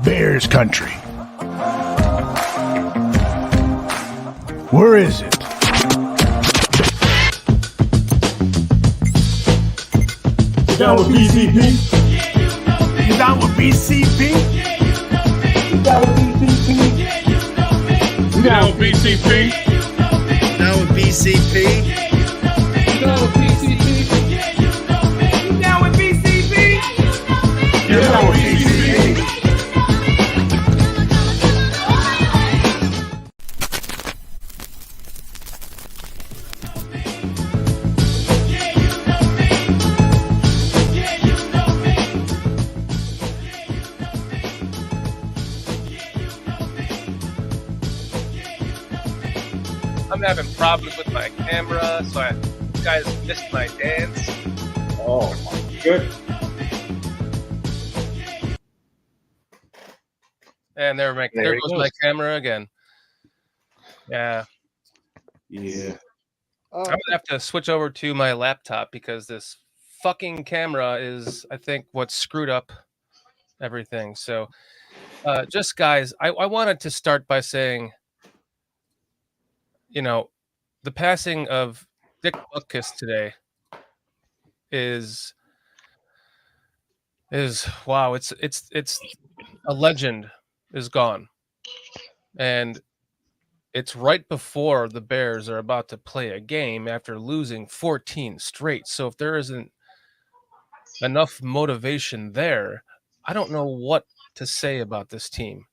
Bears country. Where is it? You down with BCP? Yeah, you know me. You down with BCP? Yeah, you know me. You down with BCP? Yeah, you know me. You down with BCP? Yeah, you know me. Down with BCP? Yeah, you know me. You down with BCP? Yeah, you know me. You down with BCP? Yeah, you know me. You down with BCP? I'm having problems with my camera, so you guys missed my dance. Oh, my good. And there goes my camera again. Yeah. Yeah. I'm going to have to switch over to my laptop because this fucking camera is, I think, what screwed up everything. So, just guys, I wanted to start by saying, you know, the passing of Dick Butkus today is wow, it's a legend is gone. And it's right before the Bears are about to play a game after losing 14 straight. So if there isn't enough motivation there, I don't know what to say about this team.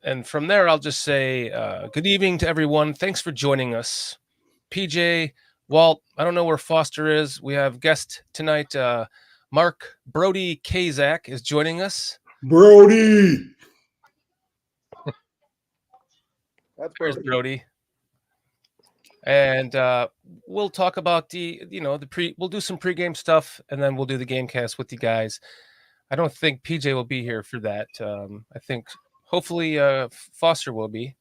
And from there, I'll just say good evening to everyone. Thanks for joining us. PJ, Walt, I don't know where Foster is. We have guest tonight. Mark Brodie Kazak is joining us. Brodie. Where's Brodie? And we'll talk about we'll do some pregame stuff, and then we'll do the game cast with you guys. I don't think PJ will be here for that. I think hopefully Foster will be.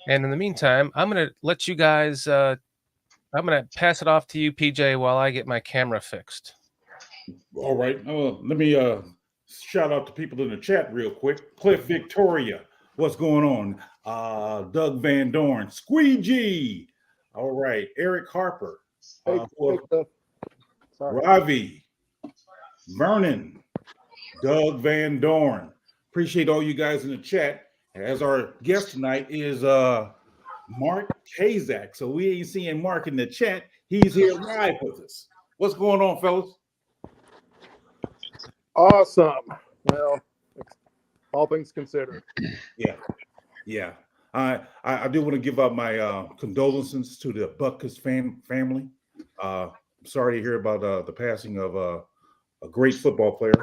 And in the meantime, I'm going to let you guys, I'm going to pass it off to you, PJ, while I get my camera fixed. All right. Let me shout out to people in the chat real quick. Cliff Victoria, what's going on? Doug Van Dorn, Squeegee. All right. Eric Harper. Ravi. Vernon. Doug Van Dorn. Appreciate all you guys in the chat. As our guest tonight is Mark Kazak. So we ain't seeing Mark in the chat. He's here live with us. What's going on, fellas? Awesome. Well, all things considered. Yeah. I do want to give out my condolences to the Butkus family. Sorry to hear about the passing of a great football player.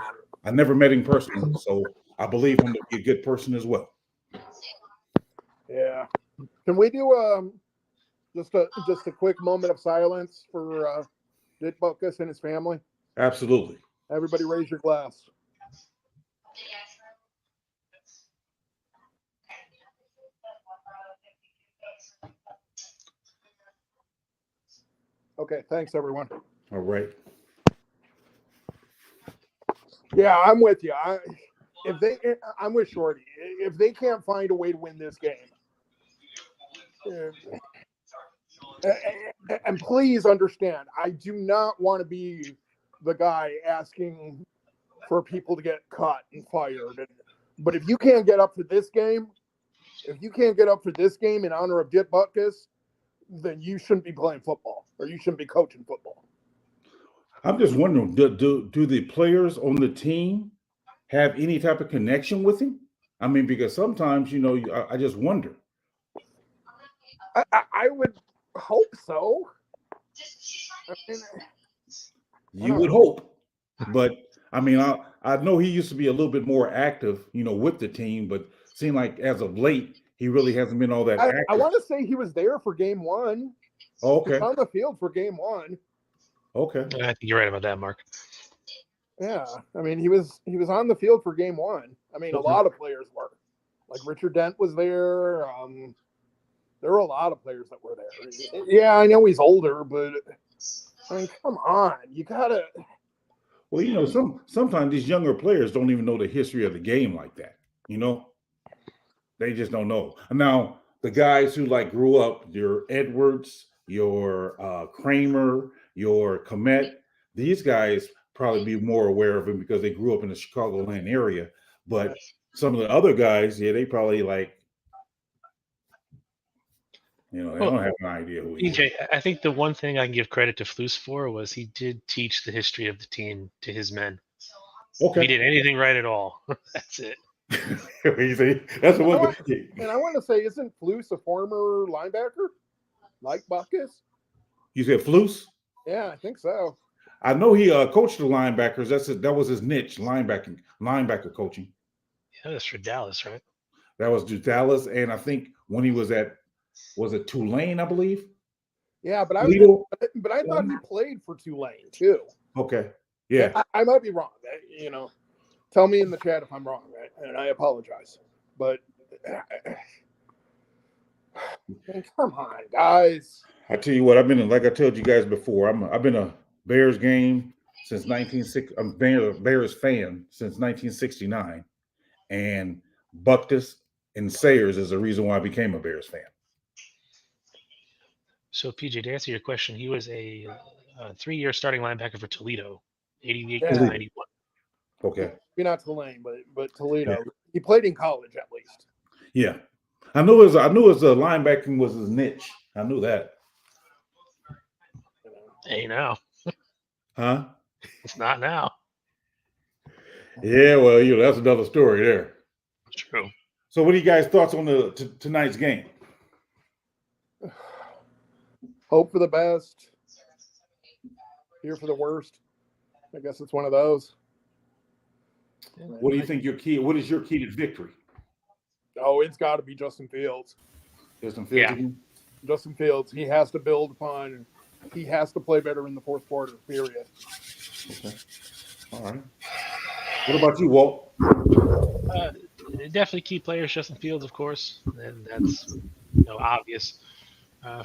I never met him personally, so I believe him to be a good person as well. Yeah. Can we do just a quick moment of silence for Dick Butkus and his family? Absolutely. Everybody raise your glass. Okay, thanks everyone. All right. Yeah, I'm with you. I'm with Shorty. If they can't find a way to win this game, and please understand, I do not want to be the guy asking for people to get cut and fired. But if you can't get up for this game, in honor of Dick Butkus, then you shouldn't be playing football, or you shouldn't be coaching football. I'm just wondering, do the players on the team have any type of connection with him? I mean, because sometimes, I just wonder. I would hope so. I mean, you would hope. But, I mean, I know he used to be a little bit more active, with the team, but seemed like as of late, he really hasn't been all that active. I want to say he was there for game one. Okay. He was on the field for game one. Okay. I think you're right about that, Mark. Yeah, I mean, he was on the field for game one. I mean, a lot of players were. Like Richard Dent was there. There were a lot of players that were there. Yeah, I know he's older, but I mean, come on, you gotta. Well, sometimes these younger players don't even know the history of the game like that. They just don't know. Now, the guys who grew up, your Edwards, your Kramer, your Komet, these guys probably be more aware of him because they grew up in the Chicagoland area. But some of the other guys, they probably they don't have an idea who he is. EJ, I think the one thing I can give credit to Flus for was he did teach the history of the team to his men. If he did anything right at all, that's it. That's the one. And I want to say, isn't Flus a former linebacker like Buckus? You said Flus? Yeah, I think so. I know he coached the linebackers. That was his niche, linebacker coaching. Yeah, that's for Dallas, right? That was Dallas, and I think when he was at Tulane, I believe. Yeah, but I thought he played for Tulane too. Okay, yeah, I might be wrong. Tell me in the chat if I'm wrong, and I apologize. But come on, guys. I tell you what, I've been like I told you guys before. I've been a Bears game since 1960. I'm a Bears fan since 1969, and Buckus and Sayers is the reason why I became a Bears fan. So, PJ, to answer your question, he was a 3-year starting linebacker for Toledo, 88 to 91. Okay. Maybe not Tulane, but Toledo. Yeah. He played in college at least. Yeah, I knew his linebacking was his niche. I knew that. Hey, now. Huh? It's not now. Yeah, well, that's another story there. True. So, what are you guys' thoughts on tonight's game? Hope for the best. Fear for the worst. I guess it's one of those. What do you think what is your key to victory? Oh, it's got to be Justin Fields. Justin Fields? Yeah. Justin Fields. He has to build upon. He has to play better in the fourth quarter, period. Okay. All right. What about you, Walt? Definitely key players, Justin Fields, of course. And that's obvious.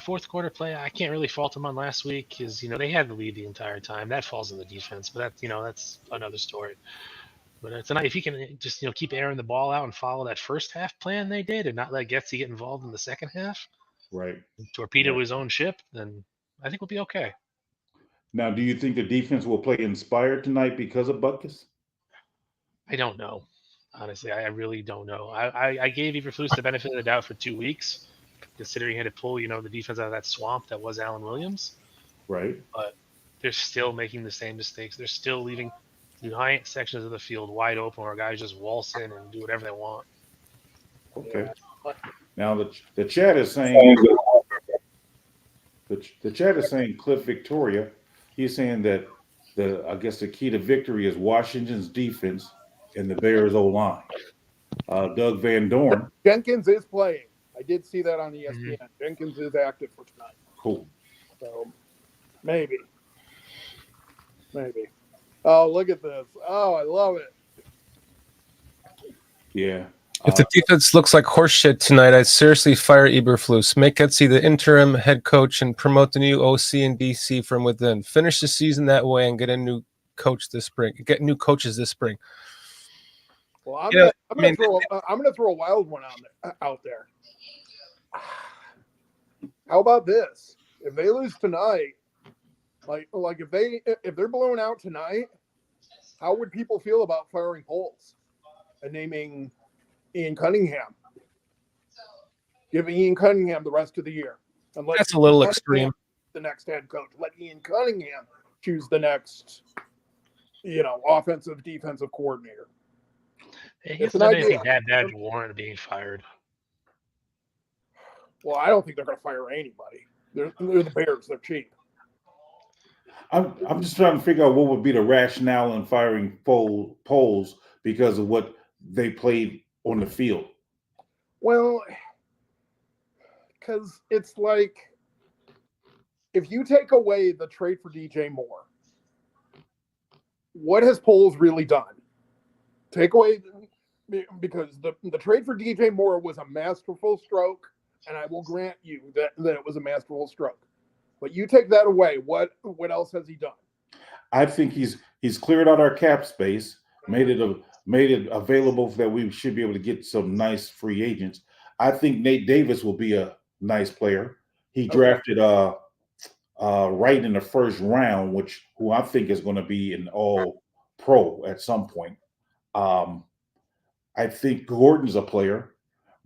Fourth quarter play, I can't really fault them on last week because, they had the lead the entire time. That falls on the defense, but that's another story. But tonight, if he can just, keep airing the ball out and follow that first half plan they did and not let Getsy get involved in the second half, right, torpedo his own ship, then I think we'll be okay. Now, do you think the defense will play inspired tonight because of Buckus? I don't know. Honestly, I really don't know. I gave Eberflus the benefit of the doubt for 2 weeks, considering he had to pull, the defense out of that swamp that was Allen Williams. Right. But they're still making the same mistakes. They're still leaving giant sections of the field wide open where guys just waltz in and do whatever they want. Okay. Now the chat is saying the chat is saying Cliff Victoria. He's saying that I guess the key to victory is Washington's defense and the Bears O-line. Doug Van Dorn. Jenkins is playing. I did see that on ESPN. Mm-hmm. Jenkins is active for tonight. Cool. So maybe. Oh, look at this. Oh, I love it. Yeah. If the defense looks like horseshit tonight, I'd seriously fire Eberflus. Make Etsy the interim head coach and promote the new OC and DC from within. Finish the season that way and get a new coach this spring. Get new coaches this spring. Well, I'm going to throw a wild one out there. How about this? If they lose tonight, like if they're blown out tonight, how would people feel about firing Poles and naming Ian Cunningham? Giving Ian Cunningham the rest of the year. And that's a little extreme. The next head coach. Let Ian Cunningham choose the next, offensive, defensive coordinator. It's not anything that bad to warrant being fired. Well, I don't think they're going to fire anybody. They're the Bears. They're cheap. I'm just trying to figure out what would be the rationale in firing Poles because of what they played on the field. Well, because it's like if you take away the trade for DJ Moore, what has Poles really done? Take away because the trade for DJ Moore was a masterful stroke, and I will grant you that it was a masterful stroke. But you take that away, what else has he done? I think he's cleared out our cap space, made it available that we should be able to get some nice free agents. I think Nate Davis will be a nice player. He drafted right in the first round, who I think is going to be an all pro at some point. I think Gordon's a player.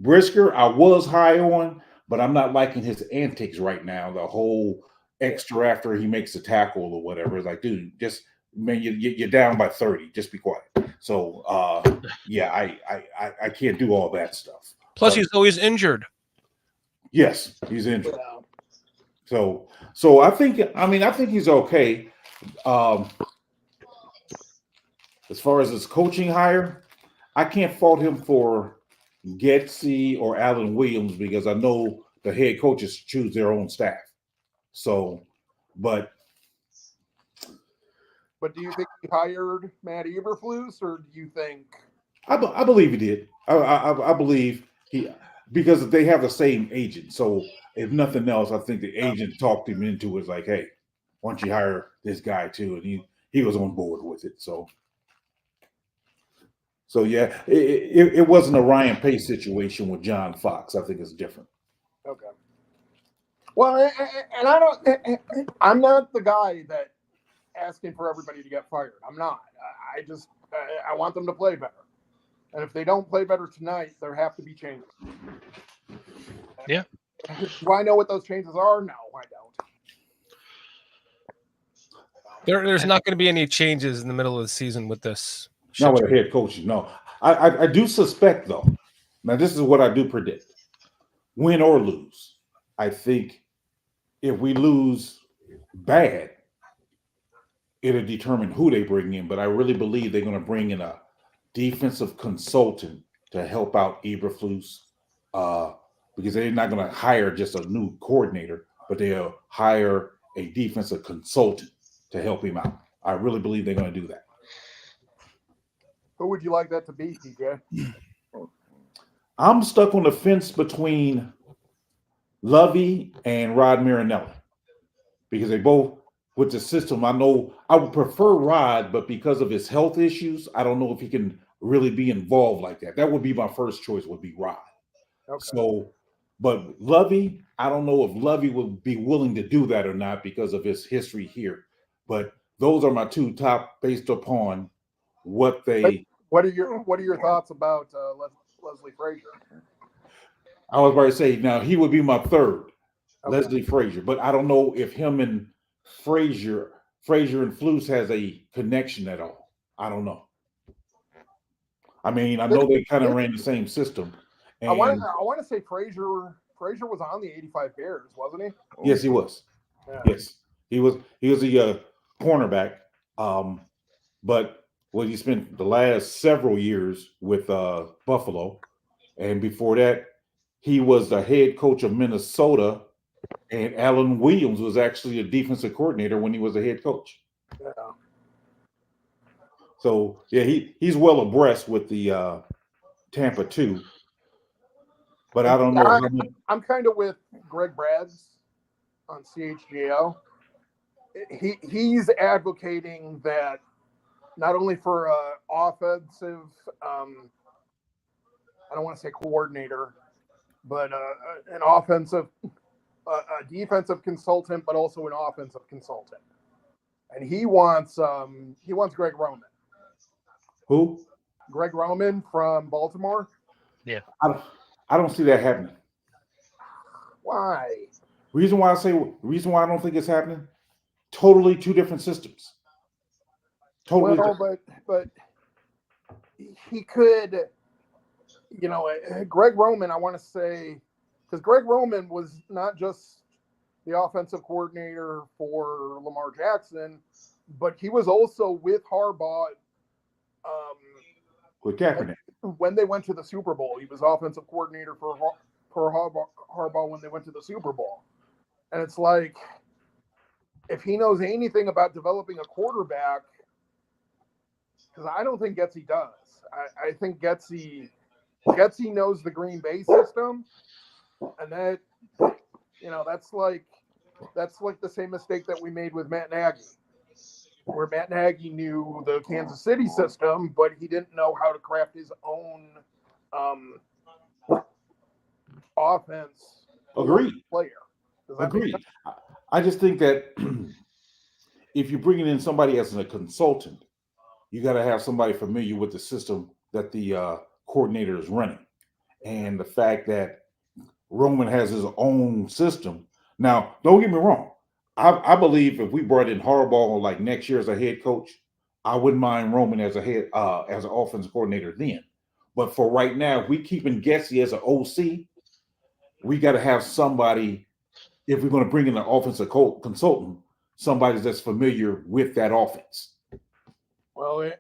Brisker, I was high on, but I'm not liking his antics right now. The whole extra after he makes a tackle or whatever. It's like, dude, just man, you're down by 30. Just be quiet. So yeah, I can't do all that stuff. Plus, he's always injured. Yes, he's injured. So I think he's okay. As far as his coaching hire, I can't fault him for Getsy or Alan Williams because I know the head coaches choose their own staff. So, but do you think he hired Matt Eberflus, or do you think? I believe he did. I believe he, because they have the same agent. So if nothing else, I think the agent talked him into it. It's like, hey, why don't you hire this guy too? And he was on board with it. So yeah, it wasn't a Ryan Pace situation with John Fox. I think it's different. Okay. Well, and I'm not the guy that asking for everybody to get fired. I'm not. I want them to play better. And if they don't play better tonight, there have to be changes. Yeah. Do I know what those changes are? No, I don't. There's not going to be any changes in the middle of the season with this. Not with a head coach, no. I do suspect, though. Now, this is what I do predict. Win or lose, I think if we lose bad, it'll determine who they bring in. But I really believe they're going to bring in a defensive consultant to help out Eberflus because they're not going to hire just a new coordinator, but they'll hire a defensive consultant to help him out. I really believe they're going to do that. Who would you like that to be, TJ? I'm stuck on the fence between Lovey and Rod Marinelli because they both, with the system, I know I would prefer Rod, but because of his health issues, I don't know if he can really be involved like that. That would be my first choice, would be Rod. Okay. So, but Lovey, I don't know if Lovey would be willing to do that or not because of his history here. But those are my two top based upon what they. What are your thoughts about Leslie Frazier? I was about to say now he would be my third, Okay. Leslie Frazier, but I don't know if him and Frazier and Flus has a connection at all. I don't know. I mean, I know they kind of ran the same system. And I want to say Frazier was on the 85 Bears, wasn't he? Yes, he was. Yeah. Yes, he was a cornerback. But he spent the last several years with Buffalo, and before that, he was the head coach of Minnesota. And Alan Williams was actually a defensive coordinator when he was a head coach. Yeah. So yeah, he's well abreast with the Tampa too. But I don't know. I'm kind of with Greg Brads on CHGO. He's advocating that not only for offensive, I don't want to say coordinator, but an offensive, a defensive consultant, but also an offensive consultant. And he wants Greg Roman. Who? Greg Roman from Baltimore. Yeah. I don't see that happening. Why? Reason why I don't think it's happening. Totally two different systems. Totally. Well, but he could, Greg Roman, I want to say, because Greg Roman was not just the offensive coordinator for Lamar Jackson, but he was also with Harbaugh. With Kaepernick. When they went to the Super Bowl, he was offensive coordinator for Harbaugh when they went to the Super Bowl. And it's like, if he knows anything about developing a quarterback, because I don't think Getsy does. I think Getsy knows the Green Bay system, and that that's like the same mistake that we made with Matt Nagy. where Matt Nagy knew the Kansas City system, but he didn't know how to craft his own offense Agreed. player. Does that make Agreed. sense? I just think that if you're bringing in somebody as a consultant, you got to have somebody familiar with the system that the coordinator is running. And the fact that Roman has his own system. Now, don't get me wrong. I believe if we brought in Harbaugh like next year as a head coach, I wouldn't mind Roman as a head as an offensive coordinator then. But for right now, if we keeping Getsy as an OC, we got to have somebody. If we're going to bring in an offensive consultant, somebody that's familiar with that offense. Well,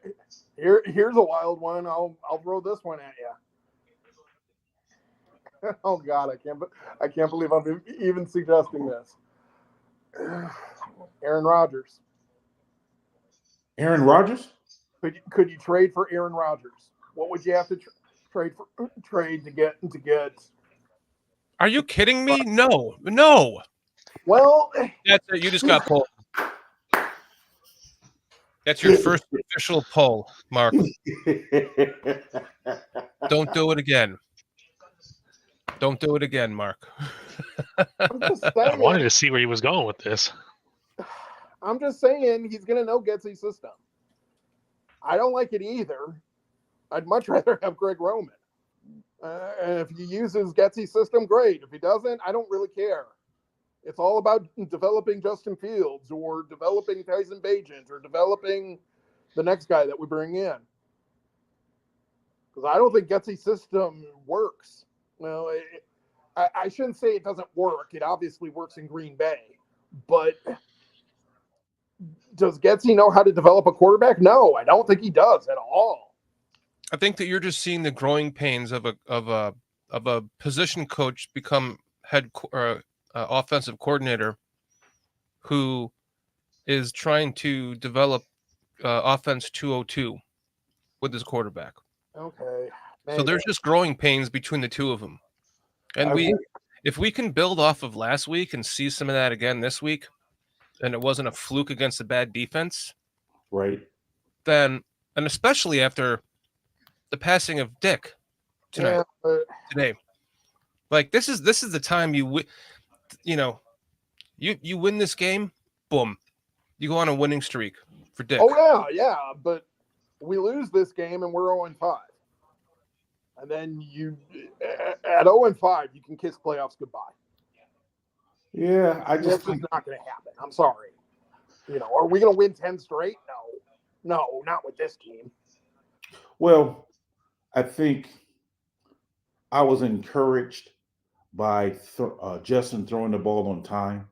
here's a wild one. I'll throw this one at you. Oh God, I can't believe I'm even suggesting this. Aaron Rodgers. Aaron Rodgers? Could you trade for Aaron Rodgers? What would you have to trade to get? Are you kidding me? No. Well, That's it. You just got pulled. That's your first official poll, Mark. Don't do it again. Don't do it again, Mark. I'm just I saying. wanted to see where he was going with this. I'm just saying he's going to know Getsy's system. I don't like it either. I'd much rather have Greg Roman. And if he uses Getsy's system, great. If he doesn't, I don't really care. It's all about developing Justin Fields or developing Tyson Bagent or developing the next guy that we bring in. Because I don't think Getsy's system works. Well, I shouldn't say it doesn't work. It obviously works in Green Bay. But does Getsy know how to develop a quarterback? No, I don't think he does at all. I think that you're just seeing the growing pains of a position coach become offensive coordinator who is trying to develop offense 202 with his quarterback. Okay. So there's just growing pains between the two of them. And if we can build off of last week and see some of that again this week, and it wasn't a fluke against a bad defense, right? Then, and especially after the passing of Dick today, like this is the time you win this game, boom, you go on a winning streak for Dick. Oh yeah, but we lose this game and we're 0-5. And then at 0-5, you can kiss playoffs goodbye. Yeah, It's just not going to happen. I'm sorry. Are we going to win 10 straight? No, not with this team. Well, I think I was encouraged by Justin throwing the ball on time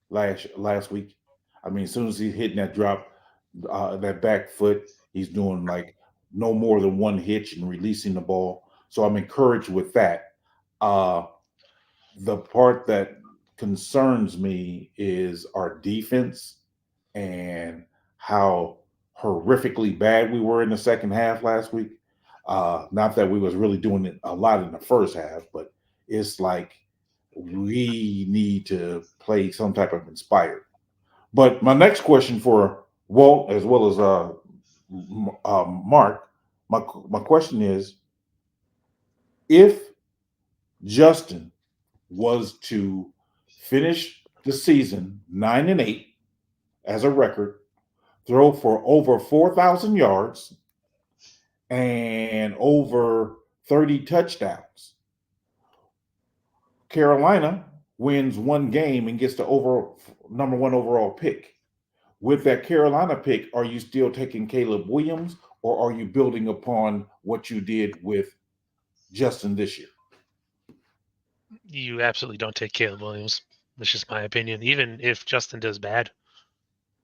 last week. I mean, as soon as he's hitting that drop, that back foot, he's doing like no more than one hitch and releasing the ball. So I'm encouraged with that. The part that concerns me is our defense and how horrifically bad we were in the second half last week. Not that we was really doing it a lot in the first half, but it's like we need to play some type of inspired. But my next question for Walt as well as Mark, my question is, if Justin was to finish the season 9-8 as a record, throw for over 4,000 yards and over 30 touchdowns, Carolina wins one game and gets the number one overall pick. With that Carolina pick, are you still taking Caleb Williams, or are you building upon what you did with Justin this year? You absolutely don't take Caleb Williams. That's just my opinion. Even if Justin does bad,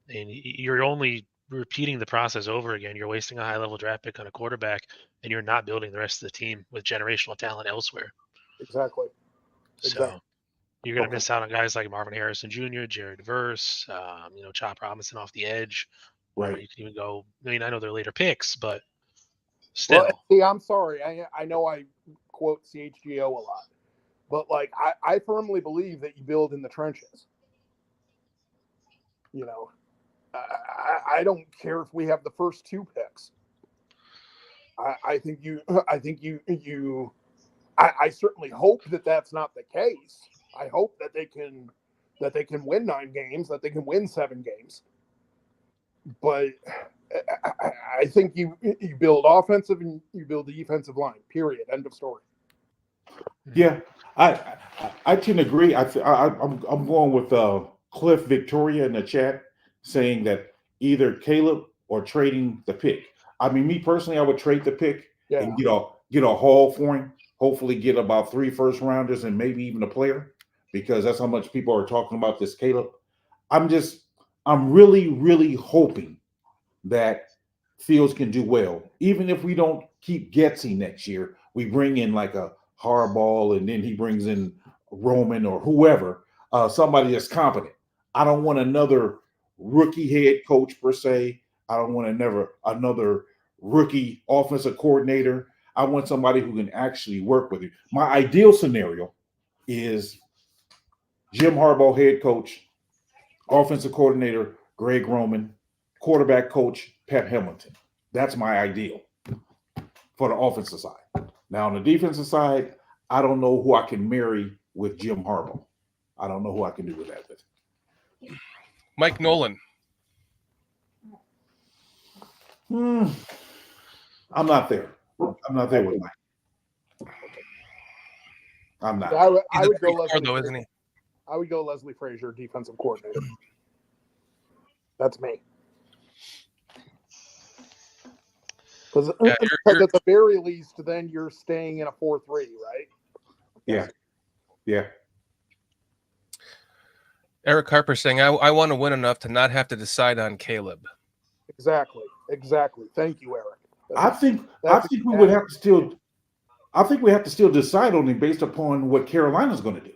and you're only repeating the process over again. You're wasting a high-level draft pick on a quarterback, and you're not building the rest of the team with generational talent elsewhere. Exactly. So you're going to miss out on guys like Marvin Harrison Jr., Jared Verse, Chop Robinson off the edge. Right. You can even go. I mean, I know they're later picks, but still. Well, see, I'm sorry. I know I quote CHGO a lot, but like I firmly believe that you build in the trenches. I don't care if we have the first 2 picks. I certainly hope that that's not the case. I hope that they can win 9 games, that they can win 7 games. But I think you build offensive and you build the defensive line. Period. End of story. Yeah, I tend to agree. I'm going with Cliff Victoria in the chat saying that either Caleb or trading the pick. I mean, me personally, I would trade the pick and get a haul for him. Hopefully, get about 3 first-rounders and maybe even a player, because that's how much people are talking about this Caleb. I'm really, really hoping that Fields can do well. Even if we don't keep Getsy next year, we bring in like a Harbaugh, and then he brings in Roman or whoever, somebody that's competent. I don't want another rookie head coach per se. I don't want another rookie offensive coordinator. I want somebody who can actually work with you. My ideal scenario is Jim Harbaugh head coach, offensive coordinator Greg Roman, quarterback coach Pep Hamilton. That's my ideal for the offensive side. Now, on the defensive side, I don't know who I can marry with Jim Harbaugh. I don't know who I can do with that. Mike Nolan. I'm not there. I'm not there with Mike. I'm not. I He's would a go 3-4 Leslie. though, isn't he? I would go Leslie Frazier, defensive coordinator. That's me. Because Yeah, you're- at the very least, then you're staying in a 4-3, right? Yeah. Eric Harper saying, I want to win enough to not have to decide on Caleb. Exactly. Thank you, Eric. I think we would have to still. I think we have to still decide on him based upon what Carolina's going to do.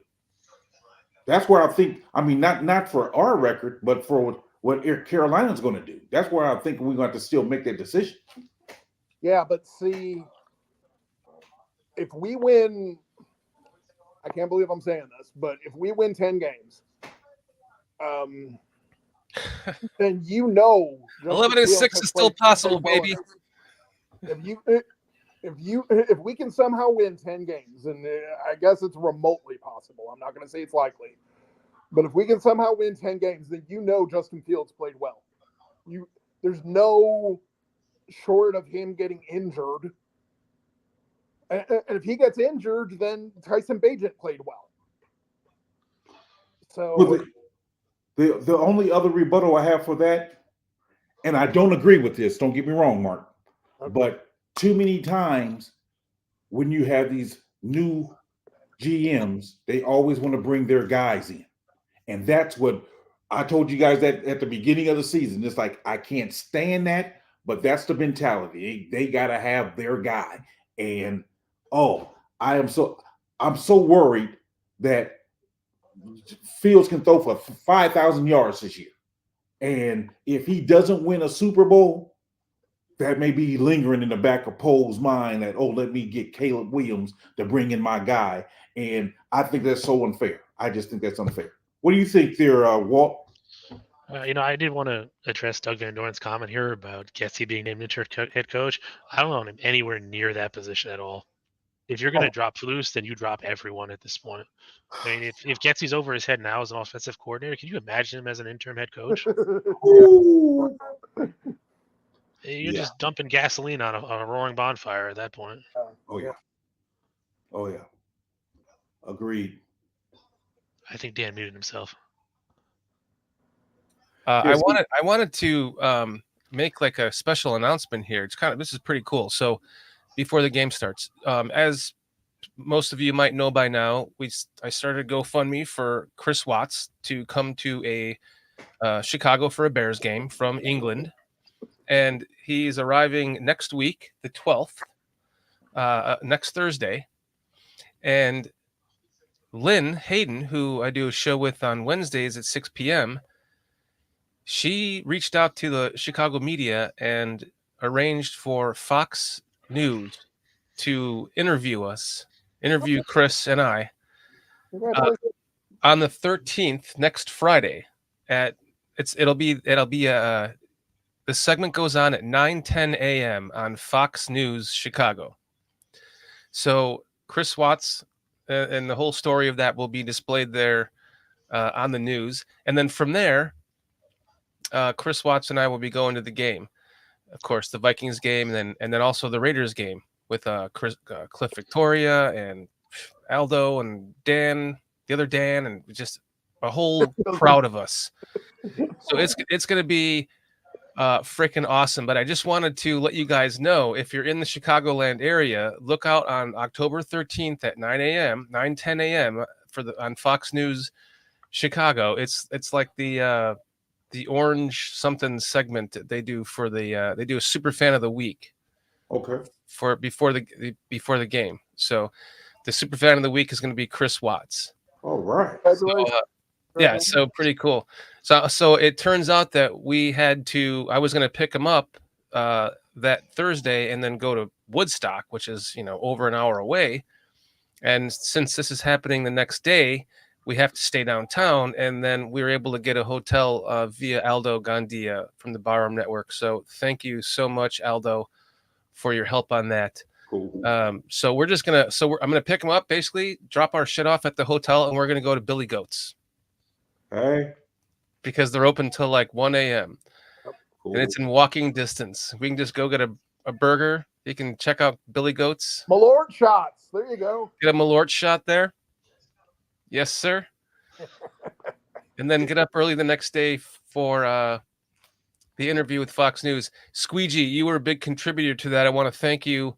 That's where I think. I mean, not for our record, but for what Carolina's going to do. That's where I think we're going to have to still make that decision. Yeah, but see, if we win, I can't believe I'm saying this, but if we win 10 games, then 11-6 is still possible, baby. If we can somehow win 10 games, and I guess it's remotely possible, I'm not going to say it's likely, but if we can somehow win 10 games, then Justin Fields played well. There's no short of him getting injured. And if he gets injured, then Tyson Bagent played well. So the only other rebuttal I have for that, and I don't agree with this, don't get me wrong, Mark, but too many times when you have these new GMs, they always want to bring their guys in. And that's what I told you guys that at the beginning of the season. It's like, I can't stand that, but that's the mentality. They got to have their guy. And I'm so worried that Fields can throw for 5,000 yards this year. And if he doesn't win a Super Bowl, that may be lingering in the back of Poe's mind that, let me get Caleb Williams to bring in my guy. And I think that's so unfair. I just think that's unfair. What do you think there, Walt? I did want to address Doug Van Dorn's comment here about Getsy being named interim head coach. I don't want him anywhere near that position at all. If you're going to drop Flus, then you drop everyone at this point. I mean, if Getsy's over his head now as an offensive coordinator, can you imagine him as an interim head coach? You're just dumping gasoline on a roaring bonfire at that point. Oh yeah. Agreed. I think Dan muted himself. I wanted to make like a special announcement here. This is pretty cool. So before the game starts, as most of you might know by now, I started GoFundMe for Chris Watts to come to a Chicago for a Bears game from England, and he's arriving next week, the 12th, next Thursday. And Lynn Hayden, who I do a show with on Wednesdays at 6 p.m., she reached out to the Chicago media and arranged for Fox News to interview Chris and I on the 13th, next Friday at it'll be the segment goes on at 9:10 a.m. on Fox News Chicago. So Chris Watts and the whole story of that will be displayed there on the news, and then from there, Chris Watts and I will be going to the game, of course, the Vikings game, and then also the Raiders game with Cliff Victoria and Aldo and Dan, the other Dan, and just a whole crowd of us. So it's going to be freaking awesome. But I just wanted to let you guys know, if you're in the Chicagoland area, look out on October 13th at 9:10 a.m. on Fox News Chicago. It's like the orange something segment that they do for they do a super fan of the week. Okay. For before the game. So the super fan of the week is going to be Chris Watts. All right. So pretty cool. So it turns out that I was going to pick him up that Thursday and then go to Woodstock, which is, over an hour away. And since this is happening the next day, we have to stay downtown. And then we were able to get a hotel via Aldo Gandia from the Barroom Network. So thank you so much, Aldo, for your help on that. Cool. So we're just gonna. I'm gonna pick him up, basically drop our shit off at the hotel, and we're gonna go to Billy Goat's. Hey. Because they're open till like 1 a.m. Cool. and it's in walking distance. We can just go get a burger. You can check out Billy Goat's. Malort shots. There you go. Get a Malort shot there. Yes, sir. And then get up early the next day for the interview with Fox News. Squeegee, you were a big contributor to that. I want to thank you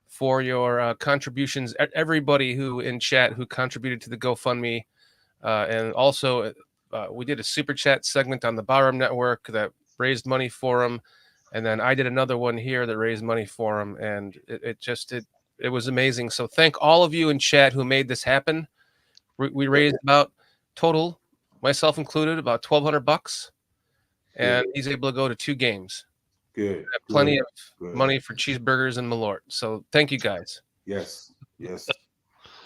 for your contributions. Everybody who in chat who contributed to the GoFundMe. And also, we did a super chat segment on the Barroom Network that raised money for him. And then I did another one here that raised money for him. And it was amazing. So thank all of you in chat who made this happen. We raised about total, myself included, about $1,200. And he's able to go to 2 games. Good. Plenty of money for cheeseburgers and Malort. So thank you guys. Yes.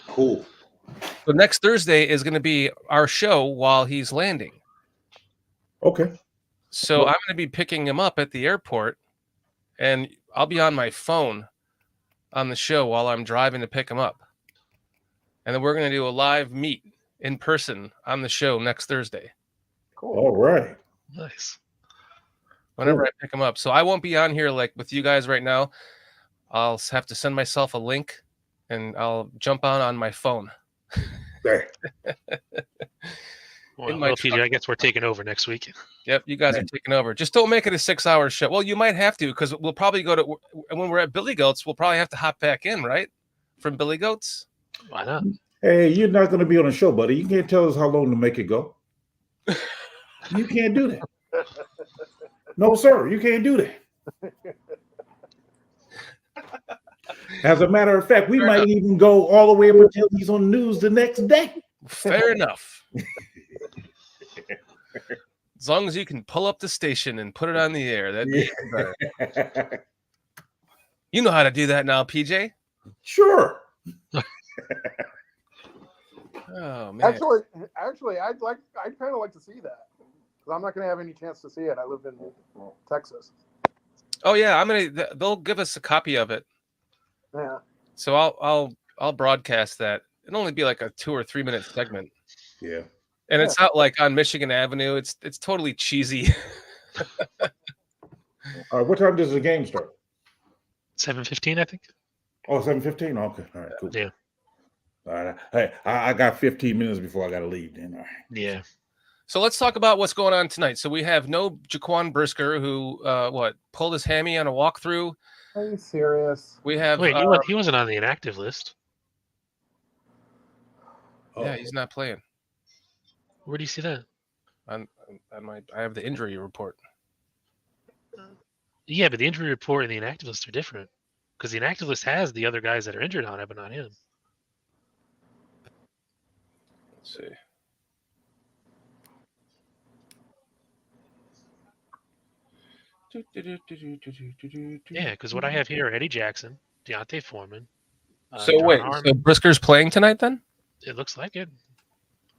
Cool. So next Thursday is going to be our show while he's landing. Okay. So I'm going to be picking him up at the airport, and I'll be on my phone on the show while I'm driving to pick him up. And then we're going to do a live meet in person on the show next Thursday. Cool. All right. Nice. Whenever I pick him up. So I won't be on here like with you guys right now. I'll have to send myself a link, and I'll jump on my phone. There. Well, PJ, I guess we're taking over next week. Yep, you guys are taking over. Just don't make it a 6-hour show. Well, you might have to, because we'll probably when we're at Billy Goat's, we'll probably have to hop back in, right? From Billy Goat's. Why not? Hey, you're not going to be on the show, buddy. You can't tell us how long to make it go. You can't do that. No, sir, you can't do that. As a matter of fact, we might even go all the way up until he's on news the next day. Fair enough. As long as you can pull up the station and put it on the air, that'd be better. You know how to do that now, PJ. Sure. Oh man. Actually, I'd kind of like to see that, because I'm not going to have any chance to see it. I live in Texas. Oh yeah, they'll give us a copy of it. Yeah. So I'll broadcast that. It'll only be like a 2 or 3 minute segment. Yeah. And it's not like on Michigan Avenue. It's totally cheesy. All right. What time does the game start? 7:15, I think. Oh, 7:15? Okay. All right. Cool. Yeah. All right. Hey, I got 15 minutes before I got to leave then. All right. Yeah. So let's talk about what's going on tonight. So we have no Jaquan Brisker, who pulled his hammy on a walkthrough. Are you serious? We have he wasn't on the inactive list. Yeah, he's not playing. Where do you see that? I have the injury report. Yeah, but the injury report and the inactive list are different, because the inactive list has the other guys that are injured on it, but not him. Let's see. Yeah, because what I have here are Eddie Jackson, Deontay Foreman. So wait, so Brisker's playing tonight then? It looks like it.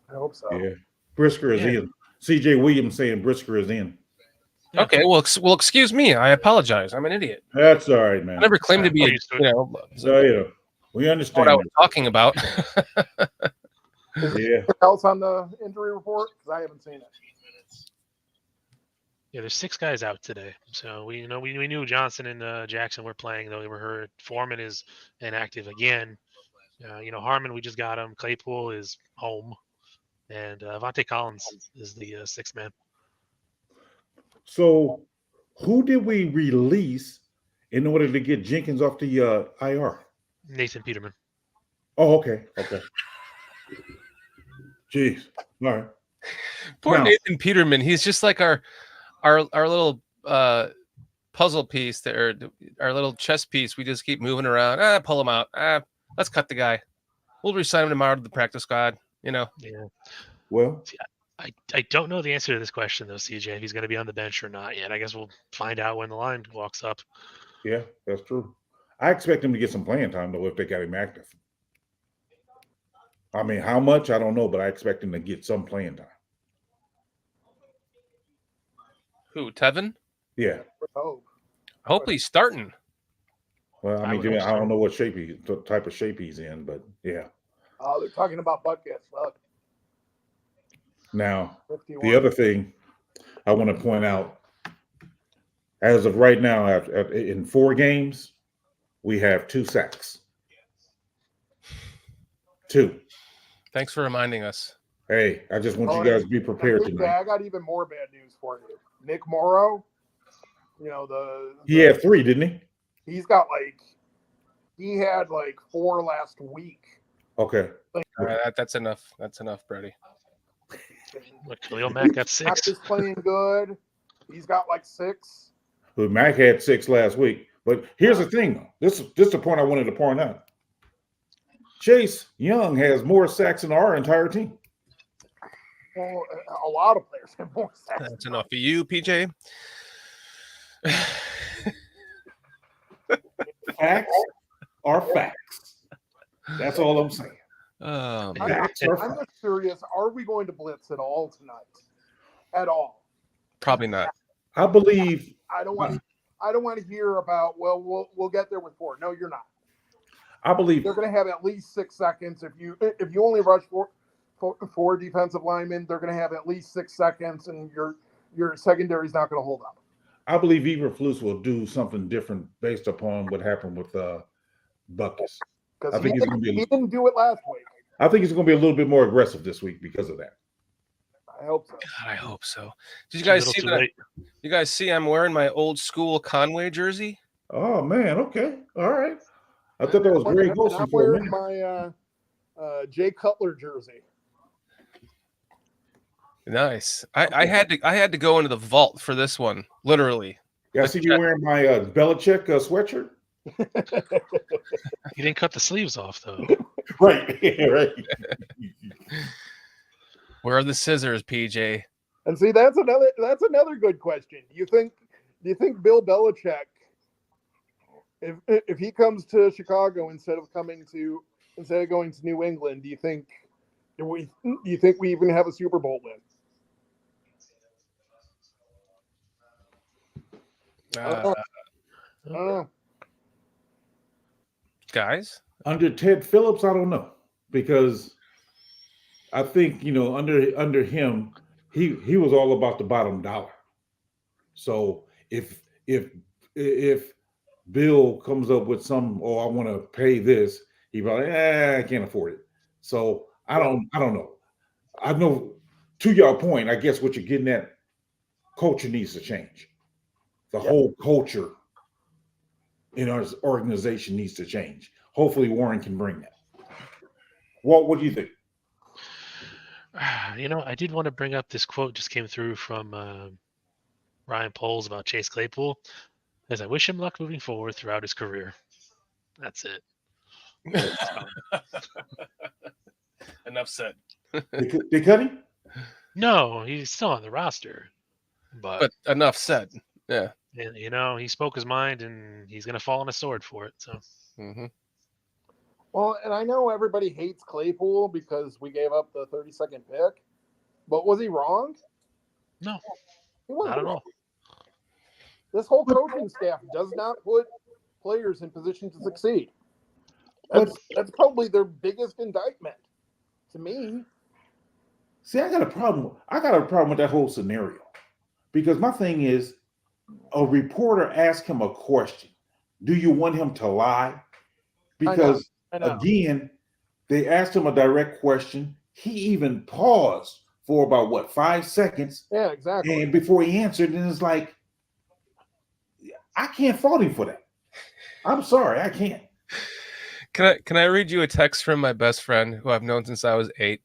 I hope so. Yeah. Brisker is in. C.J. Williams saying Brisker is in. Yeah. Okay, well, excuse me. I apologize. I'm an idiot. That's all right, man. I never claimed to be, I'm used to it. So, yeah, we what I understand. was talking about. Is there Yeah. anything else on the injury report? Because I haven't seen it. Yeah, there's 6 guys out today. So we knew Johnson and Jackson were playing, though they were hurt. Foreman is inactive again. Harmon, we just got him. Claypool is home, and Vontae Collins is the 6th man. So, who did we release in order to get Jenkins off the IR? Nathan Peterman. Oh, okay. Jeez. All right. Poor Now- Nathan Peterman. He's just like our little puzzle piece there, our little chess piece. We just keep moving around. Pull him out. Let's cut the guy. We'll resign him tomorrow to the practice squad. Yeah. Well, I don't know the answer to this question though, CJ. If he's going to be on the bench or not yet. I guess we'll find out when the line walks up. yeah, that's true. I expect him to get some playing time though if they got him active. I mean, how much I don't know, but I expect him to get some playing time. Who? Tevin? Yeah. Oh, Hopefully he's starting. Well, I I mean, would hope I don't so. know what type of shape he's in, but yeah. they're talking about Buckets. Look, Now, 51. the other thing I want to point out, as of right now, in 4 games, we have 2 sacks. 2. Thanks for reminding us. Hey, I just want Oh, you guys to be prepared tonight. I got even more bad news for you. Nick Morrow, He had 3, didn't he? he had 4 last week. Okay. That's enough. That's enough, Brodie. What, Khalil Mack got Mack 6. is playing good. He's got 6. But Mac had 6 last week. But here's the thing, though. This is the point I wanted to point out. Chase Young has more sacks than our entire team. Well, a lot of players have more sacks. That's enough for you, PJ. Facts are facts. That's all I'm saying. Man. Facts are I'm facts. just curious, are we going to blitz at all tonight? At all? Probably not. I believe I don't want to hear about, we'll get there with 4. No, you're not. They're going to have at least 6 seconds. If you only rush four defensive linemen, they're going to have at least 6 seconds, and your secondary is not going to hold up. I believe Eberflus will do something different based upon what happened with Buckus. I Because think he he's gonna be- didn't do it last week. I think he's going to be a little bit more aggressive this week because of that. I hope so. God, I hope so. Did you Too guys little, see too that? late. You guys see I'm wearing my old school Conway jersey? Oh man, okay, all right. I thought that was Greg I'm Wilson for a wearing minute. my Jay Cutler jersey. Nice. I had to go into the vault for this one, literally. Yeah, I see you wearing my Belichick sweatshirt. You didn't cut the sleeves off though. Right, right. Where are the scissors, PJ? And see, that's another good question. Do you think Bill Belichick, if he comes to Chicago instead of going to New England, do you think we even have a Super Bowl win? I don't know. Guys, Under Ted Phillips, I don't know, because I think under him, he was all about the bottom dollar. So if Bill comes up with some, I want to pay this, he probably I can't afford it. So I don't know. I know, to your point, I guess what you're getting at, culture needs to change. The whole culture in our organization needs to change. Hopefully Warren can bring that. Walt, what do you think? I did want to bring up this quote just came through from Ryan Poles about Chase Claypool. As I wish him luck moving forward throughout his career. That's it. enough said. They cut him? No, he's still on the roster. But enough said. Yeah. And, he spoke his mind, and he's going to fall on a sword for it. So, Well, and I know everybody hates Claypool because we gave up the 32nd pick, but was he wrong? No, He wasn't not at wrong. all. This whole coaching staff does not put players in position to succeed. That's probably their biggest indictment to me. See, I got a problem. I got a problem with that whole scenario because my thing is, a reporter asked him a question. Do you want him to lie? Because I know. again, they asked him a direct question. He even paused for about 5 seconds, Yeah, exactly. and before he answered, and it's like, I can't fault him for that. I'm sorry, I can't. Can I read you a text from my best friend who I've known since I was 8?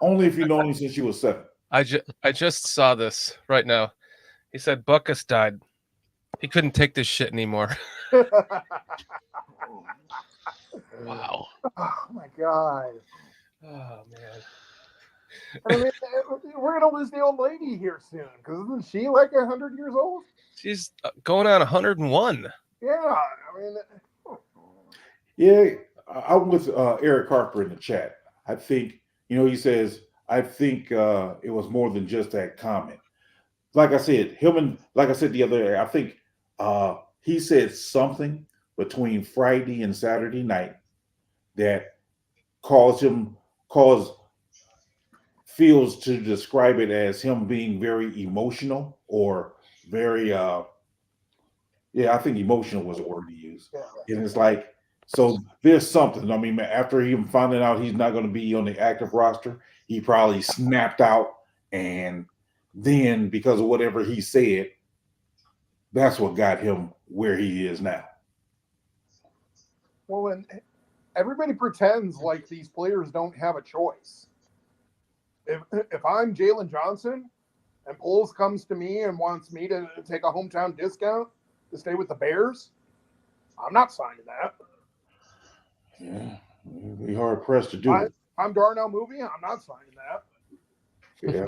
Only if you've known him since you were 7. I just saw this right now. He said Buckus died. He couldn't take this shit anymore. Wow. Oh my god. Oh man. I mean, we're gonna lose the old lady here soon because isn't she like 100 years old? She's going on 101. Yeah, I mean, Yeah, I'm with Eric Harper in the chat. I think, he says, I think it was more than just that comment. Like I said, like I said the other day, I think he said something between Friday and Saturday night that caused Fields to describe it as him being very emotional or very, I think emotional was the word he used. yeah. And it's like, so there's something. I mean, after him finding out he's not going to be on the active roster, he probably snapped out. And then because of whatever he said, that's what got him where he is now. Well, and everybody pretends like these players don't have a choice. If I'm Jalen Johnson and Poles comes to me and wants me to take a hometown discount to stay with the Bears, I'm not signing that. Yeah, it'd be hard pressed to do it. I'm Darnell Movie. I'm not signing that. Yeah.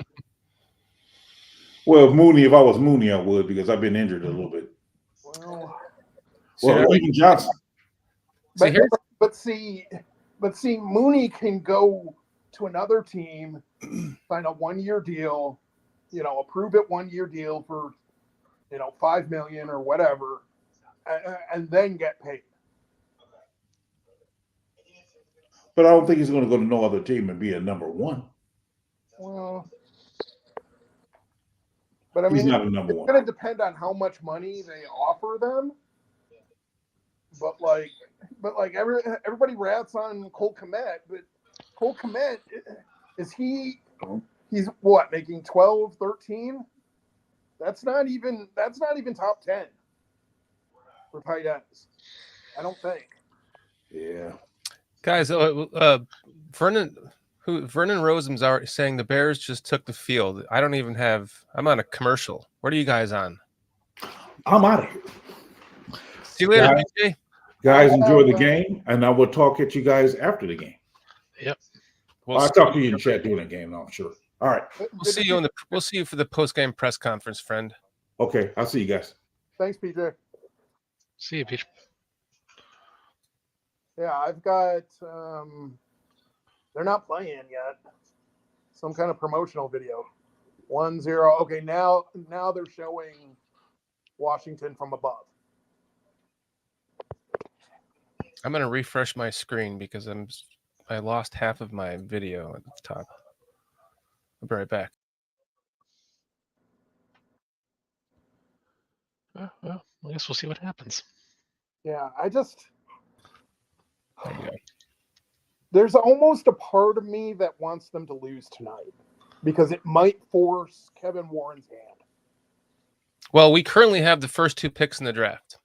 Well, if I was Mooney, I would because I've been injured a little bit. Well, Even Johnson. but see, Mooney can go to another team, sign a 1-year deal, approve it 1-year deal for, $5 million or whatever, and then get paid. But I don't think he's going to go to no other team and be a number one. Well, but I mean, He's not a number it's one. going to depend on how much money they offer them. But everybody rats on Cole Kmet, but Cole Kmet, he's what, making 12, 13? That's not even top 10 for tight ends. I don't think. Yeah. Guys, Vernon Rosen's already saying the Bears just took the field. I'm on a commercial. What are you guys on? I'm out of here. See you later, BJ. Guys, enjoy the game, and I will talk at you guys after the game. Yep. I'll talk to you in chat during the game, I'm sure. All right. We'll see you for the post-game press conference, friend. Okay, I'll see you guys. Thanks, PJ. See you, Peter. Yeah, I've got they're not playing yet. Some kind of promotional video. 1-0. Okay, now they're showing Washington from above. I'm gonna refresh my screen because I lost half of my video at the top. I'll be right back. Well, I guess we'll see what happens. Yeah, There you go. there's almost a part of me that wants them to lose tonight because it might force Kevin Warren's hand. Well, we currently have the first 2 picks in the draft.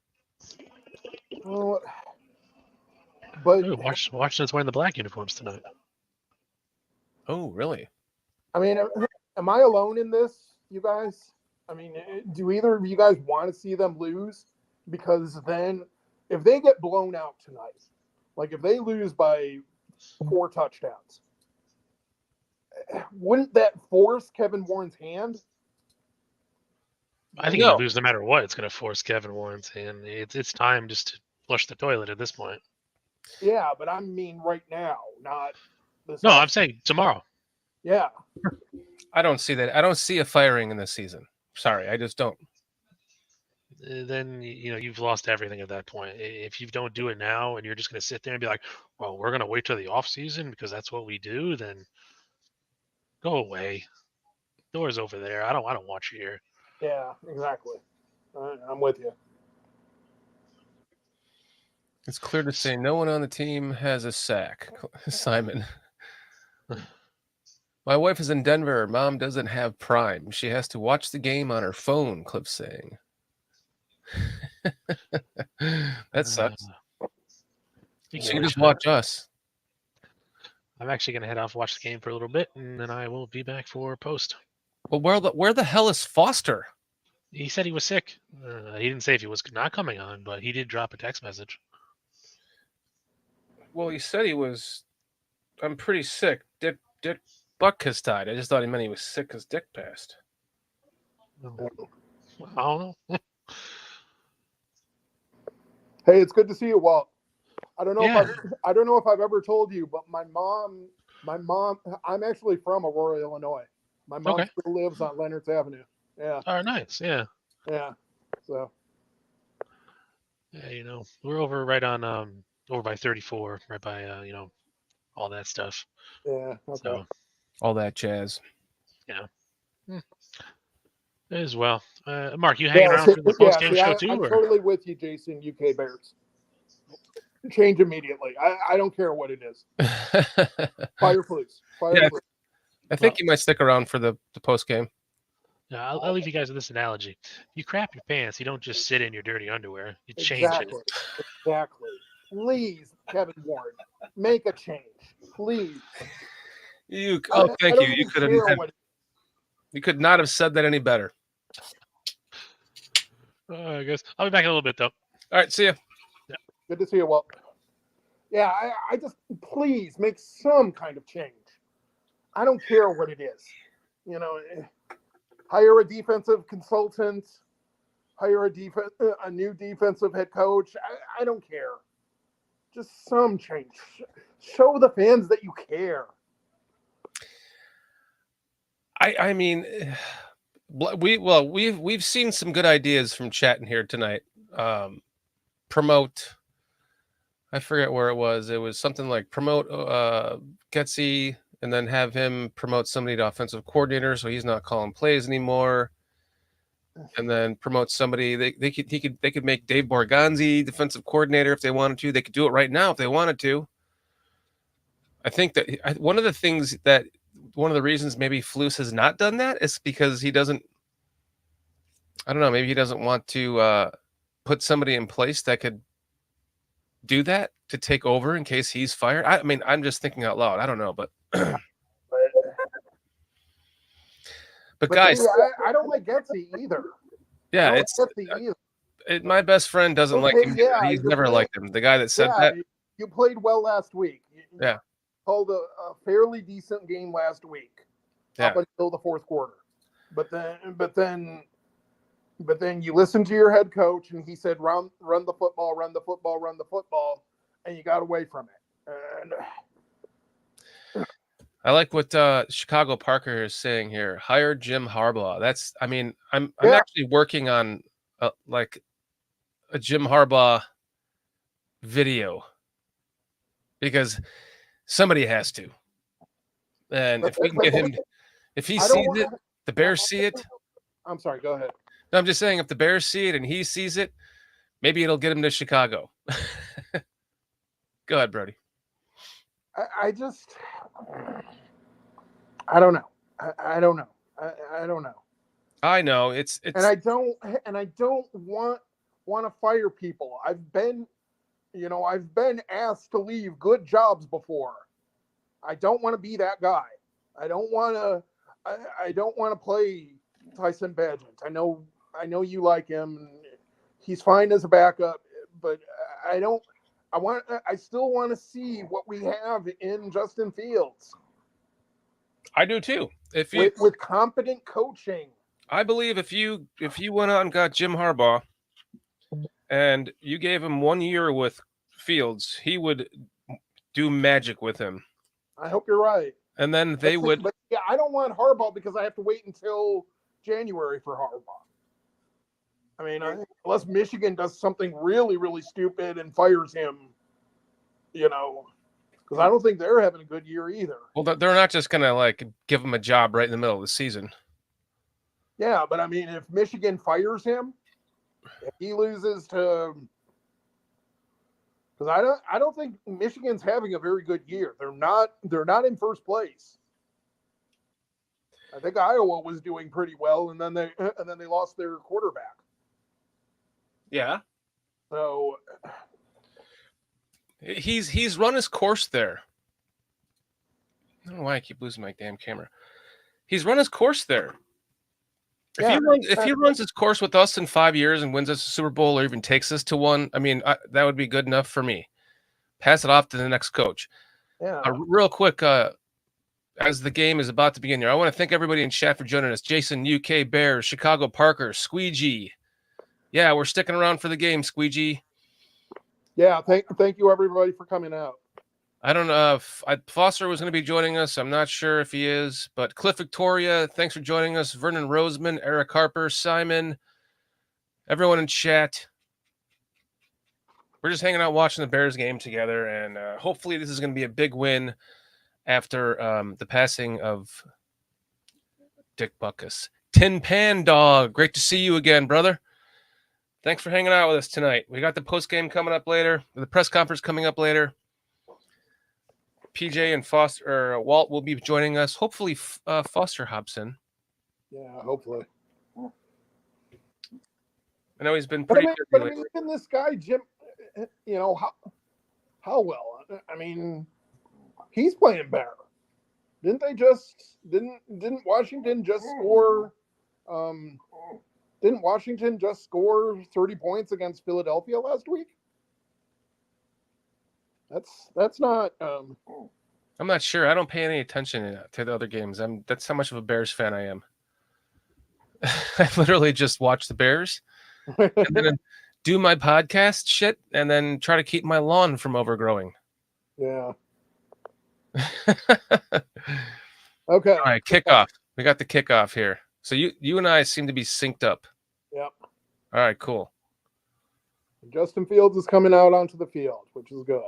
Well, but Ooh, Washington's wearing the black uniforms tonight. Oh, really? I mean, am I alone in this, you guys? I mean, do either of you guys want to see them lose? Because then if they get blown out tonight, like if they lose by 4 touchdowns, wouldn't that force Kevin Warren's hand? I think if they lose no matter what, it's going to force Kevin Warren's hand. It's time just to flush the toilet at this point. Yeah, but I mean right now, not this. No, I'm saying tomorrow. Yeah. I don't see that. I don't see a firing in this season. Sorry, I just don't. Then you've lost everything at that point. If you don't do it now and you're just going to sit there and be like, well, we're going to wait till the off season because that's what we do, then go away. Door's over there. I don't want you here. Yeah, exactly. I'm with you. It's clear to say no one on the team has a sack. Simon. My wife is in Denver. Mom doesn't have Prime. She has to watch the game on her phone, Cliff's saying. That sucks. She can just watch us. I'm actually going to head off, watch the game for a little bit, and then I will be back for post. Well, where the hell is Foster? He said he was sick. He didn't say if he was not coming on, but he did drop a text message. Well, he said he was. I'm pretty sick. Dick Buck has died. I just thought he meant he was sick because Dick passed. I don't know. Hey, it's good to see you, Walt. I don't know Yeah. if I've ever told you, but my mom. I'm actually from Aurora, Illinois. My mom Okay. still lives on Leonard's Avenue. Yeah, Oh, nice. Yeah. yeah. So Yeah, we're over right on over by 34, right by all that stuff. yeah, okay. So All that jazz. as well. Mark, you hanging around for the post game show too? I'm Or? totally with you, Jason. UK Bears. Change immediately. I don't care what it is. Fire, please. Fire, Yeah. please. I think you might stick around for the post game. I'll leave you guys with this analogy. You crap your pants. You don't just sit in your dirty underwear. You change Exactly. it. Exactly. Please, Kevin Ward, make a change, please. Thank I you. don't You even could care have. what it- You could not have said that any better. I guess I'll be back in a little bit though. All right, see ya. Good to see you, Walt. Yeah, I just please make some kind of change. I don't care what it is. Hire a defensive consultant, hire a new defensive head coach. I don't care. Just some change. Show the fans that you care. I mean, we've seen some good ideas from chatting here tonight. Promote. I forget where it was. It was something like promote Getsy and then have him promote somebody to offensive coordinator so he's not calling plays anymore. And then promote somebody. They could make Dave Borgonzi defensive coordinator if they wanted to. They could do it right now if they wanted to. I think that one of the reasons maybe Flus has not done that is because he doesn't. I don't know. Maybe he doesn't want to put somebody in place that could do that to take over in case he's fired. I mean, I'm just thinking out loud. I don't know, but guys, I don't like Getsy either. yeah, I it's don't like Getsy either. my best friend doesn't like him. Yeah, He's never liked him. The guy that said Yeah, that. you played well last week. You Yeah. called a fairly decent game last week up until the fourth quarter. But then you listened to your head coach and he said run the football, and you got away from it. And I like what Chicago Parker is saying here. Hire Jim Harbaugh. I'm actually working on like a Jim Harbaugh video because somebody has to. And if we can get him, if he sees it, the Bears see it. I'm sorry, go ahead. No, I'm just saying if the Bears see it and he sees it, maybe it'll get him to Chicago. Go ahead, Brodie. I don't know. I don't know. I don't know. I know it's and I don't want to fire people. I've been asked to leave good jobs before. I don't want to be that guy. I don't want to play Tyson Bagent. I know you like him. He's fine as a backup, but I still want to see what we have in Justin Fields. I do too. With competent coaching. I believe if you went out and got Jim Harbaugh and you gave him 1 year with Fields, he would do magic with him. I hope you're right. And then they would. But yeah, I don't want Harbaugh because I have to wait until January for Harbaugh. I mean, unless Michigan does something really, really stupid and fires him, because I don't think they're having a good year either. Well, they're not just going to like give him a job right in the middle of the season. Yeah, but I mean, if Michigan fires him, if he loses to, because I don't think Michigan's having a very good year. They're not in first place. I think Iowa was doing pretty well, and then they lost their quarterback. Yeah. So he's run his course there. I don't know why I keep losing my damn camera. He's run his course there. If he runs his course with us in 5 years and wins us a Super Bowl or even takes us to one, I mean, that would be good enough for me. Pass it off to the next coach. Yeah. Real quick, as the game is about to begin here, I want to thank everybody in chat for joining us. Jason, UK Bears, Chicago Parker, Squeegee. Yeah, we're sticking around for the game, Squeegee. Yeah, thank you everybody for coming out. I don't know if Foster was going to be joining us. I'm not sure if he is, but Cliff Victoria, thanks for joining us. Vernon Roseman, Eric Harper, Simon, everyone in chat. We're just hanging out watching the Bears game together, and hopefully this is going to be a big win after the passing of Dick Buckus. Tin Pan Dog, great to see you again, brother. Thanks for hanging out with us tonight. We got the post game coming up later, the press conference coming up later. PJ and Foster or Walt will be joining us. Hopefully, Foster Hobson. Yeah, hopefully. I know he's been pretty busy but I lately. mean, even this guy, Jim, how well? I mean, he's playing better. Didn't Washington just score? Didn't Washington just score 30 points against Philadelphia last week? That's not. I'm not sure. I don't pay any attention to the other games. That's how much of a Bears fan I am. I literally just watch the Bears and then do my podcast shit and then try to keep my lawn from overgrowing. Yeah. Okay. All right, kickoff. We got the kickoff here. So you and I seem to be synced up. Yep. All right, cool. Justin Fields is coming out onto the field, which is good.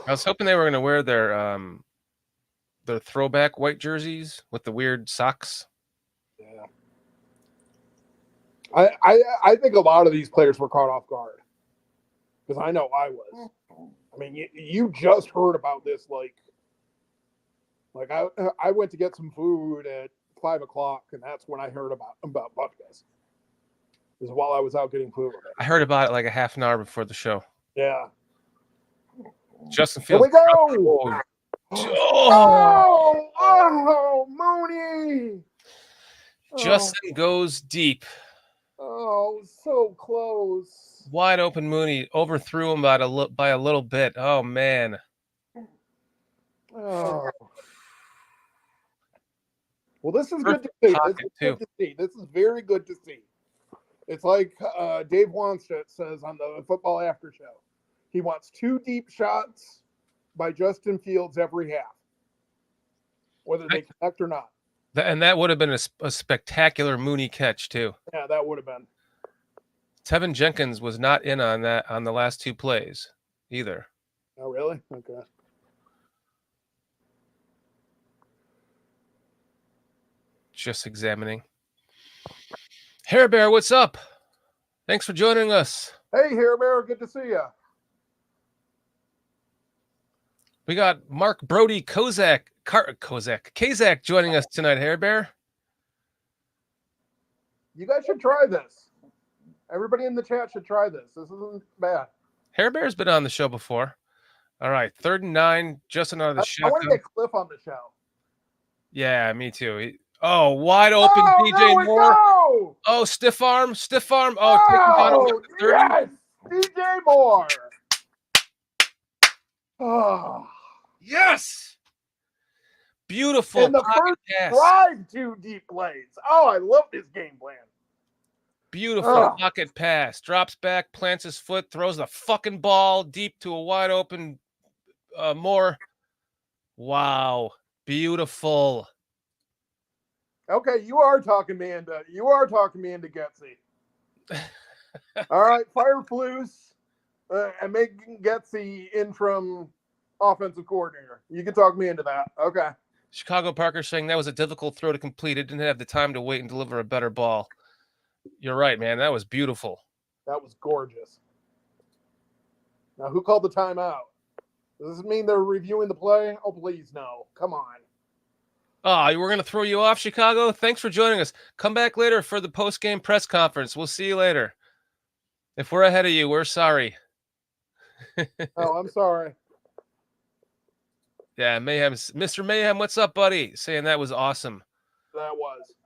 I was hoping they were going to wear their throwback white jerseys with the weird socks. Yeah. I think a lot of these players were caught off guard because I know I was. I mean, you just heard about this like I went to get some food at 5:00, and that's when I heard about Buckus. Is while I was out getting food. I heard about it like a half an hour before the show. Yeah. Justin Here Fields. we go. Oh, Mooney. Justin goes deep. Oh, so close. Wide open Mooney overthrew him by a little bit. Oh, man. Oh. Well, this is good to see. This is very good to see. It's like Dave Wanstead says on the Football After Show. He wants 2 deep shots by Justin Fields every half, whether they connect or not. And that would have been a spectacular Mooney catch, too. Yeah, that would have been. Tevin Jenkins was not in on that on the last 2 plays either. Oh, really? Okay. Just examining. Hair Bear, what's up? Thanks for joining us. Hey, Hair Bear, good to see you. We got Mark Brodie Kazak joining us tonight, Hair Bear. You guys should try this. Everybody in the chat should try this. This isn't bad. Hair Bear's been on the show before. All right, 3rd and 9, Justin out of the shotgun. I want to get Cliff on the show. Yeah, me too. Wide open, DJ Moore. Go! Oh, stiff arm. Oh, take him down over the 30. Yes, DJ Moore. Oh. Yes. Beautiful. And the first drive 2 deep plays. Oh, I love this game plan. Beautiful pocket pass. Drops back, plants his foot, throws the fucking ball deep to a wide open Moore. Wow. Beautiful. Okay, you are talking me into Getsy. All right, fire Flus and make Getsy interim offensive coordinator. You can talk me into that. Okay. Chicago Parker saying that was a difficult throw to complete. It didn't have the time to wait and deliver a better ball. You're right, man. That was beautiful. That was gorgeous. Now, who called the timeout? Does this mean they're reviewing the play? Oh, please, no. Come on. Oh, we're going to throw you off, Chicago? Thanks for joining us. Come back later for the post-game press conference. We'll see you later. If we're ahead of you, we're sorry. Oh, I'm sorry. Yeah, Mayhem. Mr. Mayhem, what's up, buddy? Saying that was awesome.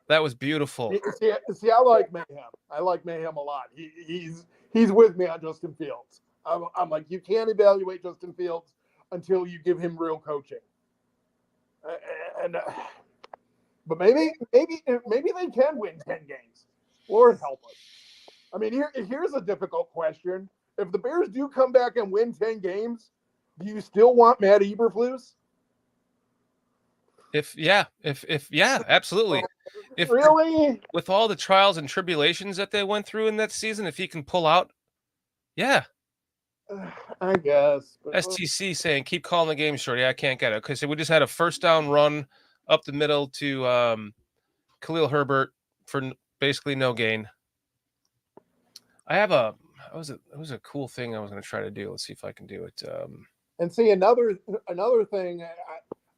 That was beautiful. See, I like Mayhem. I like Mayhem a lot. He's with me on Justin Fields. I'm like, you can't evaluate Justin Fields until you give him real coaching. But maybe they can win 10 games. Lord help us. I mean, here's a difficult question. If the Bears do come back and win 10 games, do you still want Matt Eberflus? If absolutely. If really, with all the trials and tribulations that they went through in that season, if he can pull out, yeah. I guess. But, STC saying, keep calling the game, Shorty. I can't get it. Because we just had a first down run up the middle to Khalil Herbert for basically no gain. It was a cool thing I was going to try to do. Let's see if I can do it. And see, another thing,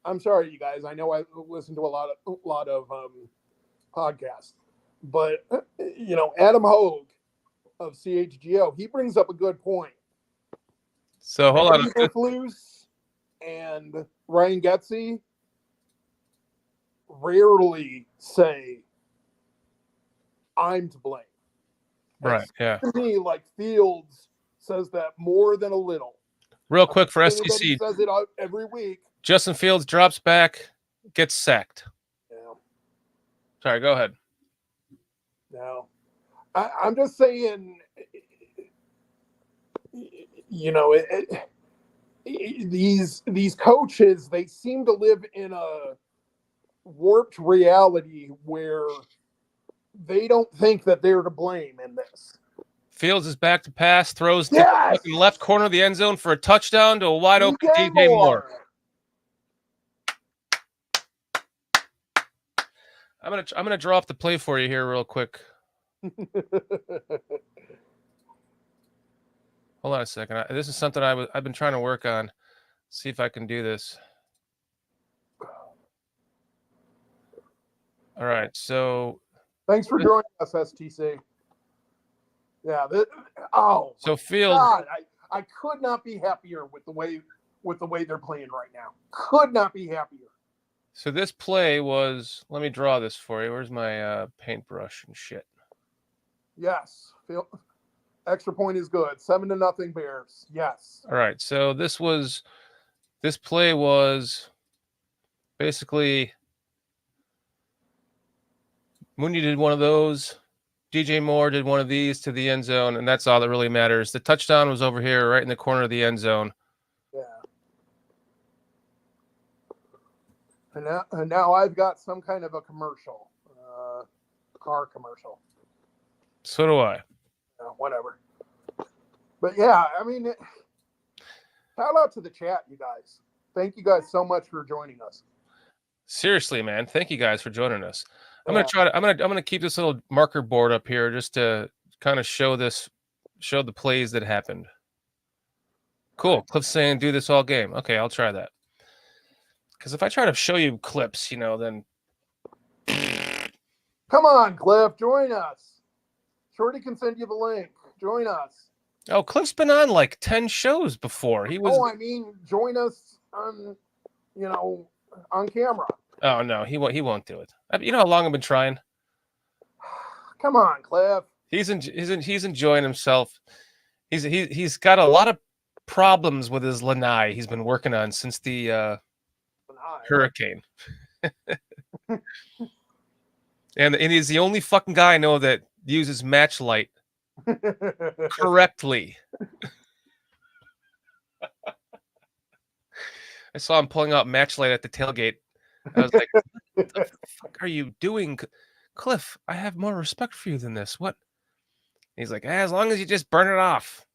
I'm sorry, you guys. I know I listen to a lot of podcasts, but Adam Hogue of CHGO, he brings up a good point. So hold on. Eberflus and Ryan Getsy rarely say, "I'm to blame." Right. Yeah. To me, like Fields says that more than a little. Real quick for He STC, says it every week. Justin Fields drops back, gets sacked. Yeah. Sorry, go ahead. No, I'm just saying. These coaches, they seem to live in a warped reality where they don't think that they're to blame in this. Fields is back to pass, throws to Yes! the left corner of the end zone for a touchdown to a wide open DJ Moore. I'm gonna draw up the play for you here real quick. Hold on a second. This is something I've been trying to work on. See if I can do this. All right. So thanks for joining us, STC. Yeah. So Fields. God, I could not be happier with the way they're playing right now. Could not be happier. So this play was. Let me draw this for you. Where's my paintbrush and shit? Yes. Extra point is good. 7-0 Bears. Yes. All right. So this play was basically Mooney did one of those. DJ Moore did one of these to the end zone, and that's all that really matters. The touchdown was over here, right in the corner of the end zone. Yeah. And now I've got some kind of a commercial, car commercial. So do I. Whatever. But yeah, I mean, shout out to the chat, you guys. Thank you guys so much for joining us. Seriously, man. Thank you guys for joining us. I'm gonna keep this little marker board up here just to kind of show the plays that happened. Cool. Cliff's saying do this all game. Okay, I'll try that. Because if I try to show you clips, then come on, Cliff, join us. Shorty can send you the link. Join us. Oh, Cliff's been on like 10 shows before. He was. Oh, I mean, join us on, on camera. Oh no, he won't do it. You know how long I've been trying. Come on, Cliff. He's enjoying himself. He's got a lot of problems with his lanai. He's been working on since the hurricane. and he's the only fucking guy I know that uses match light correctly. I saw him pulling out Match Light at the tailgate. I was like, what the fuck are you doing? Cliff, I have more respect for you than this. What? He's like, as long as you just burn it off.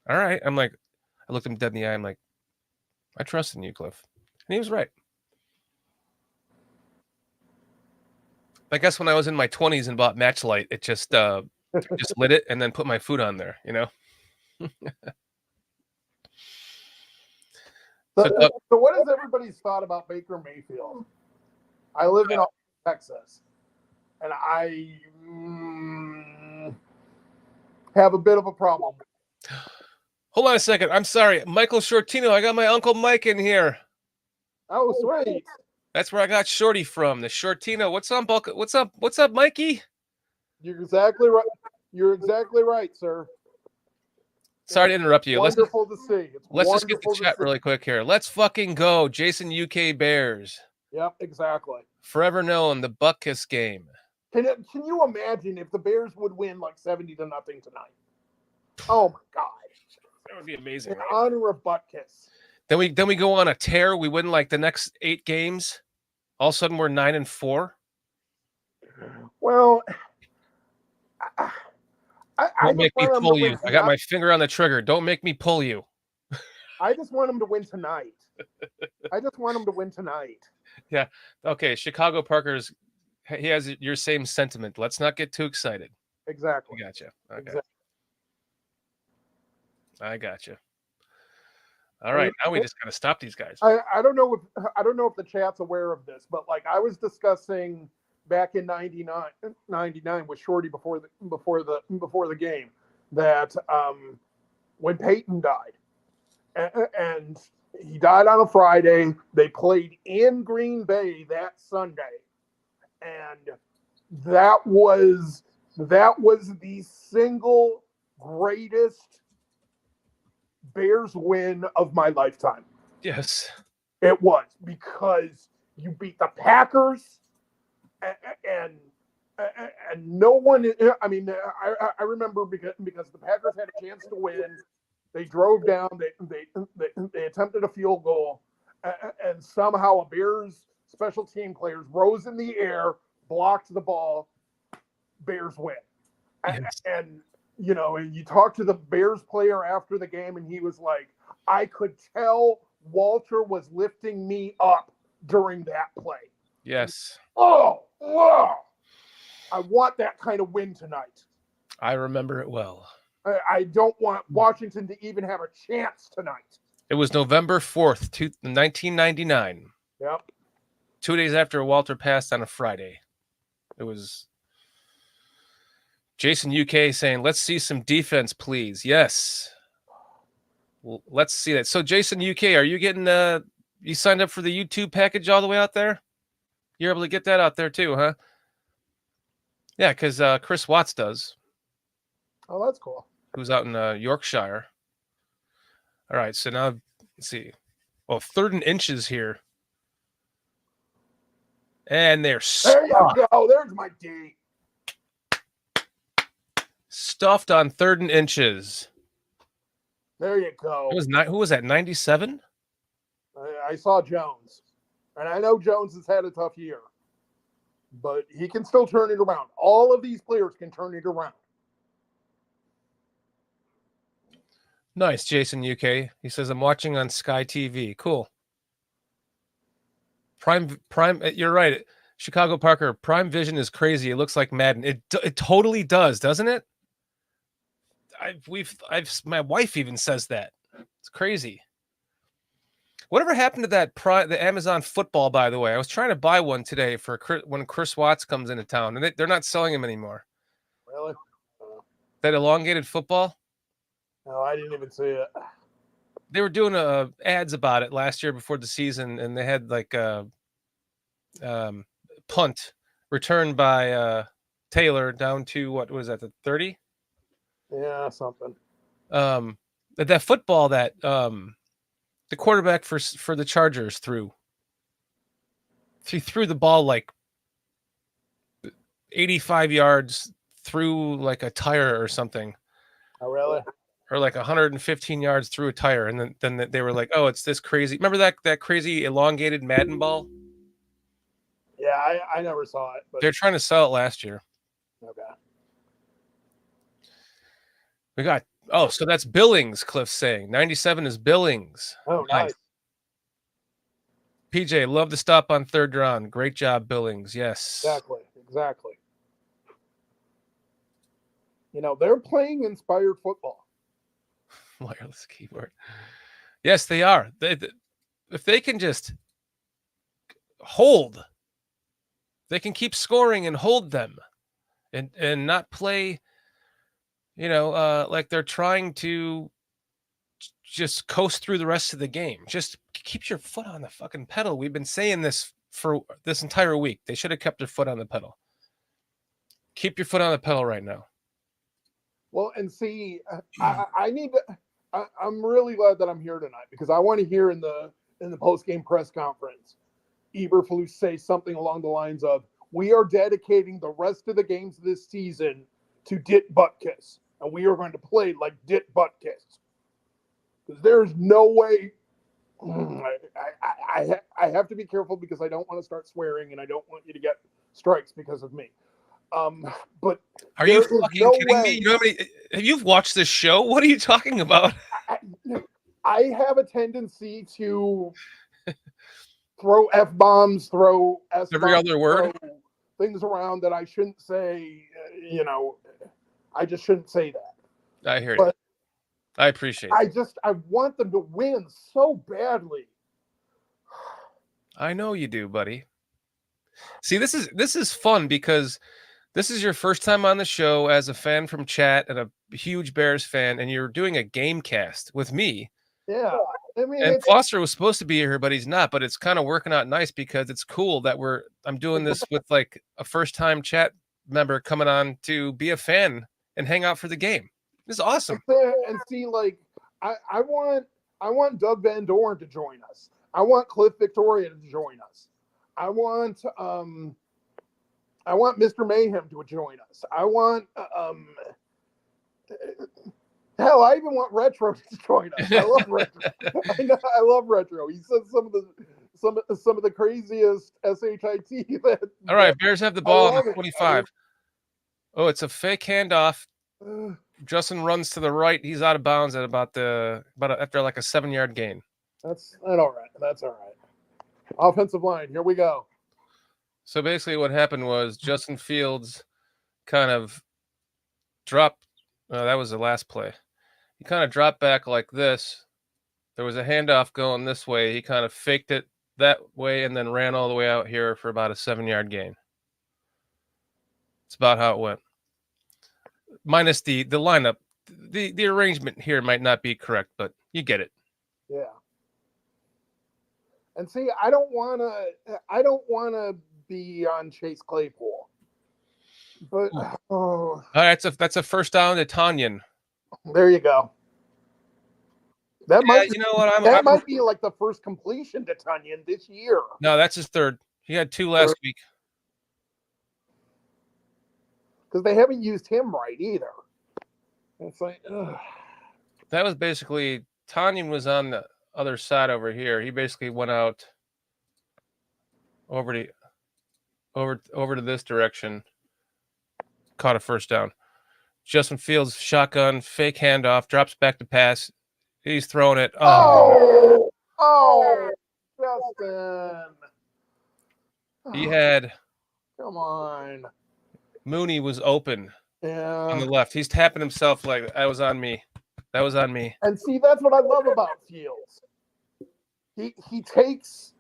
All right. I'm like, I looked him dead in the eye. I'm like, I trust in you, Cliff. And he was right. I guess when I was in my 20s and bought Match Light, it just lit it and then put my food on there, you know? So what is everybody's thought about Baker Mayfield? I live in Texas, and I have a bit of a problem. Hold on a second. I'm sorry. Michael Shortino, I got my Uncle Mike in here. Oh, sweet. That's where I got Shorty from, the Shortino. What's up, Bulk? What's up, Mikey? You're exactly right. You're exactly right, sir. Sorry to interrupt you. Wonderful to see. Let's just get the chat really quick here. Let's fucking go. Jason UK Bears. Yep, exactly. Forever known, the Buckus game. Can you imagine if the Bears would win like 70-0 tonight? Oh my God. That would be amazing. In honor of Butkus. Then we go on a tear. We win like the next 8 games. All of a sudden we're 9-4. Well, Don't make me pull you. I got my finger on the trigger. Don't make me pull you. I just want him to win tonight. Yeah. Okay. Chicago Parker's. He has your same sentiment. Let's not get too excited. Exactly. I gotcha. Okay. Exactly. I gotcha. All right. Now we just gotta stop these guys. I don't know if the chat's aware of this, but like I was discussing back in 99 with Shorty before the game that when Peyton died, and he died on a Friday. They played in Green Bay that Sunday, and that was the single greatest Bears win of my lifetime. Yes. It was, because you beat the Packers and no one, I mean, I remember because the Packers had a chance to win. They drove down, they attempted a field goal, and somehow a Bears special team players rose in the air, blocked the ball, Bears win. Yes. And you know, and you talk to the Bears player after the game, and he was like, I could tell Walter was lifting me up during that play. Yes. Oh, wow. I want that kind of win tonight. I remember it well. I don't want Washington to even have a chance tonight. It was November 4th, 1999. Yep. 2 days after Walter passed on a Friday. It was Jason UK saying, let's see some defense, please. Yes. Well, let's see that. So, Jason UK, are you getting you signed up for the YouTube package all the way out there? You're able to get that out there too, huh? Yeah, because Chris Watts does. Oh, that's cool. Who's out in Yorkshire. All right, so now, let's see. Well, 3rd and inches here. And they're There you go. There's my D. Stuffed on 3rd and inches. There you go. It was who was that? 97? I saw Jones, and I know Jones has had a tough year, but he can still turn it around. All of these players can turn it around. Nice, Jason UK. He says, I'm watching on Sky TV. Cool. Prime. You're right. Chicago Parker, Prime Vision is crazy. It looks like Madden. It totally does, doesn't it? My wife even says that. It's crazy. Whatever happened to the Amazon football, by the way? I was trying to buy one today for when Chris Watts comes into town, and they're not selling them anymore. Really? That elongated football? No, I didn't even see it. They were doing ads about it last year before the season, and they had like a punt returned by Taylor down to what was that, the 30? Yeah, something. That football that the quarterback for the Chargers threw. He threw the ball like 85 yards through like a tire or something. Oh, really? or like 115 yards through a tire, and then they were like, "Oh, it's this crazy." Remember that crazy elongated Madden ball? Yeah, I never saw it, but They're trying to sell it last year. okay. We got so that's Billings. Cliff's saying 97 is Billings. Oh, nice. PJ, love the stop on third round. Great job, Billings. Yes, Exactly. They're playing inspired football. wireless keyboard. Yes, they are. If they can just hold, they can keep scoring and hold them, and not play, like they're trying to just coast through the rest of the game. Just keep your foot on the fucking pedal. We've been saying this for this entire week. They should have kept their foot on the pedal. Keep your foot on the pedal right now. Well, and see, I need to. I'm really glad that I'm here tonight because I want to hear in the post game press conference, Eberflus say something along the lines of, "We are dedicating the rest of the games this season to Dit Butkus, and we are going to play like Dit Butkus." Because there's no way. I have to be careful because I don't want to start swearing and I don't want you to get strikes because of me. But are you fucking kidding me? You know how many? Have you watched this show? What are you talking about? I have a tendency to throw F-bombs, throw S-bombs, every other word, things around that I shouldn't say. I just shouldn't say that. I hear you. I appreciate it. I want them to win so badly. I know you do, buddy. See, this is fun because this is your first time on the show as a fan from chat and a huge Bears fan, and you're doing a game cast with me. Yeah. I mean, and Foster was supposed to be here, but he's not. But it's kind of working out nice because it's cool that I'm doing this with like a first-time chat member coming on to be a fan and hang out for the game. This is awesome. And see, like, I want Doug Van Dorn to join us. I want Cliff Victoria to join us. I want Mr. Mayhem to join us. I want hell, I even want Retro to join us. I love Retro. I love Retro. He says some of the craziest shit that. All right, Bears have the ball on the 25. Oh, it's a fake handoff. Justin runs to the right. He's out of bounds at after like a 7-yard gain. That's all right. That's all right. Offensive line. Here we go. So basically, what happened was Justin Fields kind of dropped. That was the last play. He kind of dropped back like this. There was a handoff going this way. He kind of faked it that way and then ran all the way out here for about a 7-yard gain. It's about how it went. Minus the lineup. The arrangement here might not be correct, but you get it. Yeah. And see, I don't want to be on Chase Claypool. But all right, that's a first down to Tanyan. There you go. That might you know what might be like the first completion to Tanyan this year. No, that's his third. He had 2 last week. Because they haven't used him right either. It's like, ugh. That was basically Tanyan was on the other side over here. He basically went out over to this direction, caught a first down. Justin Fields shotgun, fake handoff, drops back to pass. He's throwing it. Oh, Justin. He had. Come on. Mooney was open on the Yeah. left. He's tapping himself like that was on me. That was on me. And see, that's what I love about Fields. He takes,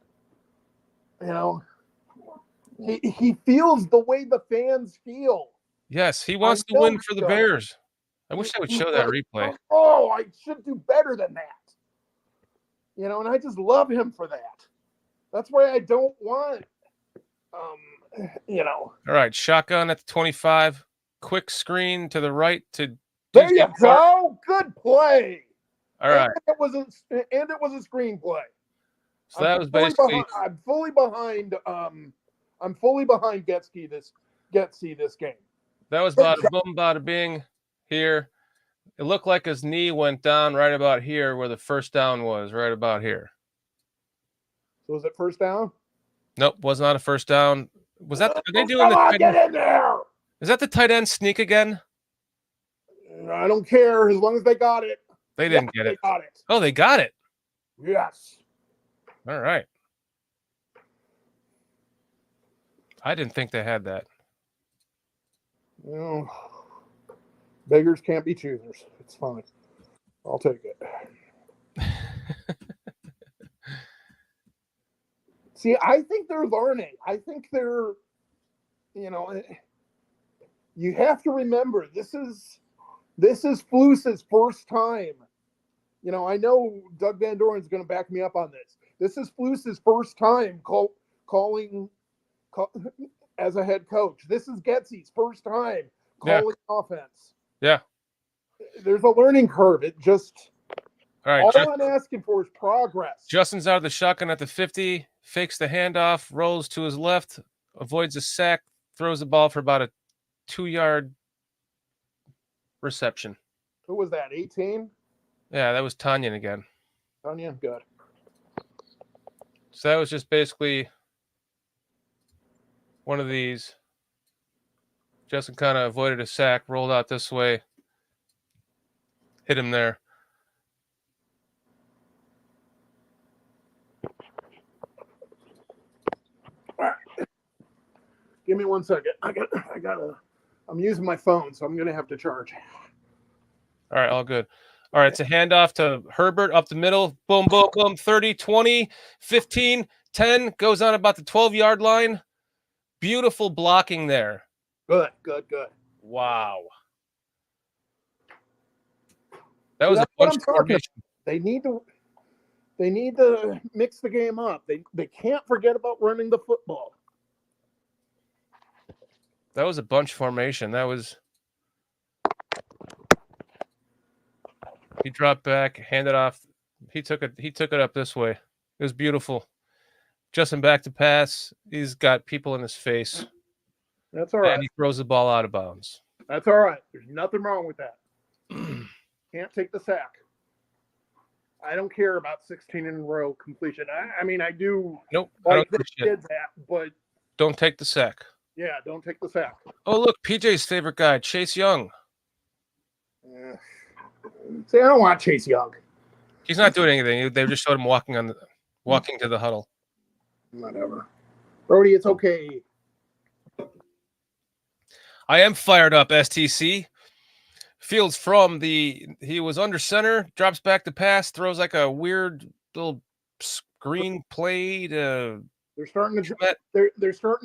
he feels the way the fans feel. Yes, he wants to win for the Bears. I wish I would show that replay. Oh, I should do better than that. And I just love him for that. That's why I don't want, All right, shotgun at the 25. Quick screen to the right to. There you go. Good play. All right. And it was a screenplay. So that was basically. I'm fully behind. I'm fully behind Getsy this game. That was bada boom, bada bing here. It looked like his knee went down right about here where the first down was, right about here. So was it first down? Nope, was not a first down. Was that? Are they doing Come the on, tight get end? in there! Is that the tight end sneak again? I don't care as long as they got it. They didn't get it. They got it. Oh, they got it. Yes. All right. I didn't think they had that. You know, beggars can't be choosers. It's fine. I'll take it. See, I think they're learning. I think they're, you have to remember this is Flus's first time. I know Doug Van Doren's going to back me up on this. This is Flus's first time calling as a head coach. This is Getsy's first time calling offense. Yeah. There's a learning curve. It just all right. all I'm asking for is progress. Justin's out of the shotgun at the 50, fakes the handoff, rolls to his left, avoids a sack, throws the ball for about a 2-yard reception. Who was that? 18? Yeah, that was Tanyan again. Tanya, good. So that was just basically one of these. Justin kind of avoided a sack, rolled out this way, hit him there. All right. Give me 1 second. I'm using my phone, so I'm gonna have to charge. All right, all good. All right, it's a handoff to Herbert up the middle. Boom, boom, boom. 30, 20, 15, 10. Goes on about the 12-yard line. Beautiful blocking there. Good. Wow. That was That's a bunch of what I'm talking formation. They need to mix the game up. They can't forget about running the football. That was a bunch formation. That was. He dropped back, handed off. He took it up this way. It was beautiful. Justin back to pass. He's got people in his face. That's all right. And he throws the ball out of bounds. That's all right. There's nothing wrong with that. Can't take the sack. I don't care about 16 in a row completion. I mean, I do. Nope. I Like don't they give a shit. did that, but Don't take the sack. yeah, don't take the sack. Oh, look, PJ's favorite guy, Chase Young. Yeah. See, I don't want Chase Young. He's not doing anything. They just showed him walking to the huddle. Whatever. Brodie, it's okay. I am fired up, STC. Fields he was under center, drops back to pass, throws like a weird little screen play to. They're starting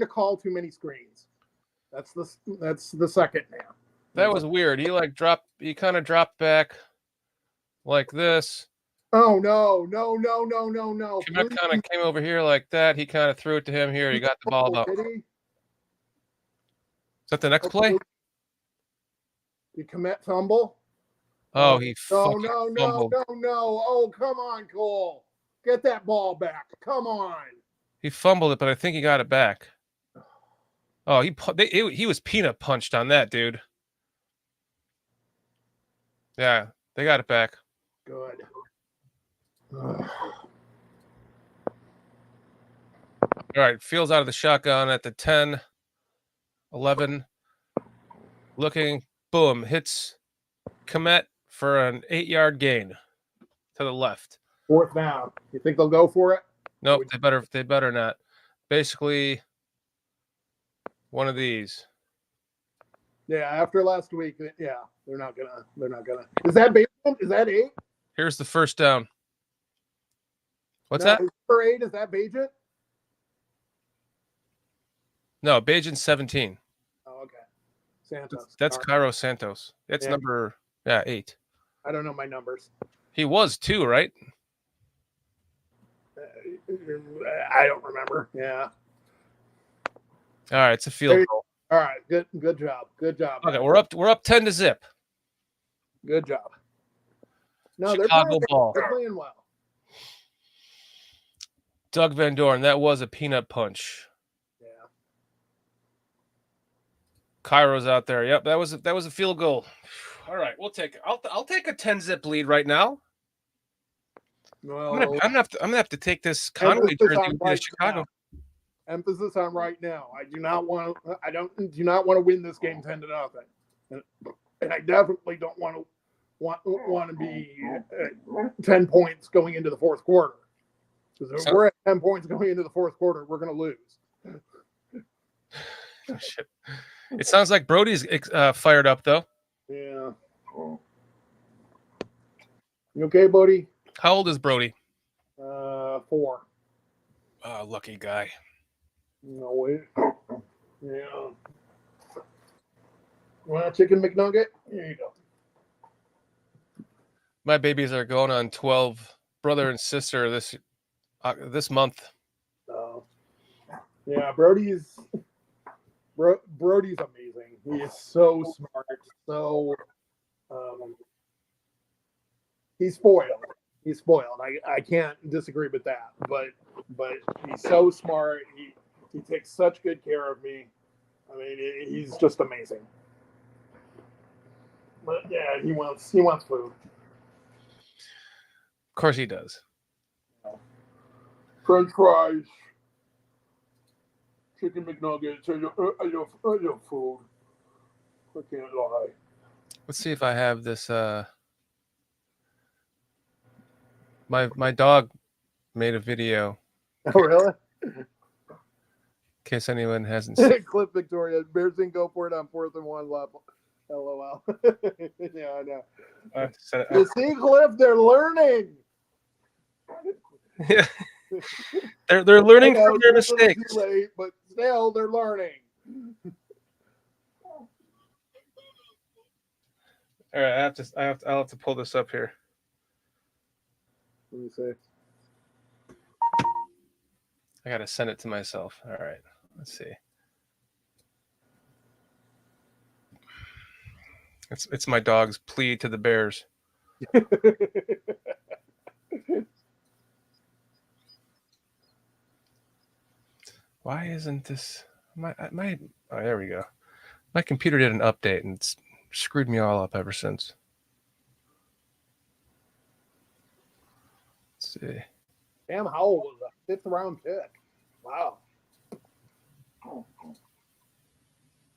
to call too many screens. That's the second now. That was weird. He kind of dropped back like this. Oh no. He kind of came over here like that. He kind of threw it to him here. He got the ball out. Is that the next play? Did Komet fumble? Oh, he No. fumbled. Oh, come on, Cole. Get that ball back. Come on. He fumbled it, but I think he got it back. Oh, he was peanut punched on that, dude. Yeah, they got it back. Good. All right, Fields out of the shotgun at the 10, 11. Looking, boom, hits Komet for an 8-yard gain to the left. Fourth down. You think they'll go for it? Nope, they better not. Basically, one of these. Yeah, after last week, yeah, they're not gonna. Is that Bajan? Is that 8? Here's the first down. What's No, that? For 8, is that Bajan? No, Bajan's 17. Oh, okay. Santos. That's All right. Cairo Santos. It's number 8. I don't know my numbers. He was 2, right? I don't remember. Yeah. All right, it's a field goal. All right. Good job. Okay, we're up 10 to zip. Good job. No, Chicago ball. They're playing well. Doug Van Doren, that was a peanut punch. Yeah. Cairo's out there. Yep, that was a field goal. All right, we'll take it. I'll take a 10-zip lead right now. Well, I'm gonna have to take this Conway emphasis jersey on with me to right Chicago. now. Emphasis on right now. I do not want to win this game 10-0, and I definitely don't want to be 10 points going into the fourth quarter. Because if we're at 10 points going into the fourth quarter, we're going to lose. Shit. It sounds like Brodie's fired up though. Yeah. You okay, Brodie? How old is Brodie? 4. Oh, lucky guy. No way. Yeah. You want a chicken McNugget? Here you go. My babies are going on 12, brother and sister this month. Yeah, Brodie's amazing. He is so smart. So he's spoiled. He's spoiled. I can't disagree with that. But he's so smart. He takes such good care of me. I mean, he's just amazing. But yeah, he wants food. Of course he does. French fries, chicken McNuggets. I love food. I can't lie. Let's see if I have this. My dog made a video. Oh, really? In case anyone hasn't seen. Clip Victoria. Bears didn't go for it on 4th and 1 left. LOL. Yeah, I know. You see, Cliff, they're learning. Yeah. They're learning from their It's a little mistakes. too late, but still, they're learning. All right, I'll have to pull this up here. Let me see. I gotta send it to myself. All right, let's see. It's my dog's plea to the Bears. Why isn't this my? Oh, there we go. My computer did an update and it's screwed me all up ever since. Let's see. Sam Howell was a 5th round pick. Wow.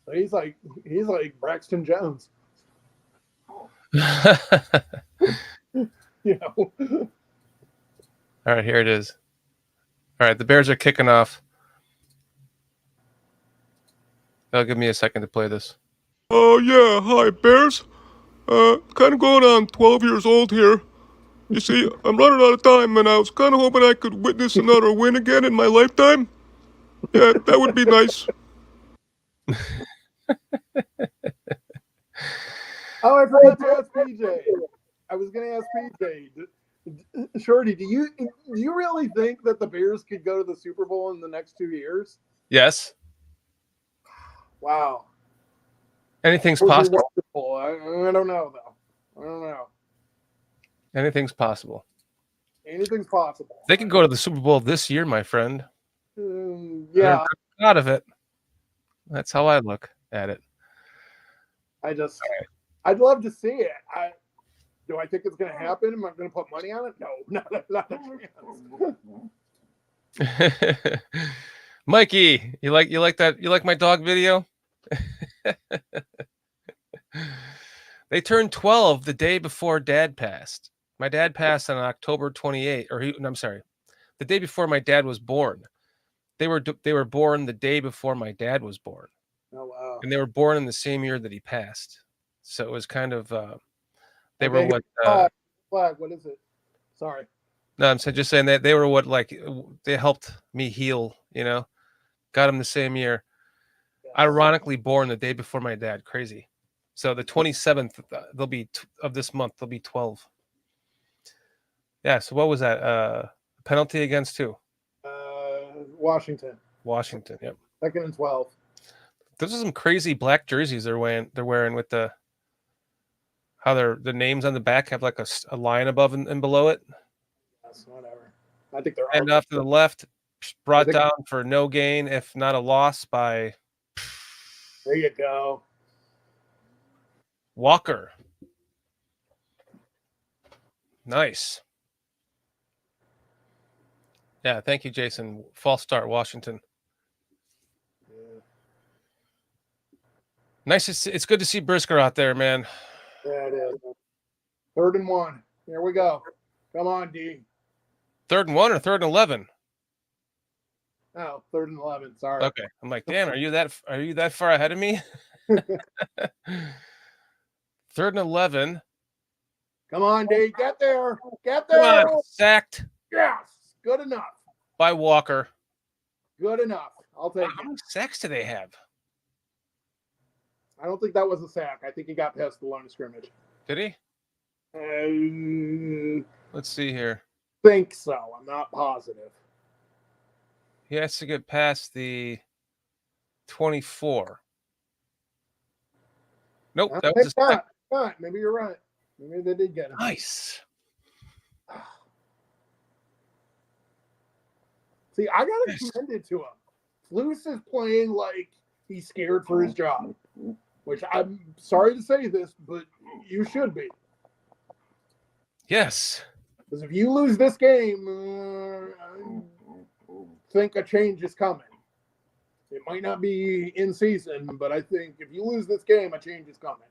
So he's like Braxton Jones. You know. All right, here it is. All right, the Bears are kicking off. That'll give me a second to play this. Oh, yeah. Hi, Bears. Kind of going on 12 years old here. You see, I'm running out of time, and I was kind of hoping I could witness another win again in my lifetime. Yeah, that would be nice. Oh, I forgot to ask PJ. I was going to ask PJ. Shorty, do you really think that the Bears could go to the Super Bowl in the next 2 years? Yes. Wow. Anything's possible. I don't know, though. I don't know. Anything's possible. Anything's possible. They could go to the Super Bowl this year, my friend. Yeah. They're out of it. That's how I look at it. I'd love to see it. Do I think it's going to happen? Am I going to put money on it? No, not a chance. Mikey, you like that? You like my dog video? They turned 12 the day before Dad passed. My dad passed on October 28th, the day before my dad was born. They were born the day before my dad was born. Oh wow! And they were born in the same year that he passed. So it was kind of they Okay. were what Flag. What is it? Sorry. No, I'm just saying that they were what they helped me heal. Got them the same year. Yes. Ironically, born the day before my dad. Crazy. So the 27th, they'll be of this month. They'll be 12. Yeah. So what was that? Penalty against who? Washington. Washington. Yep. 2nd and 12. Those are some crazy black jerseys they're wearing with the names on the back have like a line above and below it. Yes, whatever. I think they're And off to the left, brought down for no gain, if not a loss by. There you go. Walker. Nice. Yeah, thank you, Jason. False start, Washington. Yeah, Nice. It's good to see Brisker out there, man. yeah, it is. 3rd and 1. Here we go. Come on, D. 3rd and 1 or 3rd and 11? Oh, 3rd and 11. Sorry. Okay. I'm like, damn, are you that far ahead of me? 3rd and 11. Come on, D. Get there. Get Come there. on, sacked Yes. Good enough. by Walker. Good enough. I'll take How it. many sacks do they have? I don't think that was a sack. I think he got past the line of scrimmage. Did he? I Let's see here. think so. I'm not positive. He has to get past the 24. Nope, that was a sack. Not. Maybe you're right. Maybe they did get him. Nice. See, I got to Yes. commend it to him. Flus is playing like he's scared for his job, which I'm sorry to say this, but you should be. Yes. Because if you lose this game, I think a change is coming. It might not be in season, but I think if you lose this game, a change is coming.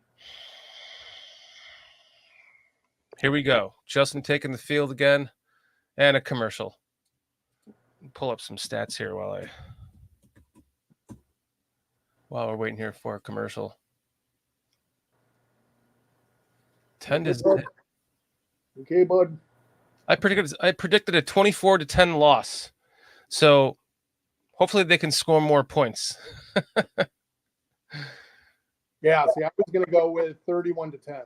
Here we go. Justin taking the field again, and a commercial. Pull up some stats here while we're waiting here for a commercial. 10 to Okay, bud. I predicted a 24-10 loss. So hopefully they can score more points. Yeah, see, I was going to go with 31-10.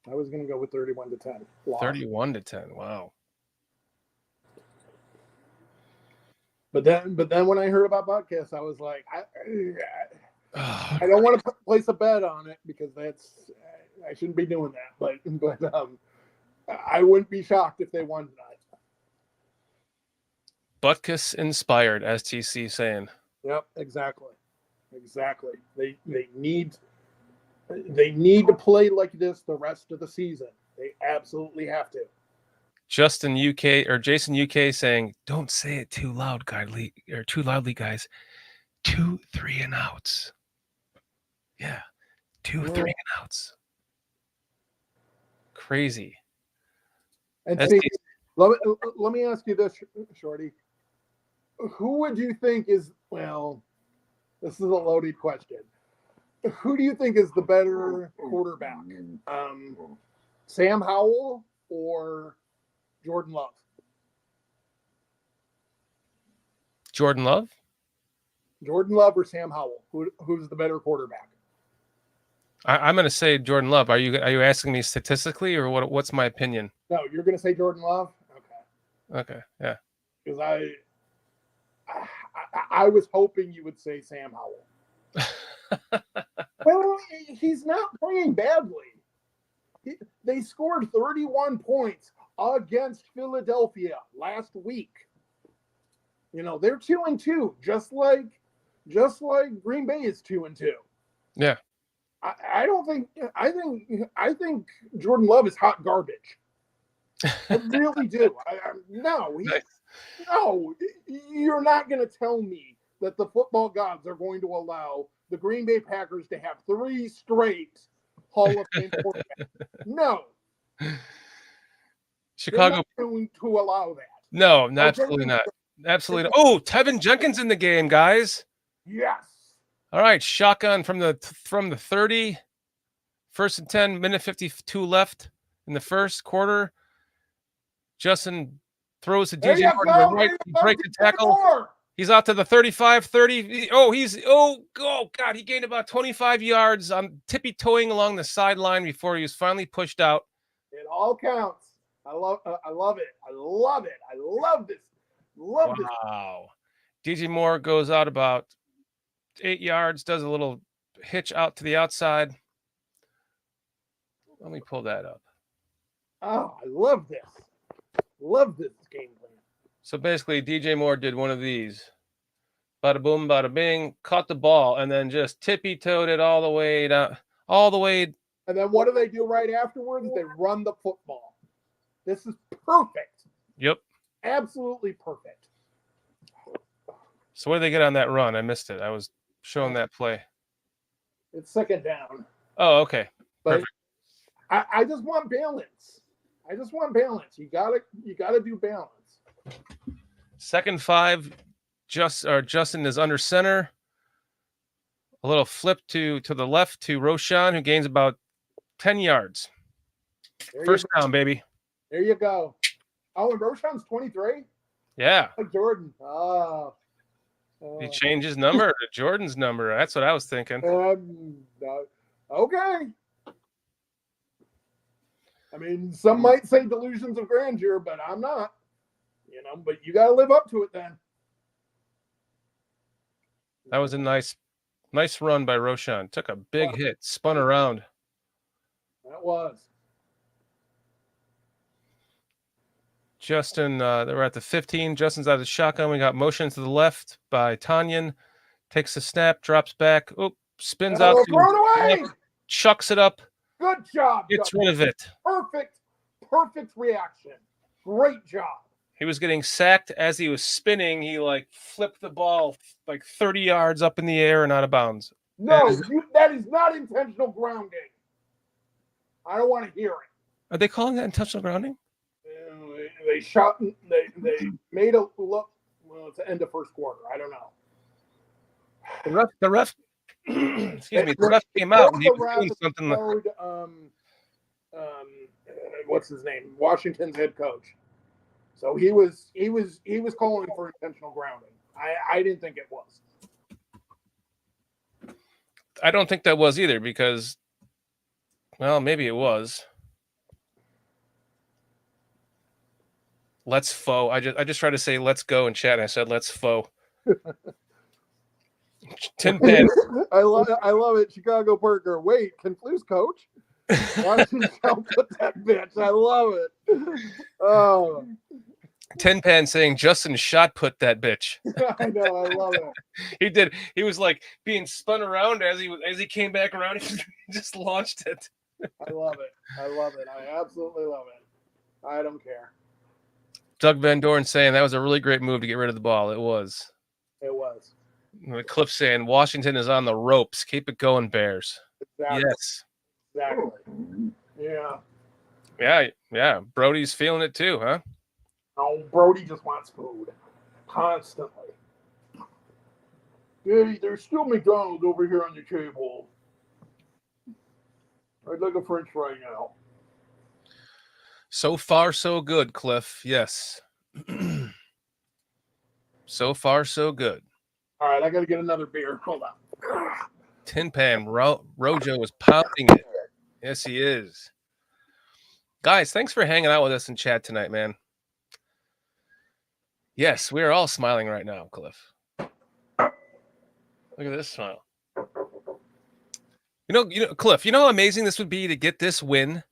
I was going to go with 31-10. Loss. 31-10. Wow. But then when I heard about podcasts, I was like, I don't want to place a bet on it because I shouldn't be doing that. But I wouldn't be shocked if they won tonight. Butkus inspired, as TC saying. Yep, exactly. They need to play like this the rest of the season. They absolutely have to. Jason UK saying, "Don't say it too loudly, guys. 2 3 and outs. Yeah, 2 3 and outs. Crazy." And That's see, decent. let me ask you this, Shorty. Who would you think is, well, this is a loaded question. Who do you think is the better quarterback? Sam Howell or Jordan Love? Jordan Love? Jordan Love or Sam Howell? Who's the better quarterback? I'm going to say Jordan Love. Are you asking me statistically or what's my opinion? No, you're going to say Jordan Love? Okay, yeah. Because I was hoping you would say Sam Howell. Well, he's not playing badly. They scored 31 points against Philadelphia last week. You know, they're 2-2, just like Green Bay is 2-2. Yeah. I think Jordan Love is hot garbage. I really do. No, you're not going to tell me that the football gods are going to allow the Green Bay Packers to have 3 straight Hall of Fame quarterbacks. No. Chicago They're not going to allow that. No, absolutely not. Absolutely not. Oh, Tevin Jenkins in the game, guys. Yes. All right, shotgun from the 30. 1st and 10, minute 52 left in the first quarter. Justin throws to DJ Moore to the right. He breaks the tackle. He's out to the 35, 30. Oh, God. He gained about 25 yards on tippy-toeing along the sideline before he was finally pushed out. It all counts. I love it. I love this. Love this. Wow. DJ Moore goes out about 8 yards, does a little hitch out to the outside. Let me pull that up. Oh, I love this. Love this game plan. So basically, DJ Moore did one of these. Bada boom, bada bing, caught the ball, and then just tippy-toed it all the way down, all the way. And then what do they do right afterwards? They run the football. This is perfect. Yep. Absolutely perfect. So what did they get on that run? I missed it. I was showing that play. It's second down. Oh, okay. But Perfect. I just want balance. You gotta do balance. 2nd 5. Justin is under center. A little flip to the left to Roshan, who gains about 10 yards. First down, baby. There you go. Oh, and Roshan's 23? Yeah. Like Jordan. He changed his number to Jordan's number. That's what I was thinking. Okay. I mean, some might say delusions of grandeur, but I'm not. But you got to live up to it then. That was a nice run by Roshan. Took a big hit, spun around. That was. Justin, they were at the 15. Justin's out of the shotgun. We got motion to the left by Tanyan. Takes the snap, drops back. Spins out. Thrown away. Chucks it up. Good job. Gets rid of it. Perfect reaction. Great job. He was getting sacked as he was spinning. He flipped the ball 30 yards up in the air and out of bounds. No, that is not intentional grounding. I don't want to hear it. Are they calling that intentional grounding? They shot. They made a look. Well, it's the end of first quarter. I don't know. The ref. Excuse me. The ref came out and he was doing something. What's his name? Washington's head coach. So he was calling for intentional grounding. I didn't think it was. I don't think that was either because, well, maybe it was. Let's foe. I just tried to say let's go in chat. And I said let's foe. Tin Pan. I love it. Chicago Parker. Wait, can Flu's coach? Why don't you put that bitch? I love it. Oh. Tin Pan saying Justin shot put that bitch. I know. I love it. He did. He was being spun around as he came back around. He just launched it. I love it. I absolutely love it. I don't care. Doug Van Dorn saying that was a really great move to get rid of the ball. It was. Cliff saying Washington is on the ropes. Keep it going, Bears. Exactly. Yes. Exactly. Yeah. Brodie's feeling it too, huh? Oh, Brodie just wants food constantly. Hey, there's still McDonald's over here on the table. I'd like a French fry now. So far, so good, Cliff. Yes. So far, so good. All right, I got to get another beer. Hold on. Tin Pan. Rojo is pounding it. Yes, he is. Guys, thanks for hanging out with us in chat tonight, man. Yes, we are all smiling right now, Cliff. Look at this smile. Cliff, you know how amazing this would be to get this win,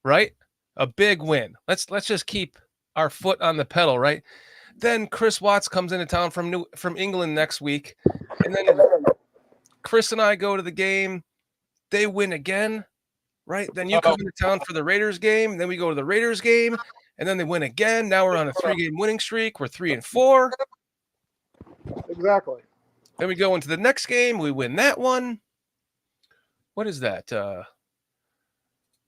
right? A big win. Let's just keep our foot on the pedal, right? Then Chris Watts comes into town from England next week, and then Chris and I go to the game. They win again, right? Then you come into town for the Raiders game. Then we go to the Raiders game, and then they win again. Now we're on a 3-game winning streak. We're 3-4. Exactly. Then we go into the next game. We win that one. What is that?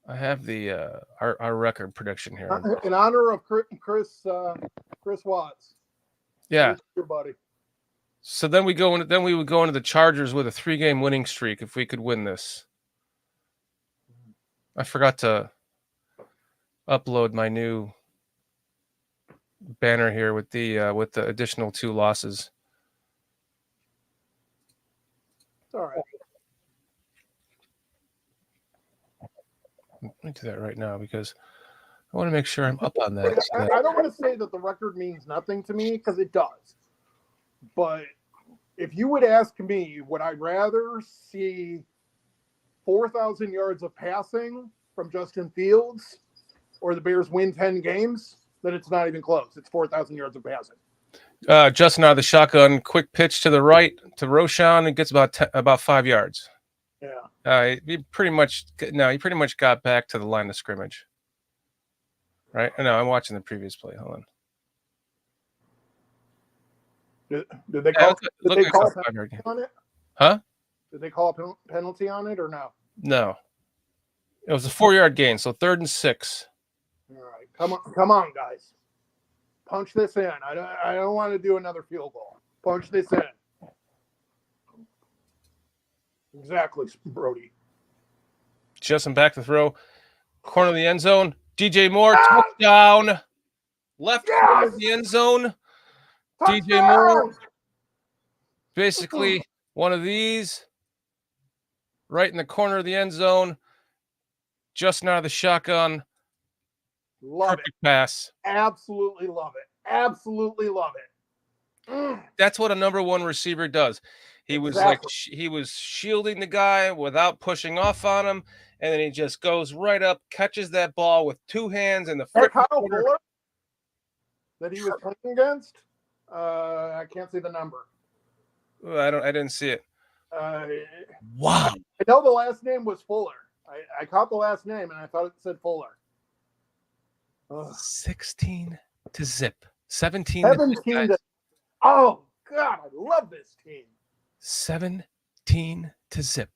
I have the our record prediction here. In honor of Chris Watts. Yeah. Your buddy. So then we would go into the Chargers with a 3-game winning streak if we could win this. I forgot to upload my new banner here with the additional 2 losses. It's all right. Let me do that right now because I want to make sure I'm up on that. I don't want to say that the record means nothing to me because it does. But if you would ask me, would I rather see 4,000 yards of passing from Justin Fields or the Bears win 10 games? Then it's not even close. It's 4,000 yards of passing. Justin out of the shotgun, quick pitch to the right to Roshan. It gets about 5 yards. Yeah. He pretty much got back to the line of scrimmage. right? No, I'm watching the previous play. Hold on. Did they call? Look Did they at call the a 5-yard gain. penalty on it? Huh? Did they call a penalty on it or no? No. It was a 4-yard gain, so 3rd and 6. All right, come on, guys. Punch this in. I don't want to do another field goal. Punch this in. Exactly, Brodie. Justin back to throw. Corner of the end zone. DJ Moore, touchdown. Left corner of the end zone. DJ Moore. Basically, one of these. Right in the corner of the end zone. Justin out of the shotgun. Love Perfect it. pass. Absolutely love it. Absolutely love it. That's what a number one receiver does. He was like he was shielding the guy without pushing off on him, and then he just goes right up, catches that ball with 2 hands in the That front Kyle corner. Fuller that he was playing against. I can't see the number. I didn't see it. Wow. I know the last name was Fuller. I caught the last name and I thought it said Fuller. 16 to zip. 17 17 to. Oh God, I love this team. 17 to zip.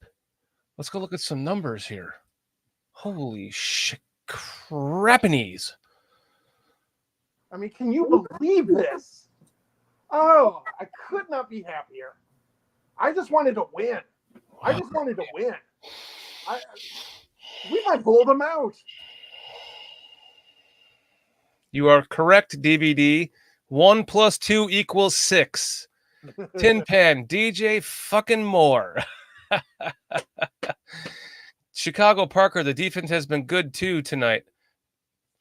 Let's go look at some numbers here. Holy shit, crapinies. I mean, can you believe this? Oh, I could not be happier. I just wanted to win. We might blow them out. You are correct, DVD. 1 + 2 = 6. Tin Pan, DJ fucking Moore. Chicago Parker, the defense has been good too tonight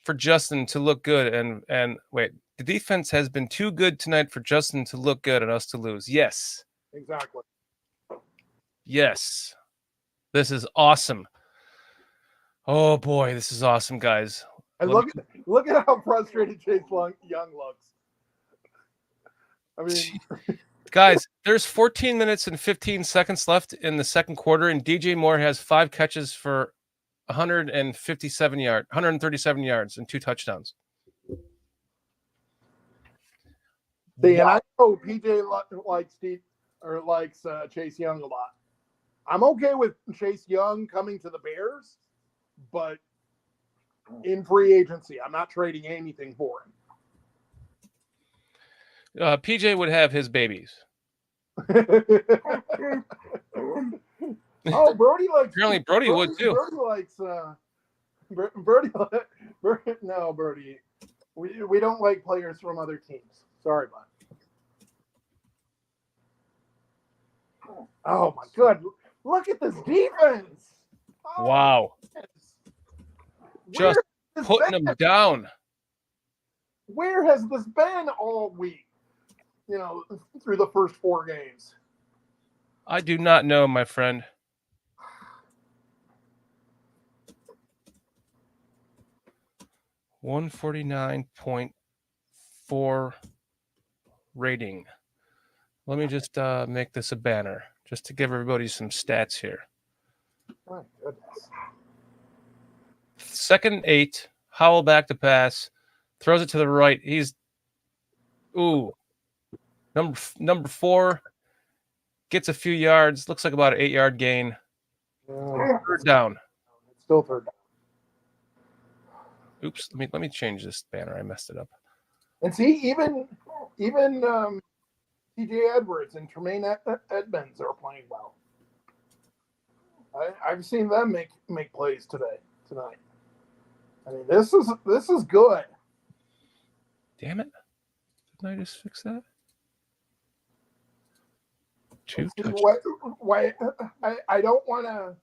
for Justin to look good. And wait, the defense has been too good tonight for Justin to look good and us to lose. Yes. Exactly. Yes. This is awesome. Oh boy, this is awesome, guys. And look at how frustrated Chase Young looks. I mean, guys, there's 14 minutes and 15 seconds left in the second quarter, and DJ Moore has 5 catches for 137 yards and 2 touchdowns. See, and I know PJ likes Chase Young a lot. I'm okay with Chase Young coming to the Bears, but in free agency, I'm not trading anything for him. PJ would have his babies. Oh, Brodie likes. Apparently, Brodie would too. Brodie likes. Brodie. No, Brodie. We don't like players from other teams. Sorry, bud. Oh my God! Look at this defense. Oh, wow. Just putting them down. Where has this been all week? You know, through the first 4 games. I do not know, my friend. $149.4 rating. Let me just make this a banner just to give everybody some stats here. My goodness. 2nd and 8. Howell back to pass. Throws it to the right. He's number 4 gets a few yards. Looks like about an 8-yard gain. 3rd down. It's still 3rd down. Oops. Let me change this banner. I messed it up. And see, even T.J. Edwards and Tremaine Edmonds are playing well. I've seen them make plays tonight. I mean, this is good. Damn it! Didn't I just fix that? 2 touchdowns. Why I don't want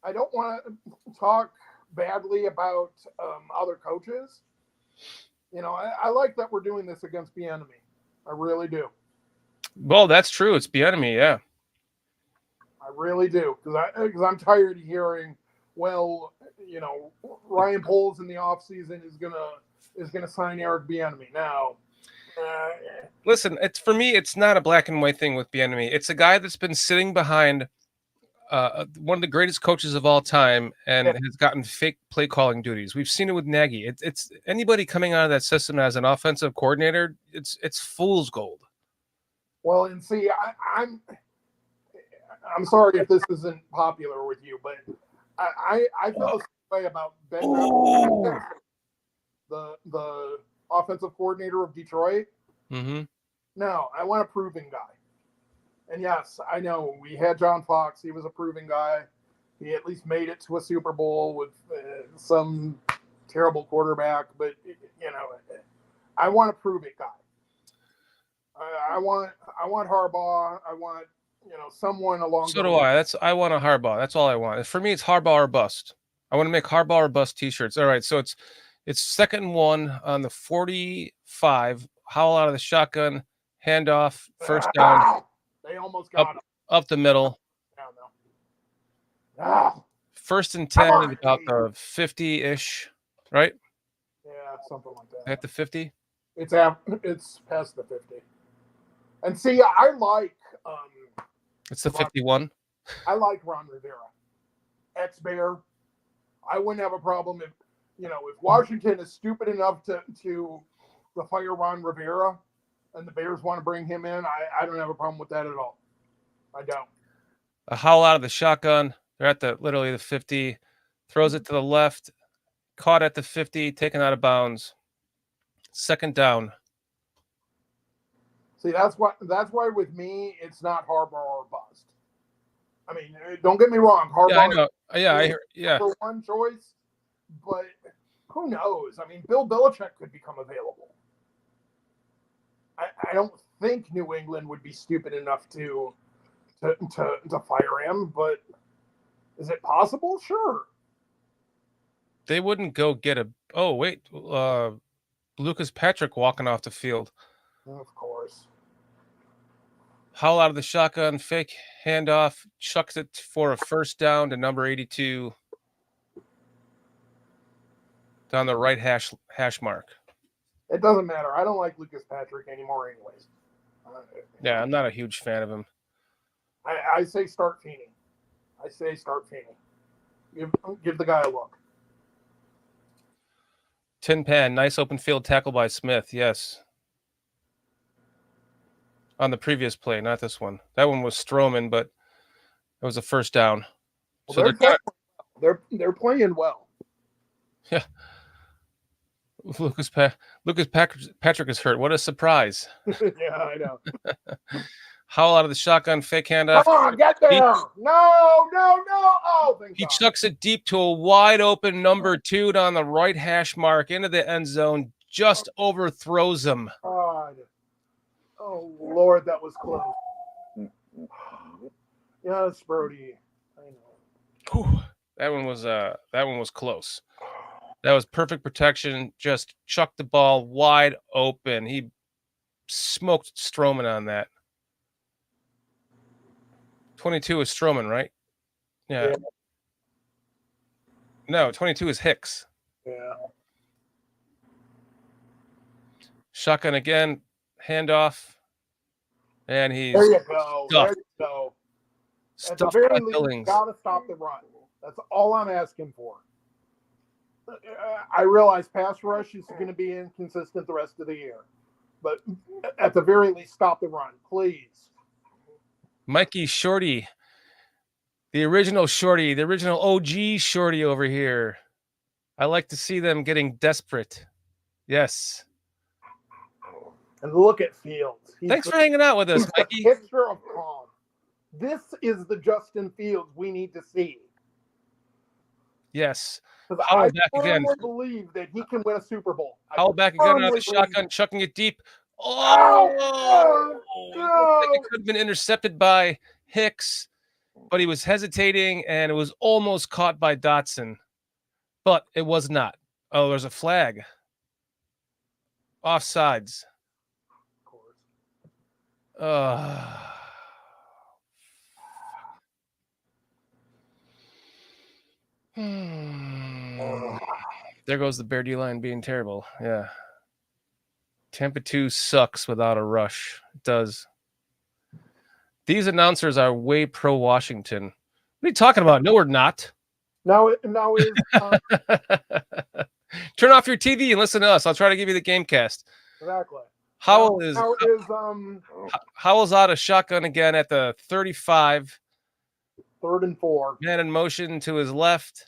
to talk badly about other coaches. You know, I like that we're doing this against the enemy. I really do. Well, that's true. It's the enemy, yeah. I really do, because I'm tired of hearing, well, you know, Ryan Poles in the offseason is gonna sign Eric Bieniemy. Now, listen, for me, it's not a black and white thing with Bieniemy. It's a guy that's been sitting behind one of the greatest coaches of all time, and has gotten fake play calling duties. We've seen it with Nagy. It's anybody coming out of that system as an offensive coordinator. It's fool's gold. Well, and see, I'm sorry if this isn't popular with you, but I feel the same way about Ben, the offensive coordinator of Detroit. Mm-hmm. No, I want a proven guy. And yes, I know we had John Fox. He was a proven guy. He at least made it to a Super Bowl with some terrible quarterback. But, I want a proven guy. I want Harbaugh. I want, someone along. So do I. I want a Harbaugh. That's all I want. For me, it's Harbaugh or bust. I want to make Harbaugh or bust T-shirts. All right, so it's 2nd and 1 on the 45. Howl out of the shotgun, handoff, first down. They almost got him. Up the middle. No. 1st and 10 at about the 50-ish, right? Yeah, something like that. At the 50? It's past the 50. And see, I like It's the 51. I like Ron Rivera. Ex-Bear. I wouldn't have a problem if Washington is stupid enough to fire Ron Rivera and the Bears want to bring him in. I don't have a problem with that at all. I don't. A howl out of the shotgun. They're at literally the 50. Throws it to the left. Caught at the 50. Taken out of bounds. 2nd down. See, that's why with me it's not Harbaugh or bust. I mean, don't get me wrong. Harbaugh. Yeah, I know. Yeah, I hear. Yeah. For one choice, but who knows? I mean, Bill Belichick could become available. I don't think New England would be stupid enough to fire him, but is it possible? Sure. They wouldn't go get a. Oh wait, Lucas Patrick walking off the field. Of course. Howl out of the shotgun, fake handoff, chucks it for a first down to number 82 down the right hash mark. It doesn't matter. I don't like Lucas Patrick anymore anyways. Yeah, I'm not a huge fan of him. I say start Feeney. Give the guy a look. Tin Pan, nice open field tackle by Smith. Yes. On the previous play, not this one. That one was Stroman, but it was a first down. Well, so they're playing well. Yeah. Lucas Patrick is hurt. What a surprise. Yeah, I know. Howl out of the shotgun, fake handoff. Come on, get there. No. Oh, thank He God. chucks it deep to a wide open number 2 down the right hash mark into the end zone. Just overthrows him. God. Oh, Lord, that was close. Yes, Brodie. I know. Whew. That one was close. That was perfect protection. Just chucked the ball wide open. He smoked Stroman on that. 22 is Stroman, right? Yeah. No, 22 is Hicks. Yeah. Shotgun again, handoff, and he's There you go. stuffed. There you go. At the Stuffed very by least, Billings. gotta stop the run. That's all I'm asking for. I realize pass rush is going to be inconsistent the rest of the year, but at the very least, stop the run, please. Mikey Shorty, the original Shorty, the original OG Shorty over here. I like to see them getting desperate. Yes. And look at Fields. Thanks for hanging out with us, He's Mikey. a picture of calm. This is the Justin Fields we need to see. Yes. Because Howl I back again. firmly believe that he can win a Super Bowl. Howl back again out of the firmly shotgun, chucking it deep. Oh! It could have been intercepted by Hicks, but he was hesitating, and it was almost caught by Dotson, but it was not. Oh, there's a flag. Offsides. Of course. There goes the Bear D line being terrible. Yeah. Tampa 2 sucks without a rush. It does. These announcers are way pro Washington. What are you talking about? No, we're not. Now is Turn off your TV and listen to us. I'll try to give you the game cast. exactly. Howell is Howell's out of shotgun again at the 35. 3rd and 4. Man in motion to his left.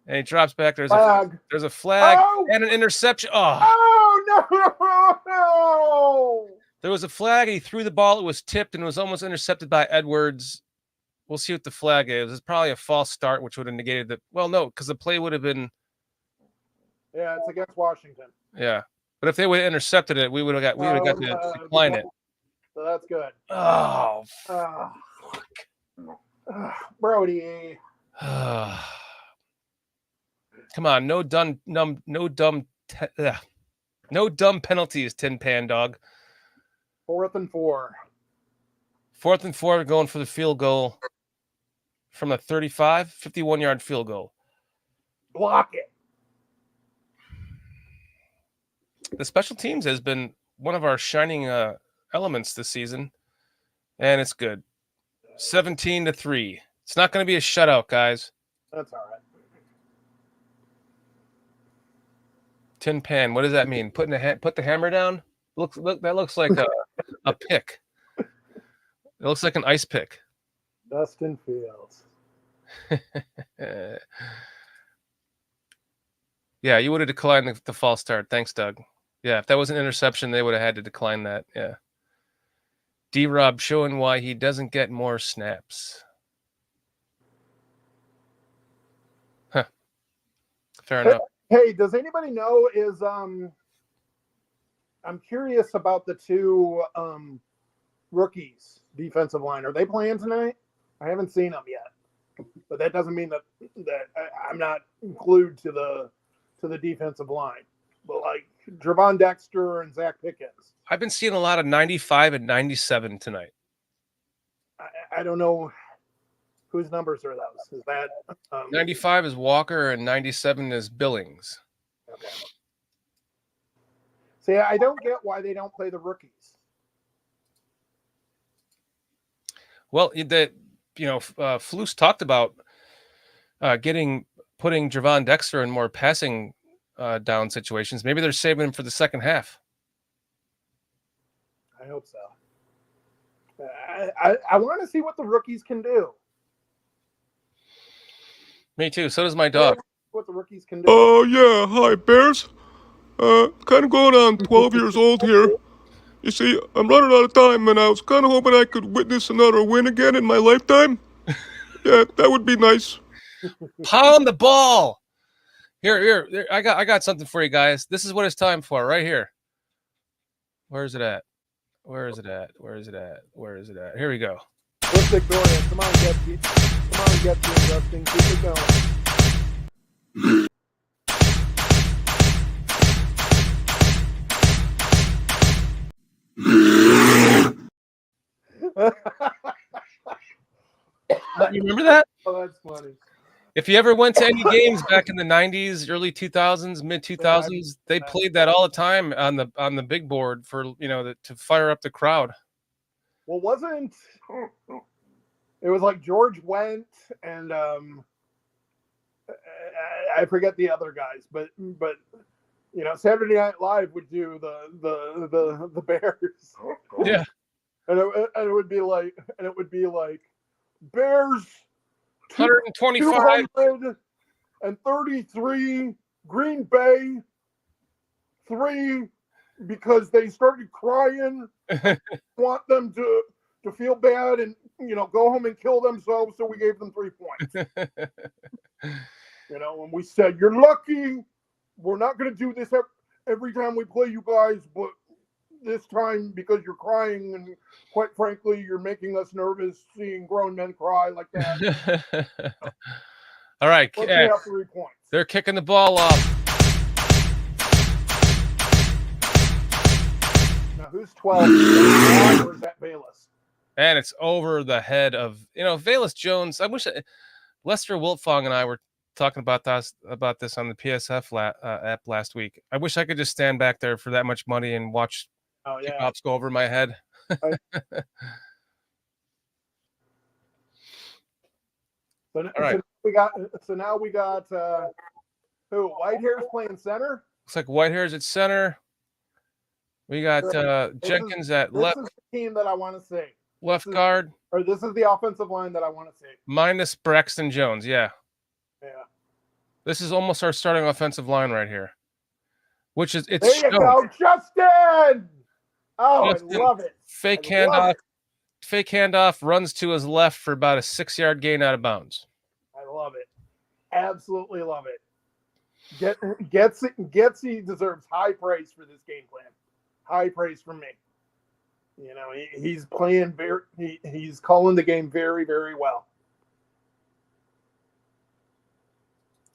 And he drops back. There's Flag. a flag Oh! and an interception. Oh no! There was a flag. He threw the ball. It was tipped and was almost intercepted by Edwards. We'll see what the flag is. It's probably a false start, which would have negated the. Well, no, because the play would have been. Yeah, it's against Washington. Yeah, but if they would have intercepted it, we would have got to decline it. So that's good. Oh, Brodie. Come on, no dumb penalties, Tin Pan Dog. 4th and 4. 4th and 4, going for the field goal from a 35, 51-yard field goal. Block it. The special teams has been one of our shining elements this season, and it's good. 17-3. It's not going to be a shutout, guys. That's all right. Tin Pan, what does that mean? Put the hammer down? That looks like a pick. It looks like an ice pick. Dustin Fields. Yeah, you would have declined the false start. Thanks, Doug. Yeah, if that was an interception, they would have had to decline that. Yeah. D-Rob showing why he doesn't get more snaps. Huh. Fair enough. Hey, does anybody know I'm curious about the two rookies, defensive line. Are they playing tonight? I haven't seen them yet. But that doesn't mean that I'm not glued to the defensive line. But like Javon Dexter and Zach Pickens. I've been seeing a lot of 95 and 97 tonight. I don't know whose numbers are those. Is that 95 is Walker and 97 is Billings. Okay. See, I don't get why they don't play the rookies. Well, Flus talked about putting Javon Dexter in more passing down situations. Maybe they're saving him for the second half. I hope so. I want to see what the rookies can do. Me too. So does my dog. What the rookies can do. Oh, yeah. Hi, Bears. Kind of going on 12 years old here. You see, I'm running out of time, and I was kind of hoping I could witness another win again in my lifetime. Yeah, that would be nice. Pound the ball. Here. I got something for you guys. This is what it's time for right here. Where is it at? Here we go. What's Victoria? Come on, get you, Justin. Keep it going. You remember that? Oh, that's funny. If you ever went to any games back in the 90s, early 2000s, mid 2000s, they played that all the time on the big board for to fire up the crowd. Well, it was like George Wendt and I forget the other guys, but Saturday Night Live would do the Bears. Yeah, and it would be like Bears 125 233, Green Bay 3, because they started crying. Want them to feel bad and go home and kill themselves, so we gave them 3 points. And we said, you're lucky. We're not going to do this every time we play you guys, but this time, because you're crying and quite frankly, you're making us nervous seeing grown men cry like that. All right. Let's have 3 points. They're kicking the ball off. Now, who's 12? Or is that Bayless? And it's over the head of, Velus Jones. I wish Lester Wiltfong and I were talking about this on the PSF app last week. I wish I could just stand back there for that much money and watch kickoffs go over my head. So, All right. now we got who? Whitehair's playing center. Looks like Whitehair's at center. We got Jenkins at This left is the team that I want to see. left guard, Or this is the offensive line that I want to see. minus Braxton Jones. Yeah. Yeah. This is almost our starting offensive line right here. Which is it's There you go, Justin. Oh, Justin, I love it. fake I love handoff, runs to his left for about a 6-yard gain out of bounds. I love it. Absolutely love it. Getsy deserves high praise for this game plan. High praise from me. You know, he's playing he's calling the game very, very well.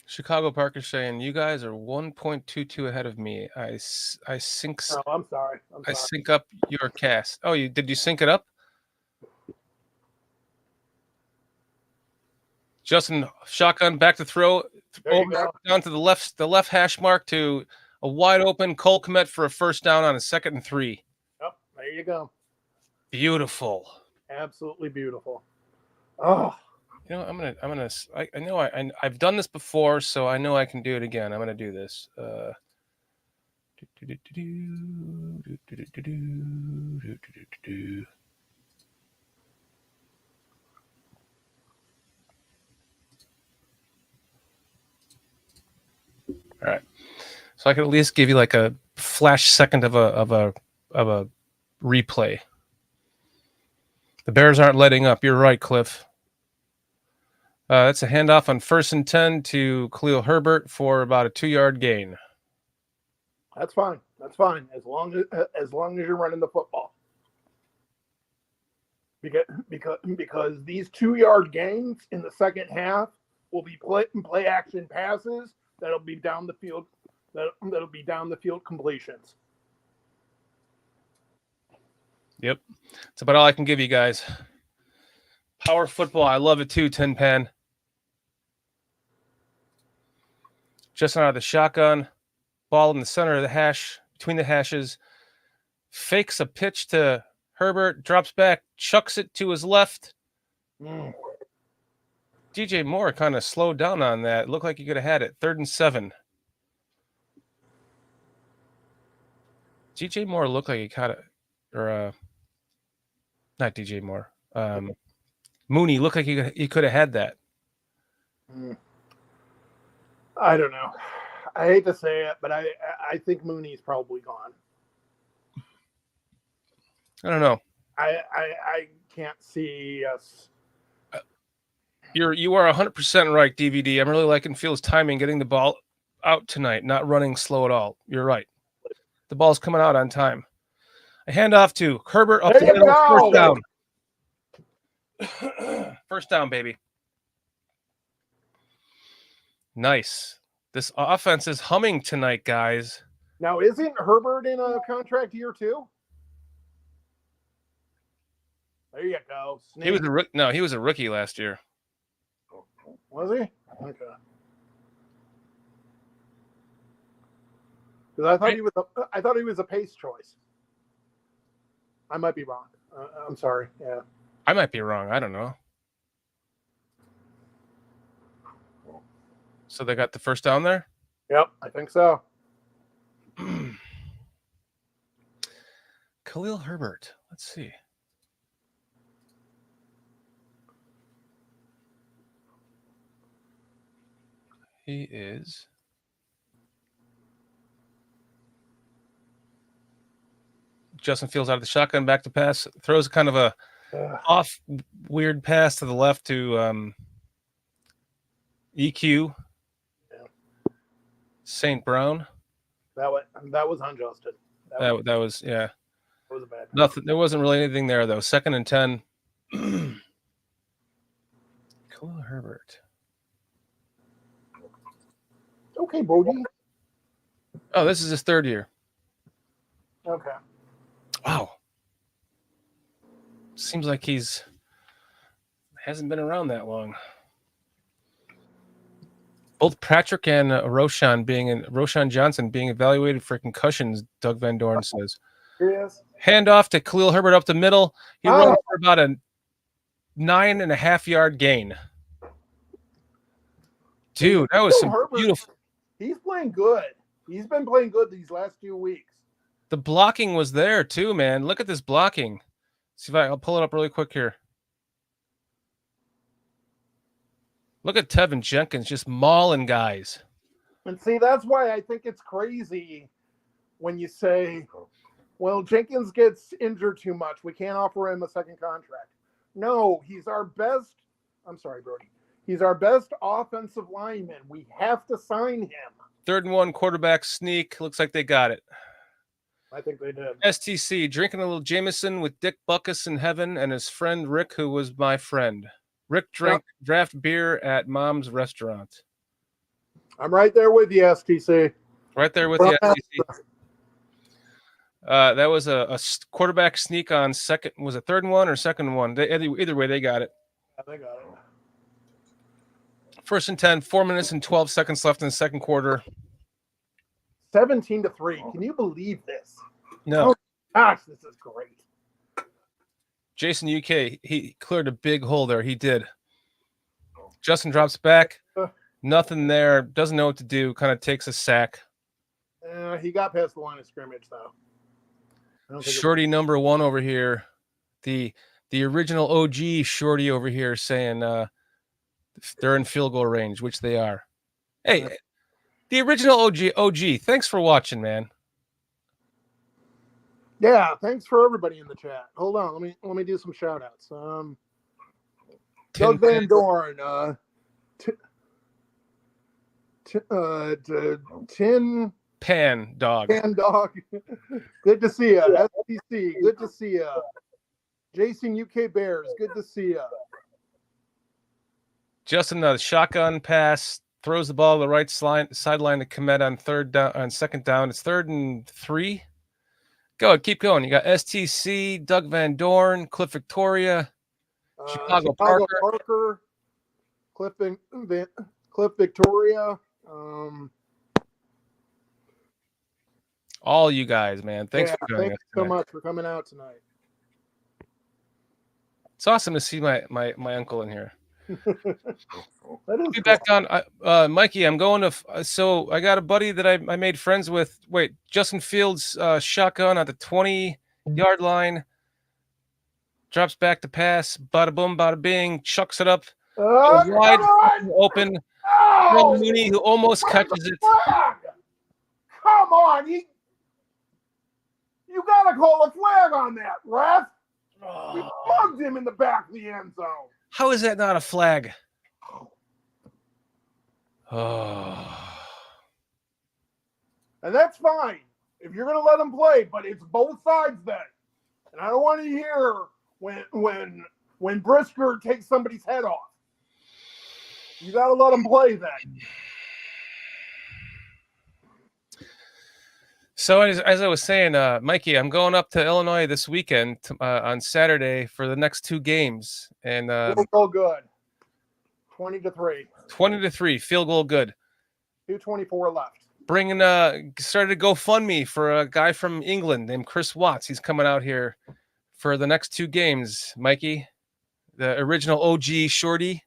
Chicago Park is saying you guys are 1.22 ahead of me. I sync. Oh, I'm sorry. I sync up your cast. Oh, did you sync it up? Justin, shotgun back to throw over down to the left hash mark to a wide open Cole Kmet for a first down on a 2nd and 3. Yep, there you go. Beautiful. Absolutely beautiful. Oh, You know, I know I've done this before, so I know I can do it again. I'm gonna do this. All right, so I can at least give you like a flash second of a replay. The Bears aren't letting up. You're right, Cliff. That's a handoff on 1st and 10 to Khalil Herbert for about a 2-yard gain. that's fine. That's fine as long as you're running the football. Because these 2-yard gains in the second half will be play action passes that'll be down the field. That'll be down the field completions. Yep. That's about all I can give you guys. Power football. I love it too, Tin Pan. Just out of the shotgun. Ball in the center of the hash, between the hashes. Fakes a pitch to Herbert. Drops back. Chucks it to his left. DJ Moore kind of slowed down on that. It looked like he could have had it. 3rd and 7. DJ Moore looked like he caught it. Or, not DJ Moore. Mooney looked like he could have had that. I don't know. I hate to say it, but I think Mooney's probably gone. I don't know. I can't see us. You are 100% right, DVD. I'm really liking Fields' timing, getting the ball out tonight, not running slow at all. You're right. The ball's coming out on time. A handoff to Herbert up the middle. First down. First down, baby. Nice. This offense is humming tonight, guys. Now, isn't Herbert in a contract year 2? There you go. He was a rookie last year. Was he? Okay. Because I thought he was a pace choice. I might be wrong. I'm sorry. Yeah. I might be wrong. I don't know. So they got the first down there? Yep, I think so. Khalil Herbert. Let's see. He is Justin Fields out of the shotgun, back to pass, throws kind of a off weird pass to the left to EQ. Yeah. St. Brown. That was unjusted. That was yeah. That was a bad. Nothing. There wasn't really anything there though. 2nd and 10. Khalil Herbert. Okay, Brodie. Oh, this is his 3rd year. Okay. Wow. Seems like hasn't been around that long. Both Patrick and Roshan Johnson being evaluated for concussions, Doug Van Dorn says. Yes. Handoff to Khalil Herbert up the middle. He runs for about a 9.5-yard gain. Dude, that was some Herbert, beautiful. He's playing good. He's been playing good these last 2 weeks. The blocking was there too, man. Look at this blocking. See if I'll pull it up really quick here. Look at Tevin Jenkins just mauling guys. And see, that's why I think it's crazy when you say, well, Jenkins gets injured too much. We can't offer him a second contract. No, he's our best. I'm sorry, Brodie. He's our best offensive lineman. We have to sign him. 3rd and 1 quarterback sneak. Looks like they got it. I think they did. STC drinking a little Jameson with Dick Buckus in heaven and his friend Rick, who was my friend. Rick drank draft beer at Mom's restaurant. I'm right there with you, STC. Right there with you, STC. That was a quarterback sneak on second. Was it 3rd and 1 or 2nd and 1? Either way, they got it. Yeah, they got it. 1st and 10, 4 minutes and 12 seconds left in the second quarter. 17-3. Can you believe this? No. Oh, gosh, this is great. Jason UK, he cleared a big hole there. He did. Justin drops back. Nothing there. Doesn't know what to do. Kind of takes a sack. He got past the line of scrimmage, though. Shorty number 1 over here. The original OG Shorty over here saying they're in field goal range, which they are. Hey, the original OG. Thanks for watching, man. Yeah, thanks for everybody in the chat. Hold on, let me do some shout outs. Doug Van Dorn, Tin Pan Dog. Good to see you. STC, good to see you. Jason UK Bears, good to see you. Justin, the shotgun pass, throws the ball to the right sideline to Komet on 2nd down. It's 3rd and 3. Go, keep going. You got STC, Doug Van Dorn, Cliff Victoria, Chicago Parker, Cliff Victoria. All you guys, man. Thanks for joining us. Thanks so much for coming out tonight. It's awesome to see my uncle in here. Be back down, Mikey. I'm going to. So I got a buddy that I made friends with. Wait, Justin Fields shotgun at the 20-yard line. Drops back to pass. Bada boom, bada bing. Chucks it up wide open. Oh, Mooney, who almost catches it. Come on, you gotta call a flag on that, ref. We bugged him in the back of the end zone. How is that not a flag? Oh. And that's fine if you're going to let him play, but it's both sides then. And I don't want to hear when Brisker takes somebody's head off. You got to let him play then. So as I was saying, Mikey, I'm going up to Illinois this weekend on Saturday for the next 2 games, and field goal good. 20-3. 20-3, field goal good. 2:24 left. Bringing started a GoFundMe for a guy from England named Chris Watts. He's coming out here for the next 2 games. Mikey, the original OG Shorty.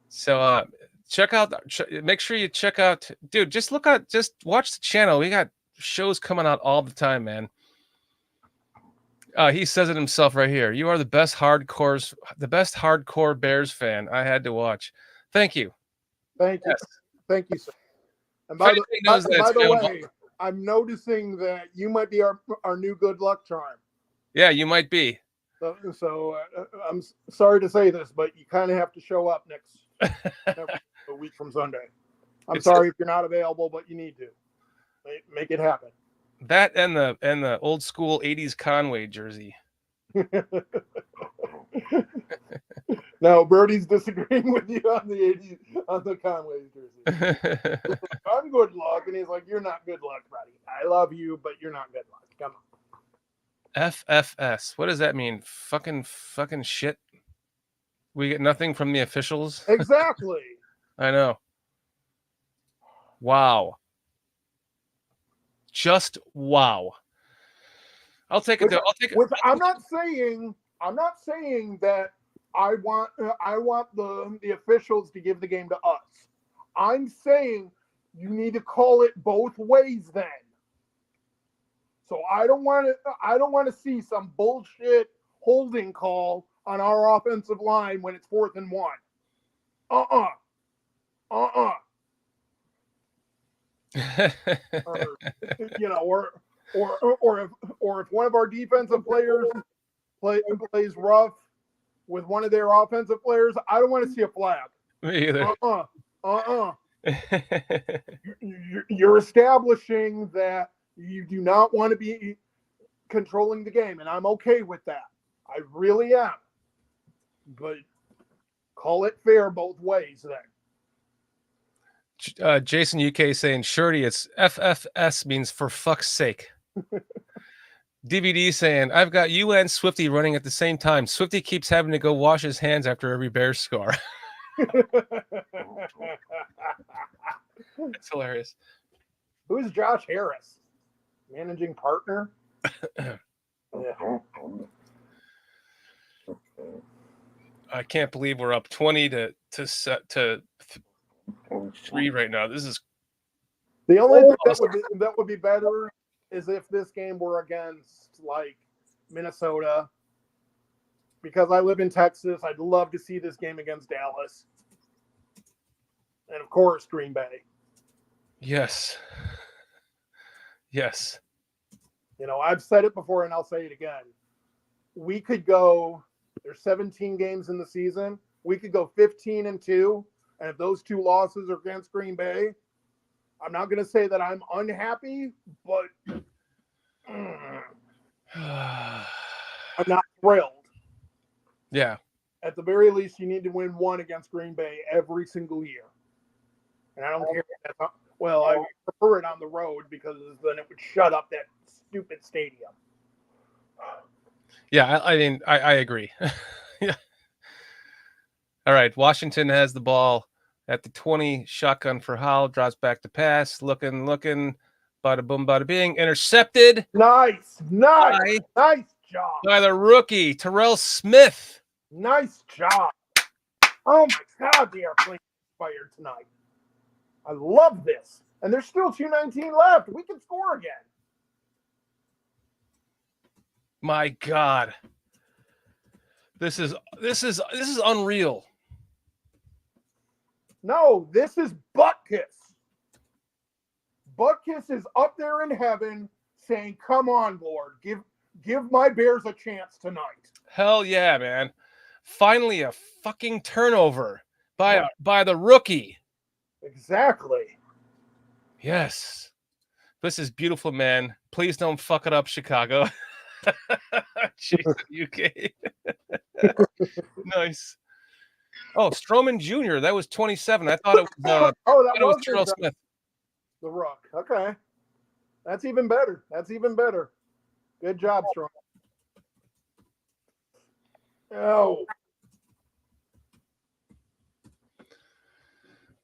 So make sure you check out, dude. Just watch the channel. We got shows coming out all the time, man. He says it himself right here. You are the best hardcore Bears fan I had to watch. Thank you. Thank you. Yes. Thank you, sir. And by the way, I'm noticing that you might be our new good luck charm. Yeah, you might be. So I'm sorry to say this, but you kind of have to show up next a week from Sunday. I'm sorry if you're not available, but you need to make it happen. That and the old school 80s Conway jersey. No, Brodie's disagreeing with you on the Conway jersey. I'm good luck, and he's like, "You're not good luck, buddy. I love you, but you're not good luck. Come on." FFS. What does that mean? Fucking shit. We get nothing from the officials. Exactly. I know. Wow. Just wow. I'll take it. I'm not saying that I want the officials to give the game to us. I'm saying you need to call it both ways then. So I don't want to see some bullshit holding call on our offensive line when it's 4th and 1. Or, you know, or if one of our defensive players plays rough with one of their offensive players, I don't want to see a flag. Me either. You're establishing that you do not want to be controlling the game, and I'm okay with that. I really am. But call it fair both ways then. Jason UK saying, Shorty, it's FFS means for fuck's sake. DVD saying, I've got you and Swifty running at the same time. Swifty keeps having to go wash his hands after every Bears score. It's hilarious. Who's Josh Harris? Managing partner? I can't believe we're up 20 to 3 right now. This is the only thing that would be better is if this game were against like Minnesota, because I live in Texas. I'd love to see this game against Dallas, and of course Green Bay. Yes. You know, I've said it before and I'll say it again. We could go. There's 17 games in the season. We could go 15-2, and if those 2 losses are against Green Bay, I'm not going to say that I'm unhappy, but I'm not thrilled. Yeah. At the very least, you need to win 1 against Green Bay every single year. And I don't care. Well, I prefer it on the road because then it would shut up that stupid stadium. Yeah, I mean, I agree. Yeah. All right, Washington has the ball at the 20, shotgun for Howell, drops back to pass, looking, bada boom, bada bing, intercepted. Nice job by the rookie, Terrell Smith. Nice job. Oh my God, they are playing inspired tonight. I love this. And there's still 2:19 left. We can score again. My God. This is unreal. No, this is Butkus. Butkus is up there in heaven saying, "Come on, Lord, give my Bears a chance tonight." Hell yeah, man. Finally a fucking turnover by the rookie. Exactly. Yes. This is beautiful, man. Please don't fuck it up, Chicago. Jason UK. Nice. Oh, Stroman Jr. That was 27. I thought it was that was Terrell Smith. The Rook. Okay. That's even better. Good job, Stroman. Oh.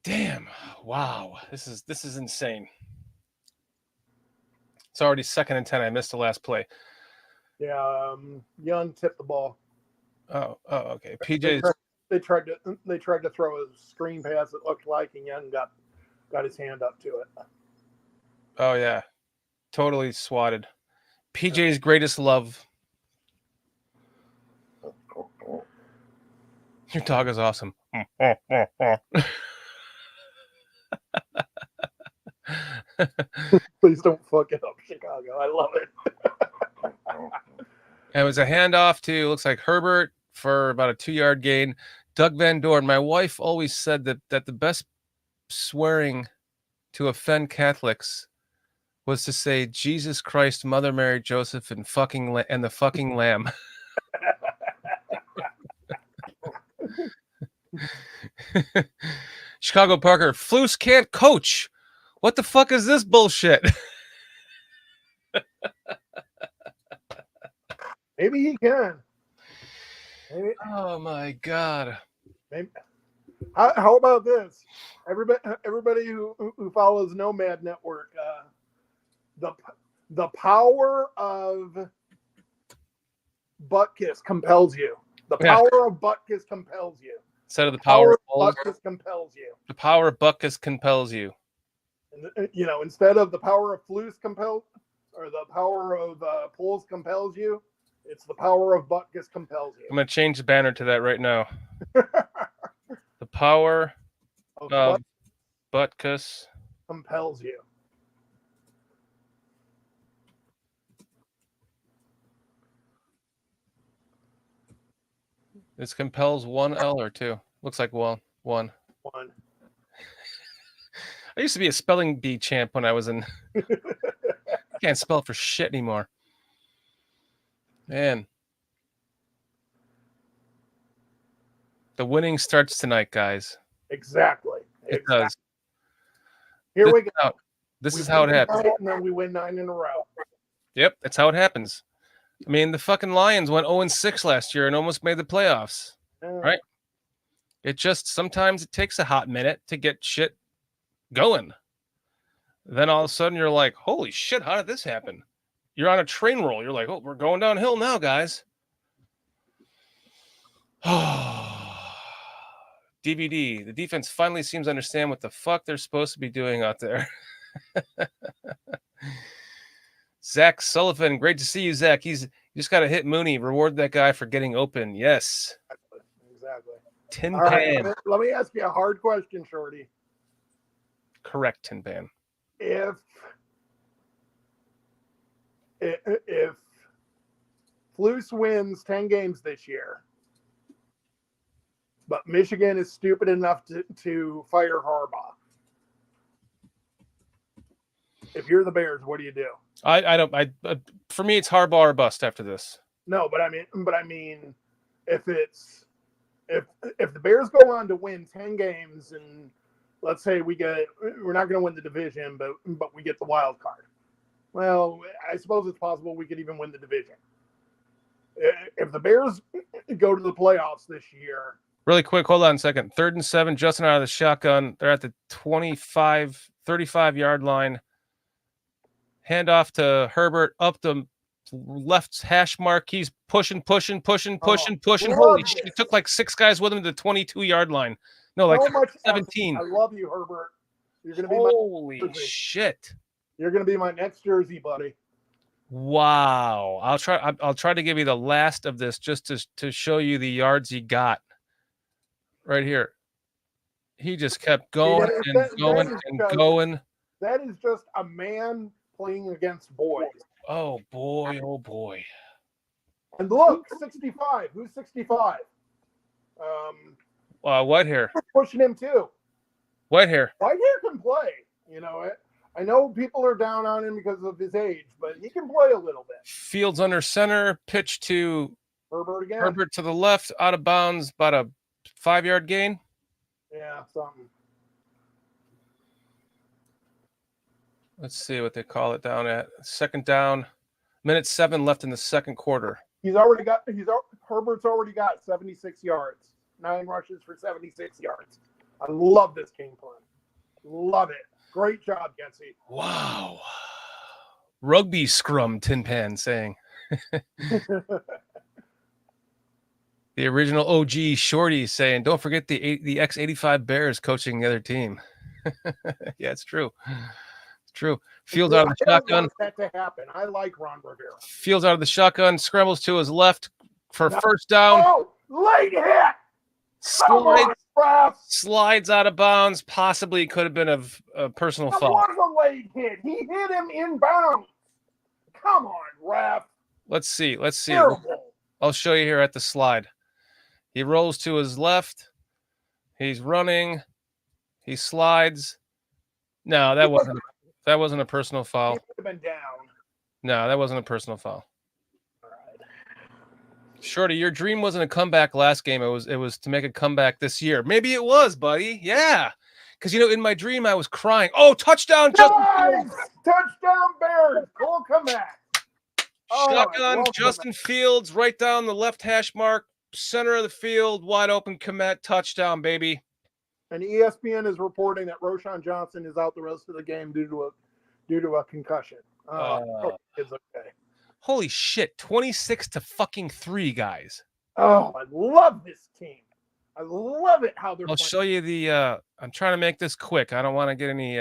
Damn. Wow. This is insane. It's already 2nd and 10. I missed the last play. Yeah, Young tipped the ball. Oh, okay. PJ. They tried to throw a screen pass. It looked like, and Young got his hand up to it. Oh yeah, totally swatted. PJ's greatest love. Your dog is awesome. Please don't fuck it up, Chicago. I love it. It was a handoff to, looks like Herbert for about a 2-yard gain. Doug Van Dorn. My wife always said that the best swearing to offend Catholics was to say Jesus Christ, Mother Mary, Joseph, and the fucking lamb. Chicago Parker. Flus can't coach. What the fuck is this bullshit? Maybe he can. Maybe. Oh my God. Maybe. How about this? Everybody who follows Nomad Network, the power of butt kiss compels you. The Yeah. power of Butkus compels you. Instead of the power of Butkus compels you. the power of Butkus compels you. And, instead of the power of Flus compels, or the power of Pulls compels you, it's the power of Butkus compels I'm you. going to change the banner to that right now. The power of Butkus compels you. This compels 1L or 2. Looks like 1. One. I used to be a spelling bee champ when I was in. I can't spell for shit anymore. Man. The winning starts tonight, guys. Exactly. It does. Here This we go. This is how it happens. And then we win 9 in a row. Yep, that's how it happens. I mean, the fucking Lions went 0-6 last year and almost made the playoffs. Right? It just sometimes it takes a hot minute to get shit going. Then all of a sudden you're like, holy shit, how did this happen? You're on a train roll. You're like, oh, we're going downhill now, guys. DVD. The defense finally seems to understand what the fuck they're supposed to be doing out there. Zach Sullivan, great to see you, Zach. You just got to hit Mooney. Reward that guy for getting open. Yes. Exactly. Tin All Pan. right, let me ask you a hard question, Shorty. Correct, Tin Pan. If Flus wins 10 games this year, but Michigan is stupid enough to fire Harbaugh, if you're the Bears, what do you do? For me, it's Harbaugh or bust after this. No, but I mean, if the Bears go on to win 10 games, and let's say we're not going to win the division, but we get the wild card. Well, I suppose it's possible we could even win the division. If the Bears go to the playoffs this year. Really quick, hold on a second. 3rd and 7, Justin out of the shotgun. They're at the 35-yard line. Hand off to Herbert up the left hash mark. He's pushing. Holy shit. He took like 6 guys with him to the 22-yard line. No, like 17. I love you, Herbert. You're going to be holy shit. You're going to be my next jersey, buddy. Wow. I'll try to give you the last of this just to show you the yards he got. Right here. He just kept going and going. That is just a man playing against boys. Oh boy, oh boy. And look, 65. Who's 65? Whitehair. Pushing him too. Whitehair can play. I know people are down on him because of his age, but he can play a little bit. Fields under center, pitch to Herbert again. Herbert to the left, out of bounds, about a 5-yard gain. Yeah, something. Let's see what they call it down at. 2nd down, minute 7 left in the 2nd quarter. Herbert's already got 76 yards, 9 rushes for 76 yards. I love this game plan. Love it. Great job, Getsy. Wow. Rugby scrum, Tin Pan saying. The original OG Shorty saying, don't forget the X85 Bears coaching the other team. Yeah, it's true. It's true. Fields out of the shotgun. That to happen. I like Ron Rivera. Fields out of the shotgun, scrambles to his left for first down. Oh, late hit. Slides out of bounds. Possibly could have been a personal foul. That was a late hit. He hit him inbounds. Come on, ref. Let's see. Terrible. I'll show you here at the slide. He rolls to his left. He's running. He slides. No, that wasn't a personal foul. He would have been down. No, that wasn't a personal foul. All right. Shorty, your dream wasn't a comeback last game. It was to make a comeback this year. Maybe it was, buddy. Yeah. Because, in my dream, I was crying. Oh, touchdown, Justin Fields. Touchdown, Bears. Cool comeback. Shotgun, Justin Fields, right down the left hash mark, center of the field, wide open commit, touchdown, baby. And ESPN is reporting that Roshan Johnson is out the rest of the game due to a concussion. It's okay. Holy shit, 26-3, guys. Oh, I love this team. I love it how they're I'll playing. show you the. I'm trying to make this quick. I don't want to get any.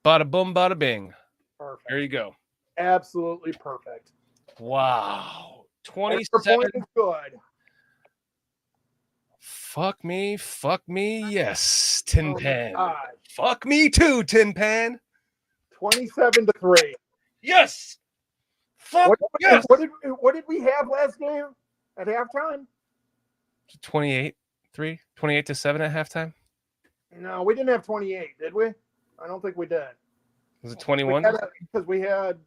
Bada boom, bada bing. Perfect. There you go. Absolutely perfect. Wow. Extra 27. point is good. Fuck me. Yes, Tin Oh, Pan. God. Fuck me too, Tin Pan. 27-3. Yes. Fuck yes. What did we have last game at halftime? 28-3, 28-7 at halftime. No, we didn't have 28, did we? I don't think we did. Was it 21? Because we had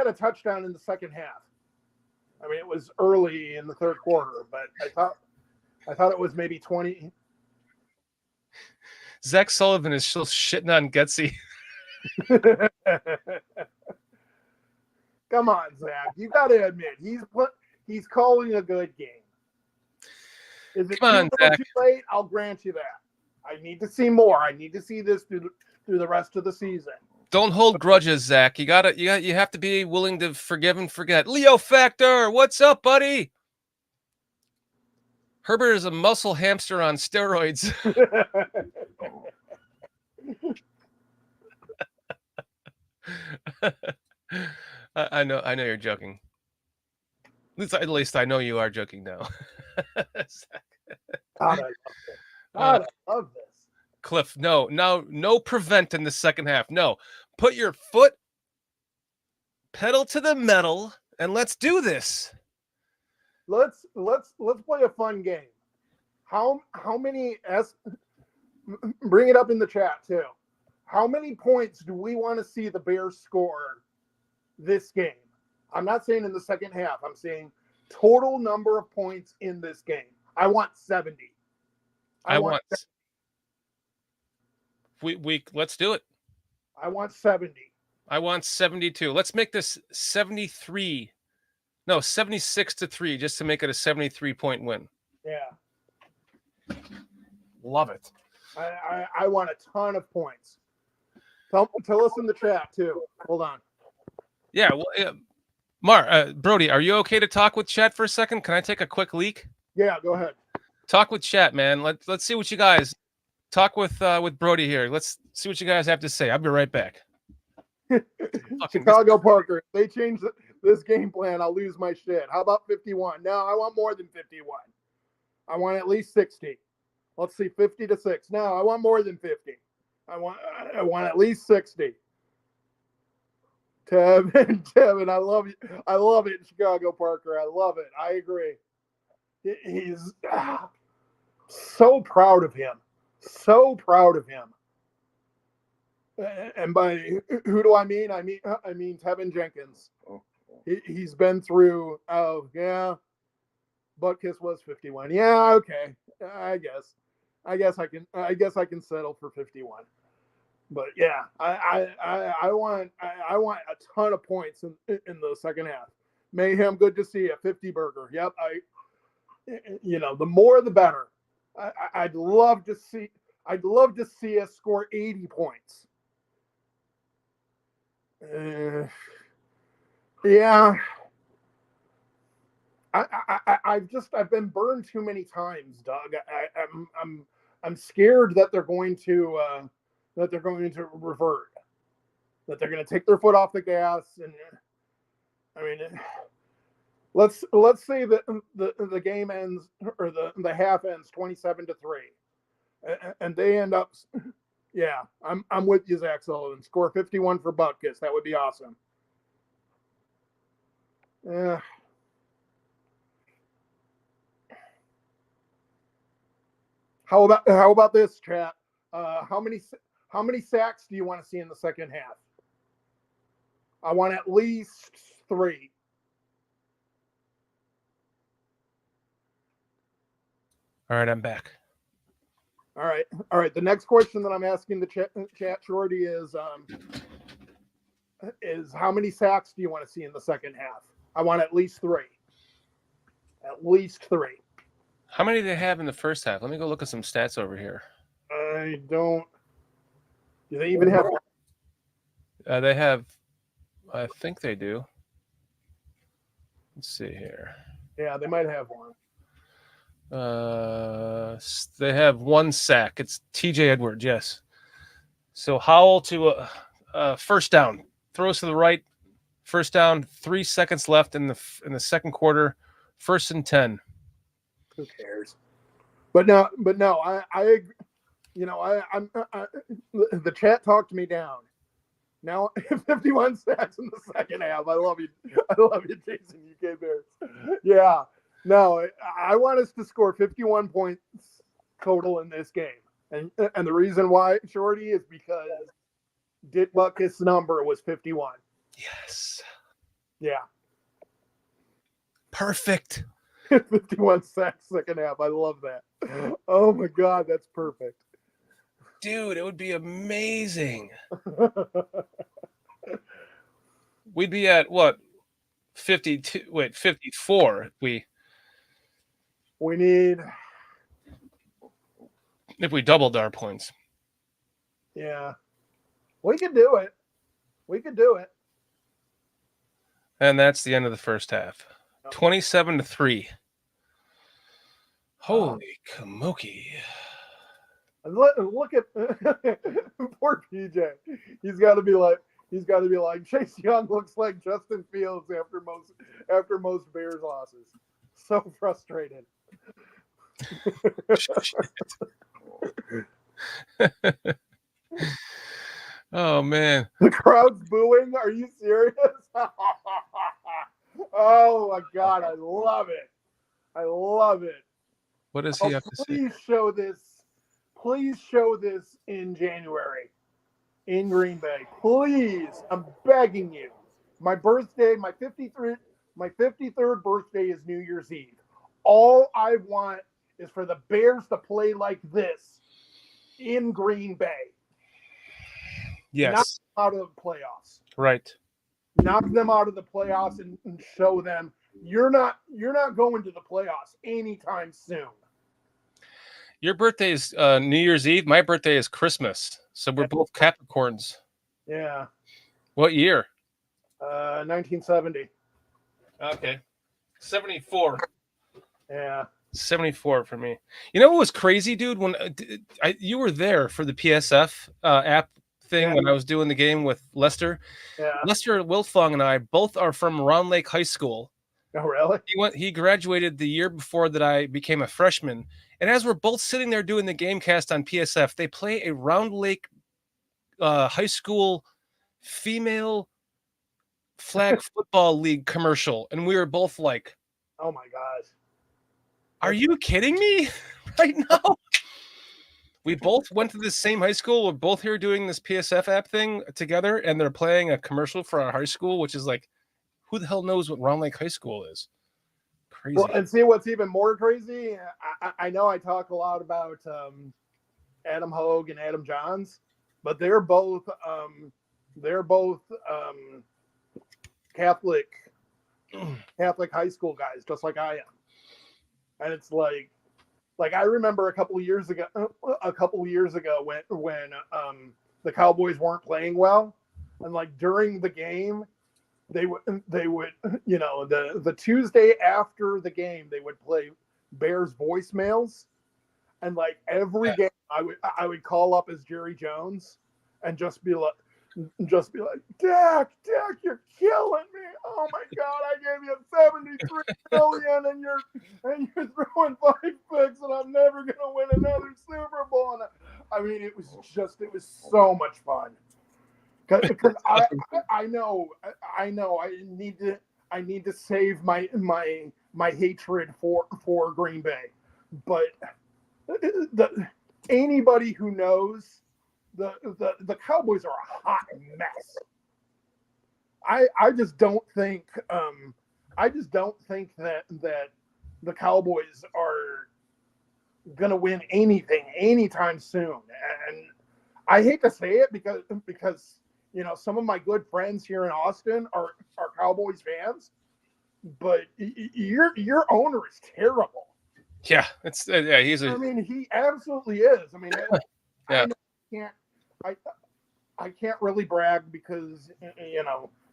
a touchdown in the second half. I mean, it was early in the third quarter, but I thought it was maybe 20. Zach Sullivan is still shitting on Getsy. Come on, Zach. You got to admit he's calling a good game. Is it Come on, Zach. too late? I'll grant you that. I need to see more. I need to see this through the rest of the season. Don't hold grudges, Zach. You have to be willing to forgive and forget. Leo Factor, what's up, buddy? Herbert is a muscle hamster on steroids. I know you're joking. At least I know you are joking now. God, I love this. Cliff, no prevent in the second half. No, put your foot pedal to the metal and let's do this. Let's play a fun game. How many bring it up in the chat too. How many points do we want to see the Bears score this game? I'm not saying in the second half. I'm saying total number of points in this game. I want 70. Let's do it. I want 70. I want 72. Let's make this 73. No, 76-3, just to make it a 73-point win. Yeah. Love it. I want a ton of points. Tell us in the chat too. Hold on. Yeah, well, Brodie, are you okay to talk with chat for a second? Can I take a quick leak? Yeah, go ahead. Talk with chat, man. Let's see what you guys talk with Brodie here. Let's see what you guys have to say. I'll be right back. Chicago Parker. If they change this game plan, I'll lose my shit. How about 51? No, I want more than 51. I want at least 60. Let's see, 50-6. No, I want more than 50. I want at least 60. Tevin, I love you. I love it, Chicago Parker. I love it. I agree. He's so proud of him. So proud of him. And by who do I mean? I mean Tevin Jenkins. He's been through. Oh yeah, Butkus was 51. Yeah, okay. I guess I can settle for 51. But yeah, I want a ton of points in the second half. Mayhem, good to see you. 50 burger. Yep. The more the better. I'd love to see us score 80 points. Yeah. I've been burned too many times, Doug. I'm scared that they're going to revert, that they're going to take their foot off the gas. And I mean, let's say that the game ends, or the half ends 27-3, and they end up. Yeah, I'm with you, Zach Sullivan. Score 51 for Butkus. That would be awesome. Yeah. How about this, chat? How many sacks do you want to see in the second half? I want at least 3. All right, I'm back. All right. The next question that I'm asking the chat, Shorty, is how many sacks do you want to see in the second half? I want at least 3. At least 3. How many do they have in the first half? Let me go look at some stats over here. I don't. Do they even have? They have I think they do. Let's see here. Yeah, they might have one. They have one sack. It's TJ Edwards, yes. So Howell to first down. Throws to the right. First down, 3 seconds left in the second quarter. 1st and 10. Who cares? But no, I the chat talked me down. Now 51 sacks in the second half. I love you, Jason. UK Bears. Yeah. No, I want us to score 51 points total in this game, and the reason why, Shorty, is because Dick Butkus' number was 51. Yes. Yeah. Perfect. 51 sacks second half. I love that. Oh my God, that's perfect. Dude, it would be amazing. We'd be at what? 54 if we doubled our points. Yeah. We could do it. And that's the end of the first half. 27-3. Holy camokie. Look at poor PJ. He's got to be like Chase Young looks like Justin Fields after most Bears losses. So frustrated. Oh man. The crowd's booing. Are you serious? Oh my God, I love it. What does he have to say? Please show this in January in Green Bay. Please, I'm begging you. My birthday, my 53rd birthday is New Year's Eve. All I want is for the Bears to play like this in Green Bay. Yes. Knock them out of the playoffs. Right. Knock them out of the playoffs and show them you're not going to the playoffs anytime soon. Your birthday is New Year's Eve. My birthday is Christmas. So we're both Capricorns. Yeah. What year? 1970. Okay. 74. Yeah. 74 for me. You know what was crazy, dude? When you were there for the PSF app thing when I was doing the game with Lester. Yeah. Lester Wiltfong and I both are from Round Lake High School. Oh, really? He graduated the year before that I became a freshman. And as we're both sitting there doing the game cast on PSF, they play a Round Lake high school female flag football league commercial. And we were both like, oh my gosh. Are you kidding me right now? We both went to the same high school. We're both here doing this PSF app thing together, and they're playing a commercial for our high school, which is like, who the hell knows what Round Lake High School is? Crazy. Well, and see what's even more crazy? I know I talk a lot about Adam Hogue and Adam Johns, but they're both Catholic high school guys, just like I am. And it's like I remember a couple of years ago when the Cowboys weren't playing well, and like during the game, they would the Tuesday after the game they would play Bears voicemails, and like every game I would call up as Jerry Jones and just be like, Dak, you're killing me. Oh my God, I gave you $73 million and you're throwing 5 picks and I'm never gonna win another Super Bowl. And I mean, it was so much fun. Because I know I need to save my hatred for Green Bay, but anybody who knows the Cowboys are a hot mess. I just don't think that the Cowboys are gonna win anything anytime soon. And I hate to say it because some of my good friends here in Austin are Cowboys fans, but your owner is terrible. Yeah, he absolutely is. I mean, yeah. I can't really brag because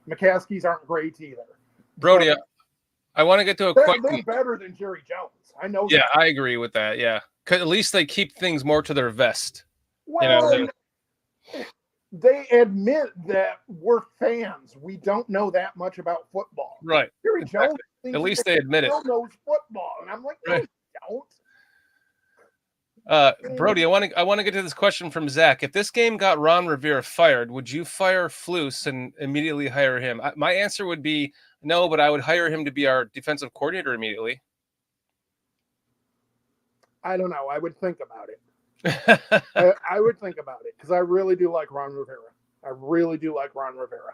McCaskies aren't great either. Brodie, But I want to get to a they're question. better than Jerry Jones. I know. Yeah, that. I agree with that. Yeah, 'cause at least they keep things more to their vest. Well, they admit that we're fans. We don't know that much about football. Right. Jerry Exactly. Jones thinks At least they admit it. still knows football, and I'm like, no, Right. you don't. Brodie, I want to get to this question from Zach. If this game got Ron Rivera fired, would you fire Flus and immediately hire him? My answer would be no, but I would hire him to be our defensive coordinator immediately. I don't know. I would think about it. I would think about it because I really do like Ron Rivera. I really do like Ron Rivera.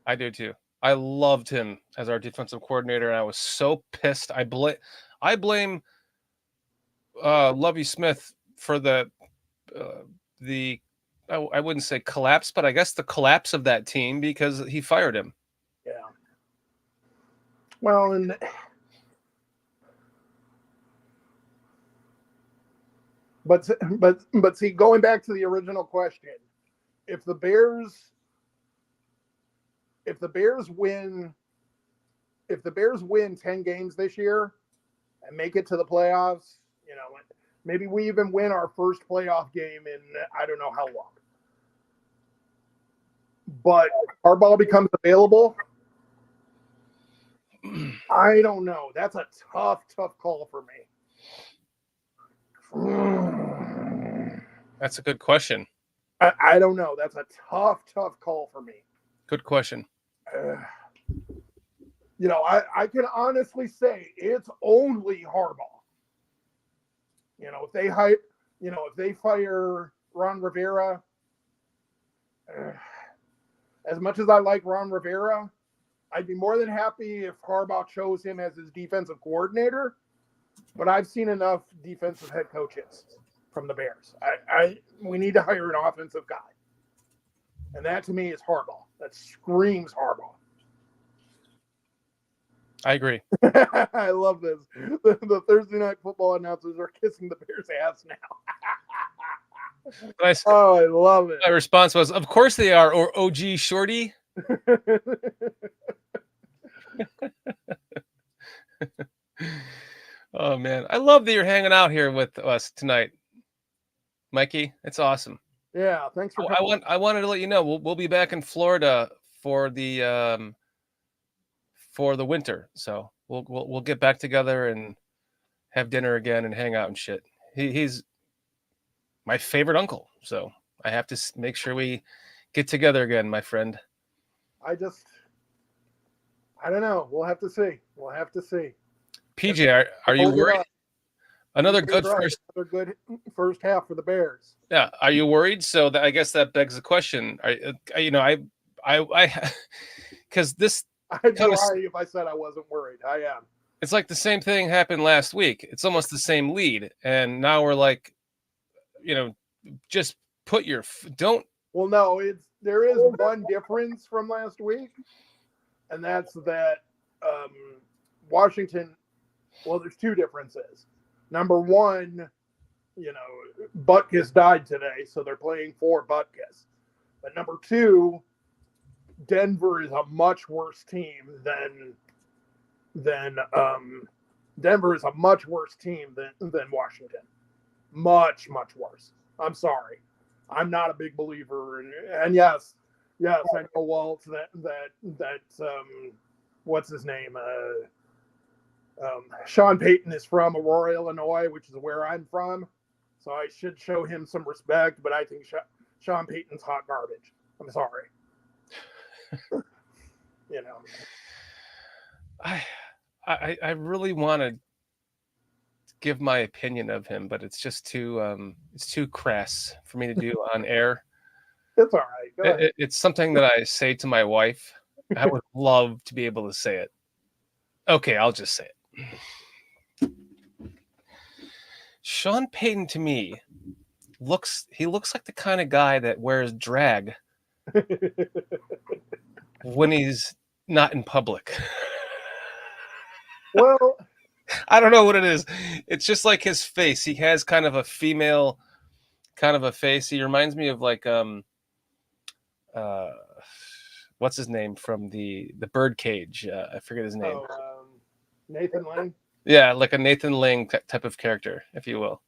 I do too. I loved him as our defensive coordinator, and I was so pissed. I blame Lovie Smith for the I wouldn't say collapse, but I guess the collapse of that team because he fired him. Yeah. Well, and but see, going back to the original question, if the Bears win 10 games this year and make it to the playoffs, maybe we even win our first playoff game in I don't know how long. But Harbaugh becomes available. I don't know. That's a tough call for me. That's a good question. I don't know. That's a tough call for me. Good question. I can honestly say it's only Harbaugh. If they fire Ron Rivera, as much as I like Ron Rivera, I'd be more than happy if Harbaugh chose him as his defensive coordinator. But I've seen enough defensive head coaches from the Bears. We need to hire an offensive guy. And that to me is Harbaugh. That screams Harbaugh. I agree. I love this. The Thursday night football announcers are kissing the Bears' ass now. Oh, I love it. My response was, of course they are, or OG Shorty. Oh, man. I love that you're hanging out here with us tonight, Mikey. It's awesome. Yeah, thanks for coming. I wanted to let you know we'll be back in Florida for the winter. So we'll get back together and have dinner again and hang out and shit. He's my favorite uncle, so I have to make sure we get together again, my friend. I don't know. We'll have to see. PJ, are you worried? Another good first half for the Bears. Yeah, are you worried? So I guess that begs the question. Because this. I'd be lying if I said I wasn't worried. I am. It's like the same thing happened last week. It's almost the same lead, and now we're like, just put your don't. Well, no, there is one difference from last week, and that's that Washington. Well, there's two differences. Number one, Butkus died today, so they're playing for Butkus. But number two, Denver is a much worse team than Washington. Much worse. I'm sorry. I'm not a big believer and yes, I know Walt that what's his name? Sean Payton is from Aurora, Illinois, which is where I'm from. So I should show him some respect, but I think Sean Payton's hot garbage. I'm sorry. I really want to give my opinion of him, but it's just too crass for me to do on air. It's all right. Go ahead. It's something that I say to my wife. I would love to be able to say it. Okay, I'll just say it. Sean Payton to me looks like the kind of guy that wears drag when he's not in public. Well, I don't know what it is. It's just like his face. He has kind of a female kind of a face. He reminds me of like what's his name from the Birdcage? I forget his name. Nathan Lane. Yeah, like a Nathan Lane type of character, if you will.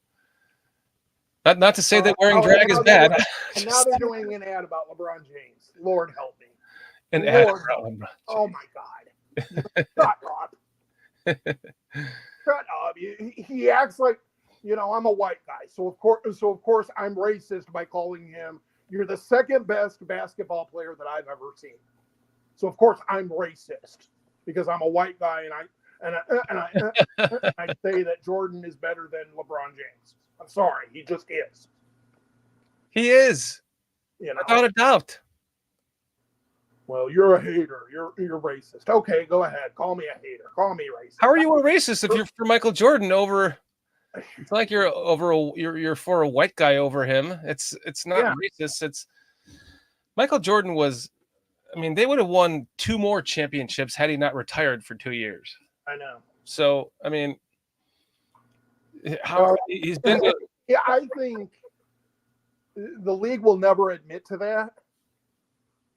Not to say that wearing drag is bad. And now they're doing an ad about LeBron James. Lord help me. An ad Lord, about LeBron. oh my God. Shut up. Shut up. He acts like, I'm a white guy. So of course I'm racist by calling him, you're the second best basketball player that I've ever seen. So of course I'm racist because I'm a white guy and I say that Jordan is better than LeBron James. I'm sorry, he just is. He is. Without a doubt. Well, you're a hater. You're racist. Okay, go ahead. Call me a hater. Call me racist. How are you a racist if you're for Michael Jordan over? It's like you're for a white guy over him. It's not racist. It's Michael Jordan was. I mean, they would have won 2 more championships had he not retired for 2 years. I know. So I mean, how he's been. Yeah, I think the league will never admit to that.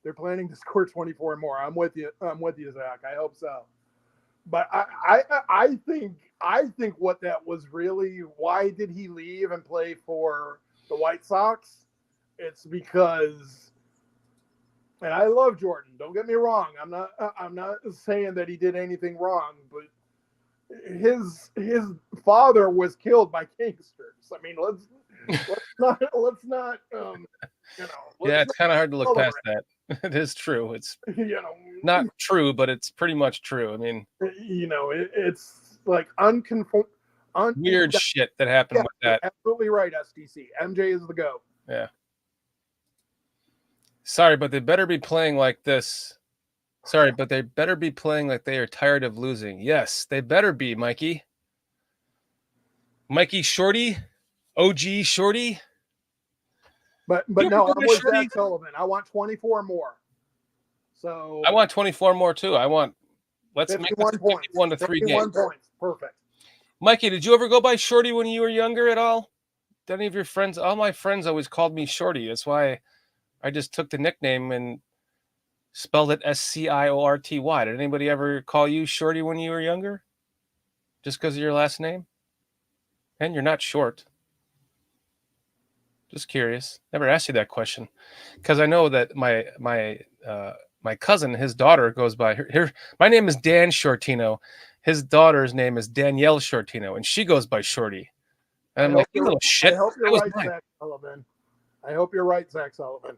They're planning to score 24 more. I'm with you, Zach. I hope so. But I think what that was really, why did he leave and play for the White Sox? It's because, and I love Jordan. Don't get me wrong. I'm not saying that he did anything wrong, but his father was killed by gangsters. I mean, let's not yeah, it's kind of hard to look past that. It is true. It's not true, but it's pretty much true. I mean, it's like weird shit that happened with that. Absolutely right, SDC. MJ is the GOAT. Yeah. Sorry, but they better be playing like this. Sorry, but they better be playing like they are tired of losing. Yes, they better be, Mikey. Mikey Shorty, OG Shorty. But no, I'm with Zach Sullivan. I want 24 more. So I want 24 more too. Let's make this 51 to 3 games. 51 points. Perfect. Mikey, did you ever go by Shorty when you were younger at all? Did any of your friends? All my friends always called me Shorty. That's why I just took the nickname and spelled it SCIORTY. Did anybody ever call you Shorty when you were younger? Just because of your last name? And you're not short. Just curious. Never asked you that question, because I know that my cousin, his daughter, goes by here. My name is Dan Shortino. His daughter's name is Danielle Shortino, and she goes by Shorty. And I'm like, you little shit. I hope you're right, Zach Sullivan. I hope you're right, Zach Sullivan.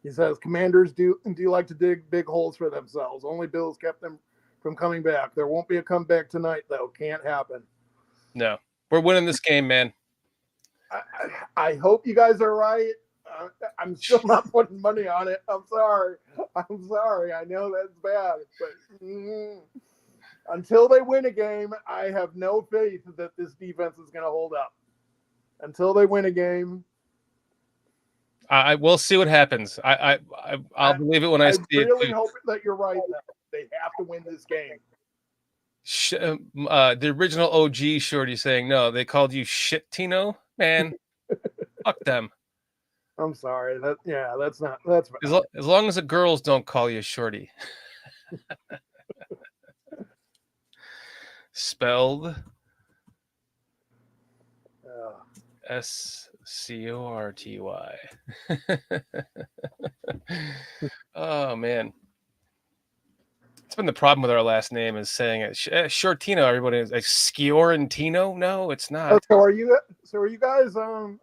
He says Commanders do like to dig big holes for themselves. Only Bills kept them from coming back. There won't be a comeback tonight, though. Can't happen. No, we're winning this game, man. I hope you guys are right. I'm still not putting money on it. I'm sorry. I know that's bad, but until they win a game, I have no faith that this defense is going to hold up. Until they win a game, I will see what happens. I'll believe it when I see it. I really hope that you're right. They have to win this game. The original OG Shorty saying no. They called you shit, Tino. Man, fuck them. I'm sorry. That's as long as the girls don't call you Shorty. Spelled SCORTY. Oh man, it's been the problem with our last name is saying it Shortino. Everybody is like Sciorentino. No, it's not. So are you guys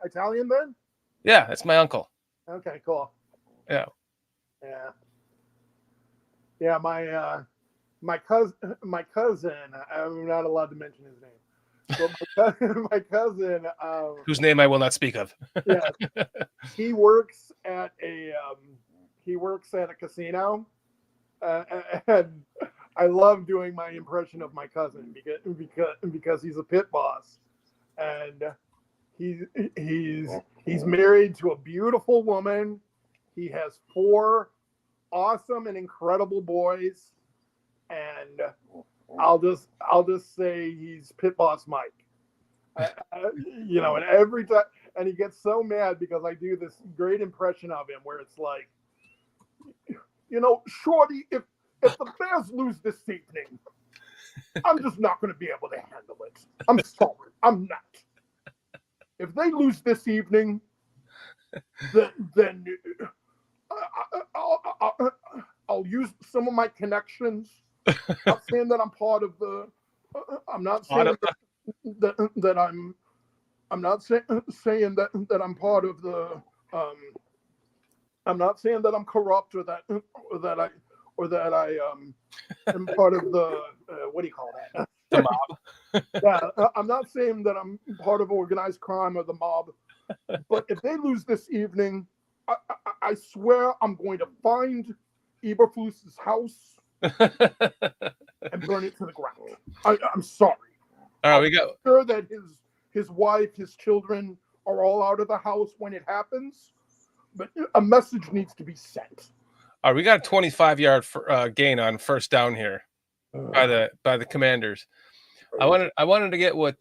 Italian then? Yeah, it's my uncle. Okay, cool. Yeah. My cousin. I'm not allowed to mention his name. But my cousin, whose name I will not speak of. Yeah, he works at a casino, and I love doing my impression of my cousin because he's a pit boss, and he's married to a beautiful woman. He has 4 awesome and incredible boys, and I'll just say he's pit boss Mike. And every time, and he gets so mad because I do this great impression of him where it's like, Shorty, if the Bears lose this evening, I'm just not going to be able to handle it. I'm sorry. I'm not. If they lose this evening, then I'll use some of my connections. Not saying that I'm part of the. I'm not saying that I'm. I'm not saying that I'm part of the. I'm not saying that I'm corrupt or that I am part of the. What do you call that? The mob. Yeah, I'm not saying that I'm part of organized crime or the mob, but if they lose this evening, I swear I'm going to find Eberflus's house and burn it to the ground. I'm sorry. All right, we got. I'm sure that his wife, his children are all out of the house when it happens, but a message needs to be sent. All right, we got a 25-yard gain on first down here by the Commanders. I wanted to get what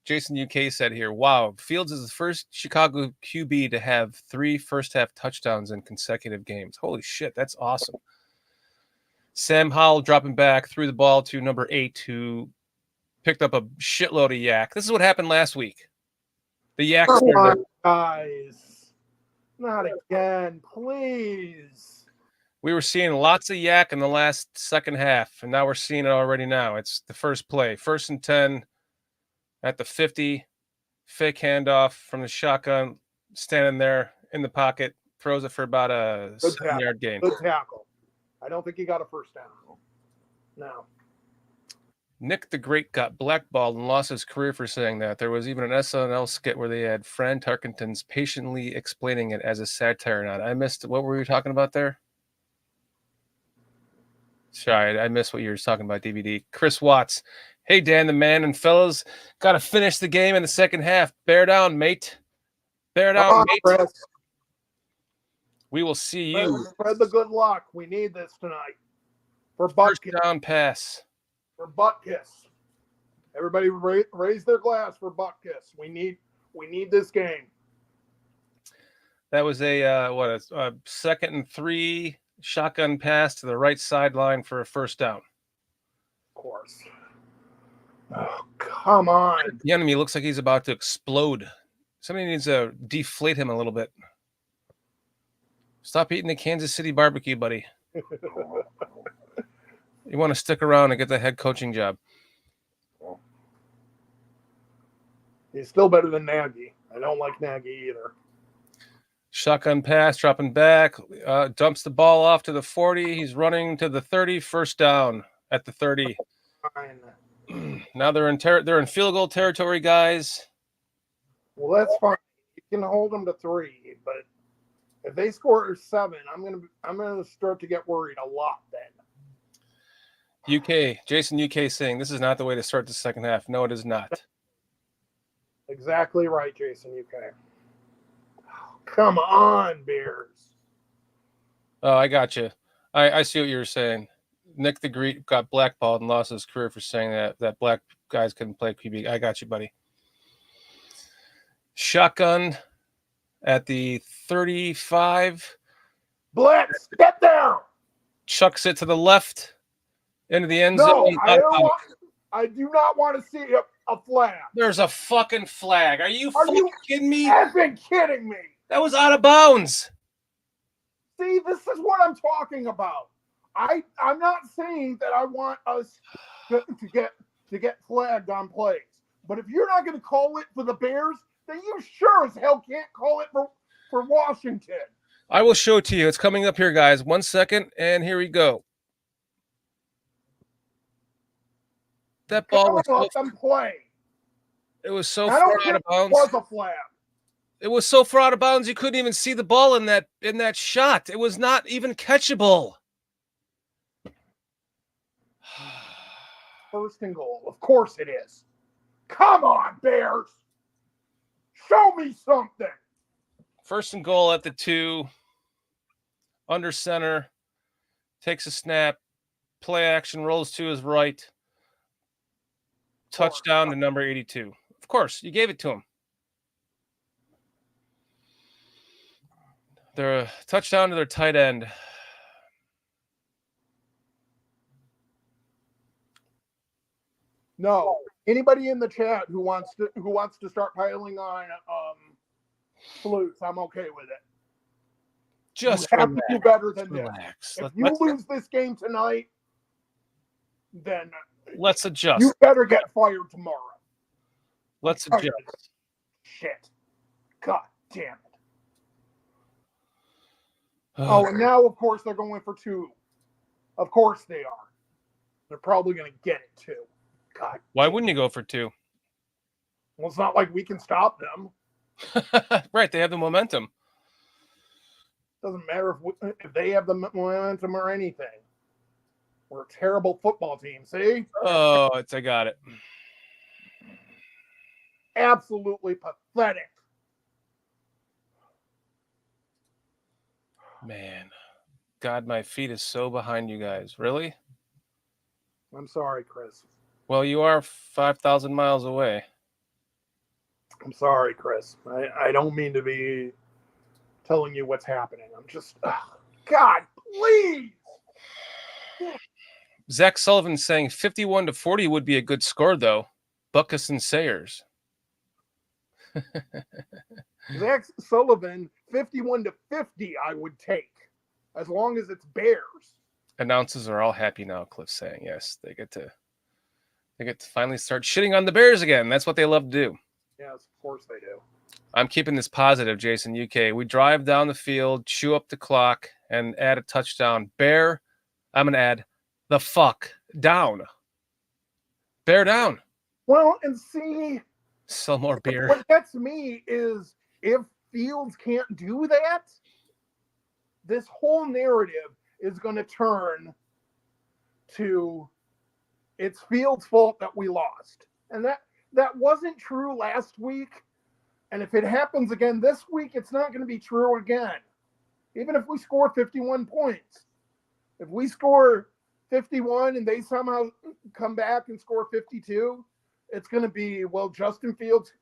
Jason UK said here. Wow, Fields is the first Chicago QB to have 3 first-half touchdowns in consecutive games. Holy shit, that's awesome. Sam Howell dropping back, threw the ball to number 8, who picked up a shitload of yak. This is what happened last week. The yak. Come on, guys. Not again, please. We were seeing lots of yak in the last second half, and now we're seeing it already now. It's the first play. 1st and 10 at the 50. Fake handoff from the shotgun, standing there in the pocket, throws it for about a 7-yard gain. Good tackle. I don't think he got a first down. No. Nick the Great got blackballed and lost his career for saying that. There was even an SNL skit where they had Fran Tarkenton's patiently explaining it as a satire. Not. I missed. What were we talking about there? Sorry, I missed what you were talking about, DVD. Chris Watts. Hey, Dan, the man and fellas. Got to finish the game in the second half. Bear down, mate. Bear down, mate. Chris. We will see you. Spread the good luck. We need this tonight. For First Butkus. down pass. For Butkus. Everybody raise their glass for Butkus. We need this game. That was a 2nd and 3 shotgun pass to the right sideline for a first down. Of course. Oh, come on. The enemy looks like he's about to explode. Somebody needs to deflate him a little bit. Stop eating the Kansas City barbecue, buddy. You want to stick around and get the head coaching job. He's still better than Nagy. I don't like Nagy either. Shotgun pass, dropping back, dumps the ball off to the 40. He's running to the 30, first down at the 30. Fine. Now they're in field goal territory, guys. Well, that's fine. You can hold them to 3, but if they score 7, I'm gonna start to get worried a lot then. Jason UK saying this is not the way to start the second half. No, it is not. Exactly right, Jason UK. Oh, come on, Bears. Oh, I got you. I see what you were saying. Nick the Greek got blackballed and lost his career for saying that black guys couldn't play QB. I got you, buddy. Shotgun at the 35. Blitz, get down. Chucks it to the left into the end No, zone. I do not want to see a flag. There's a fucking flag. Are you kidding me? Effing kidding me. That was out of bounds. See, this is what I'm talking about. I'm not saying that I want us to get flagged on plays, but if you're not going to call it for the Bears, then you sure as hell can't call it for Washington. I will show it to you. It's coming up here, guys. 1 second, and here we go. That ball was it was so far out of bounds. It was a flag. It was so far out of bounds you couldn't even see the ball in that shot. It was not even catchable. 1st and goal. Of course it is. Come on, Bears. Show me something. 1st and goal at the 2. Under center. Takes a snap. Play action. Rolls to his right. Touchdown to number 82. Of course, you gave it to him. They're a touchdown to their tight end. No. Anybody in the chat who wants to start piling on flutes, I'm okay with it. Just You have to do better than relax. this. If you lose this game tonight, then let's adjust. you better get fired tomorrow. Let's adjust. Shit. God damn it. Oh, and now, of course, they're going for 2. Of course they are. They're probably going to get it, too. God. Why wouldn't you go for 2? Well, it's not like we can stop them. Right, they have the momentum. Doesn't matter if they have the momentum or anything. We're a terrible football team, see? Oh, I got it. Absolutely pathetic. Man, God, my feet is so behind you guys. Really? I'm sorry, Chris. Well, you are 5,000 miles away. I'm sorry, Chris. I don't mean to be telling you what's happening. I'm just, God, please. Zach Sullivan saying 51-40 would be a good score, though. Buckus and Sayers. Zach Sullivan, 51-50, I would take, as long as it's Bears. Announcers are all happy now, Cliff's saying. Yes, they get to finally start shitting on the Bears again. That's what they love to do. Yes, of course they do. I'm keeping this positive, Jason UK. We drive down the field, chew up the clock, and add a touchdown. Bear, I'm going to add the fuck down. Bear down. Well, and see, sell more beer. What gets me is if Fields can't do that, this whole narrative is going to turn to it's Fields' fault that we lost. And that wasn't true last week. And if it happens again this week, it's not going to be true again. Even if we score 51 points. If we score 51 and they somehow come back and score 52, it's going to be, well, Justin Fields,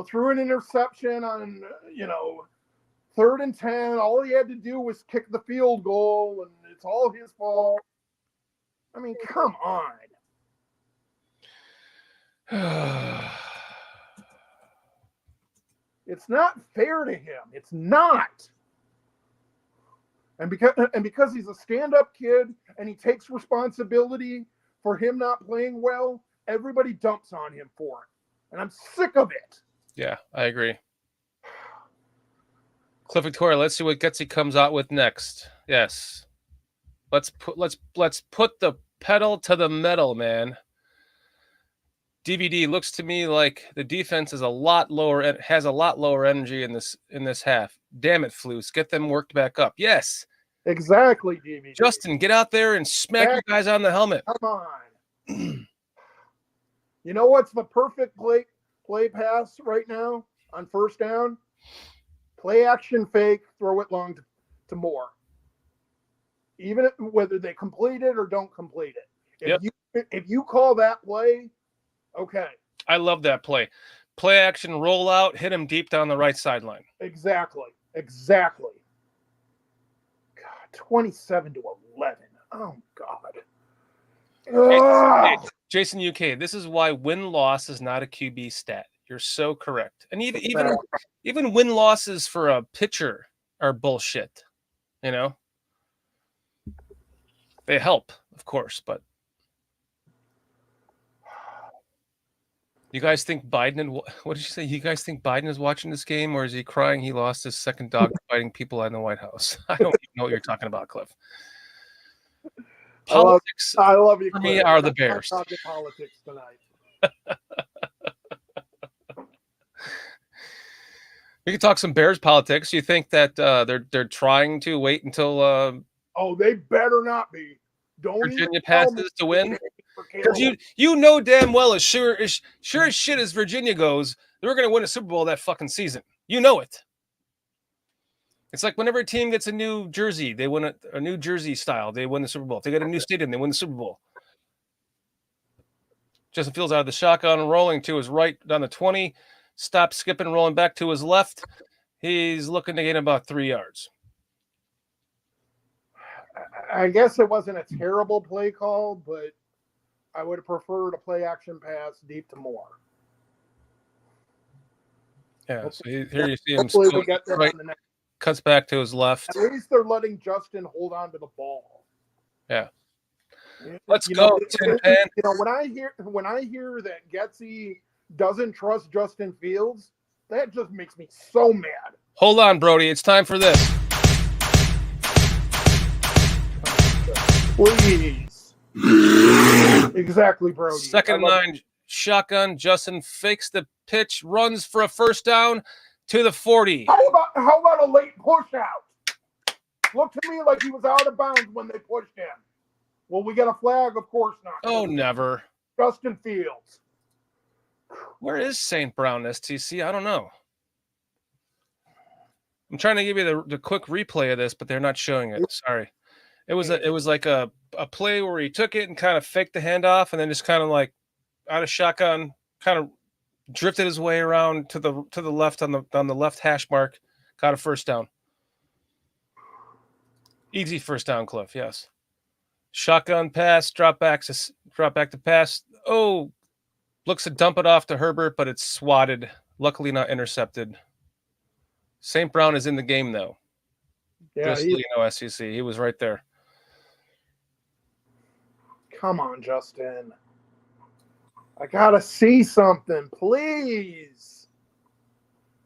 threw an interception on, 3rd and 10. All he had to do was kick the field goal, and it's all his fault. I mean, come on. It's not fair to him. It's not. And because he's a stand-up kid and he takes responsibility for him not playing well, everybody dumps on him for it. And I'm sick of it. Yeah, I agree. Cliff Victoria, let's see what Getsy comes out with next. Yes. Let's put the pedal to the metal, man. DVD looks to me like the defense is has a lot lower energy in this half. Damn it, Flus, get them worked back up. Yes, exactly, DVD. Justin, get out there and smack your guys on the helmet. Come on. You know what's the perfect play pass right now on first down? Play action fake, throw it long to Moore. Even whether they complete it or don't complete it. If you call that play. Okay. I love that play. Play action, roll out, hit him deep down the right sideline. Exactly. God, 27-11. Oh, God. Jason UK, this is why win-loss is not a QB stat. You're so correct. And even win-losses for a pitcher are bullshit. They help, of course, but you guys think Biden what did you say? You guys think Biden is watching this game, or is he crying he lost his second dog fighting people in the White House? I don't even know what you're talking about, Cliff. Politics I love you, for Cliff. me are the Bears. I'm talking politics tonight. We can talk some Bears politics. You think that they're trying to wait until oh, they better not be. Don't Virginia passes to win? Because you know damn well as sure as shit as Virginia goes, they're going to win a Super Bowl that fucking season. You know it. It's like whenever a team gets a new jersey, they win a new jersey style, they win the Super Bowl. If they get a new stadium, they win the Super Bowl. Justin Fields out of the shotgun, rolling to his right down the 20, stop skipping, rolling back to his left. He's looking to gain about 3 yards. I guess it wasn't a terrible play call, but I would have preferred a play action pass deep to Moore. Yeah, so here you see him Hopefully we going get that right, on the next. cuts back to his left. At least they're letting Justin hold on to the ball. Yeah. Let's You go, know, Tin Pan. You know, when I hear that Getsy doesn't trust Justin Fields, that just makes me so mad. Hold on, Brodie. It's time for this. Please. Exactly, Brodie. Second and 9, shotgun. Justin fakes the pitch, runs for a first down to the 40. How about a late push out? Looked to me like he was out of bounds when they pushed him. Will we get a flag? Of course not. Oh, never. Justin Fields. Where is St. Brown, STC? I don't know. I'm trying to give you the quick replay of this, but they're not showing it. Sorry. It was like a play where he took it and kind of faked the handoff and then just kind of like out of shotgun, kind of drifted his way around to the left on the left hash mark, got a first down. Easy first down, Cliff. Yes. Shotgun pass, drop back to pass. Oh, looks to dump it off to Herbert, but it's swatted. Luckily not intercepted. St. Brown is in the game though. Yeah, Just so you know, SEC. He was right there. Come on, Justin. I gotta see something, please.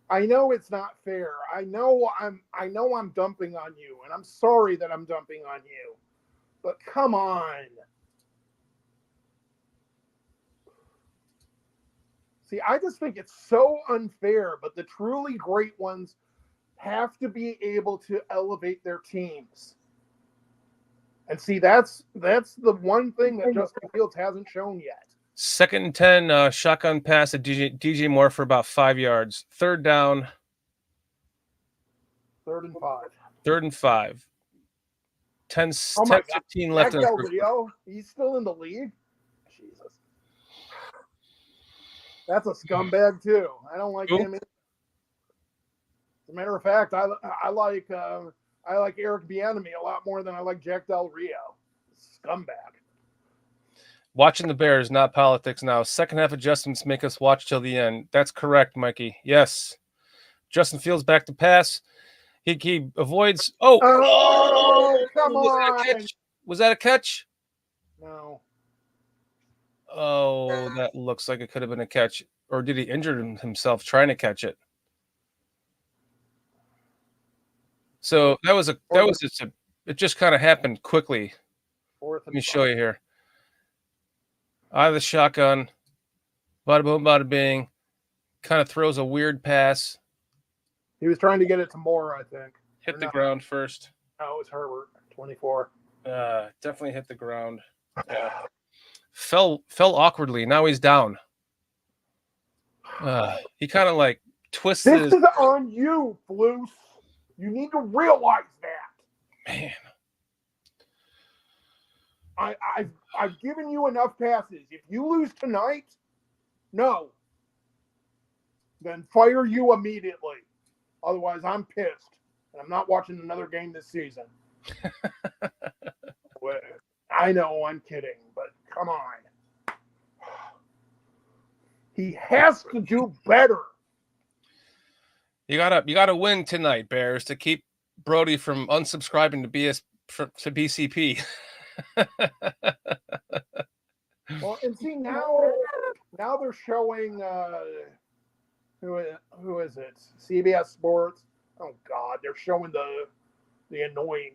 I know it's not fair. I know I'm dumping on you, and I'm sorry that I'm dumping on you. But come on. See, I just think it's so unfair, but the truly great ones have to be able to elevate their teams. And see, that's the one thing that Justin Fields hasn't shown yet. 2nd and 10, shotgun pass to DJ Moore for about 5 yards. Third down. 3rd and 5. 3rd and 5. 10, Oh 10 my 15 God. left in the Del first. Rio, he's still in the league? Jesus. That's a scumbag, too. I don't like him. As a matter of fact, I like Eric Bieniemy a lot more than I like Jack Del Rio. Scumbag. Watching the Bears, not politics now. Second half adjustments make us watch till the end. That's correct, Mikey. Yes. Justin Fields back to pass. He avoids. Oh, come was on. that a catch? Was that a catch? No. Oh, that looks like it could have been a catch. Or did he injure himself trying to catch it? So it just kind of happened quickly. Let me show you here. Out of the shotgun, bada boom, bada bing, kind of throws a weird pass. He was trying to get it to Moore, I think. Hit the ground first. No, it was Herbert, 24. Definitely hit the ground. Yeah. Fell awkwardly. Now he's down. He kind of like twisted. This is on you, Flus. You need to realize that. Man. I've given you enough passes. If you lose tonight, no. Then fire you immediately. Otherwise, I'm pissed. And I'm not watching another game this season. I know I'm kidding, but come on. He has to do better. You gotta win tonight, Bears, to keep Brodie from unsubscribing to BCP. Well, and see now they're showing who is it? CBS Sports. Oh God, they're showing the annoying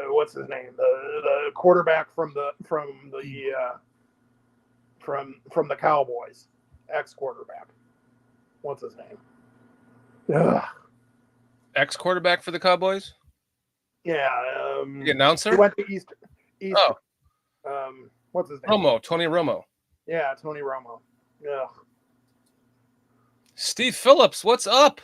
what's his name? The quarterback from the Cowboys, ex-quarterback. What's his name? Ugh. Ex-quarterback for the Cowboys? Yeah. The announcer? He went to East. Oh. What's his name? Tony Romo. Yeah, Tony Romo. Ugh. Steve Phillips, what's up?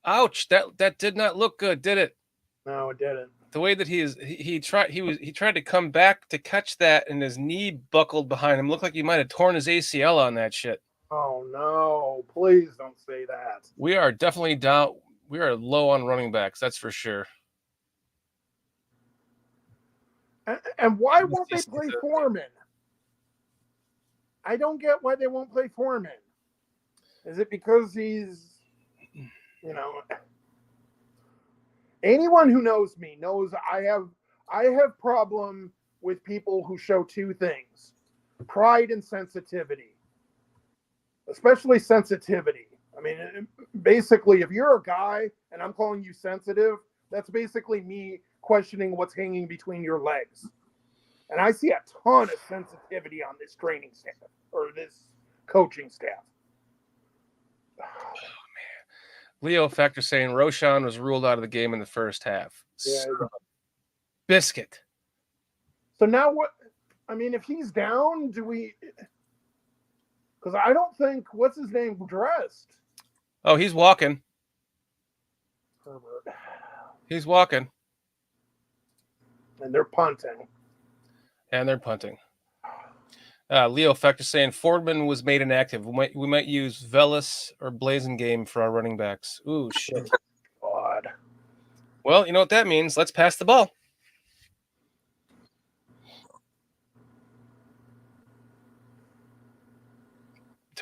Ouch, that did not look good, did it? No, it didn't. The way that he tried to come back to catch that and his knee buckled behind him. Looked like he might have torn his ACL on that shit. Oh no, please don't say that. We are definitely down. We are low on running backs, that's for sure. And why won't they play Foreman? I don't get why they won't play Foreman. Is it because he's, anyone who knows me knows I have problem with people who show two things: pride and sensitivity. Especially sensitivity. I mean, basically, if you're a guy and I'm calling you sensitive, that's basically me questioning what's hanging between your legs. And I see a ton of sensitivity on this training staff or this coaching staff. Oh, man. Leo Factor saying Roshan was ruled out of the game in the first half. Yeah. Biscuit. So now what? I mean, if he's down, do we? Because I don't think, what's his name, dressed. Oh, he's walking. Herbert. He's walking. And they're punting. Leo Factor saying Fordman was made inactive. We might use Velas or Blazengame for our running backs. Ooh, shit. God. Well, you know what that means. Let's pass the ball.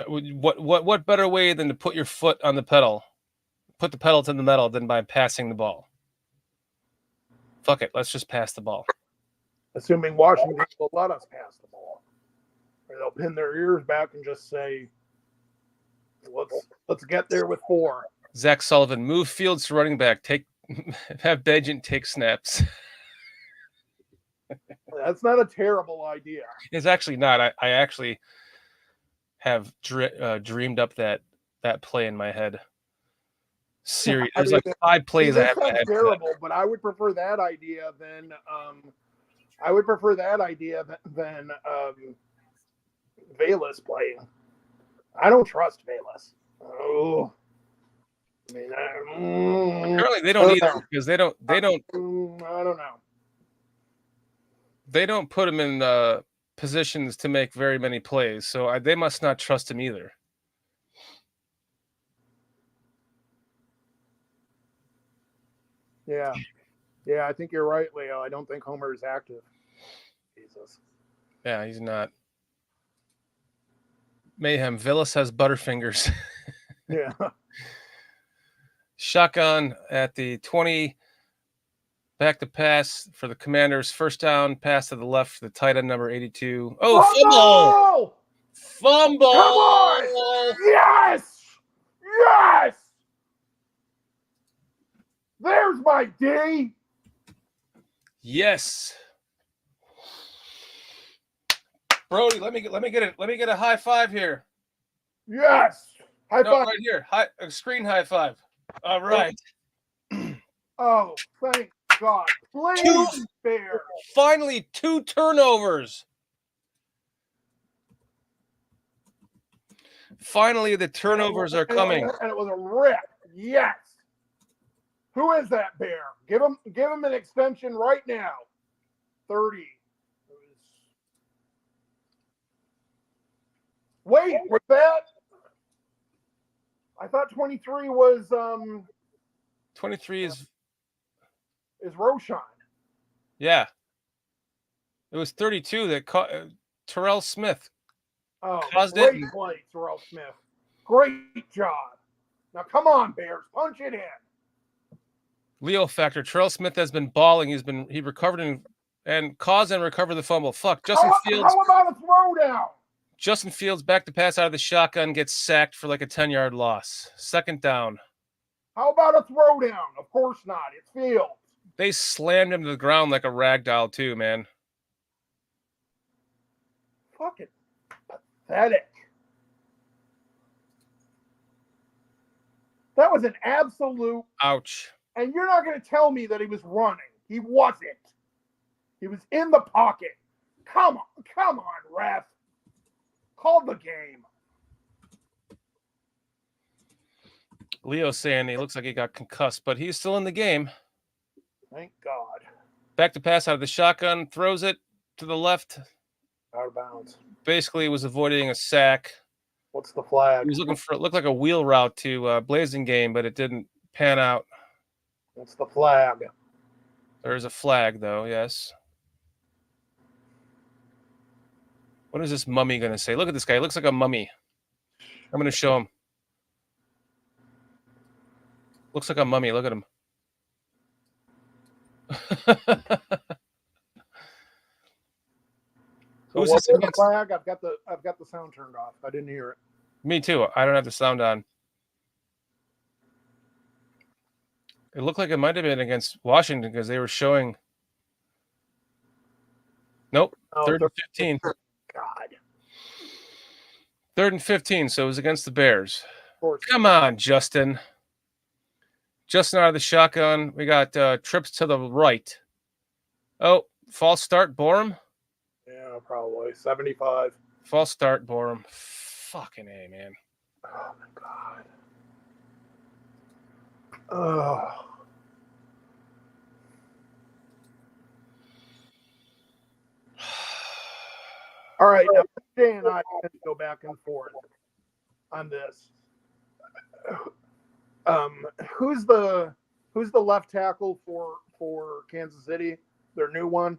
What better way than to put your foot on the pedal, put the pedal to the metal than by passing the ball? Fuck it. Let's just pass the ball. Assuming Washington will let us pass the ball. Or they'll pin their ears back and just say, let's get there with 4. Zach Sullivan, move Fields to running back. Have Bejent take snaps. That's not a terrible idea. It's actually not. I actually have dreamed up that play in my head. Serious. There's like 5 plays I have in my head. Terrible, but I would prefer that idea than Velas playing. I don't trust Velas. Oh, I mean, apparently they don't either because they don't. I don't know. They don't put him in positions to make very many plays, so they must not trust him either. Yeah, I think you're right, Leo. I don't think Homer is active. Jesus. Yeah, he's not. Mayhem. Villas has butterfingers. Yeah. Shotgun at the 20. Back to pass for the Commanders. First down, pass to the left for the tight end number 82. Oh, fumble! Come on! Yes! There's my D. Yes. Brodie, let me get a high five here. Yes. High five. Right here. A screen high five. All right. Oh, thank God. Please, Bears. Finally, 2 turnovers. Finally, the turnovers are coming. And it was a rip. Yes. Who is that Bear? Give him an extension right now. 30. Wait, was that? I thought 23 was 23 is Roshan. Yeah. It was 32 that Terrell Smith caused great it. Play, Terrell Smith. Great job. Now come on, Bears, punch it in. Leo Factor. Terrell Smith has been balling. He recovered and caused and recovered the fumble. Fuck. Justin Fields. How about a throwdown? Justin Fields back to pass out of the shotgun, gets sacked for like a 10-yard loss. Second down. How about a throwdown? Of course not. It's Fields. They slammed him to the ground like a rag doll too, man. Fucking pathetic. That was an absolute. Ouch. And you're not going to tell me that he was running. He wasn't. He was in the pocket. Come on, ref. Call the game. Leo saying he looks like he got concussed, but he's still in the game. Thank God. Back to pass out of the shotgun, throws it to the left. Out of bounds. Basically, he was avoiding a sack. What's the flag? He was looking for it looked like a wheel route to Blazing Game, but it didn't pan out. What's the flag? There is a flag, though. Yes. What is this mummy going to say? Look at this guy. He looks like a mummy. I'm going to show him. Looks like a mummy. Look at him. Who's this the against? flag? I've got the sound turned off. I didn't hear it. Me too. I don't have the sound on. It looked like it might have been against Washington because they were showing. Nope. Oh, 3rd and 15. God. 3rd and 15. So it was against the Bears. Of course. Come on, Justin. Justin out of the shotgun. We got trips to the right. Oh, false start, Borum. Yeah, probably 75. False start, Borum. Fucking A, man. Oh my God. Oh. All right, now Jay and I can go back and forth on this. Who's the left tackle for Kansas City? Their new one.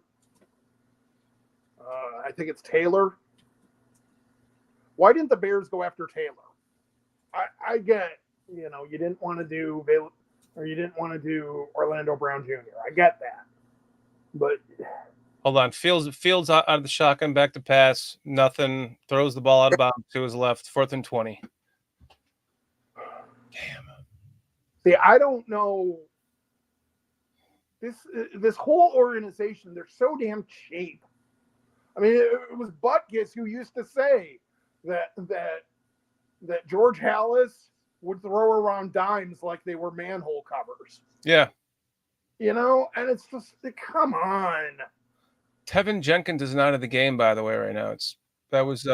I think it's Taylor. Why didn't the Bears go after Taylor? I get, you didn't want to do you didn't want to do Orlando Brown Jr. I get that, but hold on. Fields out of the shotgun, back to pass. Nothing. Throws the ball out of bounds to his left. 4th and 20. Damn. See, I don't know. This whole organization, they're so damn cheap. I mean, it was Butkus who used to say that George Halas would throw around dimes like they were manhole covers. Yeah. And it's just, come on. Tevin Jenkins is not in the game, by the way, right now. It was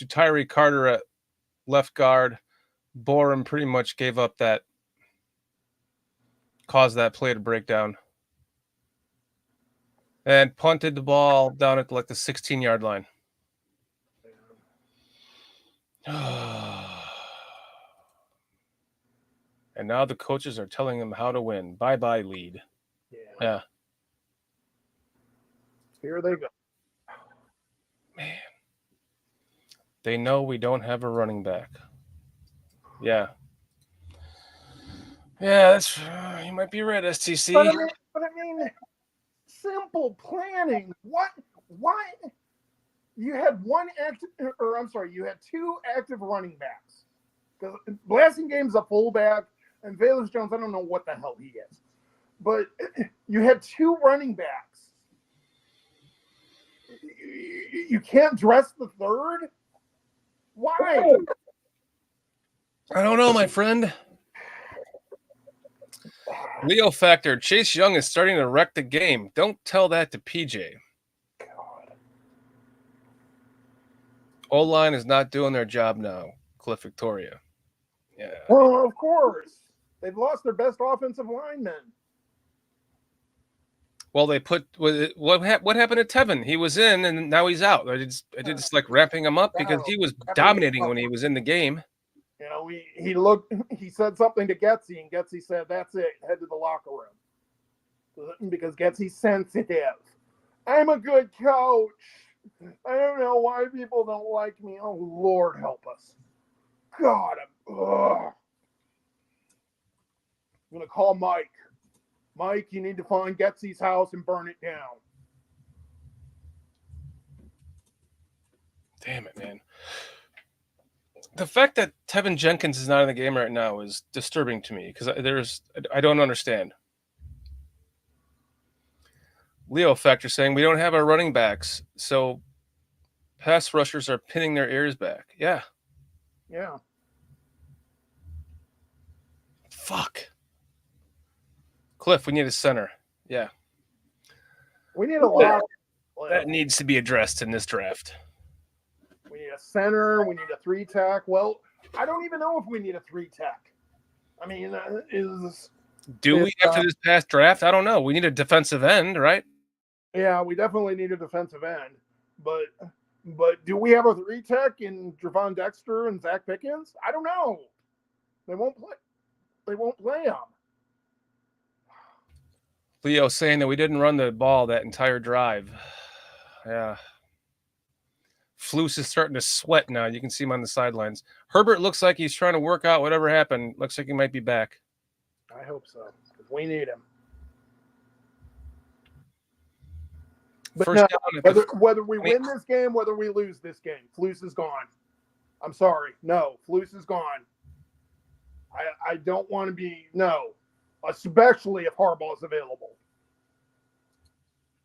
Tyree Carter at left guard. Borum pretty much gave up that, caused that play to break down. And punted the ball down at the 16-yard line. And now the coaches are telling them how to win. Bye-bye lead. Yeah. Here they go. Man. They know we don't have a running back. Yeah. Yeah, that's you might be right, STC. But I mean, simple planning. What? You had you had 2 active running backs. Because Blasinghame's a fullback, and Velus Jones, I don't know what the hell he is. But you had 2 running backs. You can't dress the third? Why? I don't know, my friend. Leo Factor, Chase Young is starting to wreck the game. Don't tell that to PJ. God. O-line is not doing their job now. Cliff Victoria. Yeah. Well, of course. They've lost their best offensive lineman. Well, they put what happened to Tevin? He was in, and now he's out. I did just like ramping him up because he was dominating when he was in the game. He said something to Getsy, and Getsy said, "That's it, head to the locker room." Because Getsy's sensitive. I'm a good coach. I don't know why people don't like me. Oh, Lord help us. God, I'm going to call Mike. Mike, you need to find Getsy's house and burn it down. Damn it, man. The fact that Tevin Jenkins is not in the game right now is disturbing to me because I don't understand. Leo Factor saying we don't have our running backs, so pass rushers are pinning their ears back. Yeah. Yeah. Fuck. Cliff, we need a center. Yeah. We need a lot. That needs to be addressed in this draft. We need a center. We need a 3-tech. Well, I don't even know if we need a 3-tech. I mean, do we after this past draft? I don't know. We need a defensive end, right? Yeah, we definitely need a defensive end. But do we have a 3-tech in Javon Dexter and Zach Pickens? I don't know. They won't play them. Leo saying that we didn't run the ball that entire drive. Yeah. Flus is starting to sweat now. You can see him on the sidelines. Herbert looks like he's trying to work out whatever happened. Looks like he might be back. I hope so, because we need him. But First no, down at whether we win this game, whether we lose this game, Flus is gone. I'm sorry. No, Flus is gone. I don't want to be, no, especially if Harbaugh is available.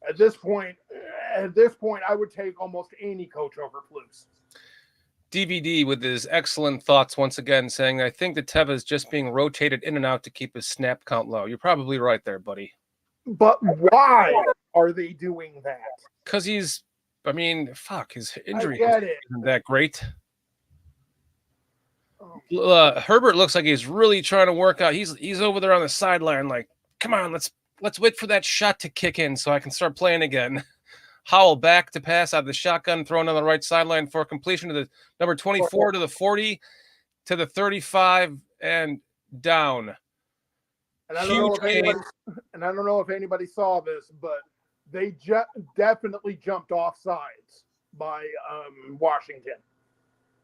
At this point, I would take almost any coach over Flus. DVD with his excellent thoughts once again, saying, I think that Teva is just being rotated in and out to keep his snap count low. You're probably right there, buddy. But why are they doing that? Because his injury I get it. isn't that great. Herbert looks like he's really trying to work out. He's over there on the sideline like, come on, let's wait for that shot to kick in so I can start playing again. Howell back to pass out of the shotgun, thrown on the right sideline for completion to the number 24 to the 40 to the 35 and down. And I don't know if anybody saw this, but they definitely jumped off sides by Washington.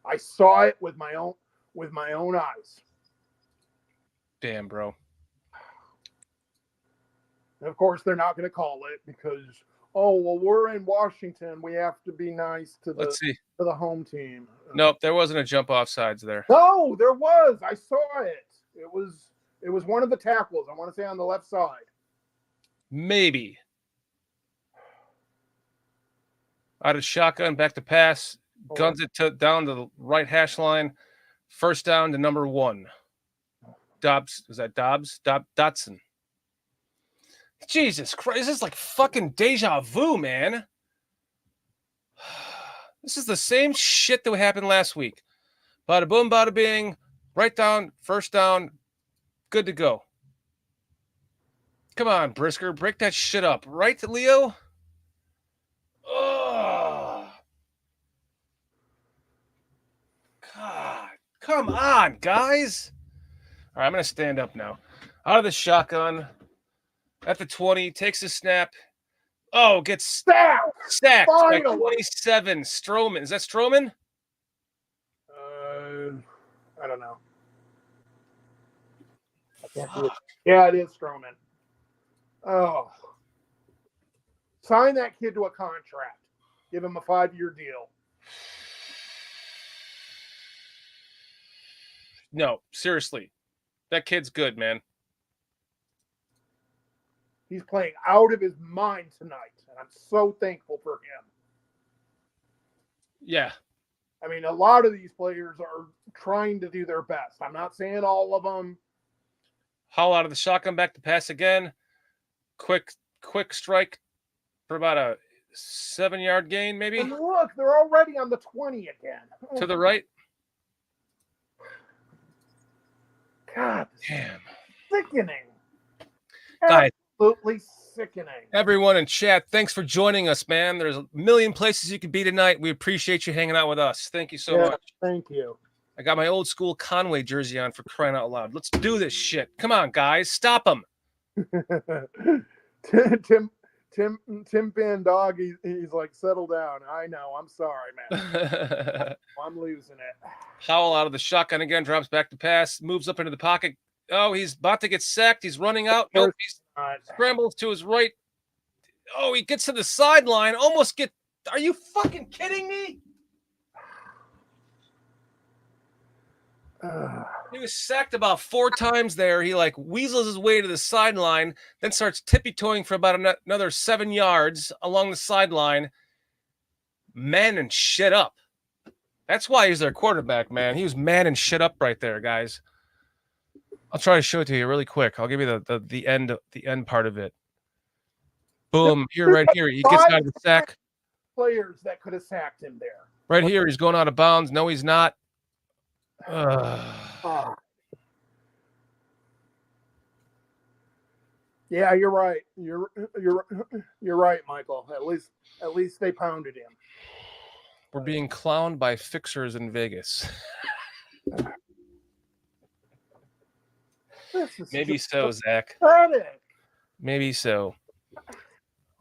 I saw it with my own eyes. Damn, bro. And of course, they're not going to call it because, we're in Washington. We have to be nice to the home team. Nope, there wasn't a jump off sides there. No, there was. I saw it. It was one of the tackles. I want to say on the left side. Maybe. Out of shotgun, back to pass. Guns it down to the right hash line. First down to number 1. Dobbs. Is that Dobbs? Dotson. Jesus Christ. This is like fucking deja vu, man. This is the same shit that happened last week. Bada boom, bada bing. Right down, first down. Good to go. Come on, Brisker. Break that shit up. Right, Leo? Oh. God. Come on, guys. All right, I'm going to stand up now. Out of the shotgun. At the 20. Takes a snap. Oh, gets sacked by 27. Stroman. Is that Stroman? I don't know. Yeah, it is Stroman. Oh. Sign that kid to a contract. Give him a 5-year deal. No, seriously. That kid's good, man. He's playing out of his mind tonight, and I'm so thankful for him. Yeah. I mean, a lot of these players are trying to do their best. I'm not saying all of them. Howell out of the shotgun, back to pass again. Quick strike for about a 7-yard gain, maybe. And look, they're already on the 20 again. To the right. God, damn. Sickening. Guys. Absolutely sickening. Everyone in chat, thanks for joining us, man. There's a million places you could be tonight. We appreciate you hanging out with us. Thank you so much. Thank you. I got my old school Conway jersey on for crying out loud. Let's do this shit. Come on, guys. Stop them. Tim Van Dog, he's like, settle down. I know. I'm sorry, man. I'm losing it. Howell out of the shotgun again, drops back to pass, moves up into the pocket. Oh, he's about to get sacked. He's running out. Nope, he's scrambles to his right. Oh, he gets to the sideline. Are you fucking kidding me? He was sacked about 4 times there. He weasels his way to the sideline, then starts tippy-toeing for about another 7 yards along the sideline. Manning shit up. That's why he's their quarterback, man. He was manning shit up right there, guys. I'll try to show it to you really quick. I'll give you the end part of it. Boom, right here. He gets out of the sack. Players that could have sacked him there. Right here, he's going out of bounds. No, he's not. Yeah, you're right. You're right, Michael. At least they pounded him. We're being clowned by fixers in Vegas. Maybe so, Zach. Pathetic. Maybe so.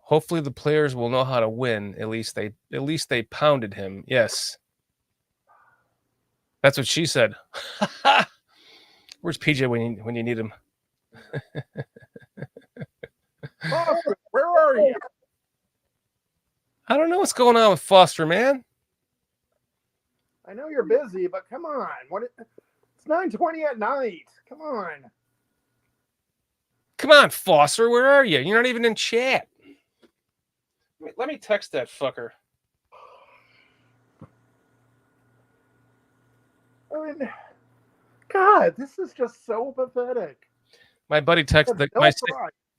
Hopefully the players will know how to win. At least they pounded him. Yes. That's what she said. Where's PJ when you need him? Foster, where are you? I don't know what's going on with Foster, man. I know you're busy, but come on. It's 9:20 at night. Come on. Come on, Foster. Where are you? You're not even in chat. Let me text that fucker. I mean, God, this is just so pathetic. My buddy texted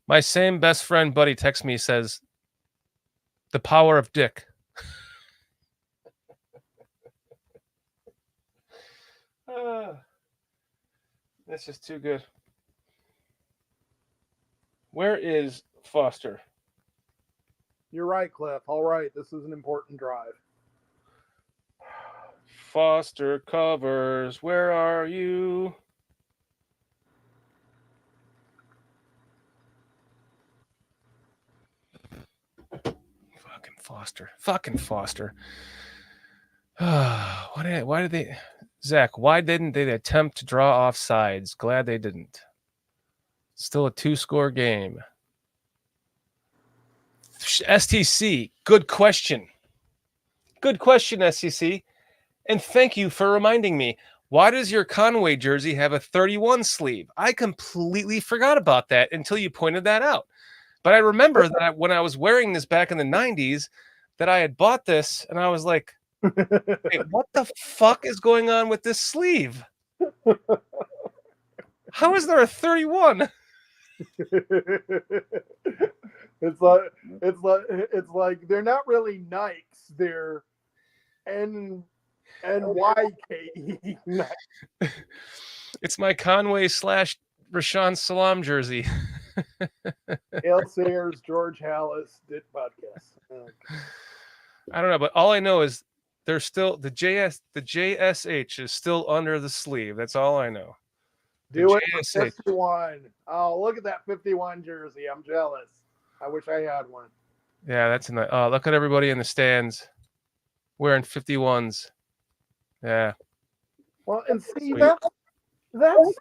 my same best friend buddy texts me, says the power of dick. This is too good. Where is Foster? You're right, Cliff. All right, this is an important drive. Foster covers, where are you? Fucking Foster. Why did they, Zach, why didn't they attempt to draw offsides? Glad they didn't. Still a 2-score game. STC, good question. Good question, STC. And thank you for reminding me. Why does your Conway jersey have a 31 sleeve? I completely forgot about that until you pointed that out. But I remember that when I was wearing this back in the 90s, that I had bought this, and I was like, hey, what the fuck is going on with this sleeve? How is there a 31? It's like they're not really Nikes. They're NYKE. It's my Conway / Rashawn Salam jersey. Hale Sayers, George Hallis did podcast. I don't know, but all I know is there's still the JSH is still under the sleeve. That's all I know. Do it for 51. Oh, look at that 51 jersey. I'm jealous. I wish I had one. Yeah, that's in the. Look at everybody in the stands wearing 51s. Yeah. Well, and see, Sweet. that's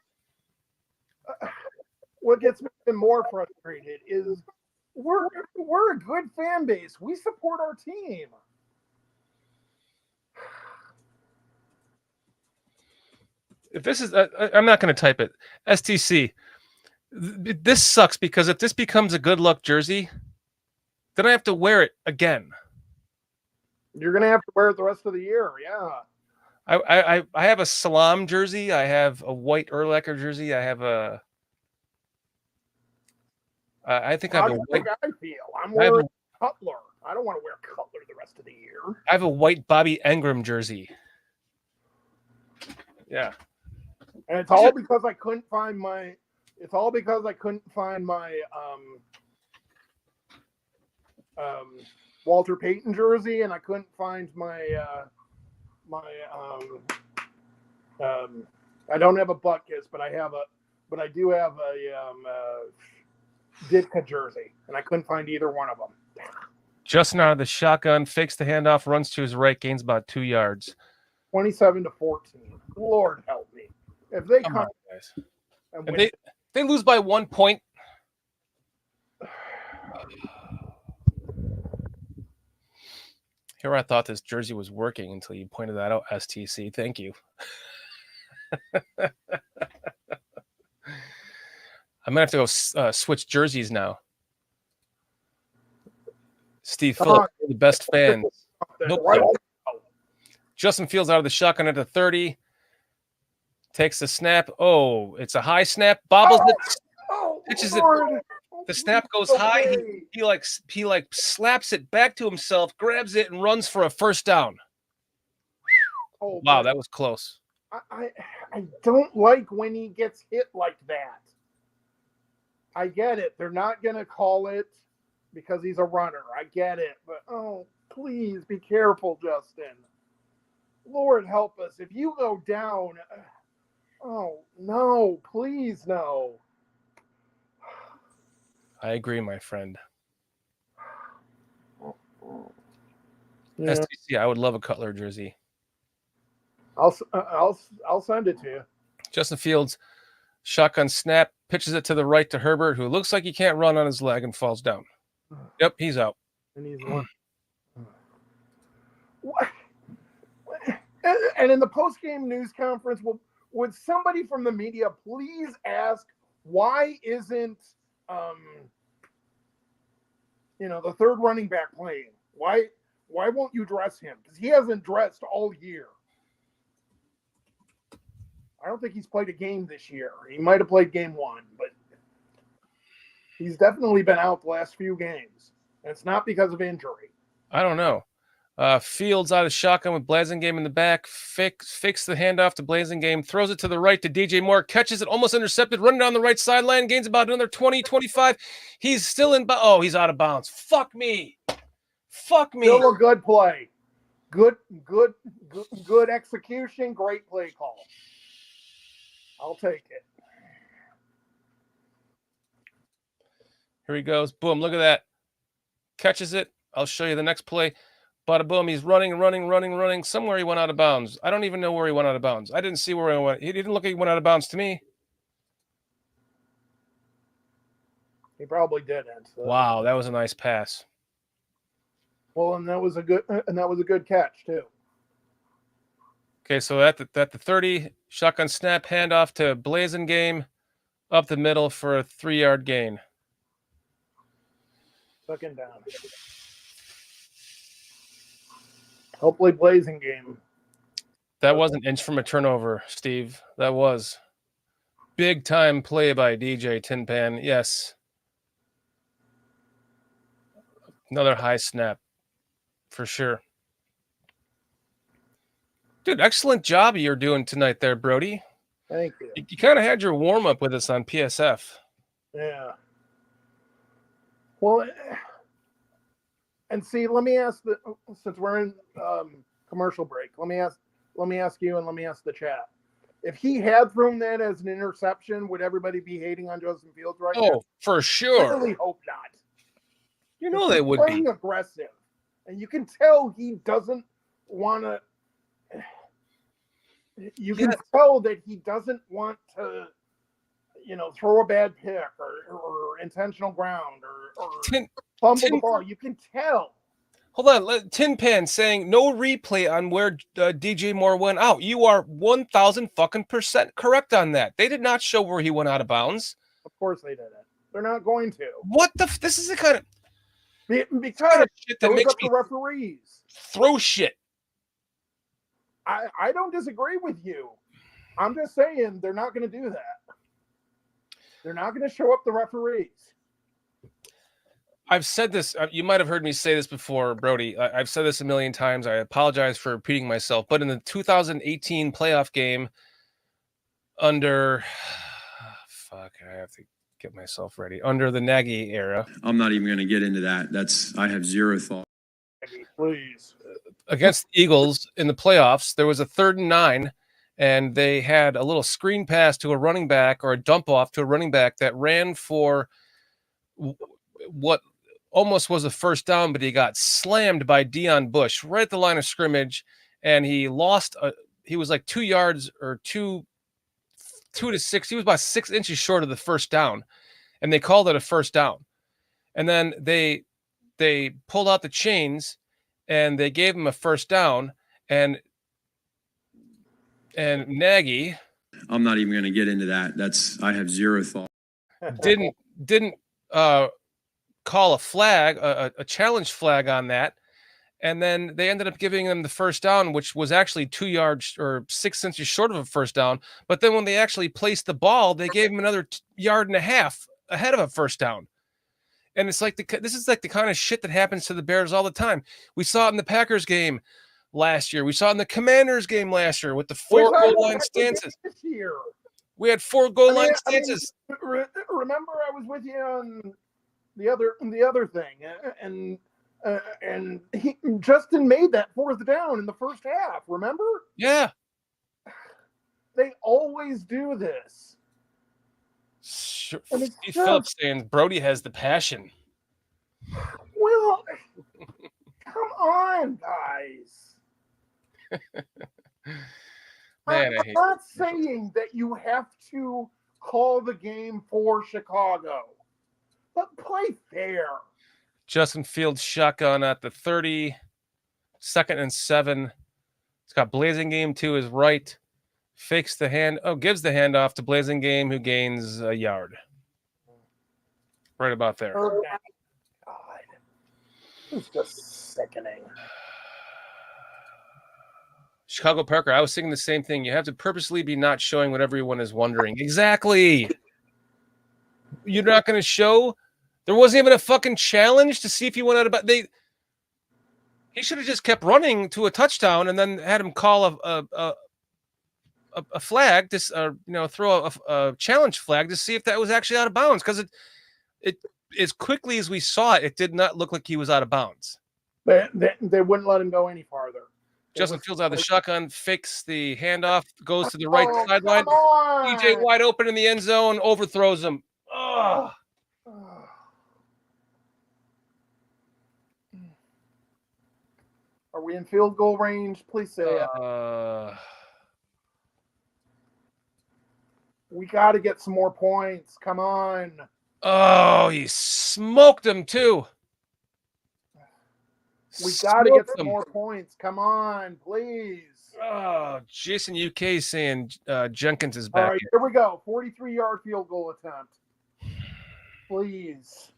what gets me even more frustrated is we're a good fan base. We support our team. If this is, I'm not going to type it. STC. This sucks because if this becomes a good luck jersey, then I have to wear it again. You're gonna have to wear it the rest of the year. Yeah. I have a Salam jersey. I have a white Urlacher jersey. I have a. I think I have a white. I feel I'm wearing Cutler. I don't want to wear Cutler the rest of the year. I have a white Bobby Engram jersey. Yeah. And it's all because I couldn't find my. It's all because I couldn't find my Walter Payton jersey, and I couldn't find my I don't have a Butkus, but I do have a Ditka jersey, and I couldn't find either one of them. Justin out of the shotgun, fakes the handoff, runs to his right, gains about 2 yards. 27-14. Lord help me. If they come on, guys. And they lose by 1 point. Here I thought this jersey was working until you pointed that out, STC. Thank you. I'm going to have to go switch jerseys now. Steve Phillips, the best fan. Nope. Justin Fields out of the shotgun at the 30. Takes the snap. Oh, it's a high snap. Bobbles it. Pitches it. The snap goes high. He slaps it back to himself, grabs it, and runs for a first down. Oh, wow, that was close. I don't like when he gets hit like that. I get it. They're not going to call it because he's a runner. I get it. But, oh, please be careful, Justin. Lord help us. If you go down, oh, no, please no. I agree, my friend. Yeah. STC, I would love a Cutler jersey. I'll send it to you. Justin Fields, shotgun snap, pitches it to the right to Herbert, who looks like he can't run on his leg and falls down. Yep, he's out. And he's one. And in the post-game news conference, would somebody from the media please ask why isn't the third running back playing? Why won't you dress him? Because he hasn't dressed all year. I don't think he's played a game this year. He might have played game one, but he's definitely been out the last few games. And it's not because of injury. I don't know. Fields out of shotgun with Blasingame in the back. Fakes the handoff to Blasingame. Throws it to the right to DJ Moore. Catches it, almost intercepted. Running down the right sideline. Gains about another 20, 25. He's still in. Oh, he's out of bounds. Fuck me. Still a good play. Good execution. Great play call. I'll take it. Here he goes. Boom. Look at that. Catches it. I'll show you the next play. Bada boom. He's running. Somewhere he went out of bounds. I don't even know where he went out of bounds. I didn't see where he went. He didn't look like he went out of bounds to me. He probably didn't. So. Wow, that was a nice pass. Well, and that was a good catch too. Okay, so at the 30, shotgun snap, handoff to Blasingame, up the middle for a 3-yard gain. Second down. Hopefully Blasingame. That was an inch from a turnover, Steve. That was big time play by DJ Tin Pan. Yes. Another high snap for sure. Dude, excellent job you're doing tonight there, Brodie. Thank you. You kind of had your warm-up with us on PSF. Yeah. Well, and see, let me ask since we're in commercial break, let me ask you and let me ask the chat. If he had thrown that as an interception, would everybody be hating on Justin Fields right now? Oh, for sure. I really hope not. You know they would playing be aggressive, and you can tell he doesn't want to. You can tell that he doesn't want to, throw a bad pick or intentional ground or fumble the ball. You can tell. Hold on, Tin Pan saying no replay on where DJ Moore went out. You are 1,000% correct on that. They did not show where he went out of bounds. Of course they didn't. They're not going to. What the? This is the kind of because shit that makes me the referees throw shit. I don't disagree with you. I'm just saying they're not going to do that. They're not going to show up the referees. I've said this. You might have heard me say this before, Brodie. I've said this a million times. I apologize for repeating myself. But in the 2018 playoff game under, I have to get myself ready. Under the Nagy era. I'm not even going to get into that. I have zero thought. Please. Against the Eagles in the playoffs, there was a 3rd and 9, and they had a little screen pass to a running back or a dump off to a running back that ran for what almost was a first down, but he got slammed by Deion Bush right at the line of scrimmage, and he lost. He was like 2 yards or 2 to 6. He was about 6 inches short of the first down, and they called it a first down. And then they pulled out the chains and they gave him a first down, and Nagy. I'm not even going to get into that. I have zero thought. Didn't call a flag, a challenge flag on that. And then they ended up giving them the first down, which was actually 2 yards or 6 inches short of a first down. But then when they actually placed the ball, they gave him another yard and a half ahead of a first down. And it's like this is like the kind of shit that happens to the Bears all the time. We saw it in the Packers game last year. We saw it in the Commanders game last year with the 4 goal line stances. We had 4 goal line stances. Remember, I was with you on the other thing, and Justin made that 4th down in the first half. Remember? Yeah. They always do this. Sure. Phillips saying Brodie has the passion. Well, Come on, guys. Man, I I'm hate not saying that you have to call the game for Chicago, but play fair. Justin Fields shotgun at the 30, 2nd and 7. He's got Blazing Game to his right. Fakes the hand. Oh, gives the handoff to Blazing Game, who gains a yard. Right about there. Oh, God. It's just sickening. Chicago Parker, I was thinking the same thing. You have to purposely be not showing what everyone is wondering. Exactly. You're not going to show. There wasn't even a fucking challenge to see if he went out about. He should have just kept running to a touchdown and then had him call a flag, throw a challenge flag to see if that was actually out of bounds. Because it as quickly as we saw it, it did not look like he was out of bounds. They wouldn't let him go any farther. Justin Fields out of the shotgun, fakes the handoff, goes to the right Oh, sideline. come on. DJ wide open in the end zone, overthrows him. Ugh. Are we in field goal range? Please say it. We got to get some more points. Come on. Oh, he smoked him too. We got to get some more points. Come on, please. Oh, Jason UK saying Jenkins is back. All right, here we go. 43-yard field goal attempt. Please.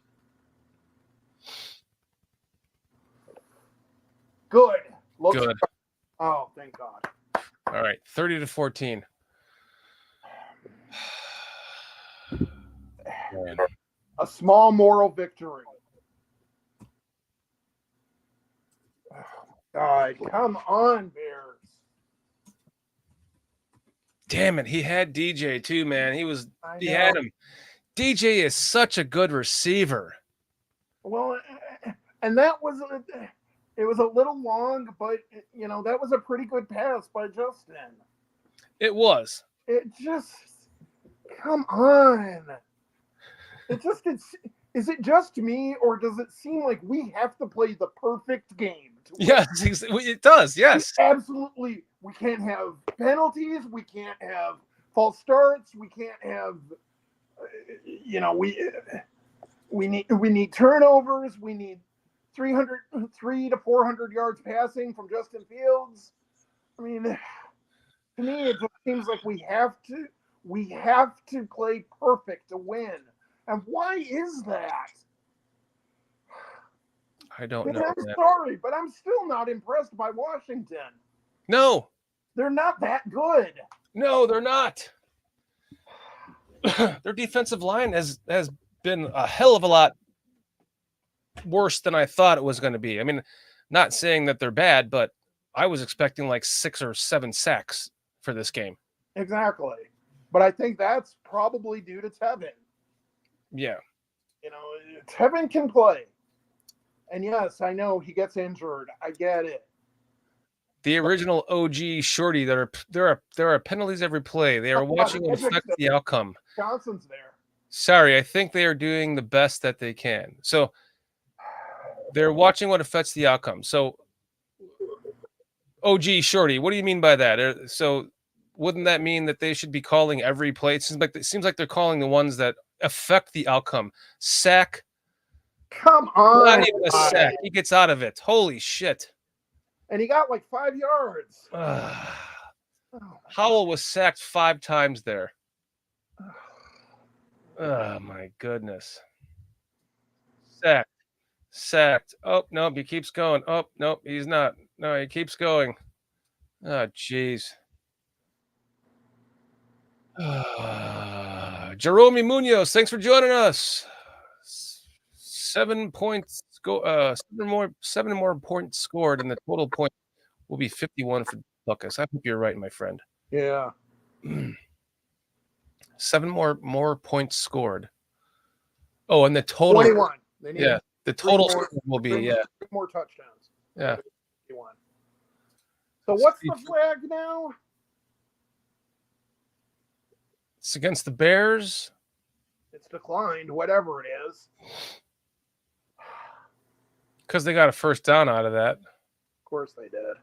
Good. Good. Oh, thank God. All right, 30-14. Man. A small moral victory. God, come on, Bears. Damn it, he had DJ too, man. He know. had him. DJ is such a good receiver. Well, and that was it was a little long, but that was a pretty good pass by Justin. It was. It just come on. Is it just me, or does it seem like we have to play the perfect game? Yes, it does. Yes, absolutely. We can't have penalties. We can't have false starts. We can't have, we need turnovers. We need 300 to 400 yards passing from Justin Fields. I mean, to me, it just seems like we have to play perfect to win. And why is that? I don't know. I'm sorry, but I'm still not impressed by Washington. No. They're not that good. No, they're not. Their defensive line has been a hell of a lot worse than I thought it was going to be. I mean, not saying that they're bad, but I was expecting like 6 or 7 sacks for this game. Exactly. But I think that's probably due to Tevin. Yeah. Tevin can play. And yes, I know he gets injured. I get it. The original OG Shorty, there are penalties every play. They are watching what affects the outcome. Johnson's there. Sorry, I think they are doing the best that they can. So they're watching what affects the outcome. So OG Shorty, what do you mean by that? So wouldn't that mean that they should be calling every play? It seems like they're calling the ones that affect the outcome. Sack. Come on. Not even a sack. He gets out of it. Holy shit. And he got like 5 yards. Howell was sacked 5 times there. Oh, my goodness. Sacked. Oh, no, he keeps going. Oh, no, he's not. No, he keeps going. Oh, jeez. Jerome Munoz, thanks for joining us. 7 points. 7 more points scored, and the total point will be 51 for Buckus. I hope you're right, my friend. Yeah. 7 more points scored. Oh, and the total 21. Yeah, the total will be 3 more touchdowns. Yeah. 51. So what's the flag now? It's against the Bears. It's declined, whatever it is. Because they got a first down out of that. Of course they did.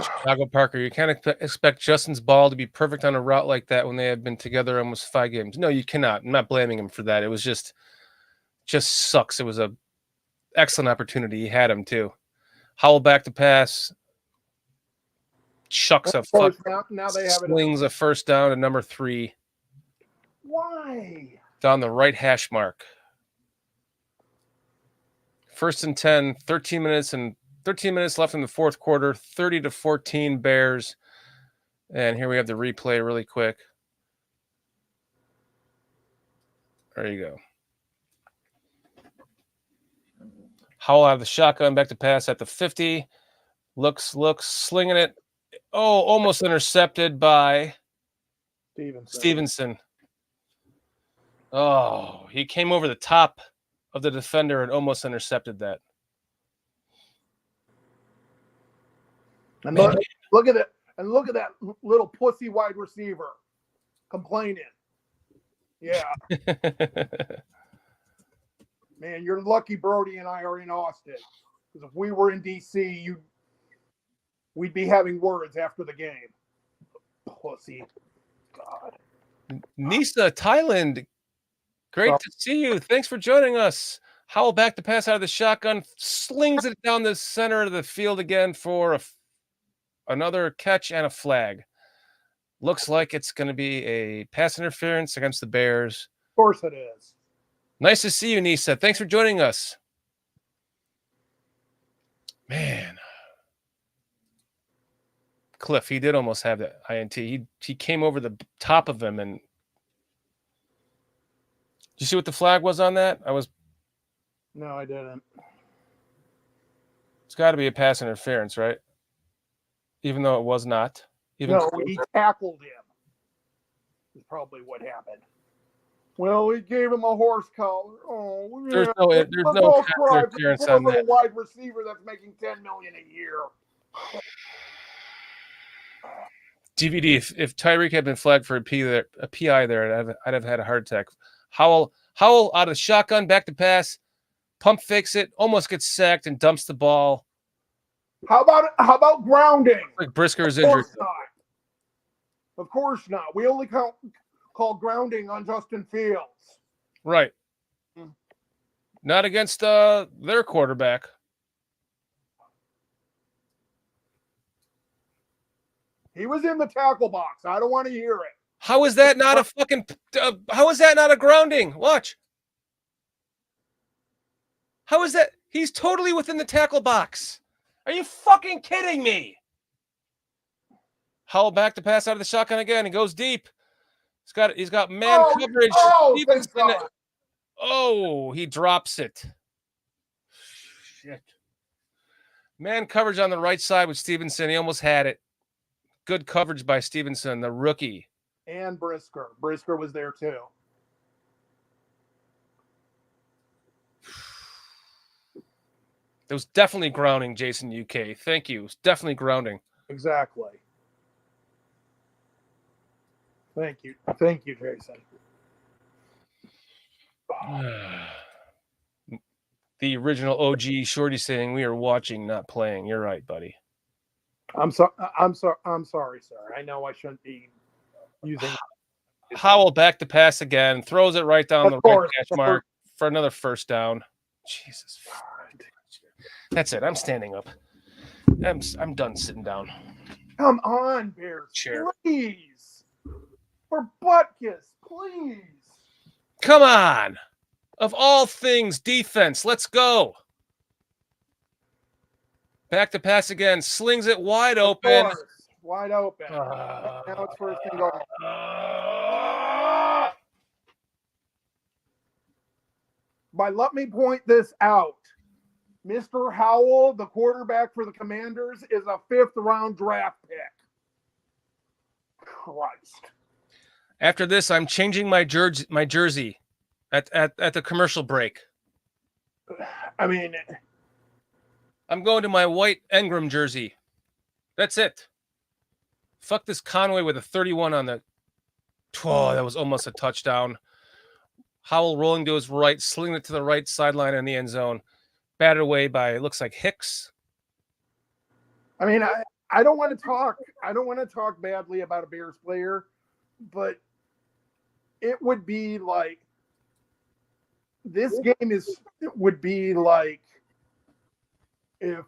Chicago Parker, you can't expect Justin's ball to be perfect on a route like that when they have been together almost 5 games. No, you cannot. I'm not blaming him for that. It was just sucks. It was a excellent opportunity. He had him too. Howell back to pass. Chucks a fuck. Now they have slings a first down to number 3. Why? Down the right hash mark. 1st and 10, 13 minutes left in the fourth quarter, 30-14 Bears. And here we have the replay really quick. There you go. Howell out of the shotgun, back to pass at the 50. Looks, slinging it. Oh, almost intercepted by Stevenson. Oh, he came over the top of the defender and almost intercepted that. And look at it. And look at that little pussy wide receiver complaining. Yeah. Man, you're lucky Brodie and I are in Austin. Because if we were in DC, we'd be having words after the game. Pussy. God. Nisa, Thailand. Great to see you. Thanks for joining us. Howell back to pass out of the shotgun, slings it down the center of the field again for another catch and a flag. Looks like it's going to be a pass interference against the Bears. Of course it is. Nice to see you, Nisa. Thanks for joining us. Man. Cliff, he did almost have that INT. He came over the top of him. And did you see what the flag was on that? No, I didn't. It's got to be a pass interference, right? Even though it was not. No, he tackled him. Is probably what happened. Well, he gave him a horse collar. Oh, there's no pass interference on that. Wide receiver that's making $10 million a year. DVD. If Tyreek had been flagged for a PI there, I'd have had a heart attack. Howell out of the shotgun, back to pass, pump fakes it, almost gets sacked and dumps the ball. How about grounding? Like Brisker is injured. Of course not. We only call grounding on Justin Fields. Right. Not against their quarterback. He was in the tackle box. I don't want to hear it. How is that not a fucking? How is that not a grounding? Watch. How is that? He's totally within the tackle box. Are you fucking kidding me? Howell back to pass out of the shotgun again. He goes deep. He's got man coverage. He drops it. Shit. Man coverage on the right side with Stevenson. He almost had it. Good coverage by Stevenson, the rookie. And Brisker. Brisker was there too. It was definitely grounding, Jason UK. Thank you. It was definitely grounding. Exactly. Thank you. Thank you, Jason. The original OG Shorty saying we are watching, not playing. You're right, buddy. I'm sorry, sir. I know I shouldn't be using. Howell back to pass again, throws it right down the right catch mark for another first down. Jesus. That's it. I'm standing up. I'm done sitting down. Come on, Bears. Chair. Please. For Butkus, please. Come on. Of all things, defense. Let's go. Back to pass again. Slings it wide open. Wide open. Now it's first and goal. But let me point this out. Mr. Howell, the quarterback for the Commanders, is a 5th-round draft pick. Christ. After this, I'm changing my jersey at the commercial break. I mean, I'm going to my white Engram jersey. That's it. Fuck this Conway with a 31 on the. Oh, that was almost a touchdown. Howell rolling to his right, slinging it to the right sideline in the end zone. Batted away by, it looks like Hicks. I mean, I don't want to talk. I don't want to talk badly about a Bears player, but it would be like this game would be like if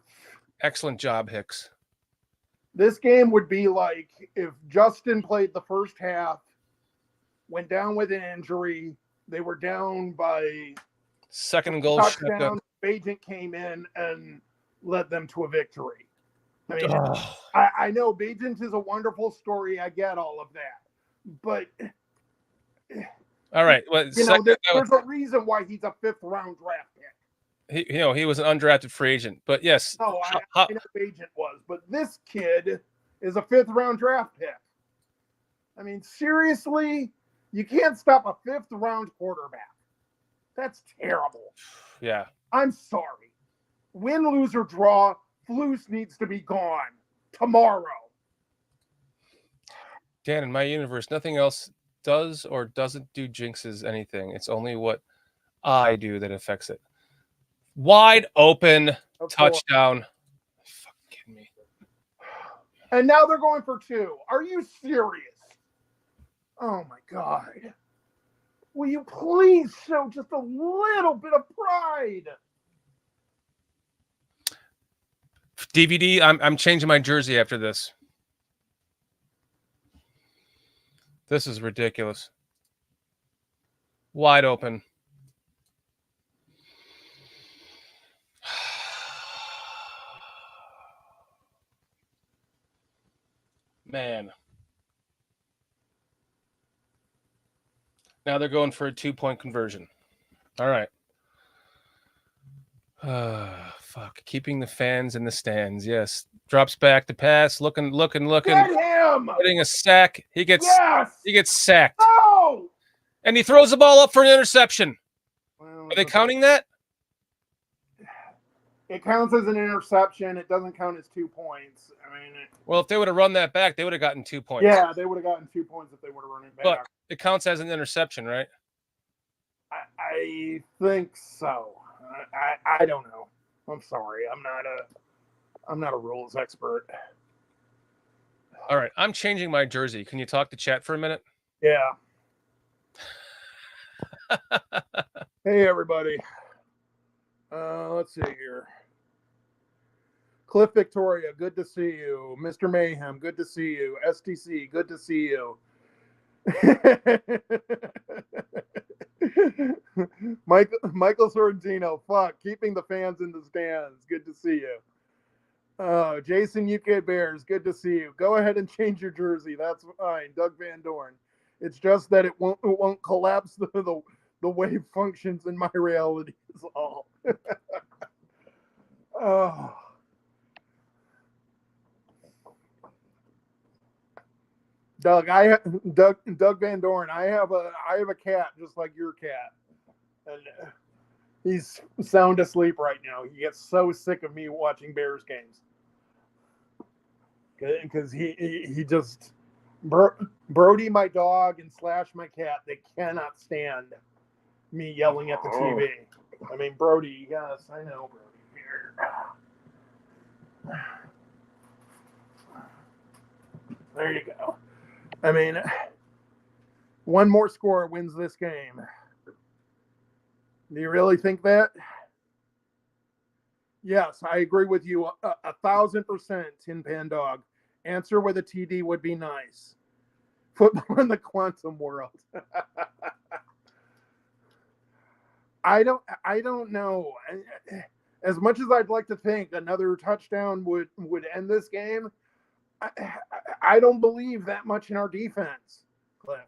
Excellent job, Hicks. this game would be like if Justin played the first half, went down with an injury, they were down by Second and goal. touchdown. Agent came in and led them to a victory. I mean, Oh. I know Bajent is a wonderful story. I get all of that, but All right. Well, there's a reason why he's a 5th-round draft pick. He was an undrafted free agent, but yes. No, I know Bajent was, but this kid is a 5th-round draft pick. I mean, seriously, you can't stop a 5th-round quarterback. That's terrible. Yeah. I'm sorry. Win, lose, or draw, Flus needs to be gone tomorrow. Dan, in my universe, nothing else does or doesn't do jinxes anything. It's only what I do that affects it. Wide open touchdown. Fucking kidding me. And now they're going for 2. Are you serious? Oh my God. Will you please show just a little bit of pride? DVD, I'm changing my jersey after this. This is ridiculous. Wide open. Man. Now they're going for a 2-point conversion. All right. Fuck. Keeping the fans in the stands. Yes. Drops back to pass. Looking. Get him! Getting a sack. He gets sacked. No! And he throws the ball up for an interception. Well, Are they counting that? It counts as an interception. It doesn't count as 2 points. I mean, Well, if they would have run that back, they would have gotten 2 points. yeah, they would have gotten 2 points if they would have run it back. But it counts as an interception, right? I think so. I don't know. I'm sorry. I'm not a rules expert. All right. I'm changing my jersey. Can you talk to chat for a minute? Yeah. Hey, everybody. Let's see here. Cliff Victoria, good to see you. Mr. Mayhem, good to see you. STC, good to see you. Michael Sorrentino, fuck, keeping the fans in the stands. Good to see you. Jason UK Bears, good to see you. Go ahead and change your jersey. That's fine. Doug Van Dorn. It's just that it won't collapse the way it functions in my reality is all. Oh. Doug Van Dorn, I have a cat just like your cat. And he's sound asleep right now. He gets so sick of me watching Bears games. Because he just Brodie, my dog, and Slash, my cat, they cannot stand me yelling at the TV. I mean, Brodie, yes, I know Brodie. There you go. I mean, one more score wins this game. Do you really think that? Yes, I agree with you 1,000%, Tin Pan Dog. Answer with a TD would be nice. Football in the quantum world. I don't know. As much as I'd like to think another touchdown would end this game, I don't believe that much in our defense, Cliff.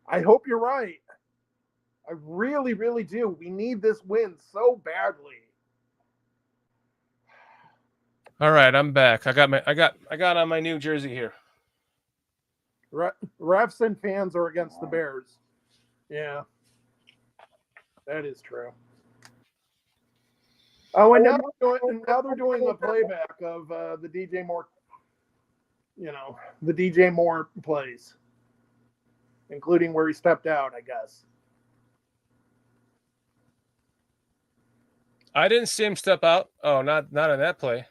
I hope you're right. I really, really do. We need this win so badly. All right, I'm back. I got on my new jersey here. Refs and fans are against the Bears. Yeah, that is true. Oh, and now they're doing a playback of the DJ Moore. The DJ Moore plays, including where he stepped out, I guess. I didn't see him step out. Oh, not on that play.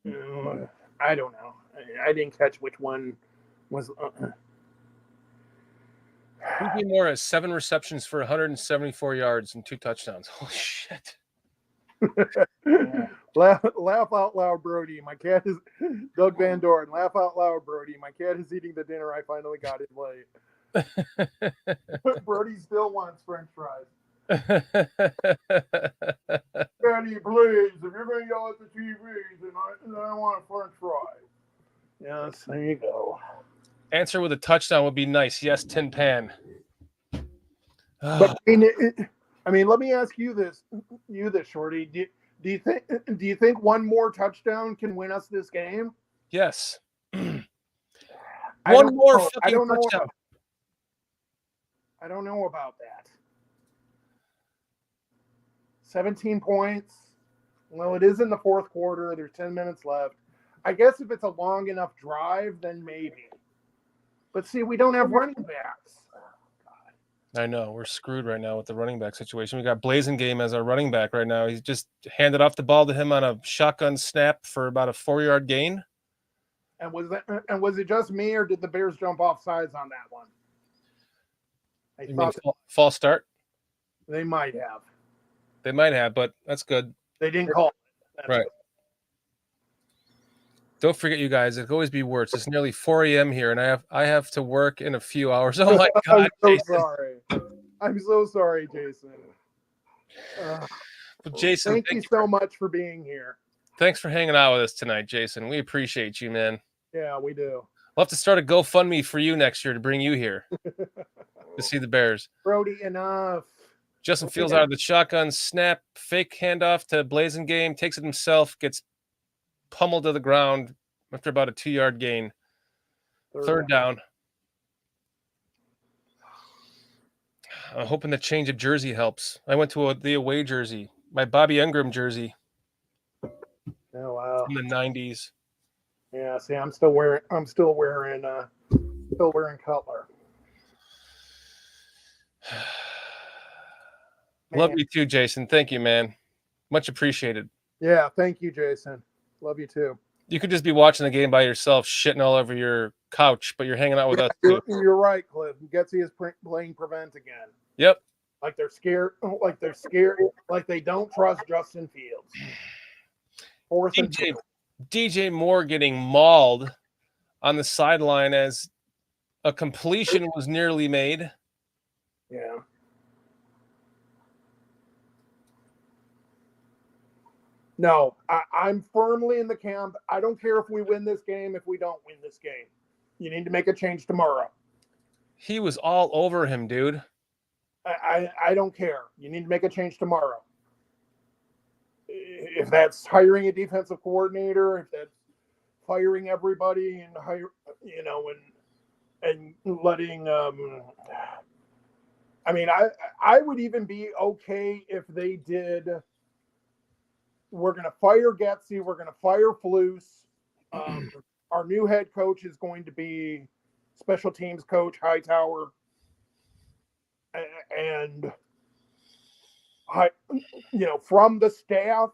I don't know. I didn't catch which one was. DJ Moore has 7 receptions for 174 yards and 2 touchdowns. Holy shit. laugh out loud, Brodie. My cat is Doug Van Dorn. Laugh out loud, Brodie. My cat is eating the dinner I finally got him late. Brodie still wants French fries. Daddy, please, if you're going to yell at the TV, then I want a French fry. Yes, there you go. Answer with a touchdown would be nice. Yes, Tin Pan. But I mean, let me ask you this, Shorty. Do you think one more touchdown can win us this game? Yes. One more fucking touchdown. I don't know about that. 17 points. Well, it is in the fourth quarter. There's 10 minutes left. I guess if it's a long enough drive, then maybe. But see, we don't have running backs. I know. We're screwed right now with the running back situation. We got Blasingame as our running back right now. He's just handed off the ball to him on a shotgun snap for about a 4-yard gain. And was it just me, or did the Bears jump off sides on that one? You mean false start? They might have. They might have, but that's good. They didn't call it. Right. Good. Don't forget, you guys, it could always be worse. It's nearly 4 a.m. here, and I have to work in a few hours. Oh, my God. I'm so sorry, Jason. Jason, thank you so much for being here. Thanks for hanging out with us tonight, Jason. We appreciate you, man. Yeah, we do. We'll have to start a GoFundMe for you next year to bring you here to see the Bears. Brodie, enough. Justin Fields out of the shotgun, snap, fake handoff to Blasingame, takes it himself, gets pummeled to the ground after about a 2-yard gain. Third down. I'm hoping the change of jersey helps. I went to the away jersey, my Bobby Ingram jersey. Oh wow! From the 90s. Yeah, see, I'm still wearing Cutler. Love you too, Jason. Thank you, man. Much appreciated. Yeah, thank you, Jason. Love you too. You could just be watching the game by yourself, shitting all over your couch, but you're hanging out with us too. You're right, Cliff. Getsy is playing prevent again. Yep. Like they're scared. Like they don't trust Justin Fields. DJ Moore getting mauled on the sideline as a completion was nearly made. Yeah. No, I'm firmly in the camp. I don't care if we win this game, if we don't win this game. You need to make a change tomorrow. He was all over him, dude. I don't care. You need to make a change tomorrow. If that's hiring a defensive coordinator, if that's firing everybody and and letting I mean, I would even be okay if they did. We're going to fire Getsy. We're going to fire Flus. Our new head coach is going to be special teams coach Hightower. And from the staff,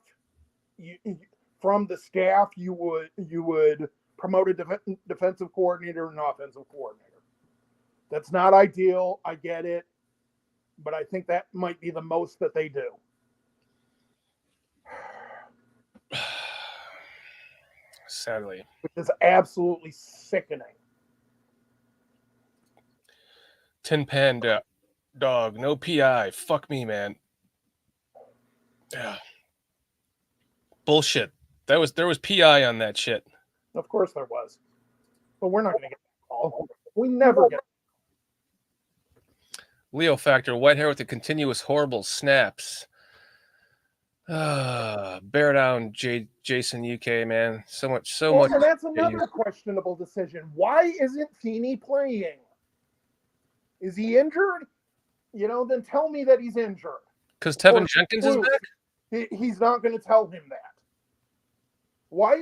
you would promote a defensive coordinator and an offensive coordinator. That's not ideal. I get it, but I think that might be the most that they do. Sadly, which is absolutely sickening. Tin Pan dog, no PI. Fuck me, man. Yeah. Bullshit. There was PI on that shit. Of course there was. But we're not going to get that call. We never get. Leo Factor, white hair with the continuous horrible snaps. Bear down, Jason UK, man. So much. And that's another questionable decision. Why isn't Feeney playing? Is he injured? Then tell me that he's injured. Because Tevin Jenkins is back? He's not going to tell him that. Why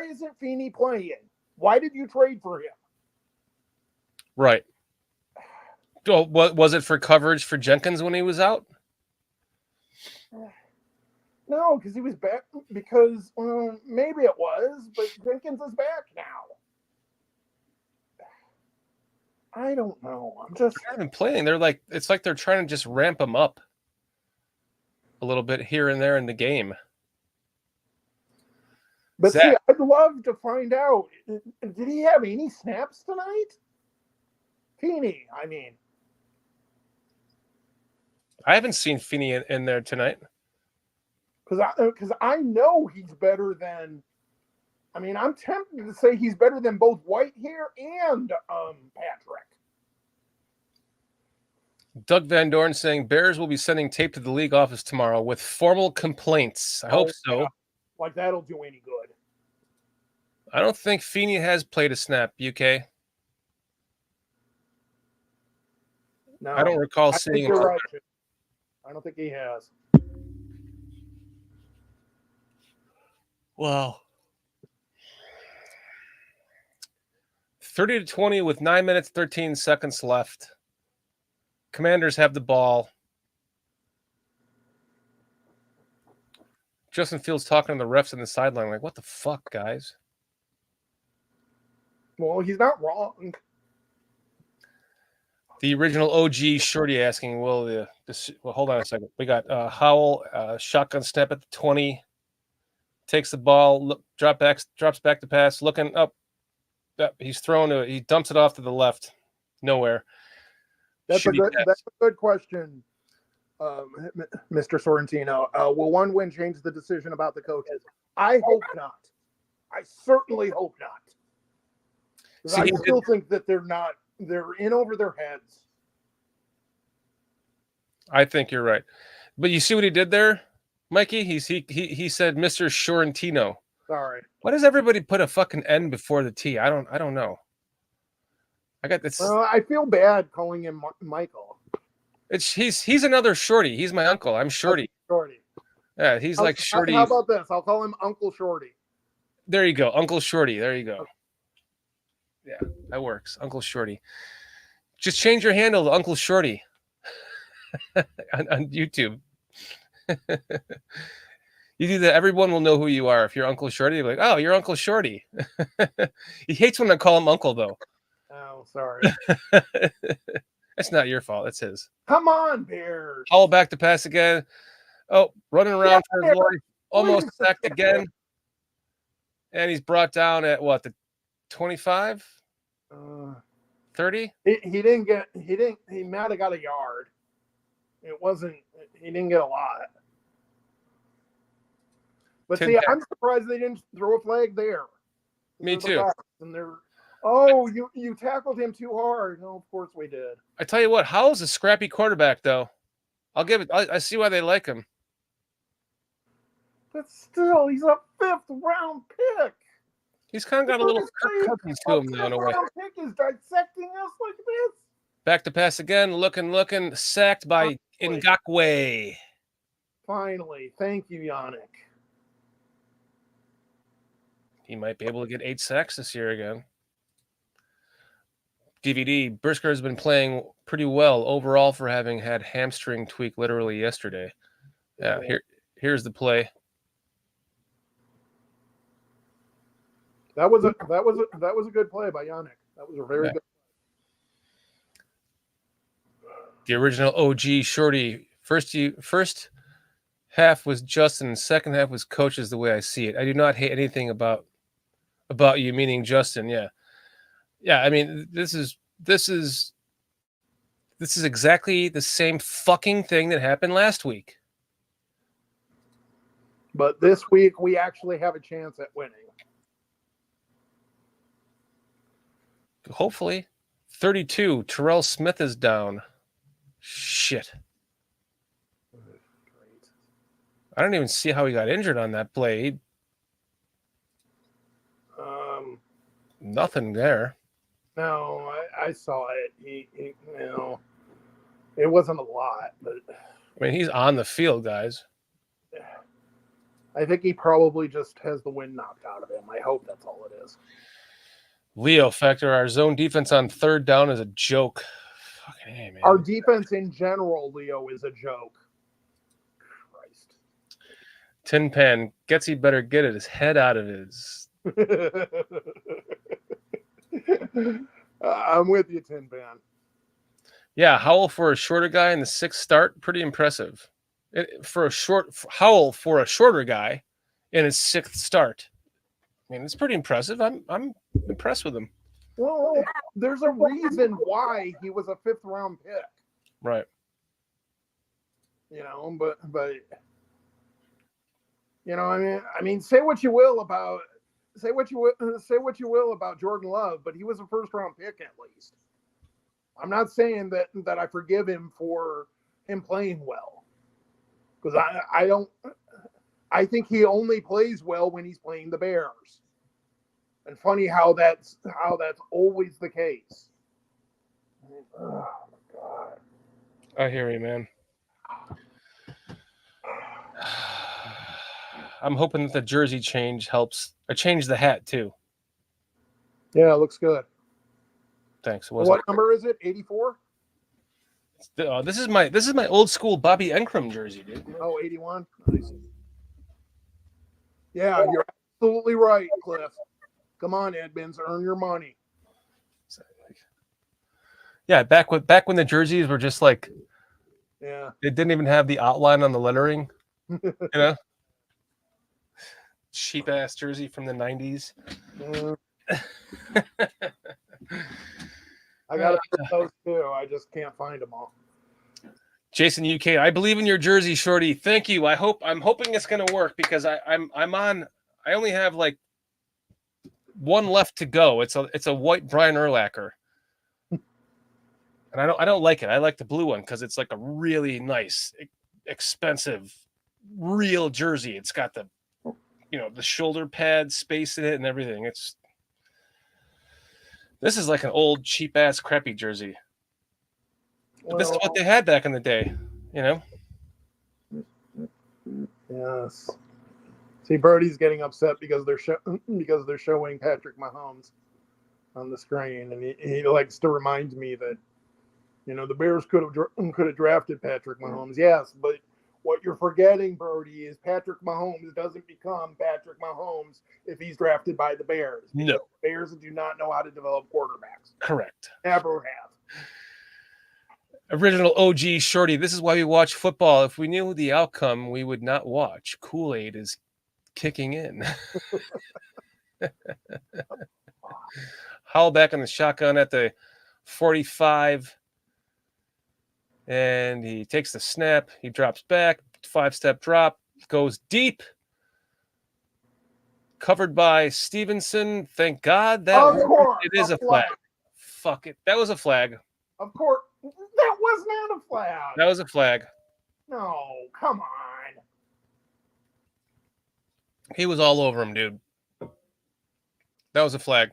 isn't Feeney playing? Why did you trade for him? Right. Was it for coverage for Jenkins when he was out? No, because he was back. Because maybe it was, but Jenkins is back now. I don't know. I'm just They're not even playing. They're like, it's like they're trying to just ramp him up a little bit here and there in the game. But Zach. see, I'd love to find out. Did he have any snaps tonight? Feeney, I mean. I haven't seen Feeney in there tonight. Because I know he's better than. I mean, I'm tempted to say he's better than both White here and Patrick. Doug Van Dorn saying Bears will be sending tape to the league office tomorrow with formal complaints. I hope so. Yeah. Like that'll do any good. I don't think Feeney has played a snap, UK. No, I don't recall I seeing think him. you're right. I don't think he has. Wow. 30-20 with 9 minutes, 13 seconds left. Commanders have the ball. Justin Fields talking to the refs on the sideline like, what the fuck, guys? Well, he's not wrong. The original OG Shorty asking, well, hold on a second. We got Howell, shotgun snap at the 20. Takes the ball, drops back to pass, looking up. He's throwing it. He dumps it off to the left. Nowhere. That's a good question, Mr. Sorrentino. Will one win change the decision about the coaches? I hope not. I certainly hope not. I still think that they're in over their heads. I think you're right. But you see what he did there, Mikey? He said Mr. Sorrentino. Sorry. Why does everybody put a fucking N before the T? I don't know. I got this. I feel bad calling him Michael. He's another Shorty. He's my uncle. I'm Shorty. Shorty. Yeah, he's like Shorty. How about this? I'll call him Uncle Shorty. There you go, Uncle Shorty. There you go. Yeah, that works. Uncle Shorty. Just change your handle to Uncle Shorty on YouTube. You do that, everyone will know who you are. If you're Uncle Shorty, they'll be like, oh, you're Uncle Shorty. He hates when I call him Uncle, though. Oh, sorry. That's not your fault. It's his. Come on, Bears. Howell back to pass again. Oh, running around for his life. Almost sacked again. And he's brought down at what, the 25? 30? He might have got a yard. He didn't get a lot. But see, I'm surprised they didn't throw a flag there. Me too. And you tackled him too hard. No, of course we did. I tell you what, Howell's a scrappy quarterback, though. I'll give it. I see why they like him. But still, he's a 5th round pick. He's kind of got a little Kirk Cousins to him now in a way. Pick is dissecting us like this. Back to pass again, looking, sacked by Ngakwe. Finally, thank you, Yannick. He might be able to get 8 sacks this year again. DVD, Brisker has been playing pretty well overall for having had hamstring tweak literally yesterday. Yeah, here's the play. That was a good play by Yannick. That was a very good. The original OG Shorty. First half was Justin, second half was coaches. The way I see it, I do not hate anything about you, meaning Justin. Yeah. I mean, this is exactly the same fucking thing that happened last week. But this week we actually have a chance at winning. Hopefully. 32. Terrell Smith is down. Shit. I don't even see how he got injured on that play. Nothing there. No, I saw it. He it wasn't a lot, but I mean, he's on the field, guys. I think he probably just has the wind knocked out of him. I hope that's all it is. Leo Factor, our zone defense on 3rd down is a joke. Fucking hey, man. Our defense in general, Leo, is a joke. Christ. Tin Pan gets he better get his head out of his. I'm with you, Tin Pan. Yeah, Howell for a shorter guy in the 6th start, pretty impressive. Howell for a shorter guy in his 6th start. I mean, it's pretty impressive. I'm impressed with him. Well, there's a reason why he was a 5th round pick. Right. You know, but you know, I mean, say what you will about Jordan Love, but he was a 1st round pick at least. I'm not saying that I forgive him for him playing well, because I think he only plays well when he's playing the Bears. And funny how that's always the case. Oh my God. I hear you, man. I'm hoping that the jersey change helps. I changed the hat too. Yeah, it looks good. Thanks. What number is it? 84? This is my old school Bobby Enkram jersey, dude. Oh, 81. Nice. Yeah, you're absolutely right, Cliff. Come on, Edmonds, earn your money. Yeah, back when the jerseys were just like, yeah, they didn't even have the outline on the lettering. You know, cheap ass jersey from the 90s. I got those too. I just can't find them all. Jason UK, I believe in your jersey, Shorty. Thank you. I'm hoping it's gonna work, because I'm on. I only have like one left to go. It's a white Brian Urlacher, and I don't like it. I like the blue one because it's like a really nice, expensive, real jersey. It's got the the shoulder pad space in it and everything. This is like an old cheap ass crappy jersey. But this is what they had back in the day, Yes. See, Brodie's getting upset because they're showing Patrick Mahomes on the screen, and he likes to remind me that the Bears could have drafted Patrick Mahomes. Yes, but what you're forgetting, Brodie, is Patrick Mahomes doesn't become Patrick Mahomes if he's drafted by the Bears. No, the Bears do not know how to develop quarterbacks. Correct. Never have. Original OG Shorty. This is why we watch football. If we knew the outcome, we would not watch. Kool-Aid is kicking in. Howell back on the shotgun at the 45. And he takes the snap. He drops back. 5-step drop. Goes deep. Covered by Stevenson. Thank God it is a flag. Fuck it. That was a flag. Of course. That was not a flag. That was a flag. No, come on. He was all over him, dude. That was a flag.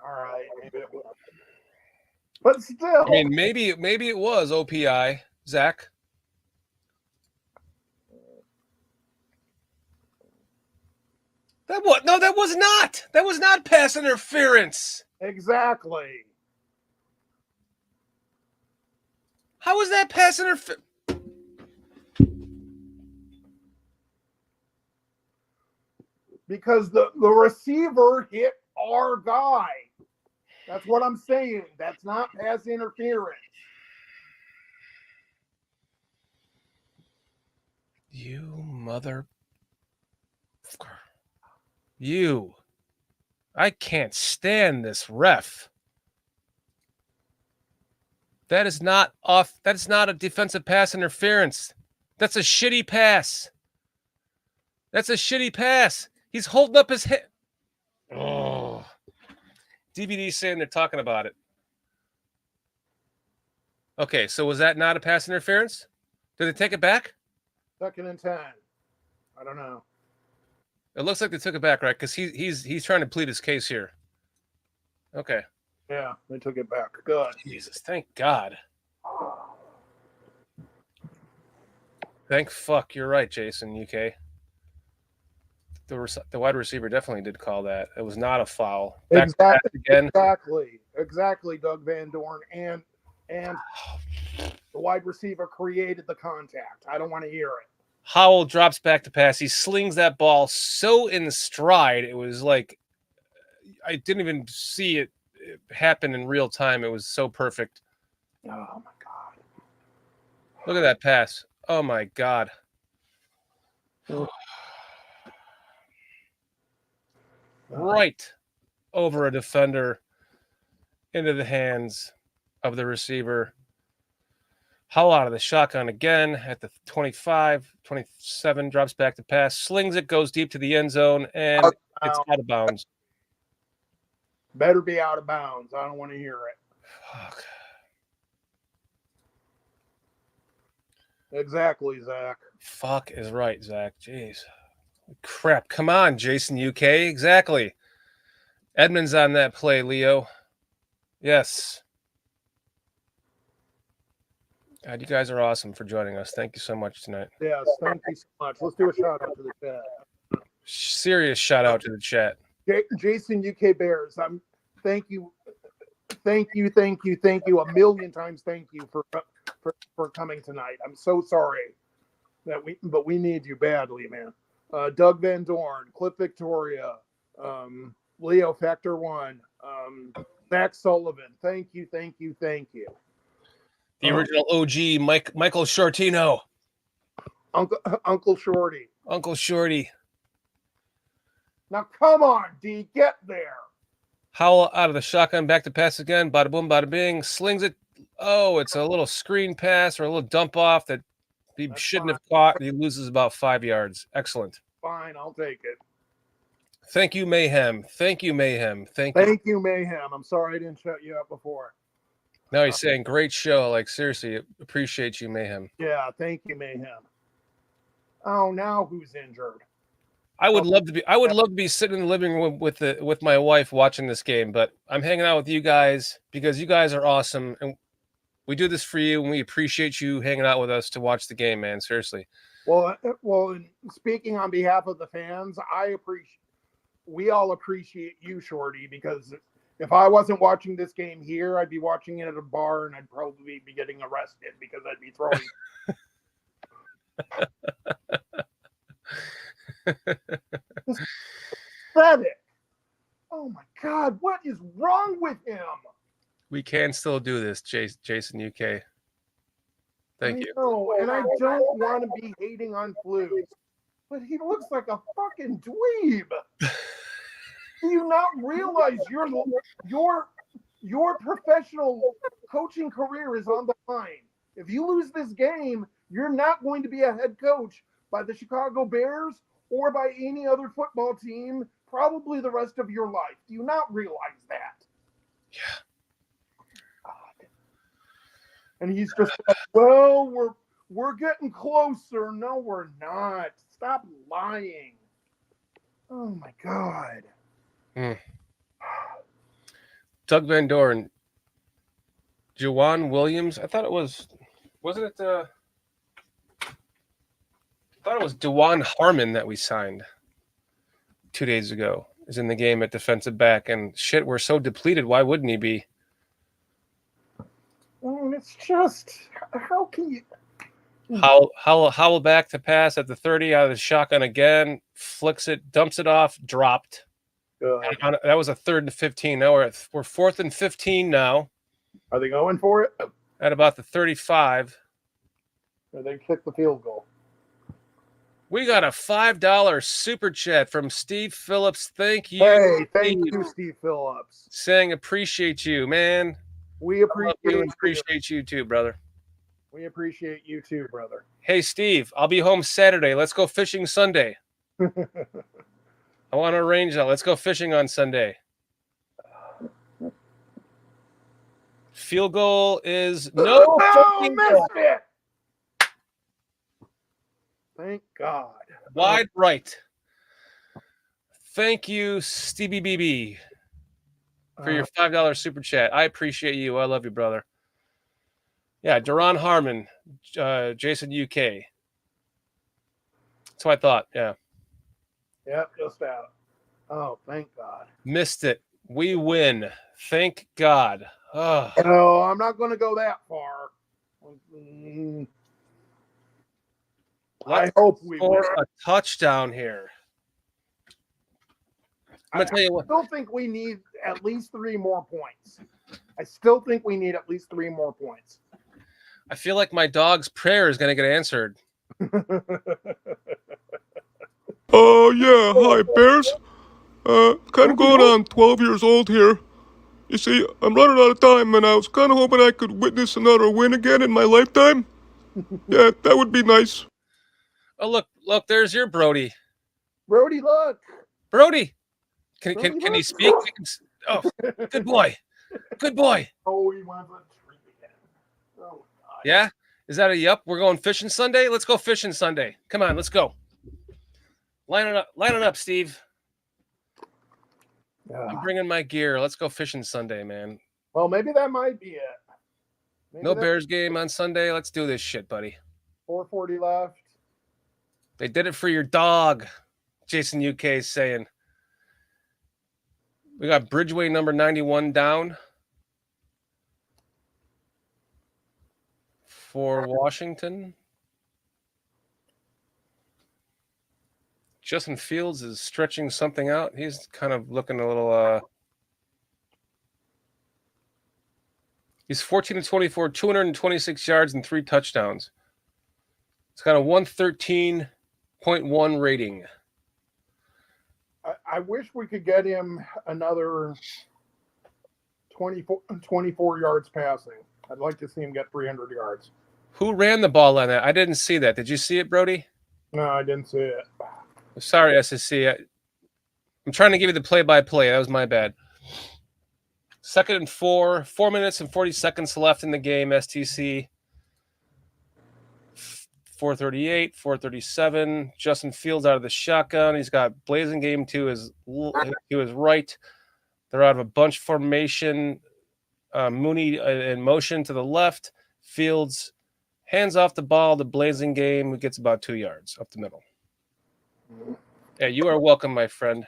All right, maybe it was. But still. I mean, maybe it was OPI, Zach. That was not. That was not pass interference. Exactly. How was that pass interference? Because the receiver hit our guy. That's what I'm saying. That's not pass interference. You mother. You. I can't stand this ref. That is not off. That is not a defensive pass interference. That's a shitty pass. That's a shitty pass. He's holding up his head. Oh. DVD saying they're talking about it. Okay, so was that not a pass interference? Did they take it back? 2nd and 10. I don't know. It looks like they took it back, right? Because he's trying to plead his case here. Okay. Yeah, they took it back. Good. Jesus, thank God. Thank fuck. You're right, Jason, UK. The wide receiver definitely did call that. It was not a foul. Exactly, Doug Van Dorn. And the wide receiver created the contact. I don't want to hear it. Howell drops back to pass. He slings that ball so in stride. It was like I didn't even see it happen in real time. It was so perfect. Oh my God. Look at that pass. Oh my God. Right over a defender into the hands of the receiver. Howell out of the shotgun again at the 25, 27, drops back to pass, slings it, goes deep to the end zone, and it's out of bounds. Better be out of bounds. I don't want to hear it. Fuck. Exactly, Zach. Fuck is right, Zach. Jeez. Crap. Come on, Jason UK. Exactly. Edmonds on that play, Leo. Yes. God, you guys are awesome for joining us. Thank you so much tonight. Yes, thank you so much. Let's do a shout out to the chat. Serious shout out to the chat. Jason UK Bears. Thank you a million times. Thank you for coming tonight. I'm so sorry but we need you badly, man. Doug Van Dorn, Cliff Victoria, Leo Factor One, Zach Sullivan. Thank you. The original OG, Michael Shortino. Uncle Shorty. Uncle Shorty. Now come on, D, get there. Howell out of the shotgun, back to pass again. Bada boom, bada bing. Slings it. Oh, it's a little screen pass or a little dump off that he shouldn't have caught. He loses about 5 yards. Excellent. Fine, I'll take it. Thank you, Mayhem. Thank you, Mayhem. Thank you, Mayhem. I'm sorry I didn't shut you up before. No, he's saying great show. Like, seriously, appreciate you, Mayhem. Yeah, thank you, Mayhem. Oh, now who's injured? I would love to be sitting in the living room with my wife watching this game, but I'm hanging out with you guys because you guys are awesome, and we do this for you, and we appreciate you hanging out with us to watch the game, man. Seriously. Well, speaking on behalf of the fans, we all appreciate you, Shorty, because if I wasn't watching this game here, I'd be watching it at a bar, and I'd probably be getting arrested because I'd be throwing. Pathetic. Oh my God, what is wrong with him? We can still do this, Jason UK. Thank you. No, and I don't want to be hating on Flus, but he looks like a fucking dweeb. Do you not realize your professional coaching career is on the line? If you lose this game, you're not going to be a head coach by the Chicago Bears or by any other football team, probably the rest of your life. Do you not realize that? Yeah. God. And he's just like, well, we're getting closer. No, we're not. Stop lying. Oh my God. Doug Van Dorn. Juwan Williams. I thought it was, wasn't it? I thought it was DeJuan Harmon that we signed 2 days ago. Is in the game at defensive back, and shit, we're so depleted. Why wouldn't he be? Well, it's just, how can you? Howell back to pass at the 30 out of the shotgun again, flicks it, dumps it off, dropped. That was a 3rd and 15. Now we're 4th and 15 now. Are they going for it? At about the 35. Or they kick the field goal. We got a $5 super chat from Steve Phillips. Thank you. Hey, thank you, Steve Phillips. Saying appreciate you, man. We appreciate you too, brother. We appreciate you too, brother. Hey, Steve, I'll be home Saturday. Let's go fishing Sunday. I want to arrange that. Let's go fishing on Sunday. Field goal is no. Missed it. Thank God. Wide right. Thank you, Stevie BB, for your $5 super chat. I appreciate you. I love you, brother. Yeah, Duron Harmon, Jason UK. That's what I thought. Yeah. Yep, just out. Oh, thank God. Missed it. We win. Thank God. Oh. No, I'm not going to go that far. I hope we win. score a touchdown here. I'm gonna tell you I what. still think we need at least 3 more points. I still think we need at least 3 more points. I feel like my dog's prayer is gonna get answered. Oh, yeah. Hi, Bears. Kind of going on 12 years old here. You see, I'm running out of time, and I was kind of hoping I could witness another win again in my lifetime. Yeah, that would be nice. Oh, look, there's your Brodie. Brodie, look. Brodie, can Brodie, he look. speak? Oh, good boy. Good boy. Oh, he wants a treat again. Oh, God. Yeah? Is that a yup? We're going fishing Sunday? Let's go fishing Sunday. Come on, let's go. Line it up, Steve. I'm bringing my gear. Let's go fishing Sunday, man. Well, maybe that might be it. Maybe No Bears game on Sunday. Let's do this shit, buddy. 4:40 left. They did it for your dog, Jason UK is saying. We got Bridgeway number 91 down for Washington. Justin Fields is stretching something out. He's kind of looking a little he's 14 to 24, 226 yards and 3 touchdowns. It's got a 113.1 rating. I wish we could get him another 24 yards passing. I'd like to see him get 300 yards. Who ran the ball on that? I didn't see that. Did you see it, Brodie? No, I didn't see it. Sorry, SSC. I'm trying to give you the play-by-play. That was my bad. 2nd and 4. 4 minutes and 40 seconds left in the game. STC. 438, 437. Justin Fields out of the shotgun. He's got blazing game to his right. They're out of a bunch formation. Mooney in motion to the left. Fields hands off the ball to blazing game. Who gets about 2 yards up the middle. Yeah, you are welcome, my friend.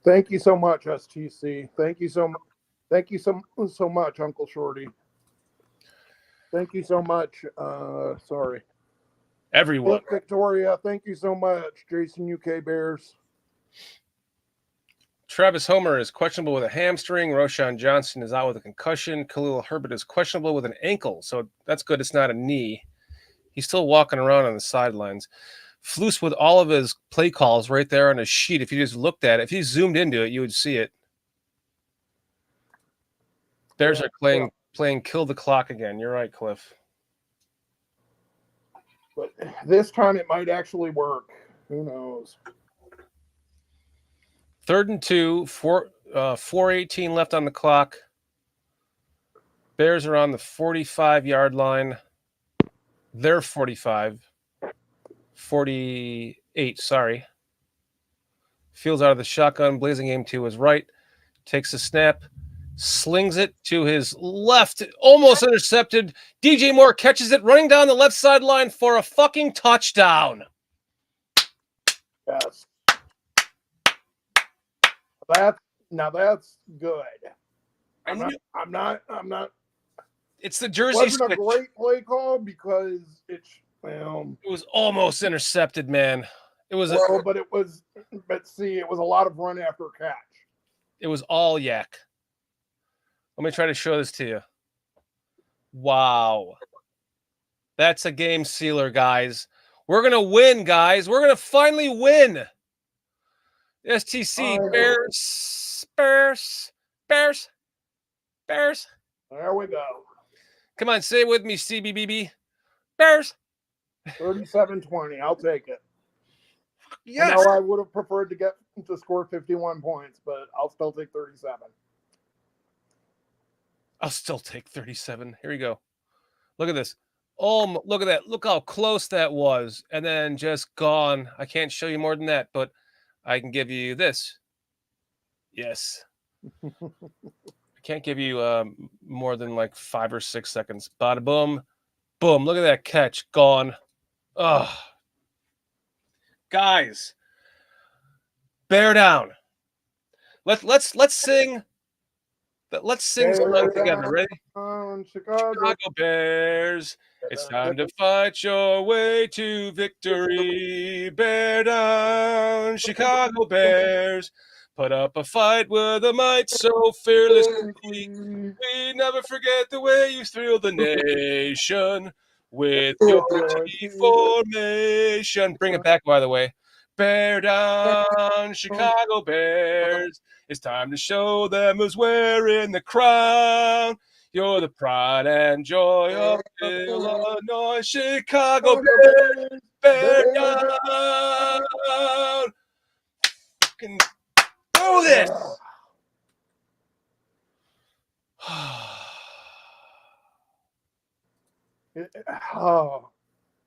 Thank you so much, STC. Thank you so much. Thank you so much, Uncle Shorty. Thank you so much. Sorry. Everyone. Victoria, thank you so much. Jason UK Bears. Travis Homer is questionable with a hamstring. Roshan Johnson is out with a concussion. Khalil Herbert is questionable with an ankle. So that's good. It's not a knee. He's still walking around on the sidelines. Flus with all of his play calls right there on his sheet. If you just looked at it, if you zoomed into it, you would see it. Bears are playing kill the clock again. You're right, Cliff. But this time it might actually work. Who knows? 3rd and 2, 4:18 left on the clock. Bears are on the 45-yard line. They're 48, sorry. Fields out of the shotgun. Blazing game to his right. Takes the snap. Slings it to his left. Almost intercepted. DJ Moore catches it. Running down the left sideline for a fucking touchdown. Yes. That's good. I'm not. It's the It jersey wasn't a switch. great play call because It was almost intercepted, man. It was it was a lot of run after catch. It was all yak. Let me try to show this to you. Wow. That's a game sealer, guys. We're going to win, guys. We're going to finally win. STC, Bears. There we go. Come on, say it with me, CBBB. Bears. 37-20. I'll take it. Yes. I know I would have preferred to score 51 points, but I'll still take 37. I'll still take 37. Here we go. Look at this. Oh, look at that. Look how close that was. And then just gone. I can't show you more than that, but I can give you this. Yes. I can't give you more than like 5 or 6 seconds. Bada boom. Boom. Look at that catch. Gone. Oh. Guys. Bear down. Let's sing Let's sing some Bear together. Ready? down, Chicago. Chicago Bears, it's time to fight your way to victory. Bear down, Chicago Bears. Put up a fight with a might so fearlessly. We never forget the way you thrilled the nation with your T formation. Bring it back, by the way. Bear down, Chicago Bears. It's time to show them who's wearing the crown. You're the pride and joy of Illinois, Chicago Bears. Bear down. Fucking do this. Oh.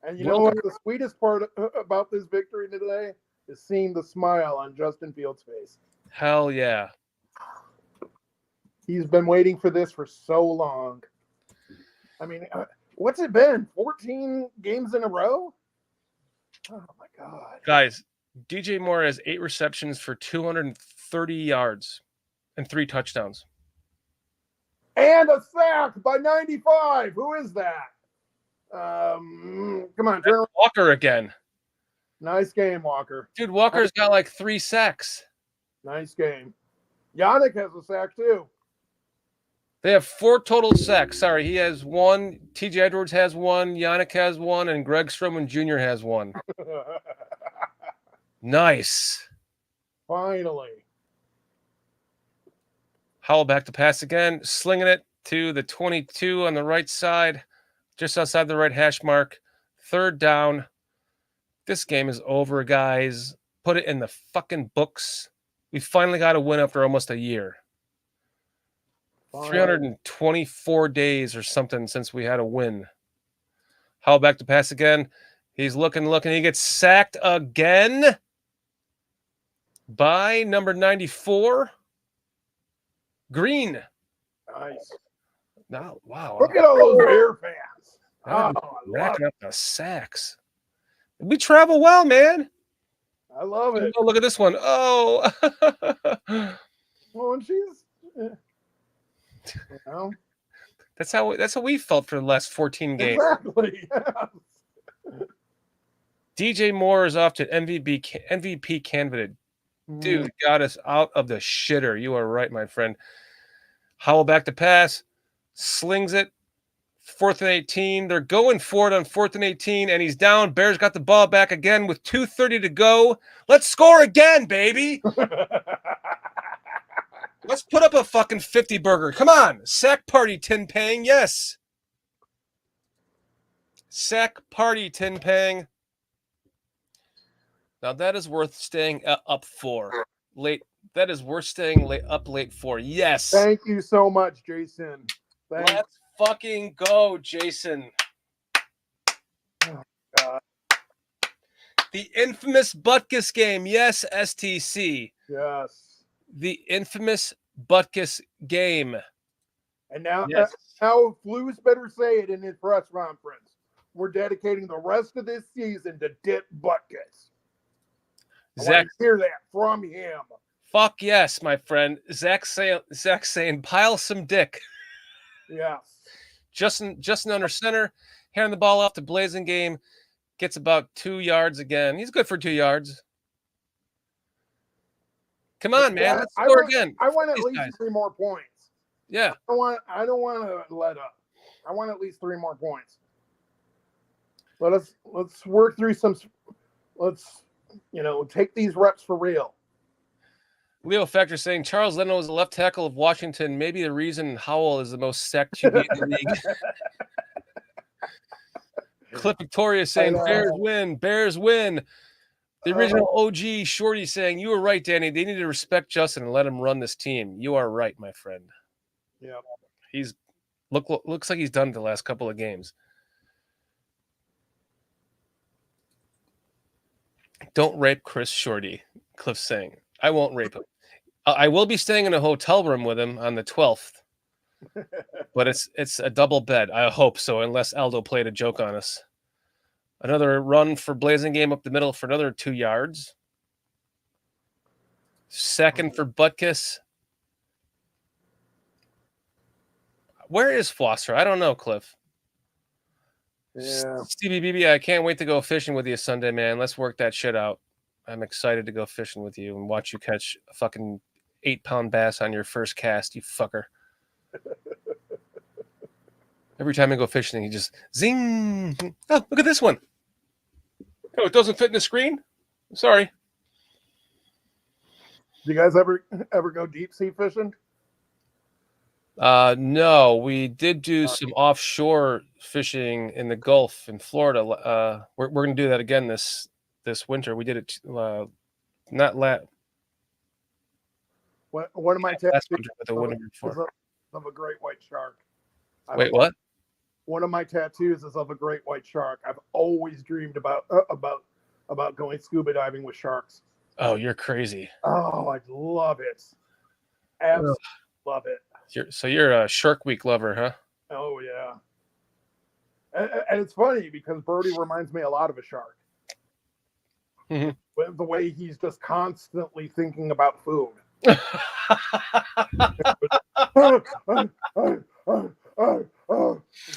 And you know what? The sweetest part about this victory today is seeing the smile on Justin Fields' face. Hell yeah. He's been waiting for this for so long. I mean, what's it been? 14 games in a row? Oh, my God. Guys, DJ Moore has 8 receptions for 230 yards and 3 touchdowns. And a sack by 95. Who is that? Come on, turn. Walker again. Nice game, Walker. Dude, Walker's got like 3 sacks. Nice game. Yannick has a sack, too. They have 4 total sacks. Sorry, he has 1. TJ Edwards has 1. Yannick has 1. And Greg Stroman Jr. has 1. Nice. Finally. Howell back to pass again. Slinging it to the 22 on the right side. Just outside the right hash mark. 3rd down. This game is over, guys. Put it in the fucking books. We finally got a win after almost a year. 324 days or something since we had a win. Howell back to pass again. He's looking. He gets sacked again by number 94. Green. Nice. No, wow. Look at all those Bear fans. I'm Oh, racking up the sacks. We travel well, man. I love it. Oh, look at this one. Oh. Well, and she's, you know. That's how we felt for the last 14 games. Exactly. DJ Moore is off to MVP candidate. Dude, got us out of the shitter. You are right, my friend. Howell back to pass. Slings it. 4th and 18. They're going for it on 4th and 18, and he's down. Bears got the ball back again with 2:30 to go. Let's score again, baby. Let's put up a fucking 50 burger. Come on. Sack party, Tin Pang. Yes. Sack party, Tin Pang. Now that is worth staying up for. That is worth staying up late for. Yes. Thank you so much, Jason. Thanks. Let's fucking go, Jason. Oh, God. The infamous Butkus game. Yes, STC. Yes. The infamous Butkus game. And now, Yes. now Flu's better say it in his press conference. We're dedicating the rest of this season to Dip Butkus. I Zach, want to hear that from him. fuck yes, my friend. Zach saying pile some dick. Yes. Justin under center, handing the ball off to Blazing Game, gets about 2 yards again. He's good for 2 yards. Come on, man. Let's score again. I want at These least guys. 3 more points. Yeah. I don't want to let up. I want at least 3 more points. Let's work through let's take these reps for real. Leo Factor saying Charles Leno is the left tackle of Washington. Maybe the reason Howell is the most sacked QB in the league. Cliff Victoria saying Bears win. Bears win. The original OG Shorty saying you were right, Danny. They need to respect Justin and let him run this team. You are right, my friend. Yeah. He's looks like he's done the last couple of games. Don't rape Chris Shorty, Cliff's saying. I won't rape him. I will be staying in a hotel room with him on the 12th. But it's a double bed. I hope so, unless Aldo played a joke on us. Another run for Blazing Game up the middle for another 2 yards. Second for Butkus. Where is Flosser? I don't know, Cliff. Yeah. Stevie BB, I can't wait to go fishing with you Sunday, man. Let's work that shit out. I'm excited to go fishing with you and watch you catch a fucking 8-pound bass on your first cast, you fucker. Every time I go fishing, he just zing. Oh, look at this one. Oh, it doesn't fit in the screen? Sorry. Do you guys ever go deep sea fishing? No, we did do some offshore fishing in the Gulf in Florida. We're going to do that again this winter. We did it not last One of my last tattoos winter, but the winter before. of a great white shark. Wait, what? One of my tattoos is of a great white shark. I've always dreamed about going scuba diving with sharks. Oh, you're crazy. Oh, I love it. Absolutely love it. You're a Shark Week lover, huh? Oh yeah. And it's funny because Brodie reminds me a lot of a shark. Mhm. With the way he's just constantly thinking about food. It's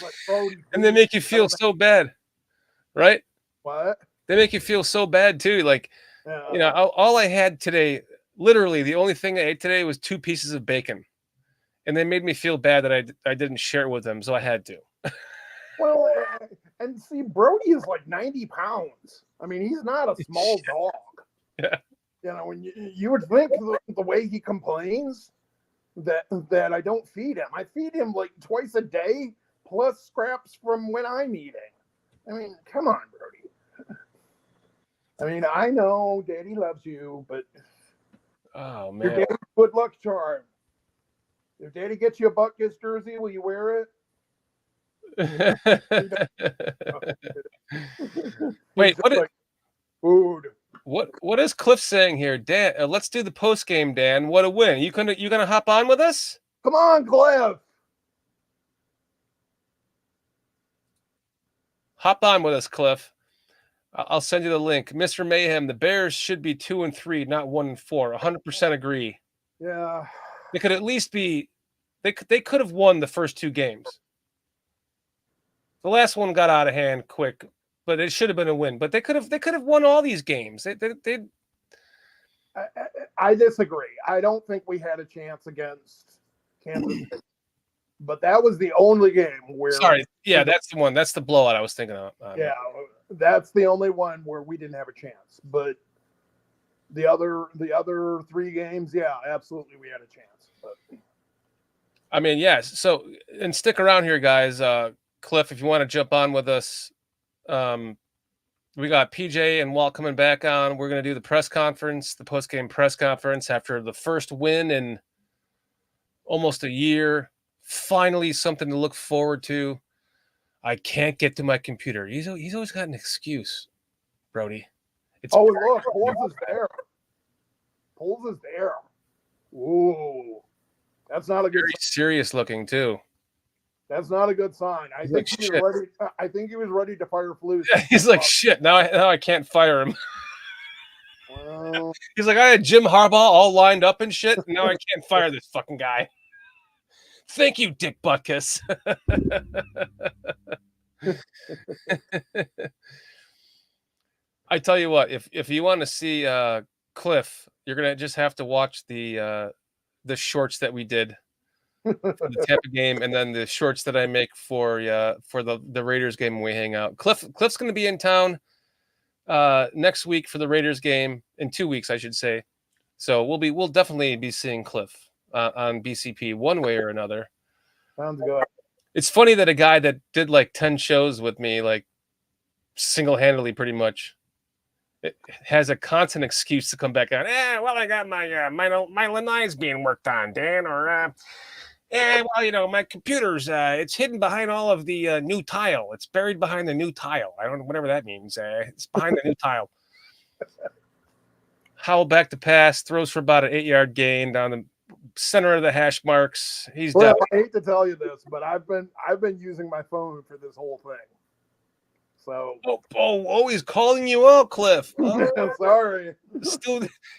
like, Brodie, And they make you feel so bad, right? what? They make you feel so bad too. Like, you know, all I had today, literally the only thing I ate today was 2 pieces of bacon. And they made me feel bad that I didn't share it with them, so I had to. Well, and see, Brodie is like 90 pounds. I mean, he's not a small dog. Yeah. You know, when you would think the way he complains that I don't feed him. I feed him like twice a day, plus scraps from when I'm eating. I mean, come on, Brodie. I mean, I know Daddy loves you, but Oh your man. daddy's good luck charm. If Daddy gets you a Buckets jersey, will you wear it? Wait, He's just food. what is Cliff saying here, Dan? Let's do the post game, Dan. What a win! You gonna hop on with us? Come on, Cliff. Hop on with us, Cliff. I'll send you the link. Mr. Mayhem, the Bears should be 2-3, not 1-4. 100% agree. Yeah. They could at least be. They could have won the first 2 games. The last one got out of hand quick, but it should have been a win. But they could have won all these games. They I disagree. I don't think we had a chance against Kansas City. But that was the only game where. Sorry, yeah, that's the one. That's the blowout I was thinking of. Yeah, that's the only one where we didn't have a chance. But the other 3 games, yeah, absolutely, we had a chance. But I mean, yes. So, and stick around here, guys. Cliff, if you want to jump on with us, we got PJ and Walt coming back on. We're going to do the press conference, the post-game press conference after the first win in almost a year. Finally, something to look forward to. I can't get to my computer. He's always got an excuse, Brodie. It's look, Poles is there. Poles is there. Ooh, that's not a good. very serious looking too. That's not a good sign. I think like, he was ready. I think he was ready to fire Flus. He's like, shit. Now I can't fire him. Well, He's like, I had Jim Harbaugh all lined up and shit. And now I can't fire this fucking guy. Thank you, Dick Butkus. I tell you what, if you want to see Cliff, you're gonna just have to watch the shorts that we did for the Tampa game, and then the shorts that I make for the Raiders game when we hang out. Cliff's gonna be in town next week for the Raiders game, in 2 weeks, I should say. So we'll definitely be seeing Cliff on BCP one way or another. sounds good. It's funny that a guy that did like 10 shows with me, like single-handedly pretty much, it has a constant excuse to come back out. Well, I got my lanai's being worked on, Dan, or well, you know, my computer's it's hidden behind all of the new tile. It's buried behind the new tile. I don't know, whatever that means. It's behind the new tile. Howell back to pass, throws for about an 8-yard gain down the center of the hash marks. He's Well, down. I hate to tell you this, but I've been using my phone for this whole thing. So He's calling you out, Cliff. sorry.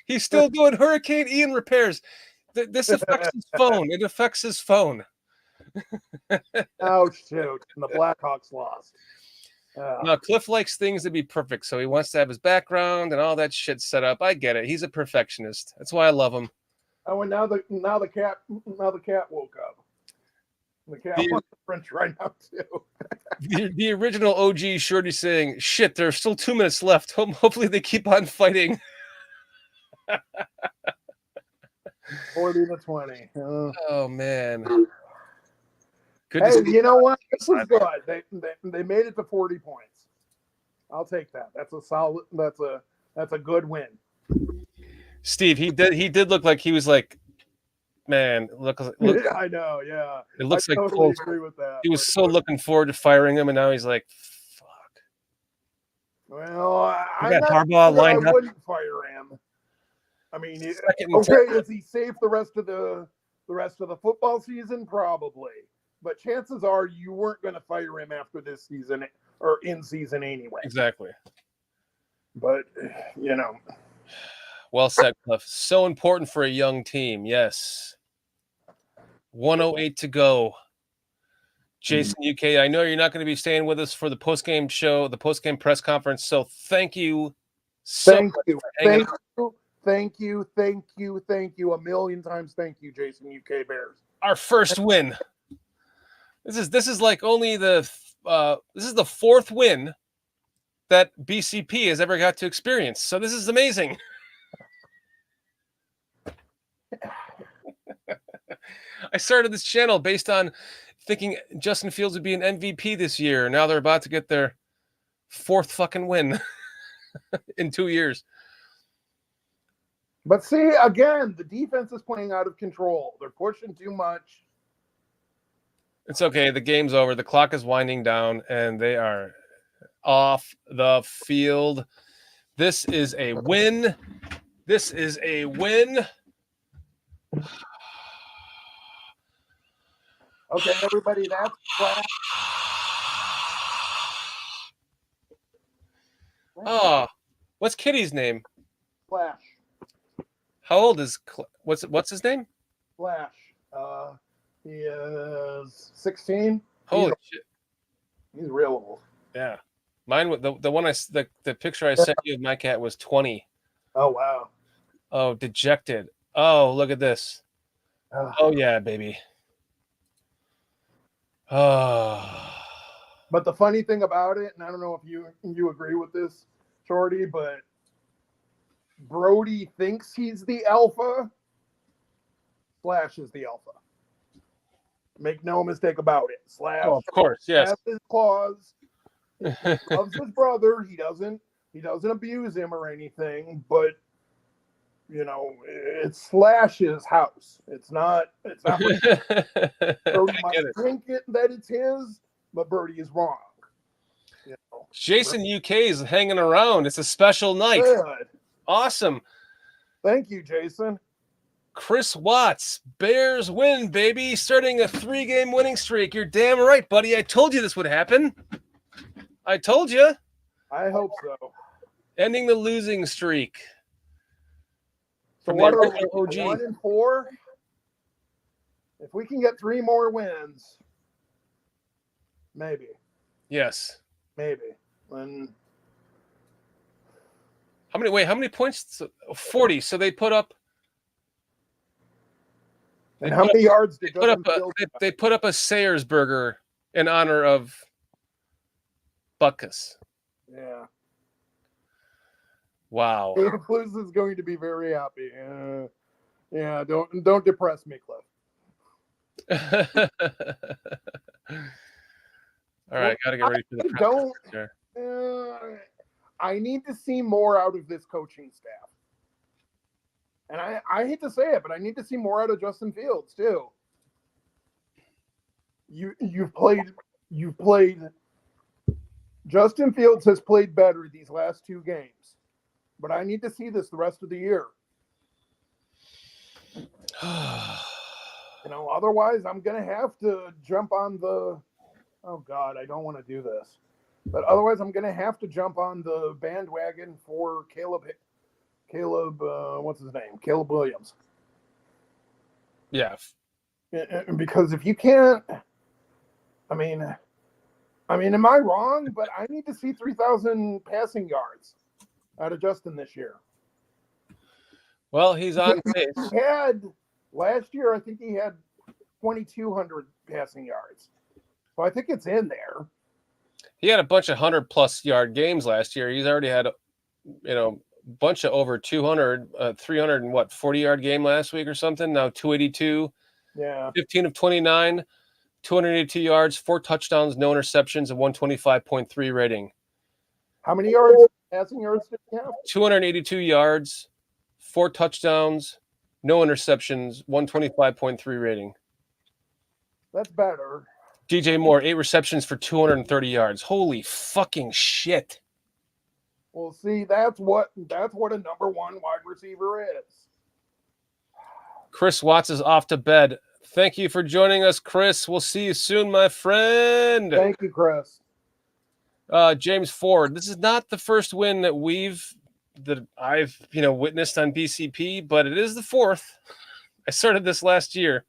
He's still doing Hurricane Ian repairs. This affects his phone. It affects his phone. Oh, shoot. And the Blackhawks lost. No, Cliff likes things to be perfect, so he wants to have his background and all that shit set up. I get it. He's a perfectionist. That's why I love him. Oh, and now the cat woke up. The cat wants the French right now too. The original OG Shorty saying, "Shit, there's still 2 minutes left. Hopefully they keep on fighting." 40-20. Oh man. Good Hey, you know what? This was good. They made it to 40 points. I'll take that. That's a solid. That's a good win. Steve, he did look like he was like, man, look. I know, yeah. It looks I like totally agree with that. He was so looking forward to firing him, and now he's like, fuck. Well, I wouldn't fire him. I mean, okay, is he safe the rest of the football season? Probably. But chances are you weren't going to fire him after this season or in season anyway. Exactly. But, Well said, Cliff. So important for a young team. Yes. 108 to go. Jason UK, I know you're not going to be staying with us for the postgame show, the postgame press conference. So thank you Thank you a million times. Thank you, Jason UK Bears. Our first win. This is like only this is the 4th win that BCP has ever got to experience. So this is amazing. I started this channel based on thinking Justin Fields would be an MVP this year. Now they're about to get their 4th fucking win in 2 years. But see, again, the defense is playing out of control. They're pushing too much. It's okay. The game's over. The clock is winding down, and they are off the field. This is a win. This is a win. Okay, everybody, that's Flash. Oh, what's Kitty's name? Flash. How old is what's his name? Flash. He is 16. Holy shit! He's real old. Yeah, mine. The one the picture I sent you of my cat was 20. Oh wow. Oh, dejected. Oh, look at this. Oh yeah, baby. Oh. But the funny thing about it, and I don't know if you agree with this, Shorty, but Brodie thinks he's the alpha. Slash is the alpha. Make no mistake about it. Slash, of course, yes. Has his claws. He loves his brother. He doesn't abuse him or anything. But it's Slash's house. It's not. Brodie might think that it's his, but Brodie is wrong. Jason UK is hanging around. It's a special night. Good. Awesome. Thank you, Jason. Chris Watts, Bears win, baby. Starting a 3-game winning streak. You're damn right, buddy. I told you this would happen. I told you. I hope so. Ending the losing streak. So what are we, 1-4? If we can get 3 more wins, maybe. Yes. Maybe. When How many points? 40. So they put up. And how many yards did they put up a Sayers burger in honor of Butkus. Yeah. Wow. Cliff is going to be very happy. Yeah, don't depress me, Cliff. All right, gotta get ready for the press. I need to see more out of this coaching staff. And I hate to say it, but I need to see more out of Justin Fields too. You've played. Justin Fields has played better these last 2 games, but I need to see this the rest of the year. Otherwise I'm gonna have to jump on the. Oh God, I don't want to do this, but otherwise I'm gonna have to jump on the bandwagon for Caleb. What's his name? Caleb Williams. Yeah. Because if you can't, I mean, am I wrong? But I need to see 3,000 passing yards out of Justin this year. Well, he's on pace. He had last year. I think he had 2,200 passing yards. So I think it's in there. He had a bunch of 100+ yard games last year. He's already had, a bunch of over 200, 300 and 40-yard game last week or something. Now 282. Yeah. 15 of 29, 282 yards, 4 touchdowns, no interceptions, a 125.3 rating. How many yards, passing yards did he have? 282 yards, 4 touchdowns, no interceptions, 125.3 rating. That's better. DJ Moore, 8 receptions for 230 yards. Holy fucking shit. Well, see, that's what a number one wide receiver is. Chris Watts is off to bed. Thank you for joining us, Chris. We'll see you soon, my friend. Thank you, Chris. James Ford, this is not the first win that I've witnessed on BCP, but it is the 4th. I started this last year.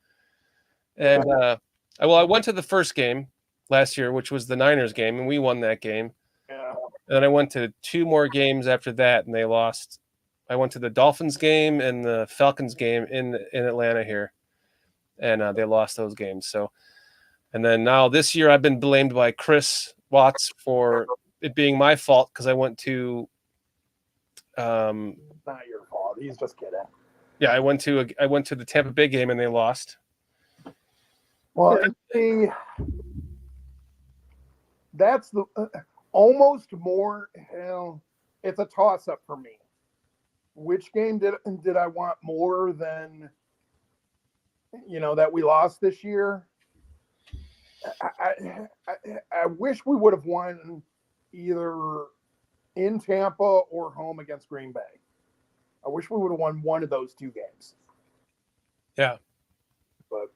And I went to the first game last year, which was the Niners game, and we won that game. Yeah. And then I went to 2 more games after that, and they lost. I went to the Dolphins game and the Falcons game in Atlanta here, and they lost those games. So, and then now this year I've been blamed by Chris Watts for it being my fault because I went to. Not your fault. He's just kidding. Yeah, I went to the Tampa Bay game and they lost. Well, see, that's the almost more. It's a toss-up for me. Which game did I want more than that we lost this year? I wish we would have won either in Tampa or home against Green Bay. I wish we would have won one of those 2 games. Yeah, but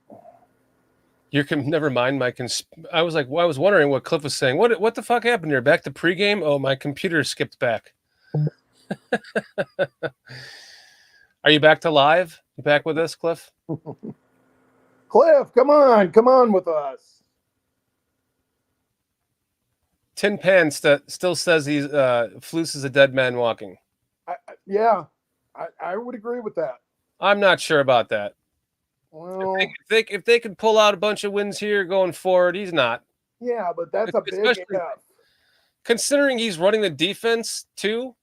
never mind my I was wondering what Cliff was saying. What the fuck happened here? Back to pregame? Oh, my computer skipped back. Are you back to live? You back with us, Cliff? Cliff, come on with us. Tin Pan still says he's Flus is a dead man walking. I would agree with that. I'm not sure about that. Well, if they could pull out a bunch of wins here going forward, he's not. Yeah, but that's a big if. Considering he's running the defense too.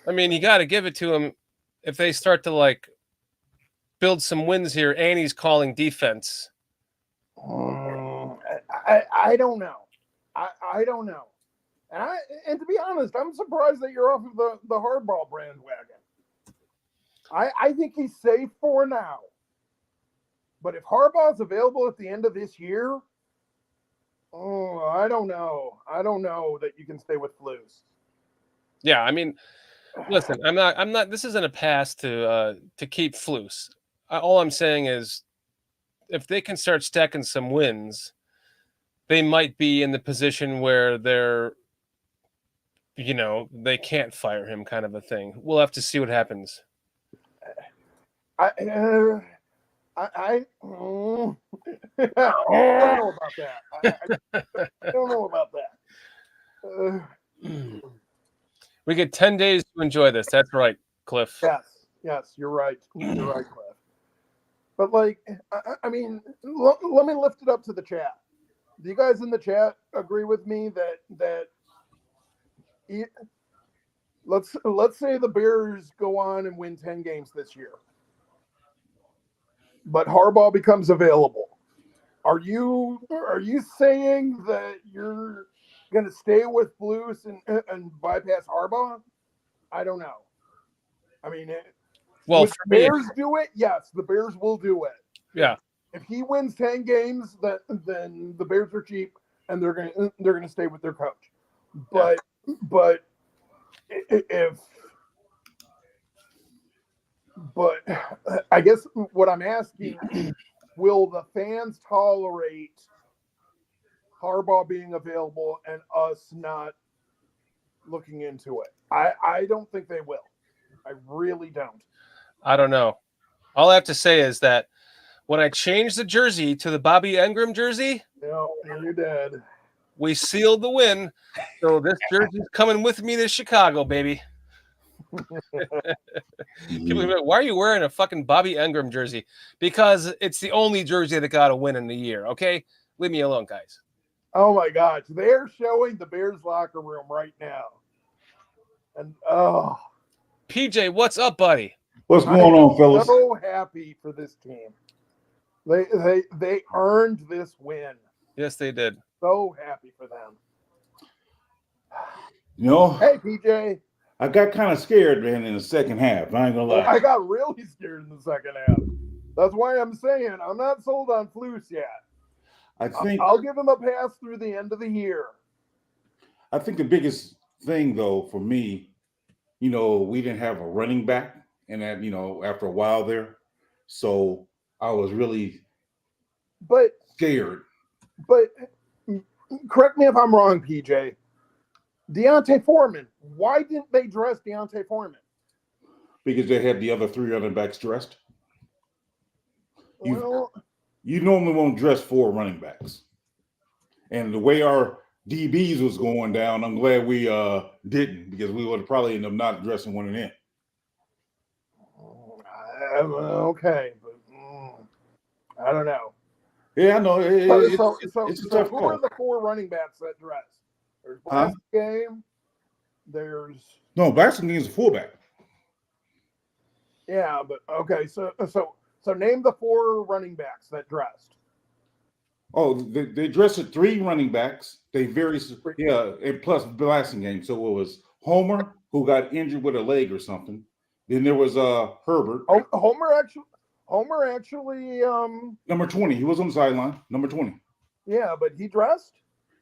I mean, you got to give it to him if they start to build some wins here and he's calling defense. I don't know. I don't know. And to be honest, I'm surprised that you're off of the hardball bandwagon. I think he's safe for now. But if Harbaugh's available at the end of this year, I don't know. I don't know that you can stay with Flus. Yeah, I mean, listen, I'm not. This isn't a pass to keep Flus. All I'm saying is, if they can start stacking some wins, they might be in the position where they're, they can't fire him, kind of a thing. We'll have to see what happens. I don't know about that. I don't know about that. We get 10 days to enjoy this. That's right, Cliff. Yes, you're right. You're right, Cliff. But I mean, let me lift it up to the chat. Do you guys in the chat agree with me that let's say the Bears go on and win 10 games this year, but Harbaugh becomes available? Are you saying that you're going to stay with Flus and bypass Harbaugh? I don't know. I mean, well, if the Bears do it, yes, the Bears will do it. Yeah. If he wins 10 games, then the Bears are cheap and they're gonna stay with their coach. But I guess what I'm asking, will the fans tolerate Harbaugh being available and us not looking into it? I don't think they will. I really don't. I don't know. All I have to say is that when I changed the jersey to the Bobby Engram jersey, Yeah, you did. we sealed the win. So this jersey's coming with me to Chicago, baby. People are like, why are you wearing a fucking Bobby Engram jersey? Because it's the only jersey that got a win in the year. Okay, leave me alone, guys. Oh my gosh, they're showing the Bears locker room right now, and PJ, what's up, buddy? What's going on, fellas? So happy for this team. They earned this win. Yes, they did. So happy for them. You know, Hey, PJ. I got kind of scared, man, in the second half. I ain't gonna lie. I got really scared in the second half. That's why I'm saying I'm not sold on Flus yet. I think I'll give him a pass through the end of the year. I think the biggest thing, though, for me, you know, we didn't have a running back, and that, you know, after a while there, so I was really scared. But correct me if I'm wrong, PJ. Deontay Foreman. Why didn't they dress Deontay Foreman? Because they had the other 3 running backs dressed. Well, You normally won't dress 4 running backs. And the way our DBs was going down, I'm glad we didn't, because we would have probably ended up not dressing one of them. okay, but I don't know. Yeah, I know. It's a tough who call. are the 4 running backs that dress? There's Blasting Game. There's Blasting Game is a fullback. Yeah, but okay, so name the 4 running backs that dressed. Oh, they dressed at 3 running backs. They and plus Blasting Game. So it was Homer, who got injured with a leg or something. Then there was Herbert. Homer actually number 20. He was on the sideline. Number 20. Yeah, but he dressed?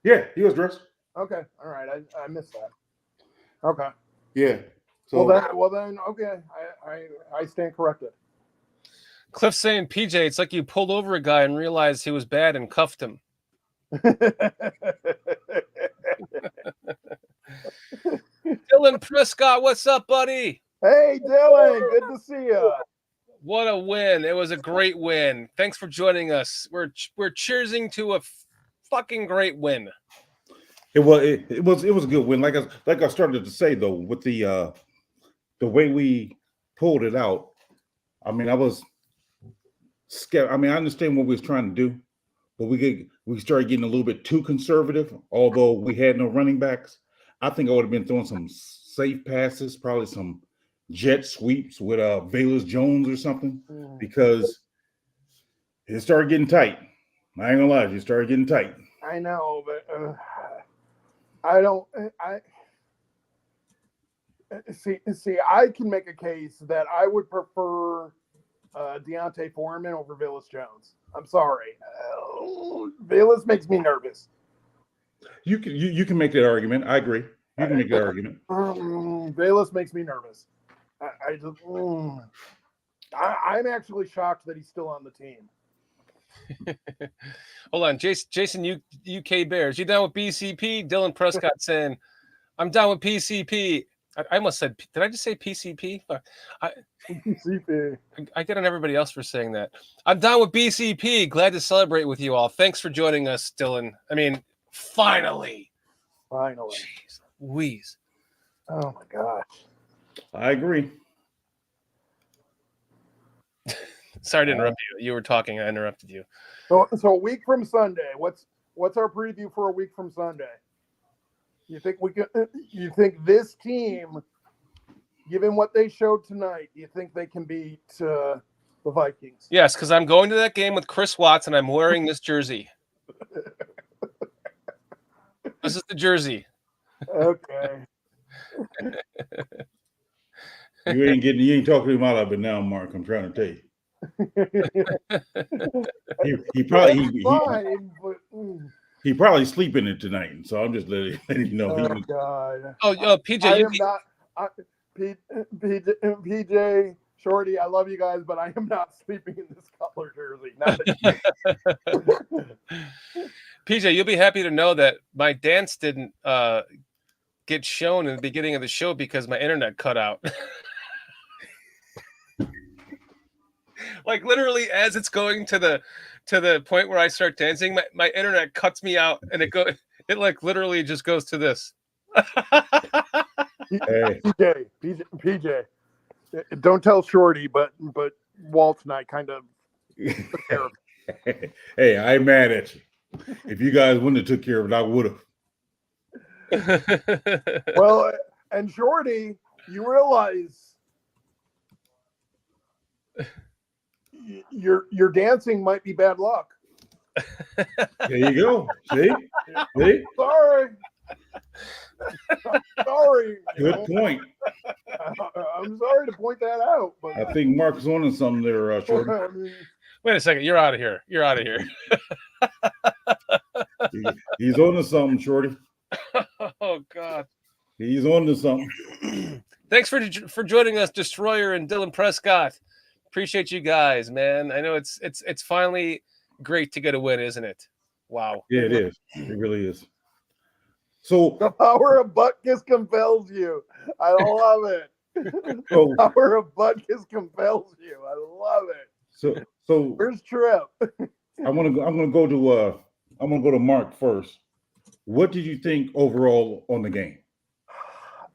Yeah, he was dressed. Okay, all right. I missed that. Okay. Yeah. So Well then, okay. I stand corrected. Cliff's saying, PJ, it's like you pulled over a guy and realized he was bad and cuffed him. Dylan Prescott, what's up, buddy? Hey, Dylan, good to see you. What a win. It was a great win. Thanks for joining us. We're cheersing to a fucking great win. It was a good win. Like I started to say, though, with the way we pulled it out, I mean, I was scared. I mean, I understand what we was trying to do, but we started getting a little bit too conservative. Although we had no running backs, I think I would have been throwing some safe passes, probably some jet sweeps with Valus Jones or something, because it started getting tight. I ain't gonna lie, it started getting tight. I know, but see. I can make a case that I would prefer Deontay Foreman over Valus Jones. I'm sorry, Valus makes me nervous. You can make that argument. I agree. You can make that argument. Valus makes me nervous. I'm actually shocked that he's still on the team. Hold on, Jason, UK Bears. You down with BCP? Dylan Prescott saying, "I'm down with PCP." I almost said, did I just say PCP? PCP. I get on everybody else for saying that. I'm down with BCP. Glad to celebrate with you all. Thanks for joining us, Dylan. I mean, finally. Jeez Louise. Oh my gosh. I agree. Sorry to interrupt you. You were talking. I interrupted you. So a week from Sunday. What's our preview for a week from Sunday? You think this team, given what they showed tonight, do you think they can beat the Vikings? Yes, because I'm going to that game with Chris Watts, and I'm wearing this jersey. This is the jersey. Okay. You ain't talking him out of it now, Mark. I'm trying to tell you. He probably sleeping it tonight, so I'm just letting you know. Oh God. PJ, PJ, Shorty, I love you guys, but I am not sleeping in this color jersey. PJ, you'll be happy to know that my dance didn't get shown in the beginning of the show because my internet cut out. like literally as it's going to the point where I start dancing, my internet cuts me out and it like literally just goes to this. Hey. PJ, don't tell Shorty, but Walt and I kind of took care of it. Hey, I ain't mad at you. If you guys wouldn't have took care of it, I would have. Well, and Shorty, you realize your dancing might be bad luck. There you go. See? Sorry. Sorry. Good point. I'm sorry to point that out, but I think Mark's on to something there, Shorty. Wait a second, you're out of here. You're out of here. He's on to something, Shorty. Oh God. He's on to something. Thanks for joining us, Destroyer and Dylan Prescott. Appreciate you guys, man. I know it's finally great to get a win, isn't it? Wow. Yeah, it is. It really is. So the power of Butkus compels you. I love it. So- The power of Butkus compels you. I love it. so Where's Trip? I'm gonna go to Mark first. What did you think overall on the game?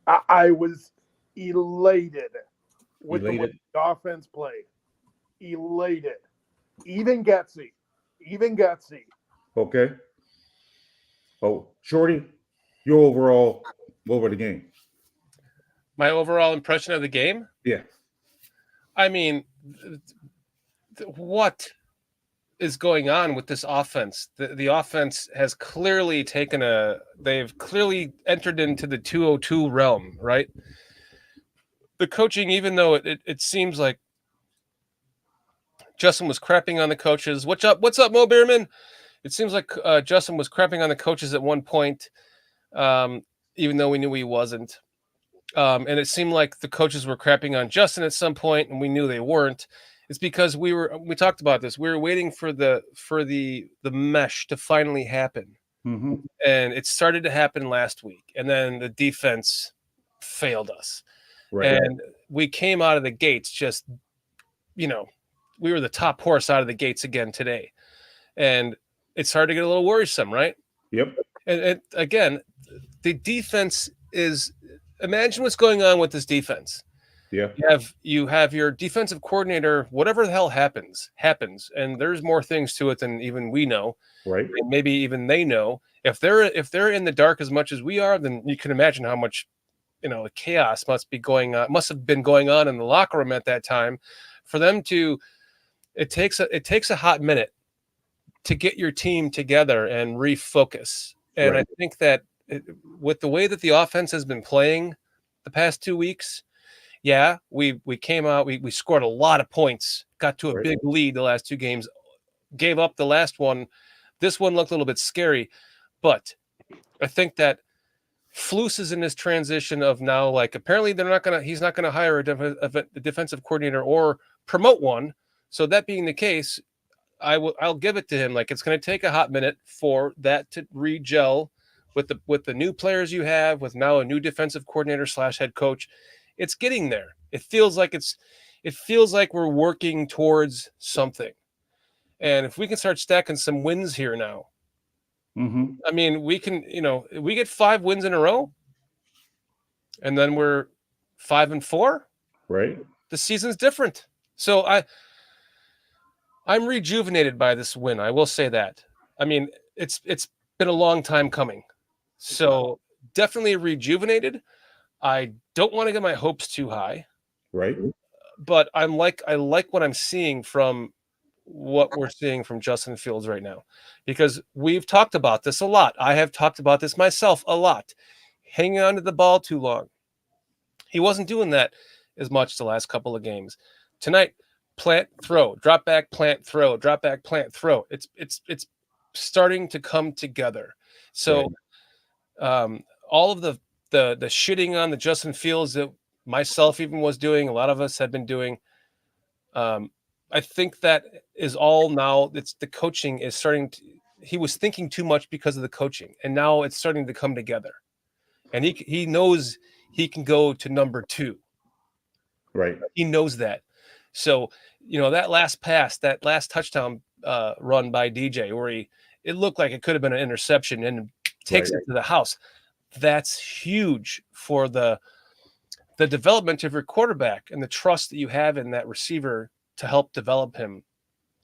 I was elated with the way Elated? the offense played. Elated. Even gutsy. Okay. Oh, Shorty, your overall over the game. My overall impression of the game? Yeah. I mean, what is going on with this offense? The offense has clearly they've clearly entered into the 202 realm, right? The coaching, even though it seems like Justin was crapping on the coaches. What's up, Mo Beerman? It seems like Justin was crapping on the coaches at one point, even though we knew he wasn't. And it seemed like the coaches were crapping on Justin at some point, and we knew they weren't. It's because we talked about this. We were waiting for the mesh to finally happen. Mm-hmm. And it started to happen last week. And then the defense failed us. Right. And we came out of the gates just, we were the top horse out of the gates again today. And it's hard to get a little worrisome, right? Yep. And again, the defense is, imagine what's going on with this defense. Yeah. You have your defensive coordinator, whatever the hell happens. And there's more things to it than even we know. Right. And maybe even they know. If they're in the dark as much as we are, then you can imagine how much, the chaos must have been going on in the locker room at that time. For them to, it takes a hot minute to get your team together and refocus. And Right. I think that with the way that the offense has been playing the past 2 weeks, yeah, we came out, we scored a lot of points, got to a Right. big lead the last 2 games, gave up the last one. This one looked a little bit scary, but I think that Flus is in this transition of now, like, apparently he's not gonna hire a defensive coordinator or promote one. So that being the case, I'll give it to him. Like, it's going to take a hot minute for that to re-gel with the new players you have, with now a new defensive coordinator / head coach. It's getting there. It feels like we're working towards something. And if we can start stacking some wins here now, Mm-hmm. I mean, we can, we get 5 wins in a row, and then we're 5-4. Right. The season's different. So I'm rejuvenated by this win. I will say that. I mean, it's been a long time coming. So definitely rejuvenated. I don't want to get my hopes too high, Right. but I like what I'm seeing from what we're seeing from Justin Fields right now, because we've talked about this a lot. I have talked about this myself a lot. Hanging on to the ball too long. He wasn't doing that as much the last couple of games. Tonight, plant, throw, drop back, plant, throw, drop back, plant, throw. It's starting to come together. So all of the shitting on the Justin Fields that myself even was doing, a lot of us had been doing, I think that is all now. It's the coaching is starting to, he was thinking too much because of the coaching, and now it's starting to come together. And he knows he can go to number 2. Right. He knows that. So, that last pass, that last touchdown run by DJ, where it looked like it could have been an interception and takes it to the house. That's huge for the development of your quarterback and the trust that you have in that receiver to help develop him.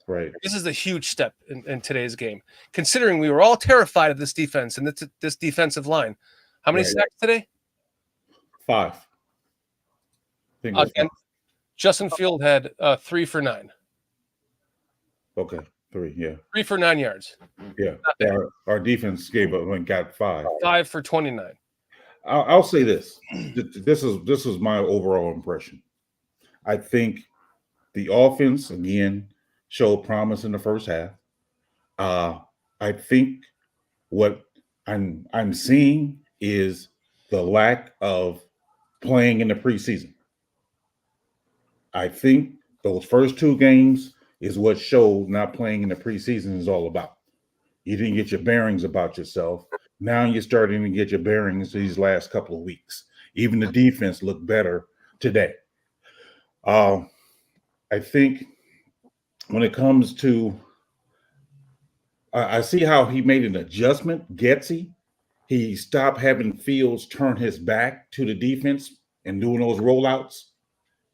Right. This is a huge step in today's game, considering we were all terrified of this defense and this defensive line. How many sacks today? 5. I think it was Again, Justin Field had 3 for 9. Okay, 3, yeah. 3 for 9 yards. Yeah. Our defense got 5. 5 for 29. I'll say this. This is my overall impression. I think the offense, again, showed promise in the first half. I think what I'm seeing is the lack of playing in the preseason. I think those first 2 games is what showed not playing in the preseason is all about. You didn't get your bearings about yourself. Now you're starting to get your bearings these last couple of weeks. Even the defense looked better today. I think when it comes to, I see how he made an adjustment, Getsy. He stopped having Fields turn his back to the defense and doing those rollouts.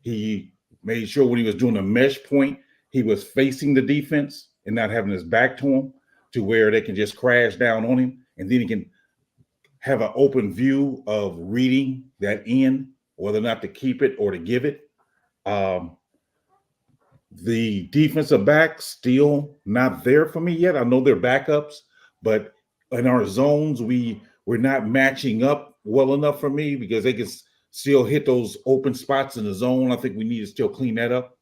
He made sure when he was doing a mesh point, he was facing the defense and not having his back to him to where they can just crash down on him. And then he can have an open view of reading that end, whether or not to keep it or to give it. The defensive backs still not there for me yet. I know they're backups, but in our zones, we're not matching up well enough for me because they can still hit those open spots in the zone. I think we need to still clean that up.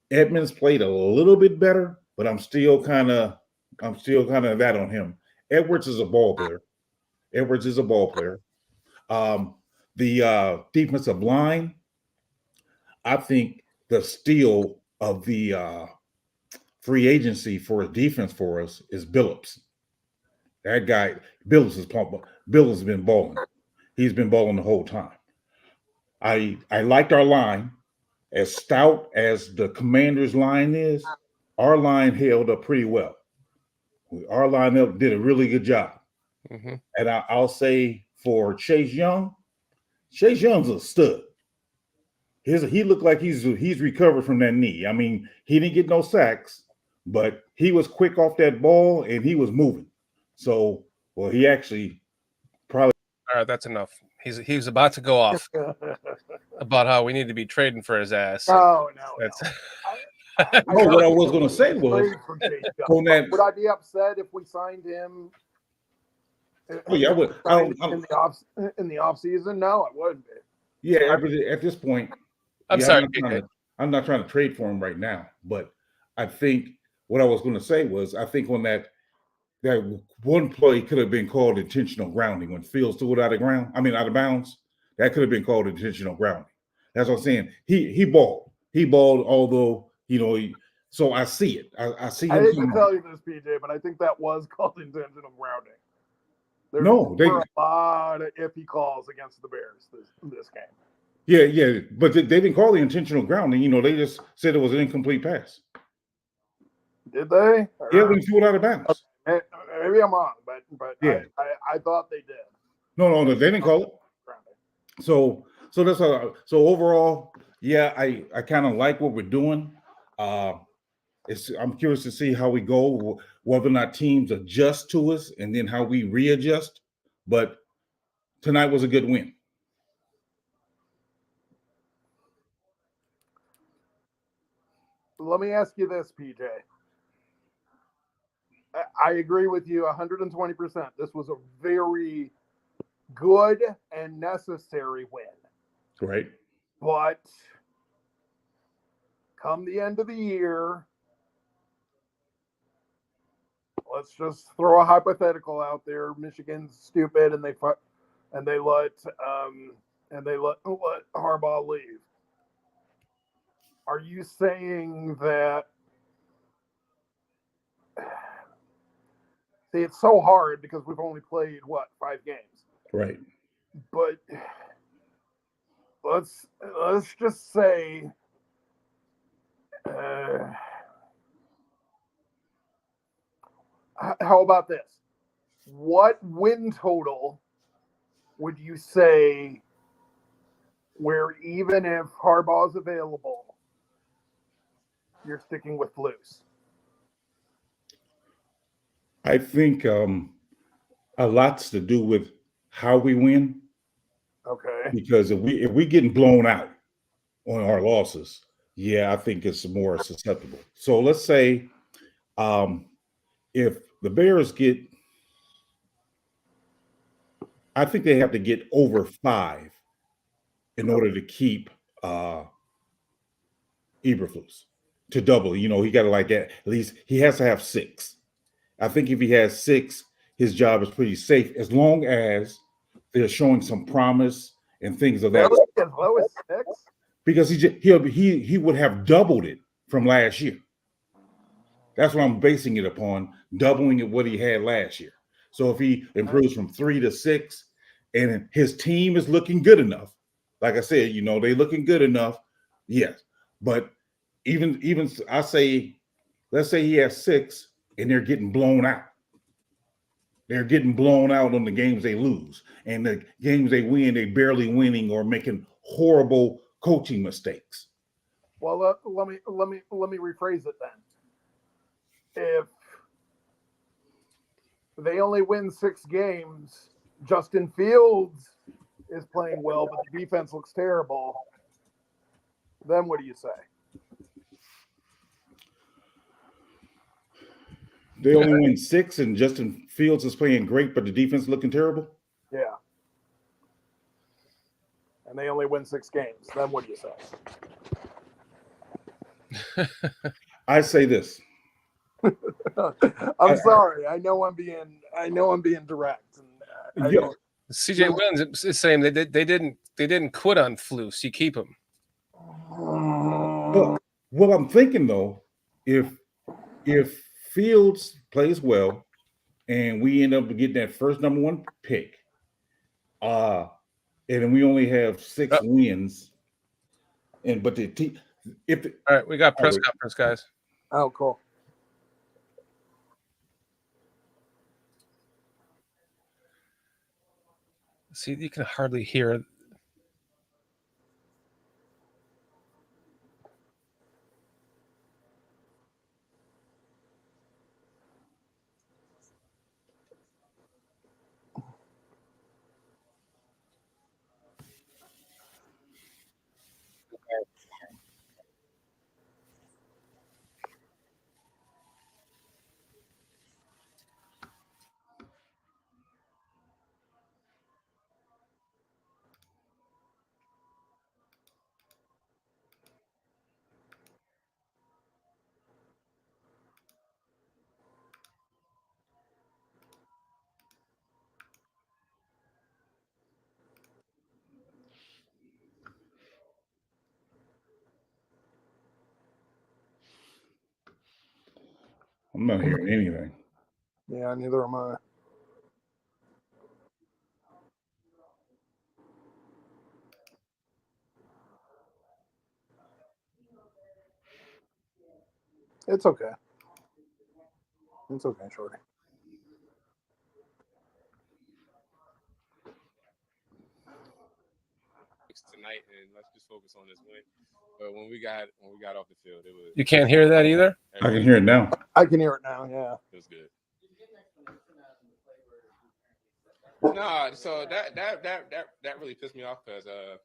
Edmonds played a little bit better, but I'm still kind of that on him. Edwards is a ball player. The defensive line, I think the steal of the free agency for a defense for us is Billups. That guy, Billups has been balling. He's been balling the whole time. I liked our line. As stout as the Commanders' line is, our line held up pretty well. Our lineup did a really good job. Mm-hmm. And I'll say for Chase Young's a stud. He looked like he's recovered from that knee. I mean, he didn't get no sacks, but he was quick off that ball and he was moving. So, he actually probably. All right, that's enough. He was about to go off about how we need to be trading for his ass. No. No, what I was going to say was on that. Would I be upset if we signed him? Oh yeah, I would. In the off season, no, I wouldn't be. Yeah, at this point, I'm sorry. I'm not trying to trade for him right now, but I think what I was going to say was I think on that one play could have been called intentional grounding when Fields threw it out of bounds. That could have been called intentional grounding. That's what I'm saying. He balled. He balled, although so I see it. I see him. I hate to tell you this, PJ, but I think that was called intentional grounding. There were a lot of iffy calls against the Bears this game. Yeah, but they didn't call the intentional grounding. They just said it was an incomplete pass. Did they? Yeah, when he threw it out of bounds. Maybe I'm wrong, but yeah, I thought they did. No, they didn't call it. So that's how. So overall, yeah, I kind of like what we're doing. I'm curious to see how we go, whether or not teams adjust to us, and then how we readjust. But tonight was a good win. Let me ask you this, PJ. I agree with you 120%. This was a very good and necessary win. Right. But come the end of the year, let's just throw a hypothetical out there. Michigan's stupid and they let Harbaugh leave. Are you saying that? See, it's so hard because we've only played 5 games. Right. But let's just say How about this? What win total would you say where even if Harbaugh's available, you're sticking with Flus? I think a lot's to do with how we win. Okay. Because if we getting blown out on our losses, yeah, I think it's more susceptible. So let's say if the Bears get, I think they have to get over 5 in order to keep Eberflus to double. You know, he got to like at least he has to have 6. I think if he has 6, his job is pretty safe as long as they're showing some promise and things of that. Really? As low as 6? Because he would have doubled it from last year. That's what I'm basing it upon, doubling it what he had last year. So if he improves from 3 to 6, and his team is looking good enough, like I said, you know, they looking good enough, yes. But even I say, let's say he has 6 and they're getting blown out. They're getting blown out on the games they lose, and the games they win, they barely winning or making horrible coaching mistakes. Well, let me rephrase it then. If they only win 6 games, Justin Fields is playing well, but the defense looks terrible, then what do you say? They only win 6 and Justin Fields is playing great, but the defense looking terrible? Yeah. And they only win 6 games. Then what do you say? I say this. I'm sorry. I know I'm being direct. And CJ Williams is saying they didn't quit on Flus. You keep him. Well, I'm thinking though, if Fields plays well and we end up getting that first number 1 pick, and then we only have 6 wins, but the team, all right, we got press conference, guys. Oh, cool. See, you can hardly hear. I'm not hearing anything. Yeah, neither am I. It's okay. It's okay, Shorty. Tonight, and let's just focus on this win. But when we got off the field, it was. You can't hear that either? I can hear it now. I can hear it now. Yeah, it was good. No, so that really pissed me off because I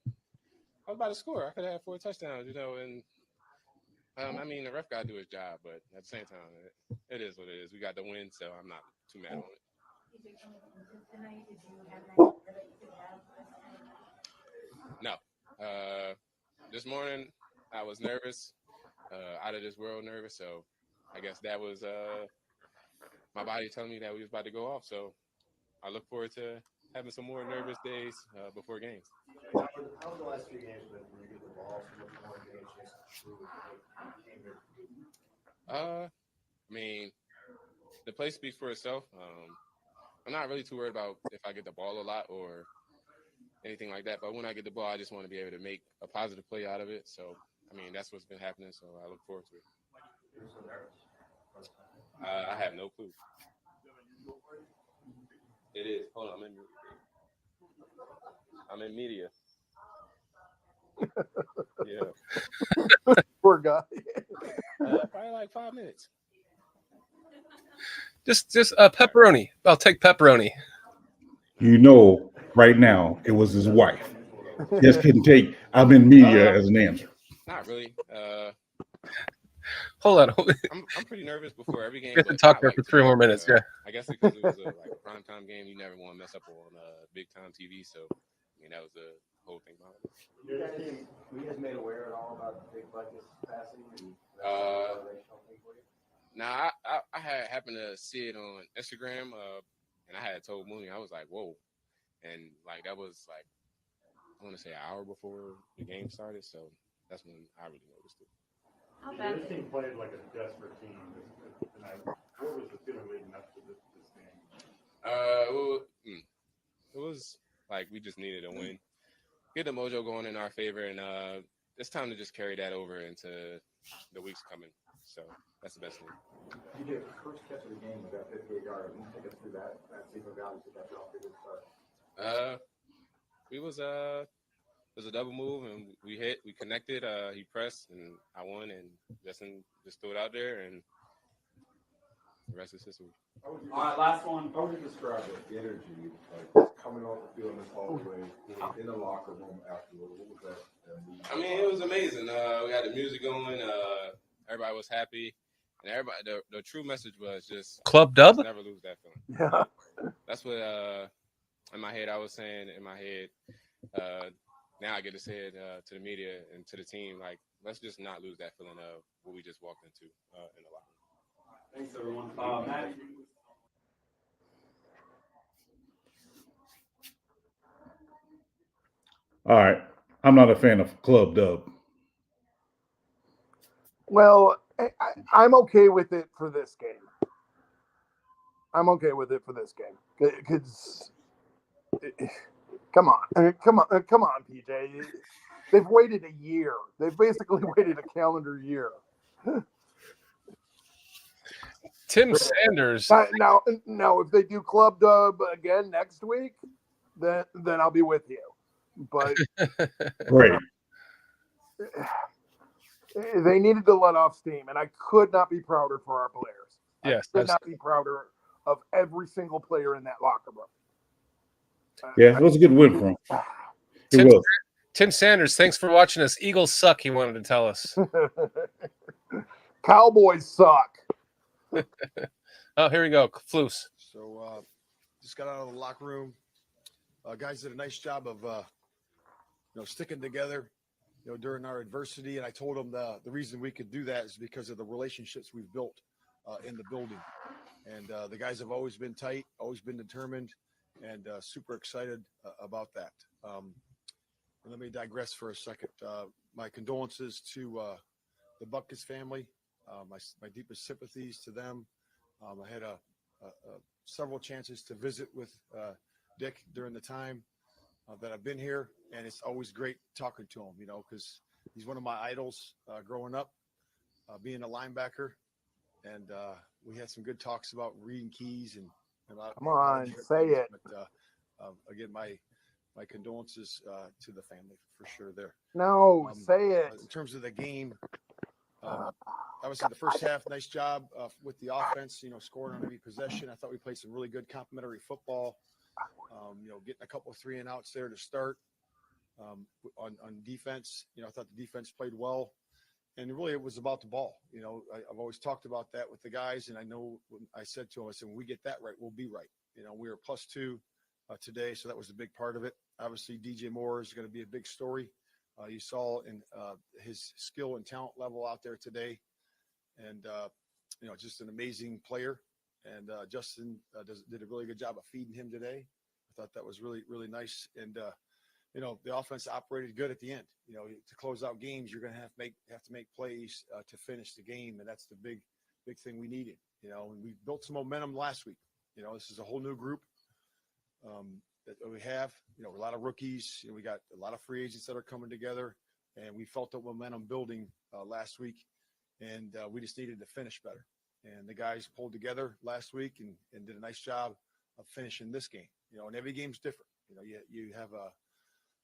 was about to score. I could have had 4 touchdowns, you know, and I mean the ref got to do his job, but at the same time, it is what it is. We got the win, so I'm not too mad on it. No. This morning I was nervous, out of this world nervous. So I guess that was my body telling me that we was about to go off. So I look forward to having some more nervous days before games. How have the last few games been when you get the ball? I mean, the play speaks for itself. I'm not really too worried about if I get the ball a lot or anything like that. But when I get the ball, I just want to be able to make a positive play out of it. So I mean, that's what's been happening, so I look forward to it. I have no clue. It is. Hold on, I'm in media. Yeah. Poor guy. Probably like 5 minutes. Just pepperoni. I'll take pepperoni. You know, right now it was his wife. Just couldn't take I'm in media as an answer. Not really. Hold on. I'm pretty nervous before every game. We have to talk there for 3 more minutes. Yeah. I guess because it was a primetime game, you never want to mess up on big time TV. So, I mean, that was the whole thing behind it. Were you guys made aware at all about Big Bucket's passing? Nah, I had happened to see it on Instagram, and I had told Mooney, I was like, whoa. And like that was like, I want to say an hour before the game started. So that's when I really noticed it. This team played like a desperate team. What was the feeling leading up to this game? It was like we just needed a win, get the mojo going in our favor, and it's time to just carry that over into the weeks coming. So that's the best thing. You did the first catch of the game with that 58 yard. Can you take us through that sequence of values that got off to a good start? It was a double move, and we connected. He pressed, and I won, and Justin just threw it out there, and the rest is history. All right, last one. How would you describe the energy, like coming off the field in this hallway, in the locker room afterward? What was that? I mean, it was amazing. We had the music going. Everybody was happy, and everybody. The true message was just Club dub. Never lose that feeling. Yeah. That's what in my head I was saying. In my head, now I get to say it to the media and to the team. Like, let's just not lose that feeling of what we just walked into in the locker room. Thanks, everyone. Matt. All right. I'm not a fan of club dub. Well, I'm okay with it for this game. Because come on, PJ. They've waited a year. They've basically waited a calendar year. Tim Sanders. Now, if they do club dub again next week, then I'll be with you. But Great. They needed to let off steam, and I could not be prouder for our players. Yes, I could not be prouder of every single player in that locker room. Yeah, it was a good win for him. It was. Tim Sanders, thanks for watching us. Eagles suck, he wanted to tell us. Cowboys suck. Oh, here we go. Floose. So just got out of the locker room. Guys did a nice job of sticking together during our adversity. And I told them the reason we could do that is because of the relationships we've built in the building. And the guys have always been tight, always been determined, and super excited about that. And let me digress for a second. My condolences to the Buckets family. My deepest sympathies to them. I had several chances to visit with Dick during the time that I've been here, and it's always great talking to him, because he's one of my idols growing up, being a linebacker, and we had some good talks about reading keys and come on, say it. But again, my condolences to the family for sure. There. No, say it. In terms of the game, obviously the first half, nice job with the offense. Scoring on every possession. I thought we played some really good complementary football. Getting a couple of 3-and-outs there to start. On defense, I thought the defense played well, and really it was about the ball. I've always talked about that with the guys, and I know when I said to them, I said, when we get that right, we'll be right. We were +2 today, so that was a big part of it. Obviously, DJ Moore is going to be a big story. You saw in his skill and talent level out there today, and just an amazing player. And Justin did a really good job of feeding him today. I thought that was really, really nice. And the offense operated good at the end. To close out games, you're going to have to make plays to finish the game, and that's the big thing we needed. And we built some momentum last week. This is a whole new group that we have. A lot of rookies. We got a lot of free agents that are coming together. and we felt the momentum building last week, and we just needed to finish better. And the guys pulled together last week and did a nice job of finishing this game. And every game's different. You have a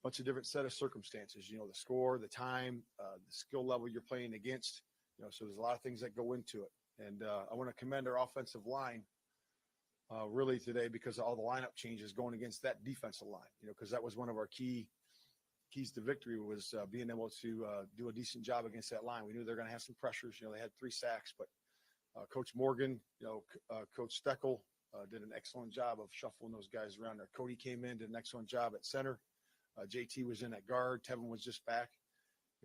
bunch of different set of circumstances. The score, the time, the skill level you're playing against. So there's a lot of things that go into it. And I want to commend our offensive line really today because of all the lineup changes going against that defensive line. Because that was one of our keys to victory was being able to do a decent job against that line. We knew they're going to have some pressures. They had 3 sacks, but Coach Morgan, Coach Steckel did an excellent job of shuffling those guys around there. Cody came in, did an excellent job at center. JT was in at guard. Tevin was just back.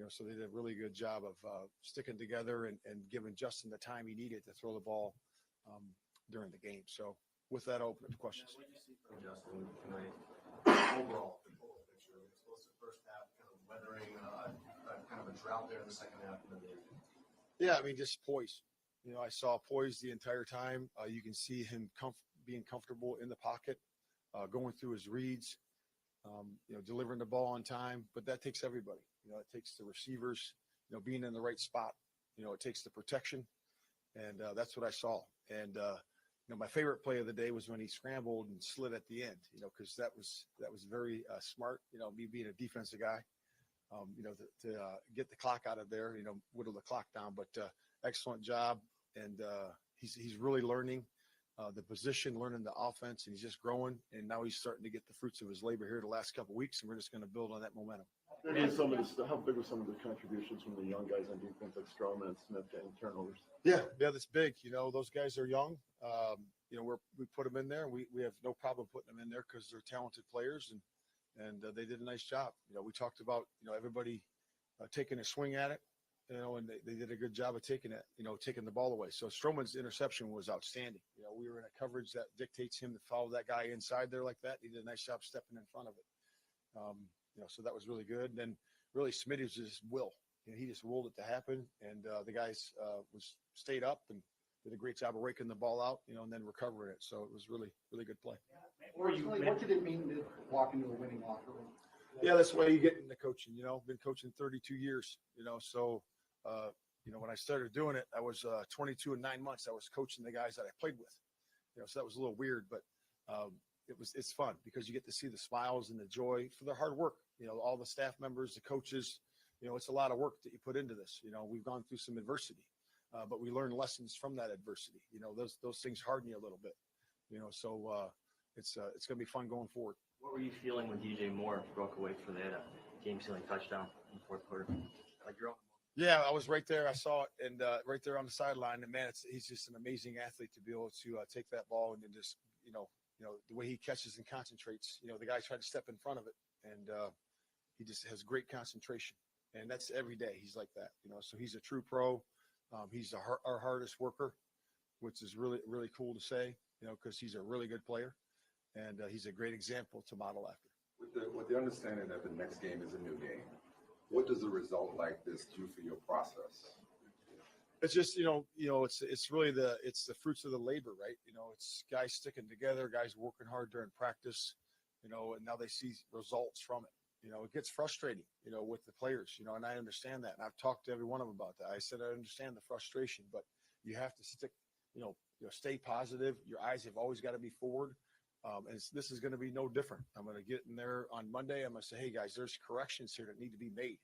So they did a really good job of sticking together and giving Justin the time he needed to throw the ball during the game. So with that, I'll open up to questions. What did you see from Justin tonight? Overall, the total picture. Explosive first half, kind of weathering kind of a drought there in the second half. Yeah, I mean, just poise. I saw poise the entire time. You can see him being comfortable in the pocket, going through his reads, delivering the ball on time. But that takes everybody. It takes the receivers, being in the right spot. It takes the protection, and that's what I saw. And my favorite play of the day was when he scrambled and slid at the end. Because that was very smart. Me being a defensive guy, to get the clock out of there. Whittle the clock down. But excellent job, and he's really learning the position, learning the offense, and he's just growing. And now he's starting to get the fruits of his labor here the last couple of weeks, and we're just going to build on that momentum. How big were some of the contributions from the young guys on defense, like Stroman and Smith, getting turnovers? Yeah, that's big. Those guys are young. We put them in there, and we have no problem putting them in there because they're talented players, and they did a nice job. We talked about everybody taking a swing at it, and they did a good job of taking it, taking the ball away. So Stroman's interception was outstanding. We were in a coverage that dictates him to follow that guy inside there like that. He did a nice job stepping in front of it. So that was really good. And then really Smitty's just will. He just willed it to happen, and the guys stayed up and did a great job of raking the ball out, and then recovering it. So it was really, really good play. What did it mean to walk into a winning locker room? Yeah, that's the way you get into coaching. Been coaching 32 years. So when I started doing it, I was 22 and 9 months. I was coaching the guys that I played with. So that was a little weird, but it's fun because you get to see the smiles and the joy for their hard work. All the staff members, the coaches. It's a lot of work that you put into this. We've gone through some adversity, but we learn lessons from that adversity. Those things harden you a little bit. So it's going to be fun going forward. What were you feeling when DJ Moore broke away for that game-sealing touchdown in the fourth quarter? Yeah, I was right there. I saw it, and right there on the sideline. And man, he's just an amazing athlete to be able to take that ball and then just the way he catches and concentrates. The guy tried to step in front of it, and he just has great concentration. And that's every day. He's like that, So he's a true pro. He's our hardest worker, which is really, really cool to say, because he's a really good player, and he's a great example to model after. With the understanding that the next game is a new game, what does a result like this do for your process? It's just it's really the fruits of the labor, right? It's guys sticking together, guys working hard during practice, and now they see results from it. It gets frustrating, with the players, and I understand that. And I've talked to every one of them about that. I said, I understand the frustration, but you have to stick, stay positive. Your eyes have always got to be forward. And this is going to be no different. I'm going to get in there on Monday. I'm going to say, hey guys, there's corrections here that need to be made.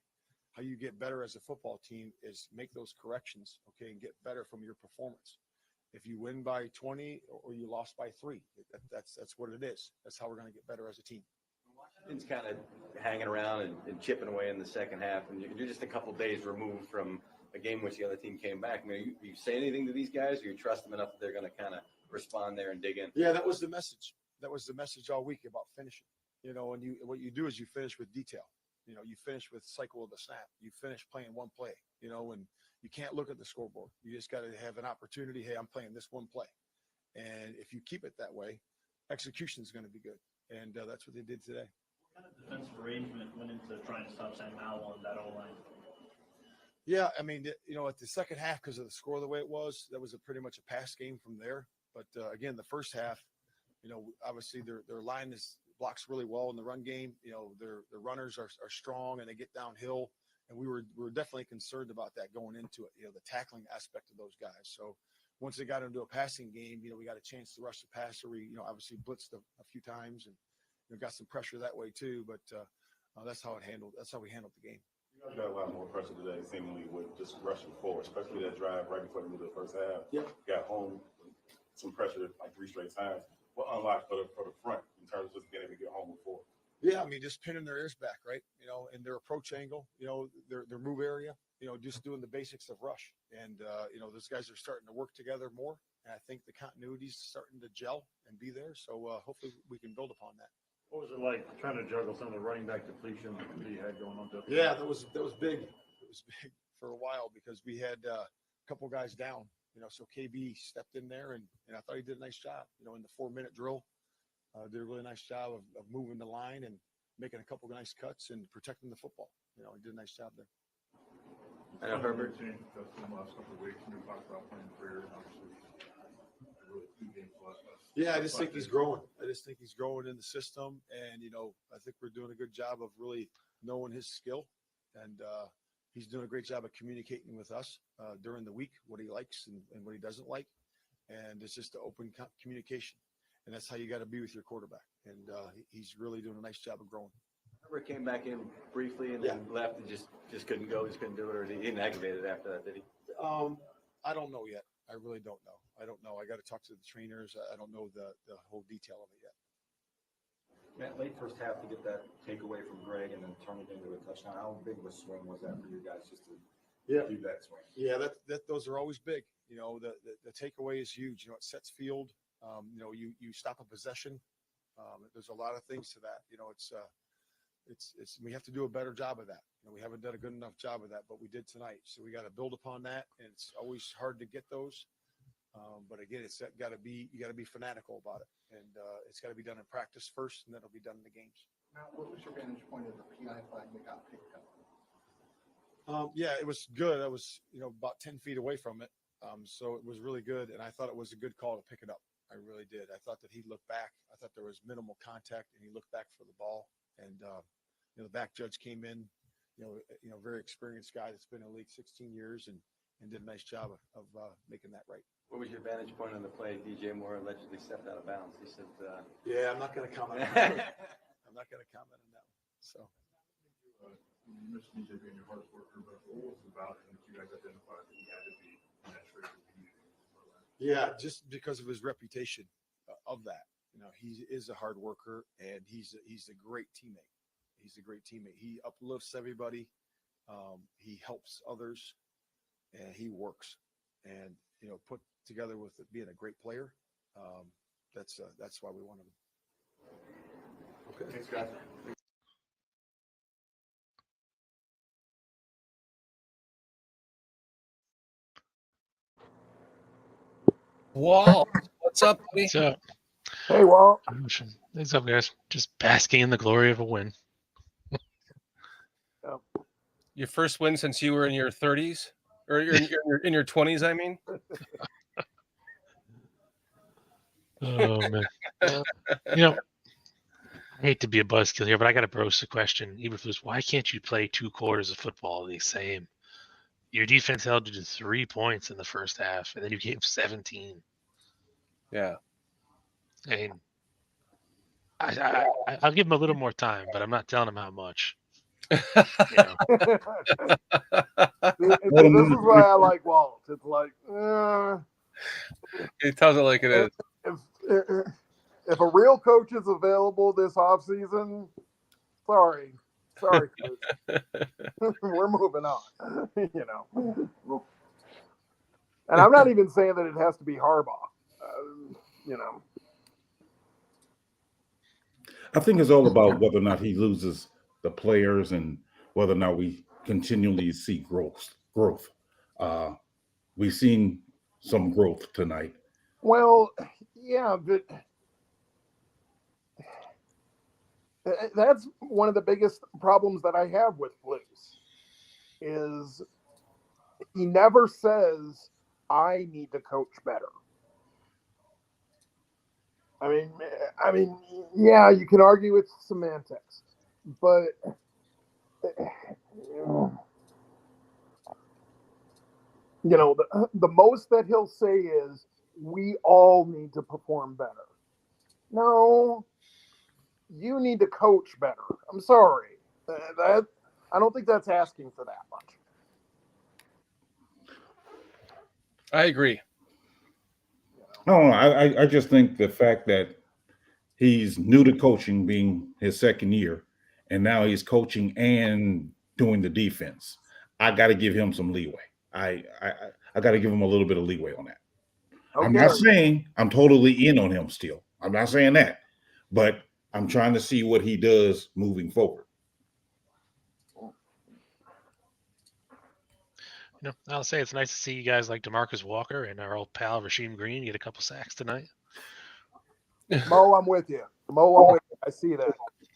How you get better as a football team is make those corrections, okay, and get better from your performance. If you win by 20 or you lost by 3, that's what it is. That's how we're going to get better as a team. Washington's kind of hanging around and chipping away in the second half, and you're just a couple days removed from a game in which the other team came back. I mean, you say anything to these guys, or you trust them enough that they're going to kind of respond there and dig in? Yeah, that was the message. That was the message all week about finishing. And what you do is you finish with detail. You finish with cycle of the snap. You finish playing one play. And you can't look at the scoreboard. You just got to have an opportunity. Hey, I'm playing this one play, and if you keep it that way, execution is going to be good. And that's what they did today. What kind of defensive arrangement went into trying to stop Sam Howell on that O-line? Yeah, I mean, at the second half, because of the score the way it was, that was pretty much a pass game from there. But again, the first half, obviously their line blocks really well in the run game. Their runners are strong and they get downhill. And we were definitely concerned about that going into it, the tackling aspect of those guys. So once they got into a passing game, we got a chance to rush the passer. We, obviously blitzed a few times and got some pressure that way too. But that's how we handled the game. You guys got a lot more pressure today, seemingly with just rushing forward, especially that drive right before the middle of the first half. Yeah. Got home, some pressure like 3 straight times. What unlocked for the front in terms of just being able to get home before? Yeah, I mean, just pinning their ears back, right? In their approach angle, their move area, just doing the basics of rush. And, those guys are starting to work together more. And I think the continuity is starting to gel and be there. So hopefully we can build upon that. What was it like trying to juggle some of the running back depletion that you had going on? Yeah, that was big. It was big for a while because we had a couple guys down, so KB stepped in there and I thought he did a nice job, in the 4-minute drill. Did a really nice job of moving the line and making a couple of nice cuts and protecting the football. He did a nice job there. I know Herbert. The last couple of weeks, we talked about playing career, obviously. Really 2 games left. Yeah, I just think he's growing. I just think he's growing in the system, and I think we're doing a good job of really knowing his skill, and he's doing a great job of communicating with us during the week what he likes and what he doesn't like, and it's just an open communication. And that's how you got to be with your quarterback. And he's really doing a nice job of growing. Remember came back in briefly and then left and just couldn't go, just couldn't do it, or he didn't aggravate it after that, did he? I don't know yet. I really don't know. I don't know. I got to talk to the trainers. I don't know the whole detail of it yet. Matt, late first half to get that takeaway from Greg and then turn it into a touchdown. How big of a swing was that for you guys just to do that swing? Yeah, that those are always big. The takeaway is huge. It sets field. You stop a possession. There's a lot of things to that. It's we have to do a better job of that. We haven't done a good enough job of that, but we did tonight. So we got to build upon that, and it's always hard to get those. But again, you got to be fanatical about it, and it's got to be done in practice first, and then it'll be done in the games. Now, what was your vantage point of the PI flag that got picked up? Yeah, it was good. I was about 10 feet away from it, so it was really good, and I thought it was a good call to pick it up. I really did. I thought that he looked back. I thought there was minimal contact, and he looked back for the ball. And the back judge came in, very experienced guy that's been in the league 16 years, and did a nice job of making that right. What was your vantage point on the play? DJ Moore allegedly stepped out of bounds. He said, "Yeah, I'm not going to comment on that. I'm not going to comment on that one." So. You mentioned DJ being your hardest worker, but what was it about him that you guys identified that he had to be in that trade? Yeah, just because of his reputation of that. He is a hard worker, and he's a great teammate. He's a great teammate. He uplifts everybody. He helps others, and he works. And put together with being a great player, that's why we wanted him. Okay, thanks, guys. Walt, what's up, buddy? What's up? Hey, Walt. What's up, guys? Just basking in the glory of a win. Your first win since you were in your 30s, or in your 20s, I mean. Oh man. I hate to be a buzzkill here, but I got to broach the question. Eberflus, why can't you play 2 quarters of football the same? Your defense held you to 3 points in the first half, and then you gave 17. Yeah. I mean, I'll give him a little more time, but I'm not telling him how much. This is why I like Walt. It's like, he tells it like it is. If a real coach is available this offseason, sorry, we're moving on. And I'm not even saying that it has to be Harbaugh. I think it's all about whether or not he loses the players and whether or not we continually see growth. We've seen some growth tonight. Well, yeah, but that's one of the biggest problems that I have with Flus is he never says, I need to coach better. I mean, yeah, you can argue it's semantics, but you know, the most that he'll say is, we all need to perform better. No, you need to coach better. I'm sorry. That I don't think that's asking for that much. I agree. No, I just think the fact that he's new to coaching, being his second year, and now he's coaching and doing the defense. I got to give him some leeway. I got to give him a little bit of leeway on that. Okay. I'm not saying I'm totally in on him still. I'm not saying that, but I'm trying to see what he does moving forward. You know, I'll say it's nice to see you guys like DeMarcus Walker and our old pal Rasheem Green get a couple sacks tonight. Mo, I'm with you. Mo, I'm with you. I see that.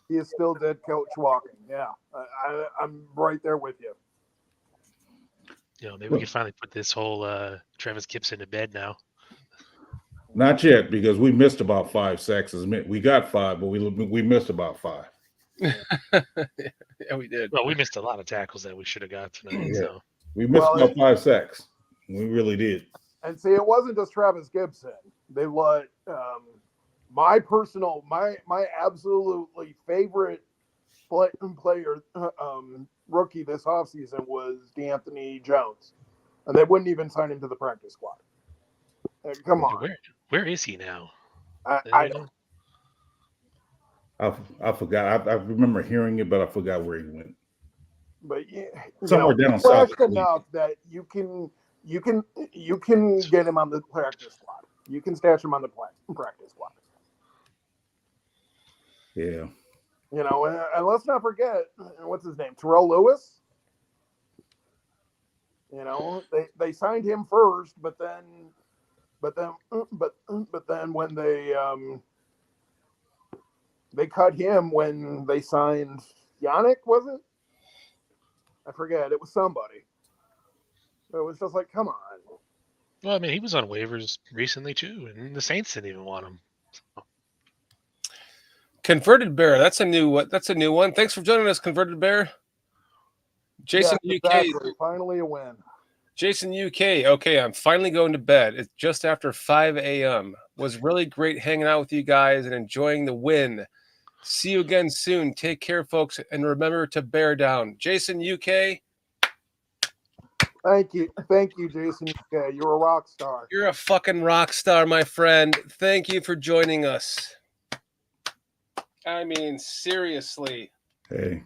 He is still dead coach walking. Yeah, I'm right there with you. You know, maybe we can finally put this whole Travis Gibson to bed now. Not yet, because we missed about 5 sacks. We got 5, but we missed about 5. Yeah, we did. Well, we missed a lot of tackles that we should have got tonight. Yeah. So We missed about 5 sacks. We really did. And see, it wasn't just Travis Gibson. They let my absolutely favorite player rookie this offseason was D'Anthony Jones, and they wouldn't even sign him to the practice squad. Come on, where is he now? I don't. I forgot. I remember hearing it, but I forgot where he went. But yeah, Somewhere down flashed south. enough that you can get him on the practice squad. You can stash him on the practice squad. Yeah. You know, and let's not forget, what's his name, Terrell Lewis. You know, they signed him first, but then when they cut him when they signed Yannick, was it? I forget. It was somebody. It was just like, come on. Well, I mean, he was on waivers recently too, and the Saints didn't even want him. So. Converted Bear, that's a new one. Thanks for joining us, Converted Bear. Jason Yeah, UK. exactly. Finally a win. Jason UK. Okay, I'm finally going to bed. It's just after 5 a.m. Was really great hanging out with you guys and enjoying the win. See you again soon. Take care, folks, and remember to bear down. Jason UK. Thank you, Jason. Yeah, you're a rock star. You're a fucking rock star, my friend. Thank you for joining us. I mean, seriously. Hey.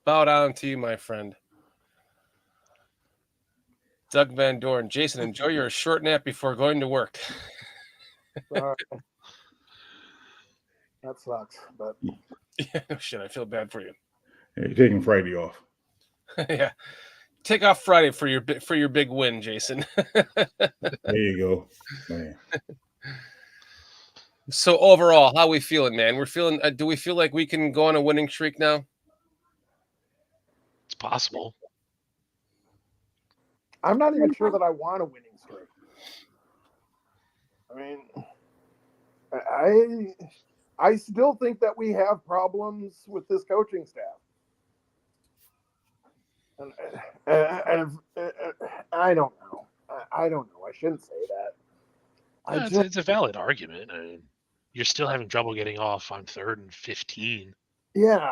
Bow down to you, my friend. Doug Van Dorn. Jason, enjoy your short nap before going to work. Sorry. That sucks, but yeah, no shit. I feel bad for you. Hey, you're taking Friday off. Yeah. Take off Friday for your big win, Jason. There you go, man. So overall, how we feeling, man? We're feeling. Do we feel like we can go on a winning streak now? It's possible. I'm not even sure that I want a winning streak. I mean, I still think that we have problems with this coaching staff. And I don't know. I don't know. I shouldn't say that. It's a valid argument. I mean, you're still having trouble getting off on 3rd and 15. Yeah.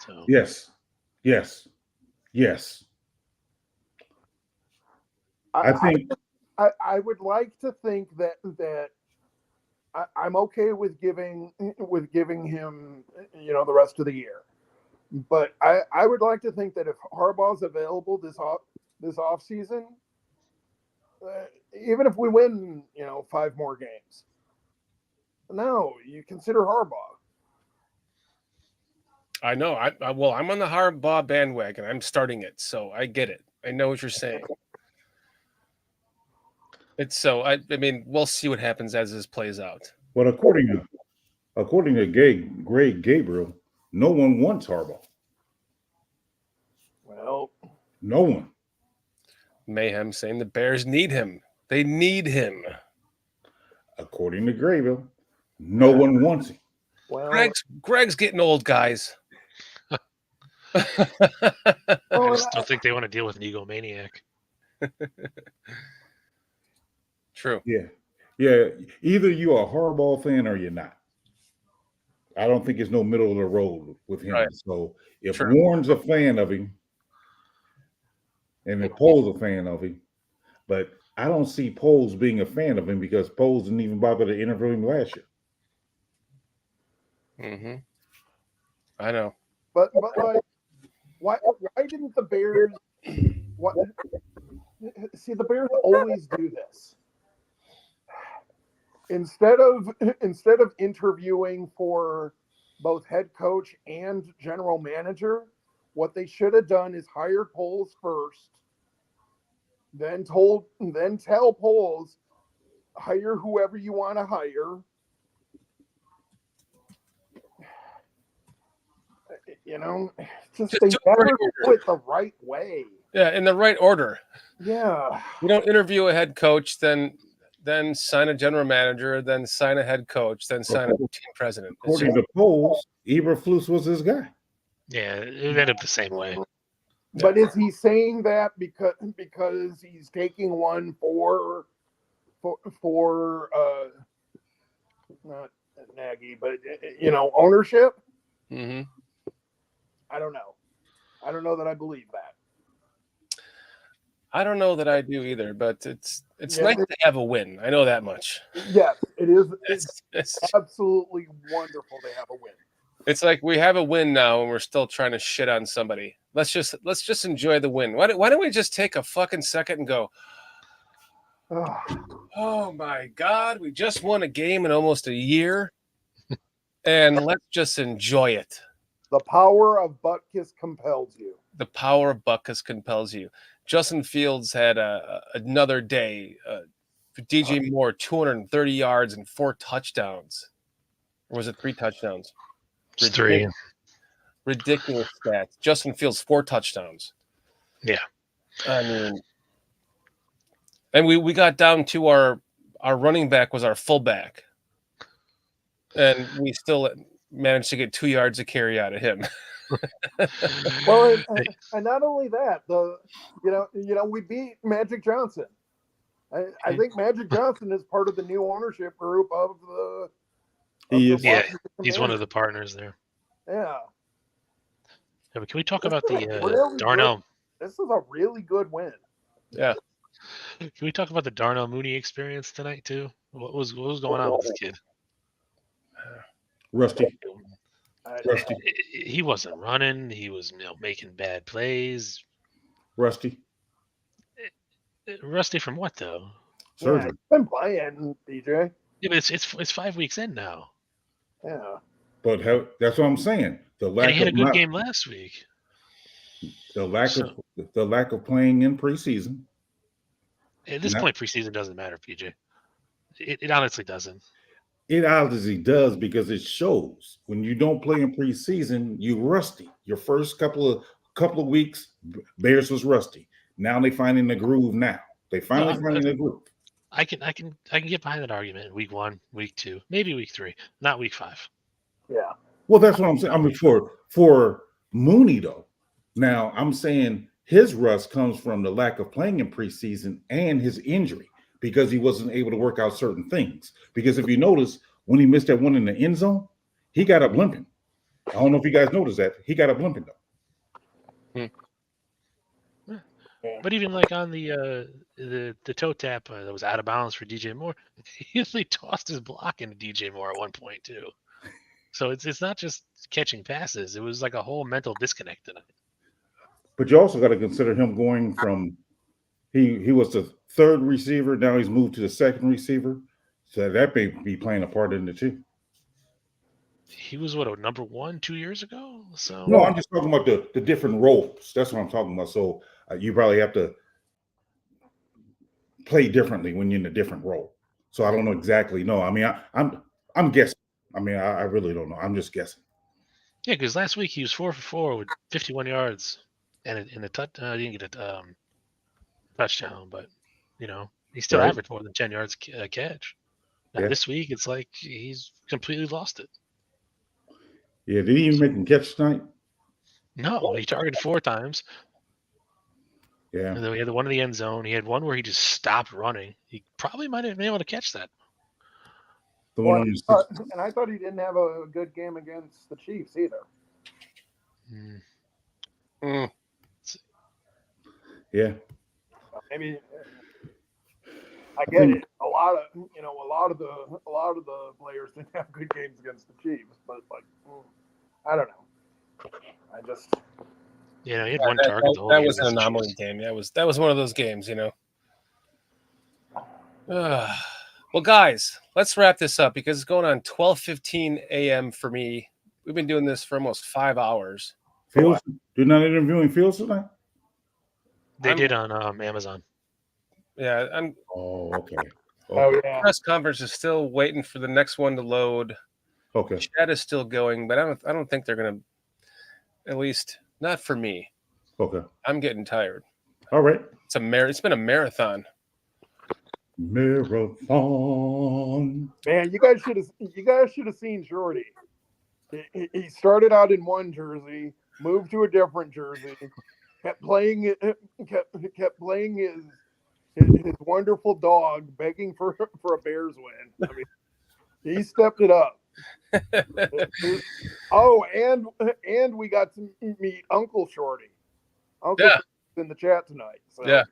So Yes. I think I would like to think that I'm okay with giving him, you know, the rest of the year. But I would like to think that if Harbaugh's available this off season, even if we win, you know, 5 more games, no, you consider Harbaugh. I know. Well, I'm on the Harbaugh bandwagon. I'm starting it, so I get it. I know what you're saying. It's so. I mean, we'll see what happens as this plays out. But according to Greg Gabriel, no one wants Harbaugh. Well, no one. Mayhem saying the Bears need him. They need him. According to Gabriel, no one wants him. Well, Greg's getting old, guys. I just don't think they want to deal with an egomaniac. True. Yeah. Yeah. Either you're a Harbaugh fan or you're not. I don't think it's no middle of the road with him. Right. So if True. Warren's a fan of him and if Pole's a fan of him, but I don't see Poles being a fan of him because Poles didn't even bother to interview him last year. Mm-hmm. I know. But like, why didn't the Bears? What? See, the Bears always do this. Instead of interviewing for both head coach and general manager, what they should have done is hired Poles first, then tell Poles, hire whoever you want to hire. You know, just they never do it the right way. Yeah, in the right order. Yeah. You don't interview a head coach, then sign a general manager, then sign a head coach, then sign a team president. According to Poles, Eberflus was his guy. Yeah, it ended up the same way. But is he saying that because he's taking one for not Nagy, but ownership? Mm-hmm. I don't know. I don't know that I believe that. I don't know that I do either, but it's nice to have a win. I know that much. Yes, it is. It's absolutely wonderful to have a win. It's like we have a win now, and we're still trying to shit on somebody. Let's just enjoy the win. Why don't we just take a fucking second and go? Oh my God, we just won a game in almost a year, and let's just enjoy it. The power of Butkus compels you. The power of Butkus compels you. Justin Fields had another day. DJ Moore, 230 yards and 4 touchdowns. Or was it 3 touchdowns? It's 3. Ridiculous stats. Justin Fields, 4 touchdowns. Yeah. I mean, and we got down to our running back was our fullback. And we still managed to get 2 yards of carry out of him. Well, and not only that, we beat Magic Johnson. I think Magic Johnson is part of the new ownership group of the. He's one of the partners there. Yeah. But can we talk about the really Darnell? This is a really good win. Yeah. Can we talk about the Darnell Mooney experience tonight too? What was going on with this kid? Rusty. He wasn't running. He was making bad plays. Rusty. Rusty from what though? Yeah, he's been playing, DJ. Yeah, but it's 5 weeks in now. Yeah. But that's what I'm saying. And he had a good game last week. The lack of playing in preseason. At this point, preseason doesn't matter, PJ. It honestly doesn't. It obviously does because it shows when you don't play in preseason, you rusty. Your first couple of weeks, Bears was rusty. Now they finding the groove. Now they finally finding the groove. I can get behind that argument. Week 1, week 2, maybe week 3, not week 5. Yeah. Well, that's what I'm saying. I mean, for Mooney though. Now I'm saying his rust comes from the lack of playing in preseason and his injury because he wasn't able to work out certain things. Because if you notice, when he missed that one in the end zone, he got up limping. I don't know if you guys noticed that. He got up limping though. But even like on the toe tap that was out of bounds for DJ Moore, he usually tossed his block into DJ Moore at one point too. So it's not just catching passes. It was like a whole mental disconnect tonight. But you also got to consider him going from he was the third receiver. Now he's moved to the second receiver. So that may be playing a part in it too. He was what, number 1 2 years ago? So no, I'm just talking about the different roles. That's what I'm talking about. So you probably have to play differently when you're in a different role. So I don't know exactly. No, I mean I'm guessing. I mean I really don't know. I'm just guessing. Yeah, because last week he was 4 for 4 with 51 yards and in a didn't get a touchdown, but he still averaged more than 10 yards a catch. Now this week it's like he's completely lost it. Yeah, did he even make a catch tonight? No, he targeted 4 times. Yeah. And then we had the one in the end zone. He had one where he just stopped running. He probably might have been able to catch that. The one on the six. And I thought he didn't have a good game against the Chiefs either. Yeah. Maybe I get it. A lot of the players didn't have good games against the Chiefs, but I don't know. I just he had one target. That was an anomaly game. That was one of those games, Well, guys, let's wrap this up because it's going on 12:15 a.m. for me. We've been doing this for almost 5 hours. Fields, you're not interviewing Fields tonight? They did on Amazon. Yeah, Oh, okay. yeah. Press conference is still waiting for the next one to load. Okay. Chat is still going, but I don't think they're gonna. At least not for me. Okay. I'm getting tired. All right. It's been a marathon. Marathon. Man, you guys should have seen Shorty. He started out in one jersey, moved to a different jersey, kept playing his wonderful dog, begging for a Bears win. I mean, he stepped it up. And we got to meet Uncle Shorty. Shorty's in the chat tonight. So. Yeah.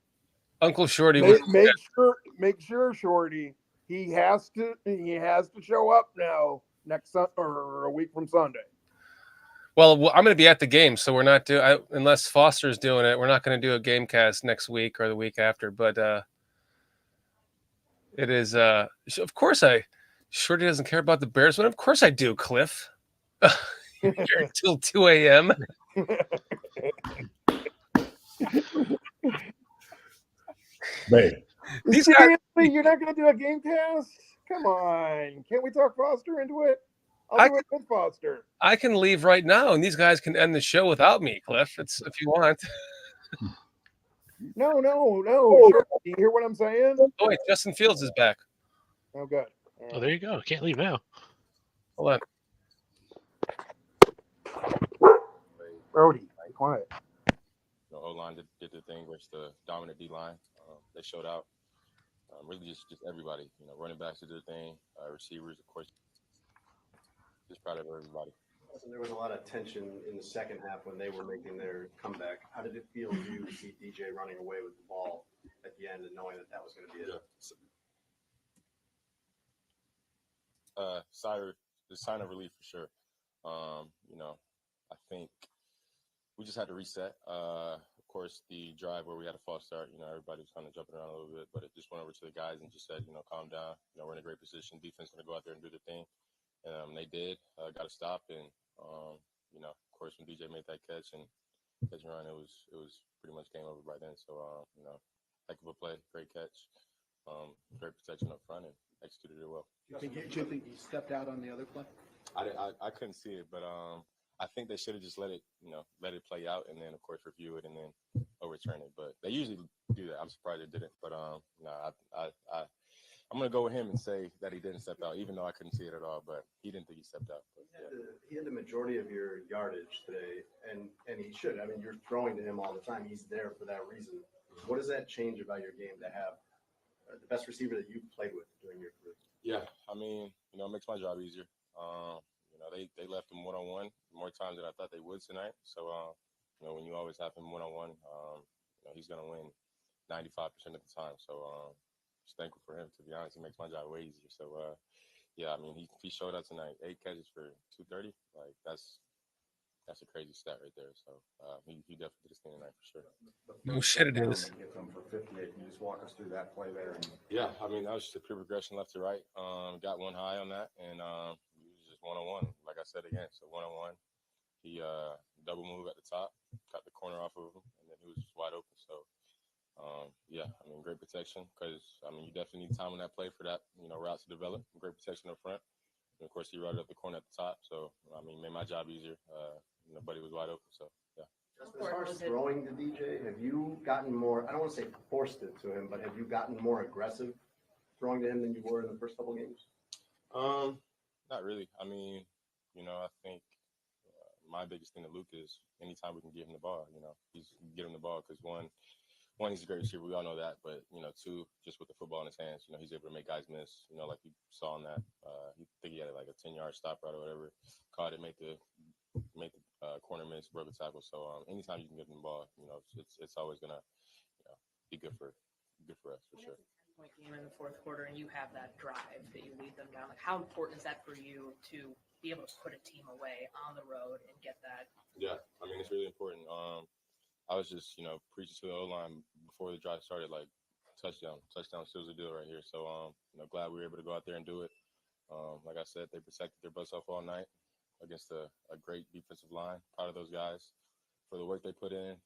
Uncle Shorty make sure Shorty he has to show up now next or a week from Sunday. Well, I'm going to be at the game, so we're not doing unless Foster's doing it. We're not going to do a game cast next week or the week after. But it is of course Shorty doesn't care about the Bears, but of course I do, Cliff. You're here until 2 a.m. Man. Seriously, you're not going to do a game cast? Come on. Can't we talk Foster into it? I'll do it with Foster. I can leave right now, and these guys can end the show without me, Cliff. It's if you want. No. Sure. Do you hear what I'm saying? Oh, wait, Justin Fields is back. Oh, good. Oh, there you go. Can't leave now. Hold on. Brodie, be quiet. O-line did the thing versus the dominant D-line. They showed out. Really just everybody. Running backs did their thing. Receivers, of course. Just proud of everybody. There was a lot of tension in the second half when they were making their comeback. How did it feel to you to see DJ running away with the ball at the end and knowing that was going to be it? Sign of relief for sure. I think we just had to reset. Of course, the drive where we had a false start, everybody was kind of jumping around a little bit, but it just went over to the guys and just said, calm down. We're in a great position. Defense going to go out there and do their thing. They did. Got a stop, and of course, when DJ made that catch and run, it was pretty much game over by then. So, heck of a play, great catch, great protection up front, and executed it well. Do you think he stepped out on the other play? I couldn't see it, but I think they should have just let it play out, and then of course review it and then overturn it. But they usually do that. I'm surprised they didn't. But I'm gonna go with him and say that he didn't step out, even though I couldn't see it at all. But he didn't think he stepped out. But, He had the majority of your yardage today, and he should. I mean, you're throwing to him all the time. He's there for that reason. What does that change about your game to have the best receiver that you've played with during your career? Yeah, I mean, it makes my job easier. They left him one-on-one more times than I thought they would tonight. So, when you always have him one-on-one, he's going to win 95% of the time. So, just thankful for him, to be honest. It makes my job way easier. So, yeah, I mean, he showed up tonight, 8 catches for 230. Like, that's a crazy stat right there. So, he definitely did his thing tonight for sure. No shit, it is. Get them for 58. Can you just walk us through that play there? Yeah, I mean, that was just a pure progression left to right. Got one high on that, and one-on-one, like I said again. So one-on-one, he double move at the top, got the corner off of him, and then he was just wide open. So, yeah, I mean, great protection because, you definitely need time on that play for that, route to develop. Great protection up front. And, of course, he routed up the corner at the top. So, made my job easier. Nobody was wide open. So, yeah. As far as throwing to DJ, have you gotten more, I don't want to say forced it to him, but have you gotten more aggressive throwing to him than you were in the first couple games? Not really. I mean, I think my biggest thing to Luke is anytime we can give him the ball, he's get him the ball because one, one, he's a great receiver. We all know that. But, two, just with the football in his hands, he's able to make guys miss, like you saw on that. I think he had like a 10-yard stop route or whatever. Caught it, make the corner miss, broke the tackle. So anytime you can get him the ball, it's always going to be good for us for sure. Point game in the fourth quarter, and you have that drive that you lead them down. Like, how important is that for you to be able to put a team away on the road and get that? Yeah, I mean, it's really important. I was just, preaching to the O-line before the drive started, like, touchdown seals the deal right here. So, glad we were able to go out there and do it. Like I said, they protected their butts off all night against a great defensive line. Proud of those guys for the work they put in.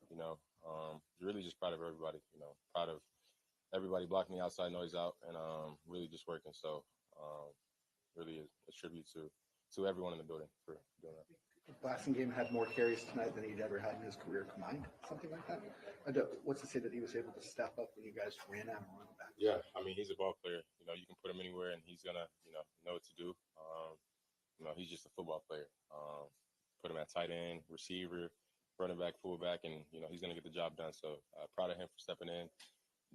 Really just proud of everybody. Proud of everybody blocking the outside noise out and really just working. So, really a tribute to everyone in the building for doing that. The Boston game had more carries tonight than he'd ever had in his career combined, something like that. What's to say that he was able to step up when you guys ran out of running back? Yeah, I mean, he's a ball player. You can put him anywhere and he's gonna, know what to do. He's just a football player. Put him at tight end, receiver, running back, fullback, and he's gonna get the job done. So proud of him for stepping in,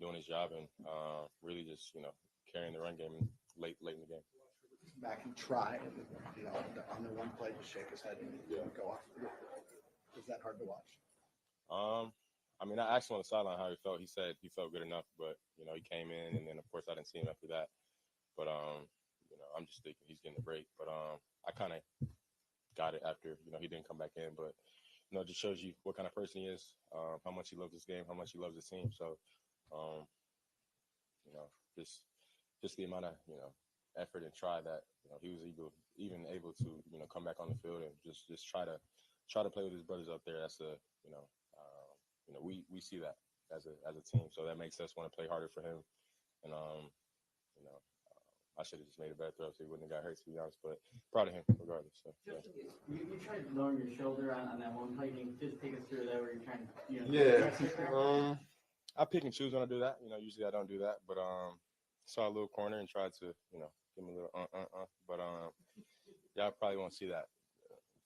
doing his job, and really just carrying the run game late in the game. Back and try, on the one play, just shake his head and go off. Was that hard to watch? I mean, I asked him on the sideline how he felt. He said he felt good enough, but he came in, and then of course I didn't see him after that. But I'm just thinking he's getting a break. But I kind of got it after he didn't come back in. But it just shows you what kind of person he is, how much he loves this game, how much he loves his team. So just the amount of effort and try that he was even able to come back on the field and just try to play with his brothers up there. That's we see that as a team, so that makes us want to play harder for him. And I should have just made a better throw so he wouldn't have got hurt, to be honest. But proud of him regardless. So, yeah. You tried lowering your shoulder on that one play. Can you just take us through that where you're trying to Yeah. I pick and choose when I do that. Usually I don't do that, but saw a little corner and tried to give him a little but yeah, I probably won't see that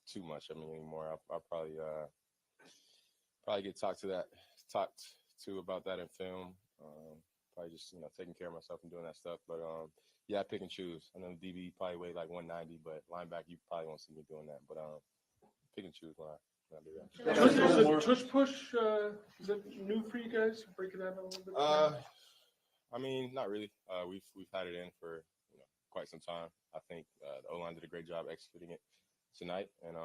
too much anymore. I'll probably get talked to about that in film. Probably just taking care of myself and doing that stuff. But yeah, I pick and choose. I know DB probably weigh like 190, but linebacker you probably won't see me doing that. But pick and choose when I do that. Tush push, is that new for you guys? Break it out a little bit. I mean, not really. We've had it in for quite some time. I think the O-line did a great job executing it tonight. And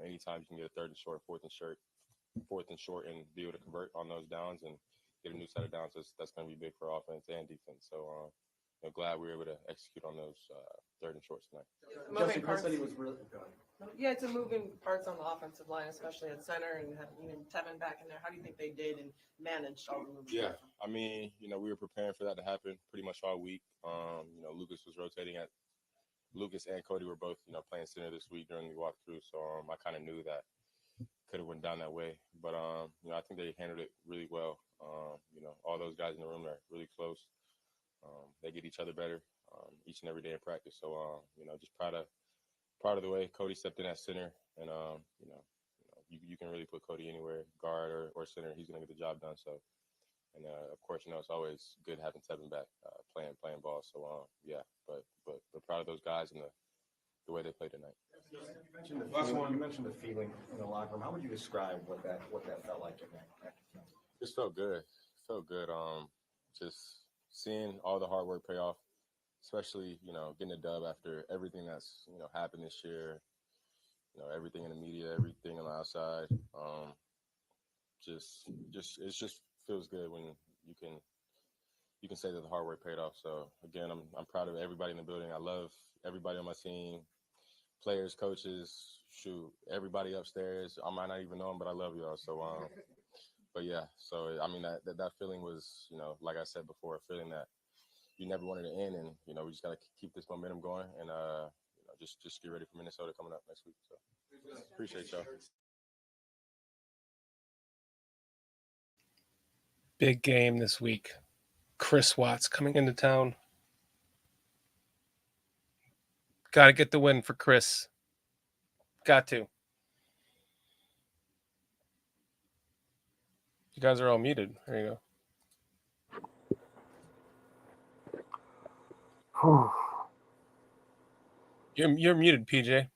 anytime you can get a third and short, fourth and short, and be able to convert on those downs and get a new set of downs, that's going to be big for offense and defense. So glad we were able to execute on those third and shorts tonight. Moving parts. Said he was really good. Yeah, it's a moving parts on the offensive line, especially at center, and having Tevin back in there. How do you think they did and managed all the moving Yeah, parts? I mean, we were preparing for that to happen pretty much all week. Lucas was rotating Lucas and Cody were both, playing center this week during the walkthrough. So I kind of knew that could have went down that way. But, I think they handled it really well. All those guys in the room are really close. They get each other better each and every day in practice. So, just proud of the way Cody stepped in at center. And, you can really put Cody anywhere, guard or center. He's going to get the job done. So, and of course, it's always good having Tevin back playing ball. So, yeah, but proud of those guys and the way they played tonight. You mentioned the feeling in the locker room. How would you describe what that felt like in that? Just felt good. Just seeing all the hard work pay off, especially getting a dub after everything that's happened this year. Everything in the media, everything on the outside. It just feels good when you can say that the hard work paid off. So again, I'm proud of everybody in the building. I love everybody on my team, players, coaches, everybody upstairs. I might not even know them, but I love y'all. So but yeah, so I mean that feeling was, like I said before, a feeling that you never wanted to end, and we just gotta keep this momentum going, and just get ready for Minnesota coming up next week. So appreciate y'all. Big game this week. Chris Watts coming into town. Got to get the win for Chris. Got to. guys are all muted. There you go. You're muted, PJ.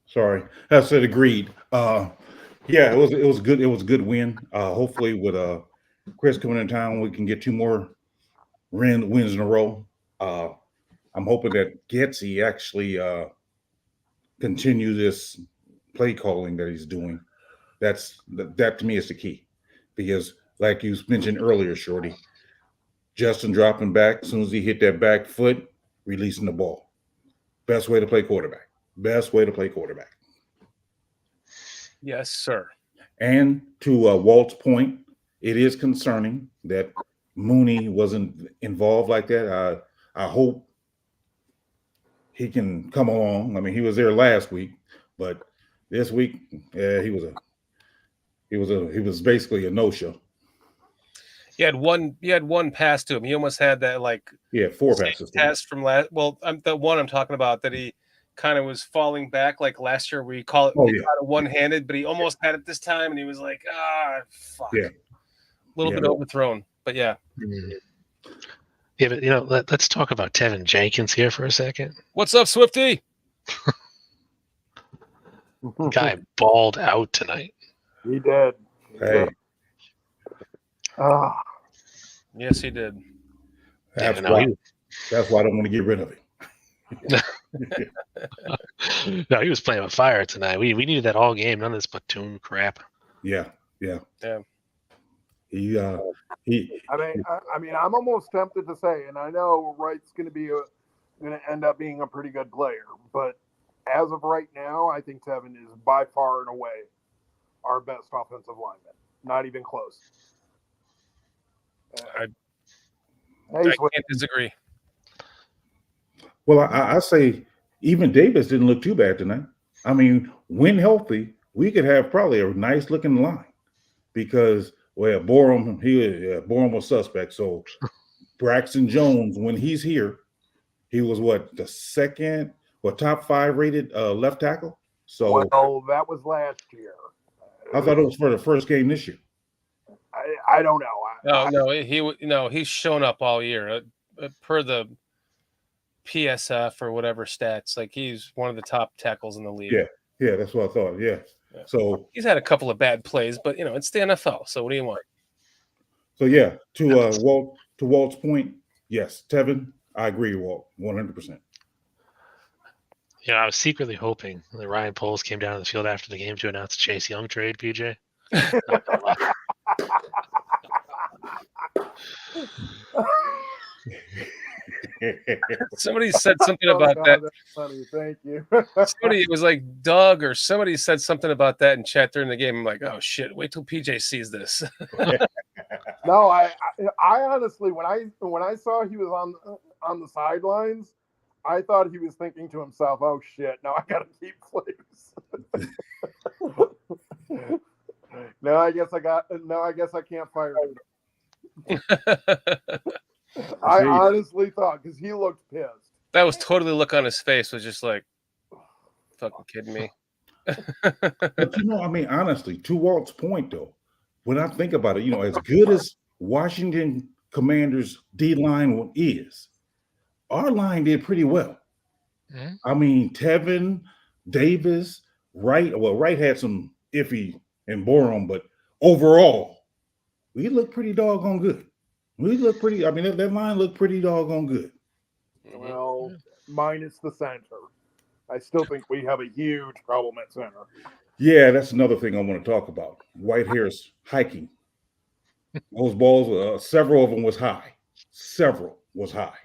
Sorry, I said agreed. Yeah, it was good. It was a good win. Hopefully, with Chris coming in town, we can get 2 more wins in a row. I'm hoping that Getsy actually continue this play calling that he's doing. That to me is the key, because like you mentioned earlier, Shorty, Justin dropping back as soon as he hit that back foot, releasing the ball. Best way to play quarterback. Best way to play quarterback. Yes, sir. And to Walt's point, it is concerning that Mooney wasn't involved like that. I hope he can come along. I mean, he was there last week, but this week, he was basically a no-show. He had one pass to him. He almost had that 4 passes. Pass from last. Well, the one I'm talking about that he kind of was falling back like last year, where he caught it one-handed, but he almost had it this time, and he was like, fuck. Yeah. A little bit overthrown, but yeah. Yeah, but let's talk about Tevin Jenkins here for a second. What's up, Swifty? Guy balled out tonight. He did. Hey. Yes, he did. That's why I don't want to get rid of him. No, he was playing with fire tonight. We needed that all game. None of this platoon crap. Yeah. Damn. I mean, I'm almost tempted to say, and I know Wright's going to end up being a pretty good player, but as of right now, I think Tevin is by far and away our best offensive lineman. Not even close. I can't disagree. Well, I say even Davis didn't look too bad tonight. I mean, when healthy, we could have probably a nice looking line, because Borum was suspect. So Braxton Jones, when he's here, he was the second top 5 rated left tackle. So that was last year. I thought it was for the first game this year. I don't know. He's shown up all year per the PSF or whatever stats. Like, he's one of the top tackles in the league. Yeah, that's what I thought. Yeah. So he's had a couple of bad plays, but it's the NFL. So what do you want? So yeah, to Walt's point, yes, Tevin, I agree, Walt, 100%. I was secretly hoping that Ryan Poles came down to the field after the game to announce the Chase Young trade, PJ. Somebody said something about that. That's funny. Thank you. Somebody, it was like Doug or somebody said something about that in chat during the game. I'm like, oh shit! Wait till PJ sees this. No, I honestly, when I saw he was on the sidelines, I thought he was thinking to himself, "Oh shit! Now I got to keep plays." No, I guess I can't fire him. I honestly thought, because he looked pissed. That was totally the look on his face, was just like, fucking kidding me. But I mean, honestly, to Walt's point though, when I think about it, as good as Washington Commanders D line is, our line did pretty well. Mm-hmm. I mean, Tevin, Davis, Wright. Well, Wright had some iffy and Borum, but overall, we looked pretty doggone good. We look pretty. I mean, that line looked pretty doggone good. Well, minus the center. I still think we have a huge problem at center. Yeah, that's another thing I want to talk about. Whitehair's hiking. Those balls, several of them was high. Several was high.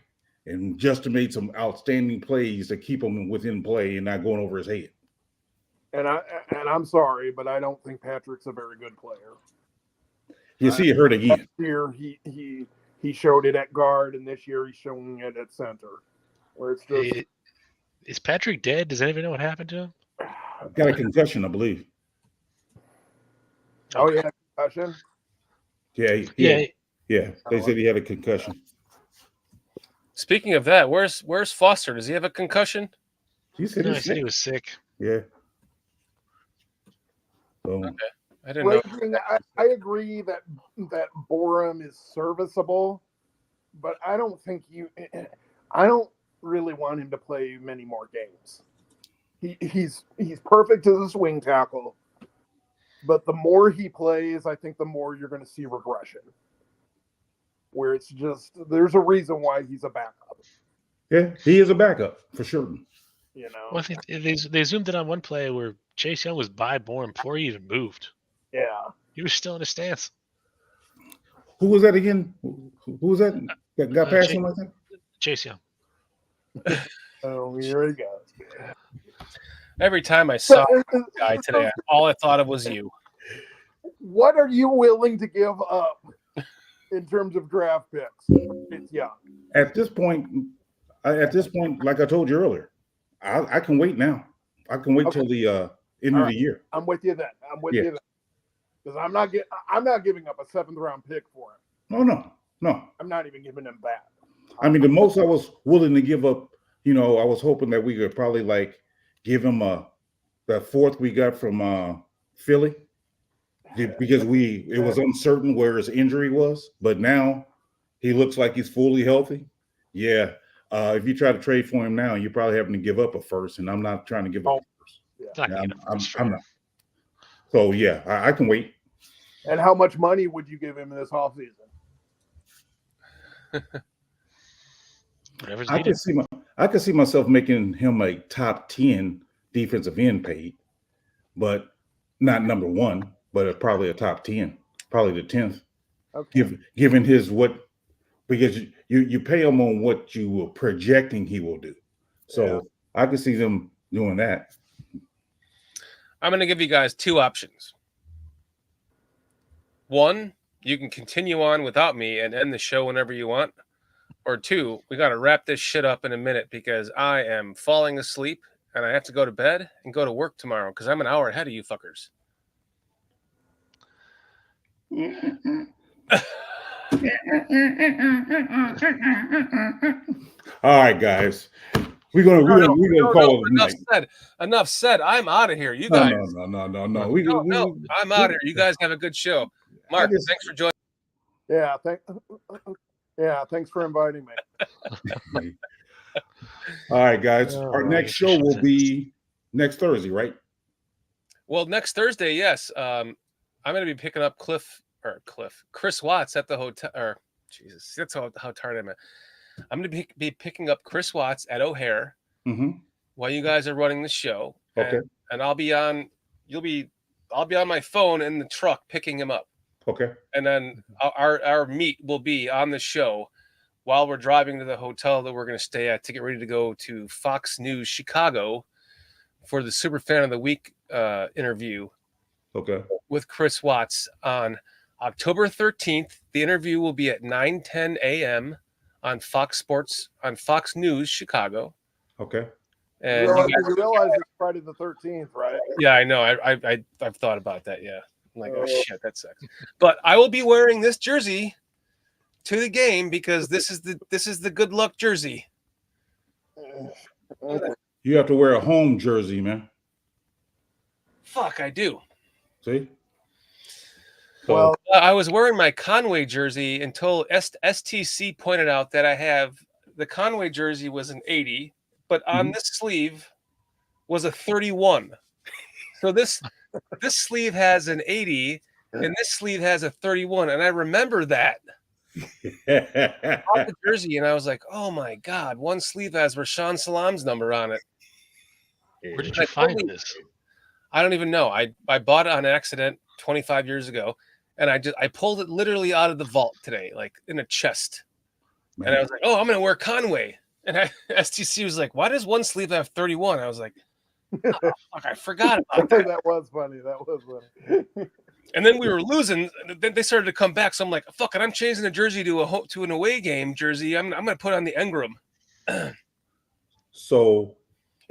And Justin made some outstanding plays to keep him within play and not going over his head. And I'm sorry, but I don't think Patrick's a very good player. You see it hurt again. Last year he showed it at guard, and this year he's showing it at center. Where it's just is Patrick dead? Does anybody know what happened to him? Got a concussion, I believe. Oh, yeah, concussion. Yeah. They said he had a concussion. Speaking of that, where's Foster? Does he have a concussion? He said he was sick. Yeah. So Okay. I didn't know. Raging, I agree that Borum is serviceable, but I don't think I don't really want him to play many more games. He's perfect as a swing tackle, but the more he plays, I think the more you're going to see regression. Where it's just there's a reason why he's a backup. yeah, he is a backup for sure. You know. Well, they zoomed in on one play where Chase Young was by Bourne before he even moved. Yeah. He was still in a stance. Who was that again? Who was that got past him like that? Chase Young. Oh, here he goes. Every time I saw this guy today, all I thought of was you. What are you willing to give up in terms of draft picks? It's Young. At this point, like I told you earlier, I can wait now. I can wait till the end of the year. I'm with you then. You then. Because I'm not giving up a 7th round pick for him. No. I'm not even giving him that. I mean, the most I was willing to give up, I was hoping that we could probably give him that 4th we got from Philly, because it was uncertain where his injury was, but now he looks like he's fully healthy. Yeah. If you try to trade for him now, you're probably having to give up a 1st, and I'm not trying to give up a 1st. Yeah, I'm not. So yeah, I can wait. And how much money would you give him this offseason? Whatever's I can see myself making him a top 10 defensive end paid, but not number 1, but probably a top 10, probably the 10th. Okay. Given because you pay him on what you were projecting he will do. So I can see them doing that. I'm going to give you guys 2 options. 1, you can continue on without me and end the show whenever you want. Or 2, we got to wrap this shit up in a minute because I am falling asleep and I have to go to bed and go to work tomorrow because I'm an hour ahead of you fuckers. All right, guys. We're gonna call it a night. Enough said. I'm out of here. You guys. No. I'm out of here. You guys have a good show. Mark, thanks for joining. Yeah, thanks for inviting me. All right, guys. Our next show will be next Thursday, right? Well, next Thursday, yes. I'm going to be picking up Chris Watts at the hotel. Or Jesus, that's how tired I'm at. I'm going to be picking up Chris Watts at O'Hare while you guys are running the show. Okay. And I'll be on. I'll be on my phone in the truck picking him up. Okay. And then our meet will be on the show while we're driving to the hotel that we're going to stay at to get ready to go to Fox News Chicago for the Super Fan of the Week interview. Okay. With Chris Watts on October 13th. The interview will be at 9:10 a.m. on Fox News Chicago. Okay. And you realize it's Friday the 13th, right? Yeah, I know. I've thought about that. Yeah. I'm like, oh shit, that sucks. But I will be wearing this jersey to the game because this is the good luck jersey. You have to wear a home jersey, man. Fuck, I do. See? Well, I was wearing my Conway jersey until STC pointed out that the Conway jersey was an 80, but on this sleeve was a 31. So this sleeve has an 80 and this sleeve has a 31. And I remember that. The jersey, and I was like, oh my God, one sleeve has Rashawn Salam's number on it. Where did you find this? I don't even know. I bought it on accident 25 years ago, and I pulled it literally out of the vault today, like in a chest. Man. And I was like, oh, I'm gonna wear Conway. And STC was like, why does one sleeve have 31? I was like, oh, fuck, I forgot about that. That was funny. And then we were losing. Then they started to come back. So I'm like, fuck it, I'm changing the jersey to an away game jersey. I'm gonna put on the Engram. So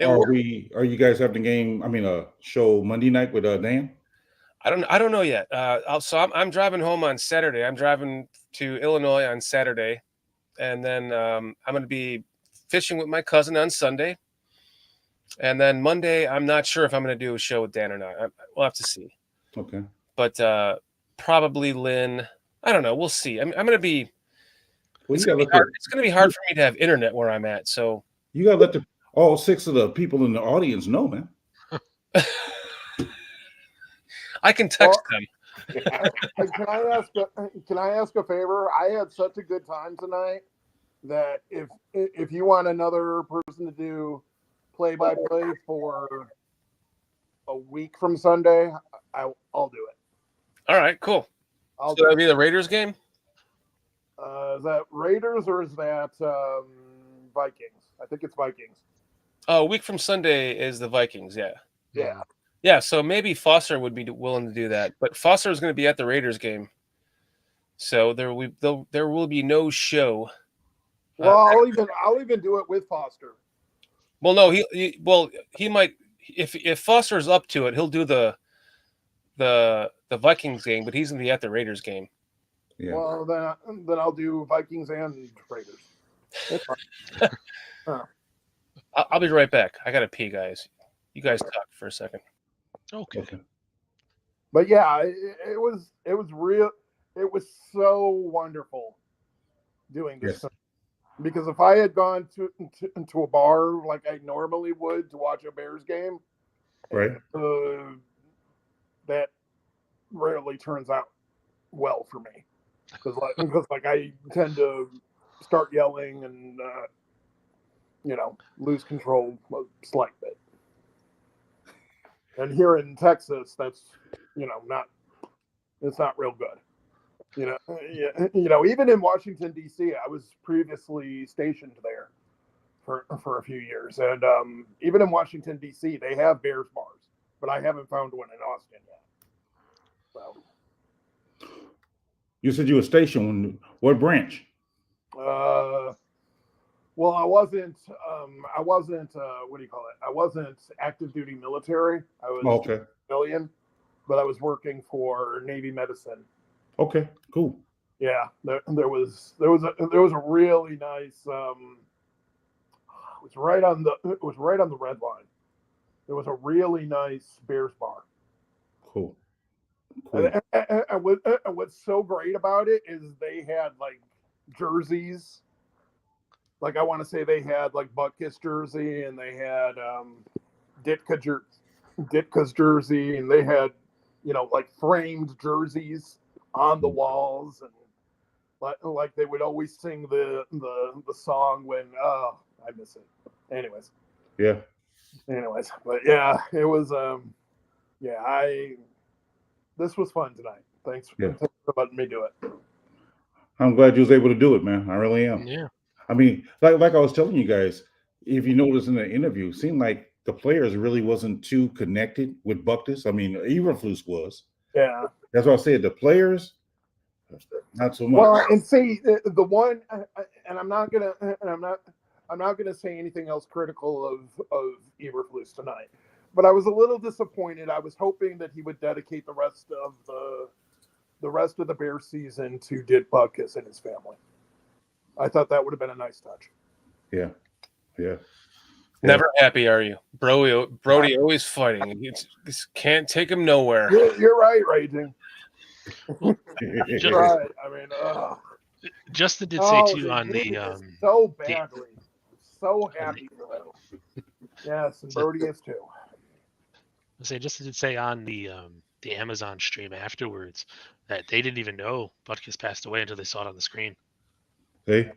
are you guys having a show Monday night with Dan? I don't know yet. I'm driving home on Saturday. I'm driving to Illinois on Saturday, and then I'm going to be fishing with my cousin on Sunday. And then Monday, I'm not sure if I'm going to do a show with Dan or not. We'll have to see. Okay. But probably Lynn. I don't know. We'll see. I'm going to be. Well, It's you going gotta to be look hard. It's going to be hard for me to have internet where I'm at. So You gotta let all 6 of the people in the audience know, man. I can text them. Can I ask a favor? I had such a good time tonight that if you want another person to do play-by-play for a week from Sunday, I'll do it. All right, cool. I'll So that'll be the Raiders game? Is that Raiders or is that Vikings? I think it's Vikings. Oh, a week from Sunday is the Vikings, yeah. Yeah. Yeah, so maybe Foster would be willing to do that. But Foster is going to be at the Raiders game. So there will be no show. Well, I'll even do it with Foster. Well, no, he might if Foster's up to it, he'll do the Vikings game, but he's going to be at the Raiders game. Yeah. Well, then I'll do Vikings and Raiders. I'll be right back. I got to pee, guys. You guys talk for a second. Okay. But yeah, it was real. It was so wonderful doing this. Yes. Because if I had gone to a bar like I normally would to watch a Bears game, Right. That rarely turns out well for me. Because I tend to start yelling and lose control a slight bit. And here in Texas, that's it's not real good. Even in Washington D.C., I was previously stationed there for a few years, and even in Washington D.C., they have Bears bars, but I haven't found one in Austin yet. So. You said you were stationed. What branch? Well, I wasn't. What do you call it? I wasn't active duty military. I was civilian, but I was working for Navy medicine. Okay, cool. Yeah, there was a really nice. It was right on the red line. There was a really nice Bears bar. Cool. And what's so great about it is they had like jerseys. Like I want to say they had like Butkus jersey and they had Ditka's jersey and they had like framed jerseys on the walls and like they would always sing the song when I miss it. Anyways. Yeah. But yeah, it was this was fun tonight. Thanks for letting me do it. I'm glad you was able to do it, man. I really am. Yeah. I mean, like I was telling you guys, if you notice in the interview, it seemed like the players really wasn't too connected with Butkus. I mean, Eberflus was. Yeah. That's why I said the players, not so much. Well, and see the one, and I'm not gonna say anything else critical of Eberflus tonight, but I was a little disappointed. I was hoping that he would dedicate the rest of the Bears season to Dit Butkus and his family. I thought that would have been a nice touch. Yeah. Never happy, are you? Brodie always fighting. This can't take him nowhere. You're right, Raging. Right. I mean, Justin did say too on the so badly. So happy for him. Yes, and Brodie is too. Justin did say on the Amazon stream afterwards that they didn't even know Butkus passed away until they saw it on the screen. Hey.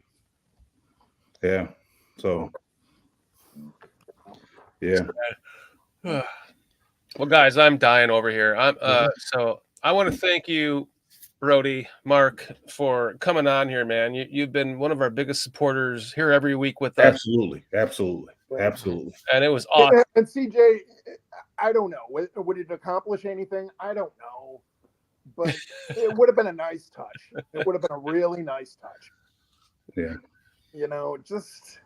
Yeah. So. Yeah. Well, guys, I'm dying over here. So I want to thank you, Brodie, Mark, for coming on here, man. You've been one of our biggest supporters here every week with us. Absolutely. And it was awesome. And CJ, I don't know. Would it accomplish anything? I don't know. But it would have been a nice touch. It would have been a really nice touch. Yeah. Just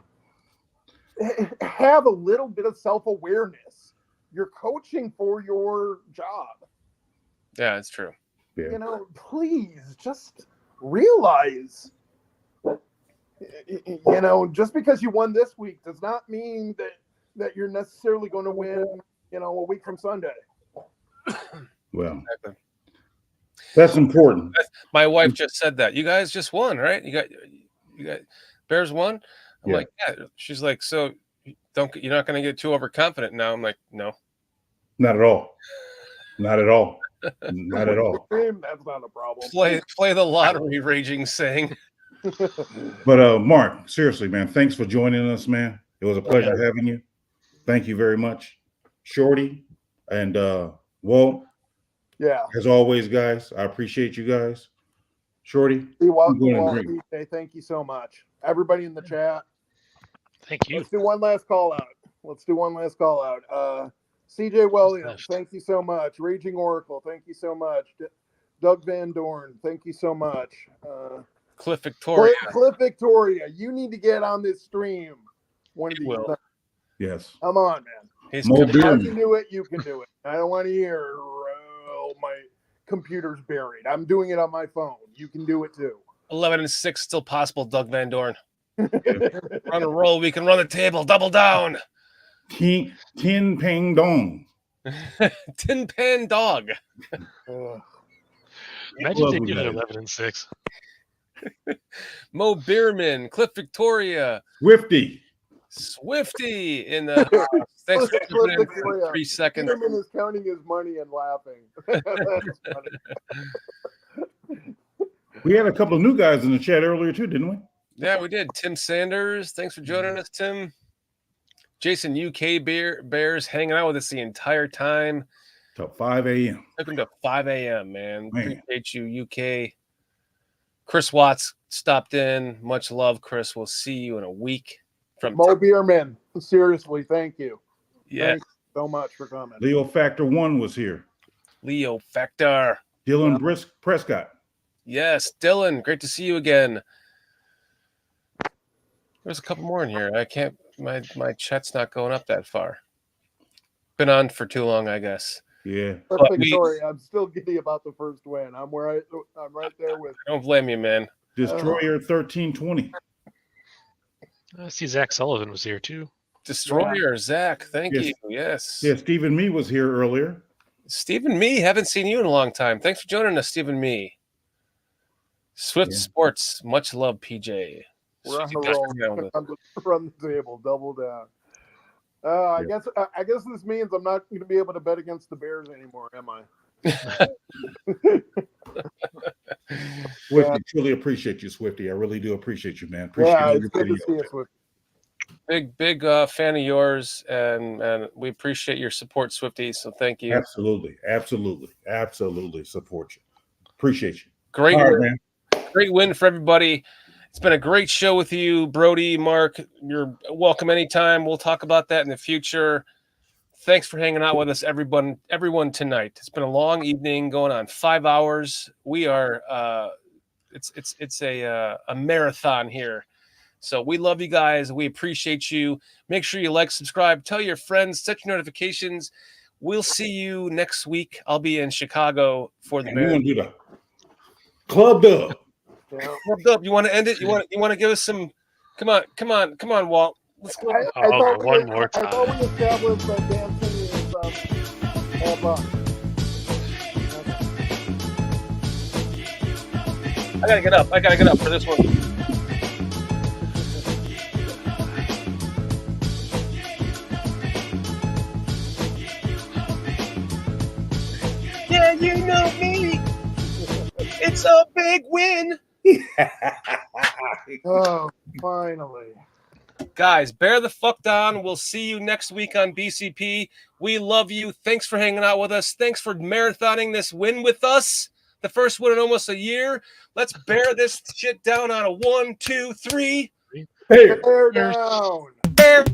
have a little bit of self-awareness. You're coaching for your job. Yeah, it's true. Yeah. Please just realize, just because you won this week does not mean that you're necessarily going to win, a week from Sunday. Well, Exactly. that's important. My wife just said that. You guys just won, right? You got Bears won. I'm Yeah. like, yeah. She's like, so you're not going to get too overconfident now. I'm like, no, Not at all. Not at all. Not at all. That's not a problem. Play the lottery, raging saying. But Mark, seriously, man, thanks for joining us, man. It was a pleasure having you. Thank you very much. Shorty and Walt. Yeah. As always, guys, I appreciate you guys. Shorty, Be welcome, go ahead and Walt, drink. DJ, thank you so much. Everybody in the chat. Thank you. Let's do one last call out. CJ Williams, thank you so much. Raging Oracle, thank you so much. Doug Van Dorn, thank you so much. Cliff Victoria. Cliff Victoria, you need to get on this stream one of these nights. Yes. Come on, man. He's Mo I Beerman. can do it. You can do it. I don't want to hear, oh, my computer's buried. I'm doing it on my phone. You can do it too. 11-6 still possible. Doug Van Dorn. Run a roll. We can run the table. Double down. Tin Pang Dong. Tin Pan Dog. Imagine they did it 11-6. Mo Beerman, Cliff Victoria, Swifty in the house. Thanks for Cliff jumping in for Victoria. 3 seconds. Peterman is counting his money and laughing. That's funny. We had a couple of new guys in the chat earlier too, didn't we? Yeah, we did. Tim Sanders, thanks for joining us, Tim. Jason, UK Bears hanging out with us the entire time. Till 5 a.m. Took him to 5 a.m., man. Appreciate you, UK. Chris Watts stopped in. Much love, Chris. We'll see you in a week. From Mo Beerman, seriously, thank you. Yeah. Thanks so much for coming. Leo Factor 1 was here. Leo Factor. Dylan Prescott. Yes, Dylan. Great to see you again. There's a couple more in here. I can't. My chat's not going up that far. Been on for too long, I guess. Yeah. Victoria, I'm still giddy about the first win. I'm right there with. I don't blame you, man. Destroyer 1320. I see Zach Sullivan was here too. Destroyer, Zach. Thank Yes. you. Yes. Yeah, Stephen Me was here earlier. Stephen Me, haven't seen you in a long time. Thanks for joining us, Stephen Me. Swift Sports, much love, PJ. We're on the roll. Run the table, double down. I guess this means I'm not going to be able to bet against the Bears anymore, am I? Swifty, truly appreciate you, Swifty. I really do appreciate you, man. Appreciate it's good to see you, Swifty. Big fan of yours, and we appreciate your support, Swifty. So thank you. Absolutely support you. Appreciate you. Great All win. right, man. Great win for everybody. It's been a great show with you, Brodie, Mark. You're welcome anytime. We'll talk about that in the future. Thanks for hanging out with us, everyone tonight. It's been a long evening, going on 5 hours. We are it's a marathon here. So we love you guys. We appreciate you. Make sure you like, subscribe, tell your friends, set your notifications. We'll see you next week. I'll be in Chicago for the We're Bears. gonna do the Club Dub. Clubbed up. You want to end it? You want to give us some? Come on, Walt. Let's go. One more time. I thought we established that dancing is all fun. I gotta get up for this one. Yeah, you know me. It's a big win. Oh, finally. Guys, bear the fuck down. We'll see you next week on BCP. We love you. Thanks for hanging out with us. Thanks for marathoning this win with us. The first win in almost a year. Let's bear this shit down on a 1, 2, 3. Bear down. Bear.